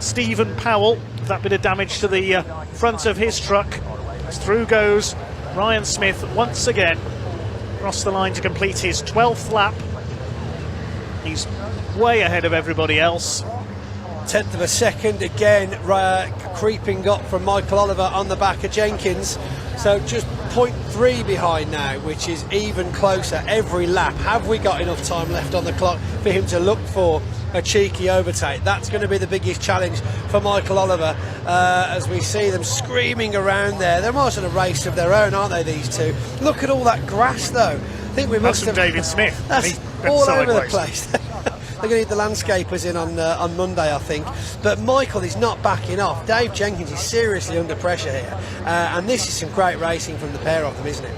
Speaker 1: Stephen Powell. That bit of damage to the front of his truck. As through goes Ryan Smith once again across the line to complete his 12th lap. He's way ahead of everybody else.
Speaker 15: 10th of a second again, creeping up from Michael Oliver on the back of Jenkins. So just 0.3 behind now, which is even closer every lap. Have we got enough time left on the clock for him to look for a cheeky overtake? That's going to be the biggest challenge for Michael Oliver, as we see them screaming around there. They're almost in a race of their own, aren't they, these two? Look at all that grass, though. I think we must have
Speaker 1: David Smith.
Speaker 15: That's all over the place. They're going to need the landscapers in on Monday, I think. But Michael is not backing off. Dave Jenkins is seriously under pressure here. And this is some great racing from the pair of them, isn't it?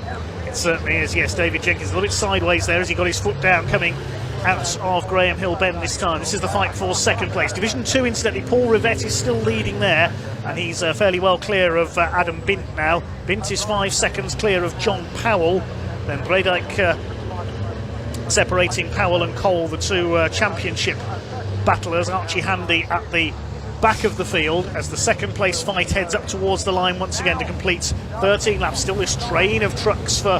Speaker 1: It certainly is, yes. David Jenkins a little bit sideways there as he got his foot down coming out of Graham Hill Bend this time. This is the fight for second place. Division 2, incidentally, Paul Rivette is still leading there, and he's fairly well clear of Adam Bint now. Bint is 5 seconds clear of John Powell. Then Bradike separating Powell and Cole, the two championship battlers. Archie Handy at the back of the field as the second place fight heads up towards the line once again to complete 13 laps. Still this train of trucks for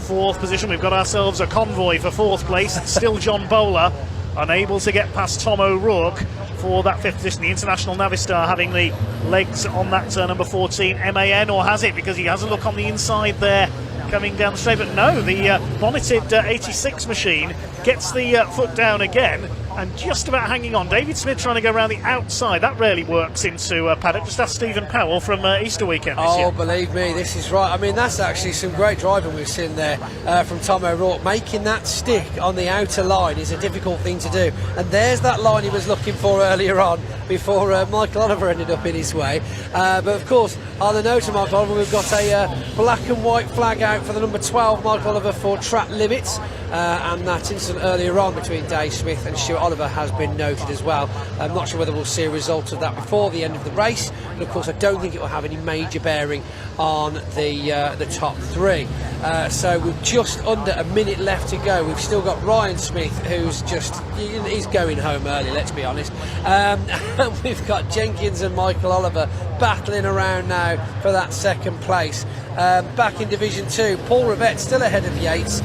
Speaker 1: 4th position. We've got ourselves a convoy for 4th place. Still John Bowler unable to get past Tom O'Rourke for that 5th position. The International Navistar having the legs on that number 14 MAN, or has it? Because he has a look on the inside there coming down the straight, but no, the bonneted 86 machine gets the foot down again and just about hanging on. David Smith trying to go around the outside. That rarely works into Paddock. Just ask Stephen Powell from Easter weekend this year.
Speaker 15: Oh, believe me, this is right. I mean, that's actually some great driving we've seen there from Tom O'Rourke. Making that stick on the outer line is a difficult thing to do. And there's that line he was looking for earlier on before Michael Oliver ended up in his way. But of course, on the note of Michael Oliver, we've got a black and white flag out for the number 12, Michael Oliver, for track limits. And that incident earlier on between Dave Smith and Stuart Oliver has been noted as well. I'm not sure whether we'll see a result of that before the end of the race, but of course I don't think it will have any major bearing on the top three. So we've just under a minute left to go. We've still got Ryan Smith, who's he's going home early, let's be honest. And we've got Jenkins and Michael Oliver battling around now for that second place. Back in Division 2, Paul Rivett still ahead of Yates,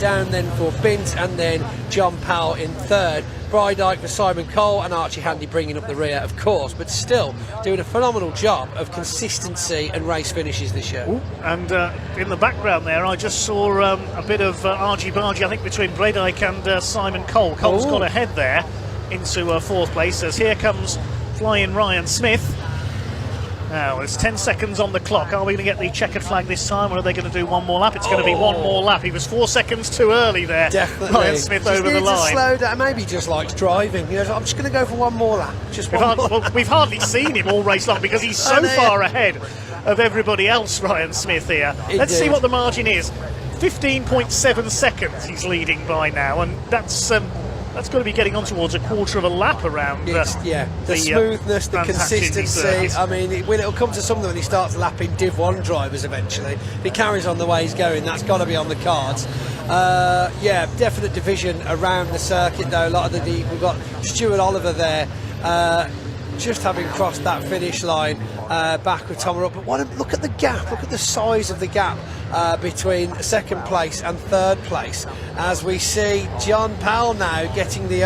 Speaker 15: down then for Bint, and then John Powell in third. Brydyke for Simon Cole, and Archie Handy bringing up the rear, of course, but still doing a phenomenal job of consistency and race finishes this year.
Speaker 1: Ooh, and in the background there, I just saw a bit of argy-bargy, I think, between Brydyke and Simon Cole. Cole's got ahead there into fourth place, as here comes flying Ryan Smith. Now, there's 10 seconds on the clock. Are we going to get the checkered flag this time, or are they going to do one more lap? It's going to be one more lap. He was 4 seconds too early there.
Speaker 15: Definitely.
Speaker 1: Ryan Smith over the line.
Speaker 15: Slow down. Maybe he just likes driving. You know, I'm just going to go for one more lap.
Speaker 1: We've hardly seen him all race long because he's so far ahead of everybody else, Ryan Smith here. Let's see what the margin is. 15.7 seconds he's leading by now, and that's got to be getting on towards a quarter of a lap around.
Speaker 15: The smoothness, the consistency. I mean, it'll come to something when he starts lapping Div 1 drivers eventually. If he carries on the way he's going, that's got to be on the cards. Definite division around the circuit though. A lot of the deep. We've got Stuart Oliver there, just having crossed that finish line, back with Tom O'Rourke. But look at the gap. Look at the size of the gap between second place and third place, as we see John Powell now getting the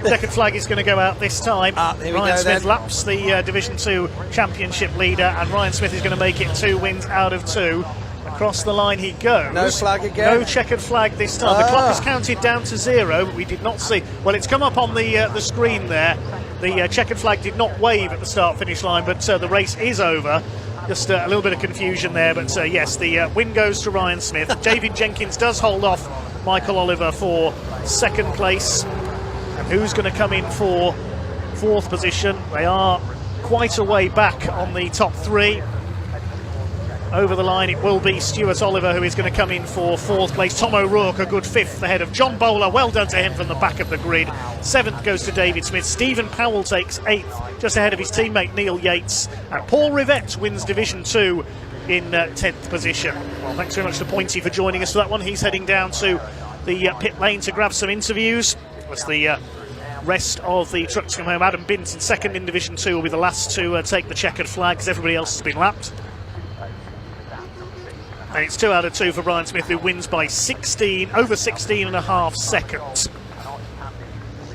Speaker 1: second flag is going to go out this time. Ryan Smith
Speaker 15: then.
Speaker 1: laps the Division 2 championship leader, and Ryan Smith is going to make it 2 wins out of 2. Across the line he goes.
Speaker 15: No flag again.
Speaker 1: No checkered flag this time. The clock is counted down to 0, but we did not see. Well, it's come up on the screen there. The checkered flag did not wave at the start-finish line, but the race is over. Just a little bit of confusion there, but yes, the win goes to Ryan Smith. David Jenkins does hold off Michael Oliver for second place. And who's going to come in for fourth position? They are quite a way back on the top three. Over the line it will be Stuart Oliver who is going to come in for fourth place. Tom O'Rourke a good fifth ahead of John Bowler. Well done to him from the back of the grid. Seventh goes to David Smith. Stephen Powell takes eighth, just ahead of his teammate Neil Yates. And Paul Rivett wins Division 2 in 10th position. Well, thanks very much to Pointy for joining us for that one. He's heading down to the pit lane to grab some interviews. As the rest of the trucks come home. Adam Bint in second in Division 2 will be the last to take the checkered flag, because everybody else has been lapped. And it's 2 out of 2 for Ryan Smith, who wins by over 16 and a half seconds.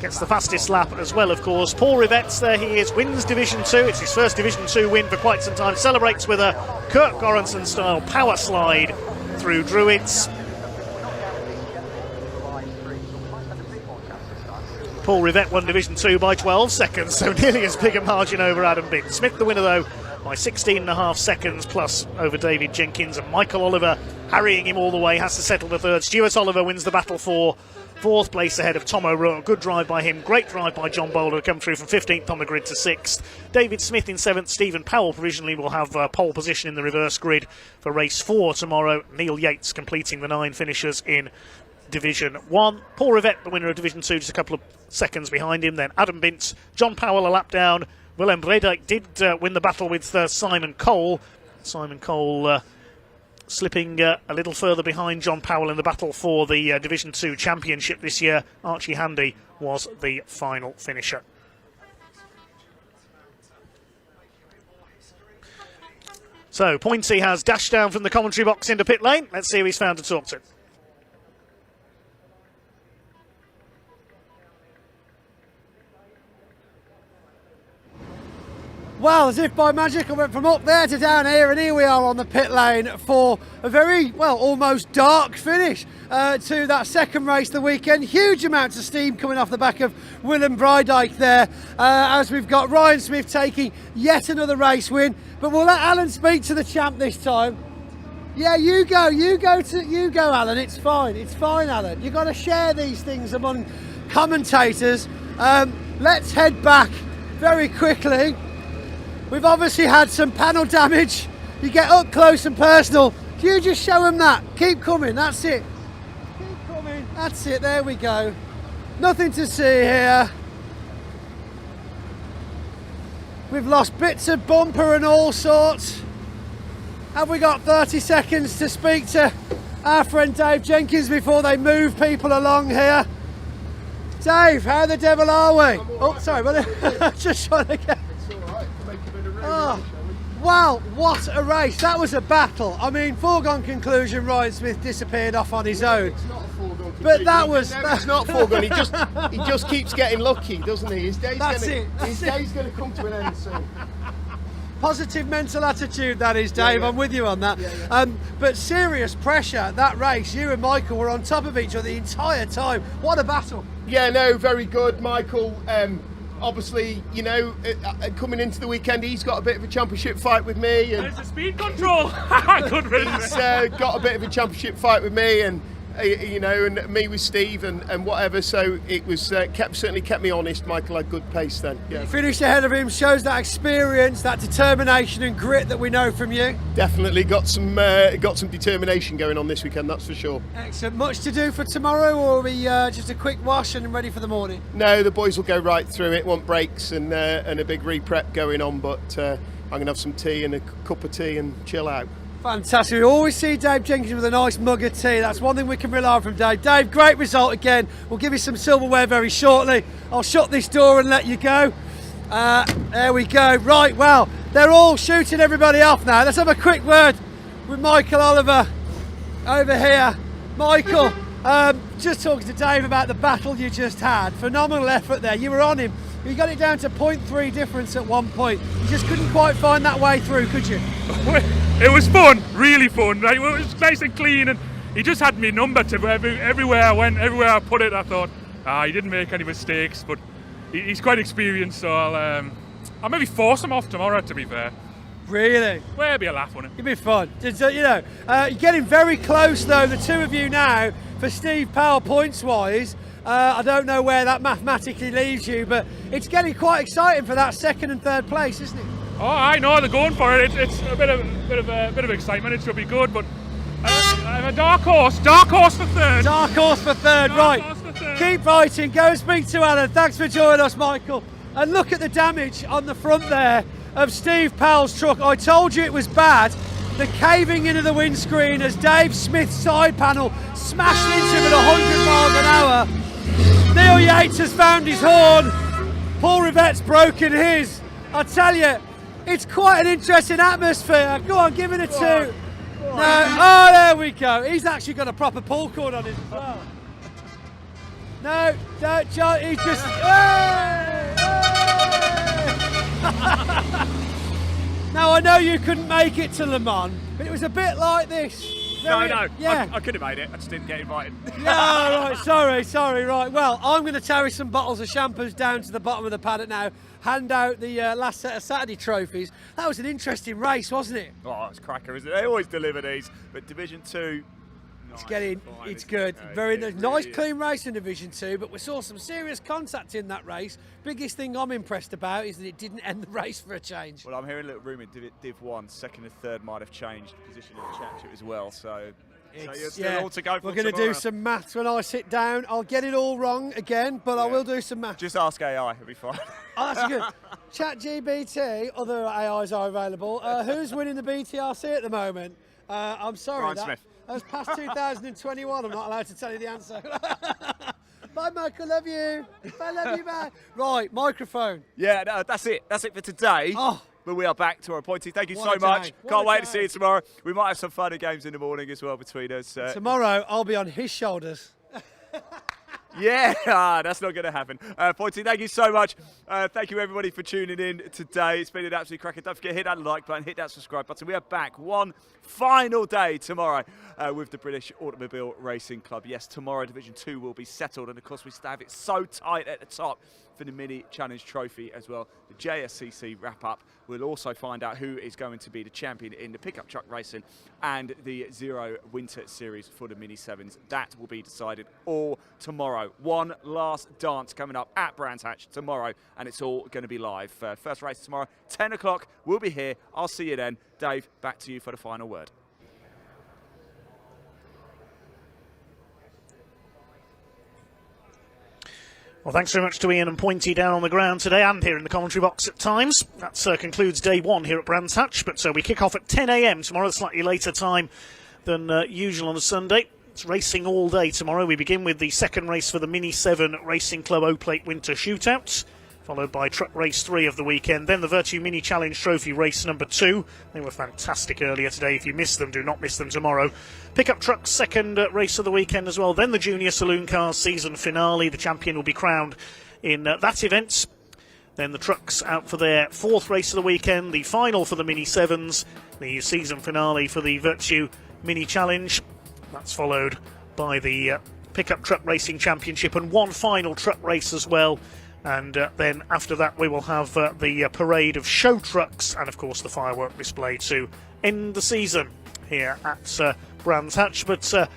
Speaker 1: Gets the fastest lap as well, of course. Paul Rivett, there he is, wins Division 2. It's his first Division 2 win for quite some time. Celebrates with a Kirk Goranson-style power slide through Druids. Paul Rivett won Division 2 by 12 seconds, so nearly as big a margin over Adam Bint. Smith the winner, though, by 16.5 seconds plus over David Jenkins, and Michael Oliver harrying him all the way, has to settle the third. Stuart Oliver wins the battle for fourth place ahead of Tom O'Rourke. Good drive by him, great drive by John Bowler to come through from 15th on the grid to 6th. David Smith in 7th. Stephen Powell provisionally will have pole position in the reverse grid for race 4 tomorrow. Neil Yates completing the 9 finishers in Division 1. Paul Rivett, the winner of Division 2, just a couple of seconds behind him. Then Adam Bint, John Powell a lap down. Willem Brydyke did win the battle with Simon Cole. Simon Cole slipping a little further behind John Powell in the battle for the Division 2 championship this year. Archie Handy was the final finisher. So Pointy has dashed down from the commentary box into pit lane. Let's see who he's found to talk to.
Speaker 15: Well, as if by magic, I went from up there to down here, and here we are on the pit lane for a very, well, almost dark finish to that second race of the weekend. Huge amounts of steam coming off the back of Willem Breidyke there, as we've got Ryan Smith taking yet another race win. But we'll let Alan speak to the champ this time. Yeah, you go, Alan. It's fine, Alan. You've got to share these things among commentators. Let's head back very quickly. We've obviously had some panel damage. You get up close and personal. You just show them that. Keep coming, that's it. Keep coming, that's it, there we go. Nothing to see here. We've lost bits of bumper and all sorts. Have we got 30 seconds to speak to our friend Dave Jenkins before they move people along here? Dave, how the devil are we? Oh, sorry, just trying to get... Oh, wow, what a race. That was a battle. I mean, foregone conclusion, Ryan Smith disappeared off on his own.
Speaker 17: It's not a foregone conclusion.
Speaker 15: But that was...
Speaker 17: No, it's not foregone. He just keeps getting lucky, doesn't he? His day's going to come to an end soon.
Speaker 15: Positive mental attitude, that is, Dave. I'm with you on that. But serious pressure, that race. You and Michael were on top of each other the entire time. What a battle.
Speaker 17: Yeah, no, very good. Michael, obviously, you know, coming into the weekend, he's got a bit of a championship fight with me. And
Speaker 21: there's a speed control.
Speaker 17: He's got a bit of a championship fight with me, and you know, and me with Steve and whatever. So it was certainly kept me honest. Michael had good pace then. Yeah.
Speaker 15: You finished ahead of him, shows that experience, that determination and grit that we know from you.
Speaker 17: Definitely got some determination going on this weekend, that's for sure.
Speaker 15: Excellent. Much to do for tomorrow, or are we just a quick wash and ready for the morning?
Speaker 17: No, the boys will go right through it. Want breaks and a big re-prep going on, but I'm going to have some tea and a cup of tea and chill out.
Speaker 15: Fantastic. We always see Dave Jenkins with a nice mug of tea. That's one thing we can rely on from Dave. Dave, great result again. We'll give you some silverware very shortly. I'll shut this door and let you go. There we go. Right, well, they're all shooting everybody off now. Let's have a quick word with Michael Oliver over here. Michael, just talking to Dave about the battle you just had. Phenomenal effort there. You were on him. You got it down to 0.3 difference at one point. You just couldn't quite find that way through, could you?
Speaker 21: It was fun, really fun. Right? It was nice and clean, and he just had me number to everywhere I went, everywhere I put it. I thought, he didn't make any mistakes, but he's quite experienced, so I'll maybe force him off tomorrow, to be fair.
Speaker 15: Really?
Speaker 21: Well, it'll be a laugh, won't it?
Speaker 15: It'll be fun. You're getting very close, though, the two of you now, for Steve Powell points-wise. I don't know where that mathematically leaves you, but it's getting quite exciting for that second and third place, isn't it?
Speaker 21: Oh, I know they're going for it. It's a bit of excitement. It should be good, but I have a dark horse for third.
Speaker 15: Dark horse for third, right? Keep fighting. Go and speak to Alan. Thanks for joining us, Michael. And look at the damage on the front there of Steve Powell's truck. I told you it was bad. The caving into the windscreen as Dave Smith's side panel smashed into him at 100 miles an hour. Neil Yates has found his horn. Paul Rivette's broken his. I tell you, it's quite an interesting atmosphere. Go on, give it a 2. No, oh, there we go. He's actually got a proper pull cord on him as well. No, don't, John, he's just... Hey, hey. Now, I know you couldn't make it to Le Mans, but it was a bit like this.
Speaker 2: No,
Speaker 15: yeah.
Speaker 2: I could have made it. I just didn't get invited.
Speaker 15: Yeah, right, sorry, right. Well, I'm going to carry some bottles of shampoos down to the bottom of the paddock now, hand out the last set of Saturday trophies. That was an interesting race, wasn't it?
Speaker 2: Oh, it's cracker, isn't it? They always deliver these, but Division 2...
Speaker 15: It's good. Very nice, clean race in Division 2, but we saw some serious contact in that race. Biggest thing I'm impressed about is that it didn't end the race for a change.
Speaker 2: Well, I'm hearing a little rumour Div 1, second and third might have changed position in the championship as well, so you're still all to go for.
Speaker 15: We're going to do some maths when I sit down. I'll get it all wrong again, but I will do some maths.
Speaker 2: Just ask AI, it'll be fine.
Speaker 15: Oh, that's good. ChatGPT, other AIs are available. Who's winning the BTRC at the moment? I'm sorry.
Speaker 2: Ryan Smith.
Speaker 15: That's past 2021. I'm not allowed to tell you the answer. Bye, Michael. Love you. I love you, man. Right, microphone.
Speaker 2: Yeah, no, that's it. That's it for today.
Speaker 15: Oh.
Speaker 2: But we are back to our appointee. Thank you
Speaker 15: What
Speaker 2: so
Speaker 15: a
Speaker 2: much.
Speaker 15: day.
Speaker 2: Can't
Speaker 15: What a
Speaker 2: wait to see
Speaker 15: day.
Speaker 2: you tomorrow. We might have some funny games in the morning as well between us.
Speaker 15: Tomorrow, I'll be on his shoulders.
Speaker 2: Yeah, that's not going to happen. Pointy, thank you so much. Thank you, everybody, for tuning in today. It's been an absolute cracker. Don't forget, hit that like button, hit that subscribe button. We are back one final day tomorrow with the British Automobile Racing Club. Yes, tomorrow Division 2 will be settled, and of course we still have it so tight at the top for the Mini Challenge Trophy as well. The JSCC wrap-up. We'll also find out who is going to be the champion in the pickup truck racing and the Zero Winter Series for the Mini 7s. That will be decided all tomorrow. One last dance coming up at Brands Hatch tomorrow, and it's all going to be live. First race tomorrow, 10 o'clock. We'll be here. I'll see you then. Dave, back to you for the final word.
Speaker 1: Well, thanks very much to Ian and Pointy down on the ground today and here in the commentary box at times. That concludes day one here at Brands Hatch, but we kick off at 10 a.m. tomorrow, a slightly later time than usual on a Sunday. It's racing all day tomorrow. We begin with the second race for the Mini 7 Racing Club O-Plate Winter Shootouts, followed by Truck Race 3 of the weekend, then the Virtue Mini Challenge Trophy Race number 2. They were fantastic earlier today. If you missed them, do not miss them tomorrow. Pickup Truck's second race of the weekend as well, then the Junior Saloon Cars season finale. The champion will be crowned in that event. Then the trucks out for their fourth race of the weekend, the final for the Mini 7s, the season finale for the Virtue Mini Challenge. That's followed by the Pickup Truck Racing Championship and one final truck race as well. And then after that we will have the parade of show trucks and of course the firework display to end the season here at Brands Hatch. But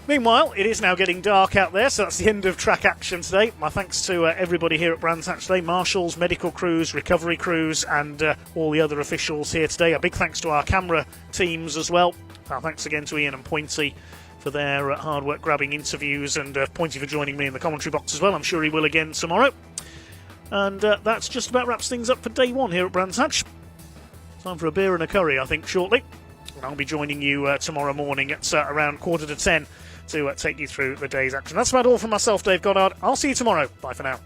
Speaker 1: meanwhile, it is now getting dark out there, so that's the end of track action today. My thanks to everybody here at Brands Hatch today, marshals, medical crews, recovery crews, and all the other officials here today. A big thanks to our camera teams as well. Thanks again to Ian and Pointy for their hard work grabbing interviews, and Pointy for joining me in the commentary box as well. I'm sure he will again tomorrow. And that's just about wraps things up for day one here at Brands Hatch. Time for a beer and a curry, I think, shortly. And I'll be joining you tomorrow morning at around 9:45 to take you through the day's action. That's about all from myself, Dave Goddard. I'll see you tomorrow. Bye for now.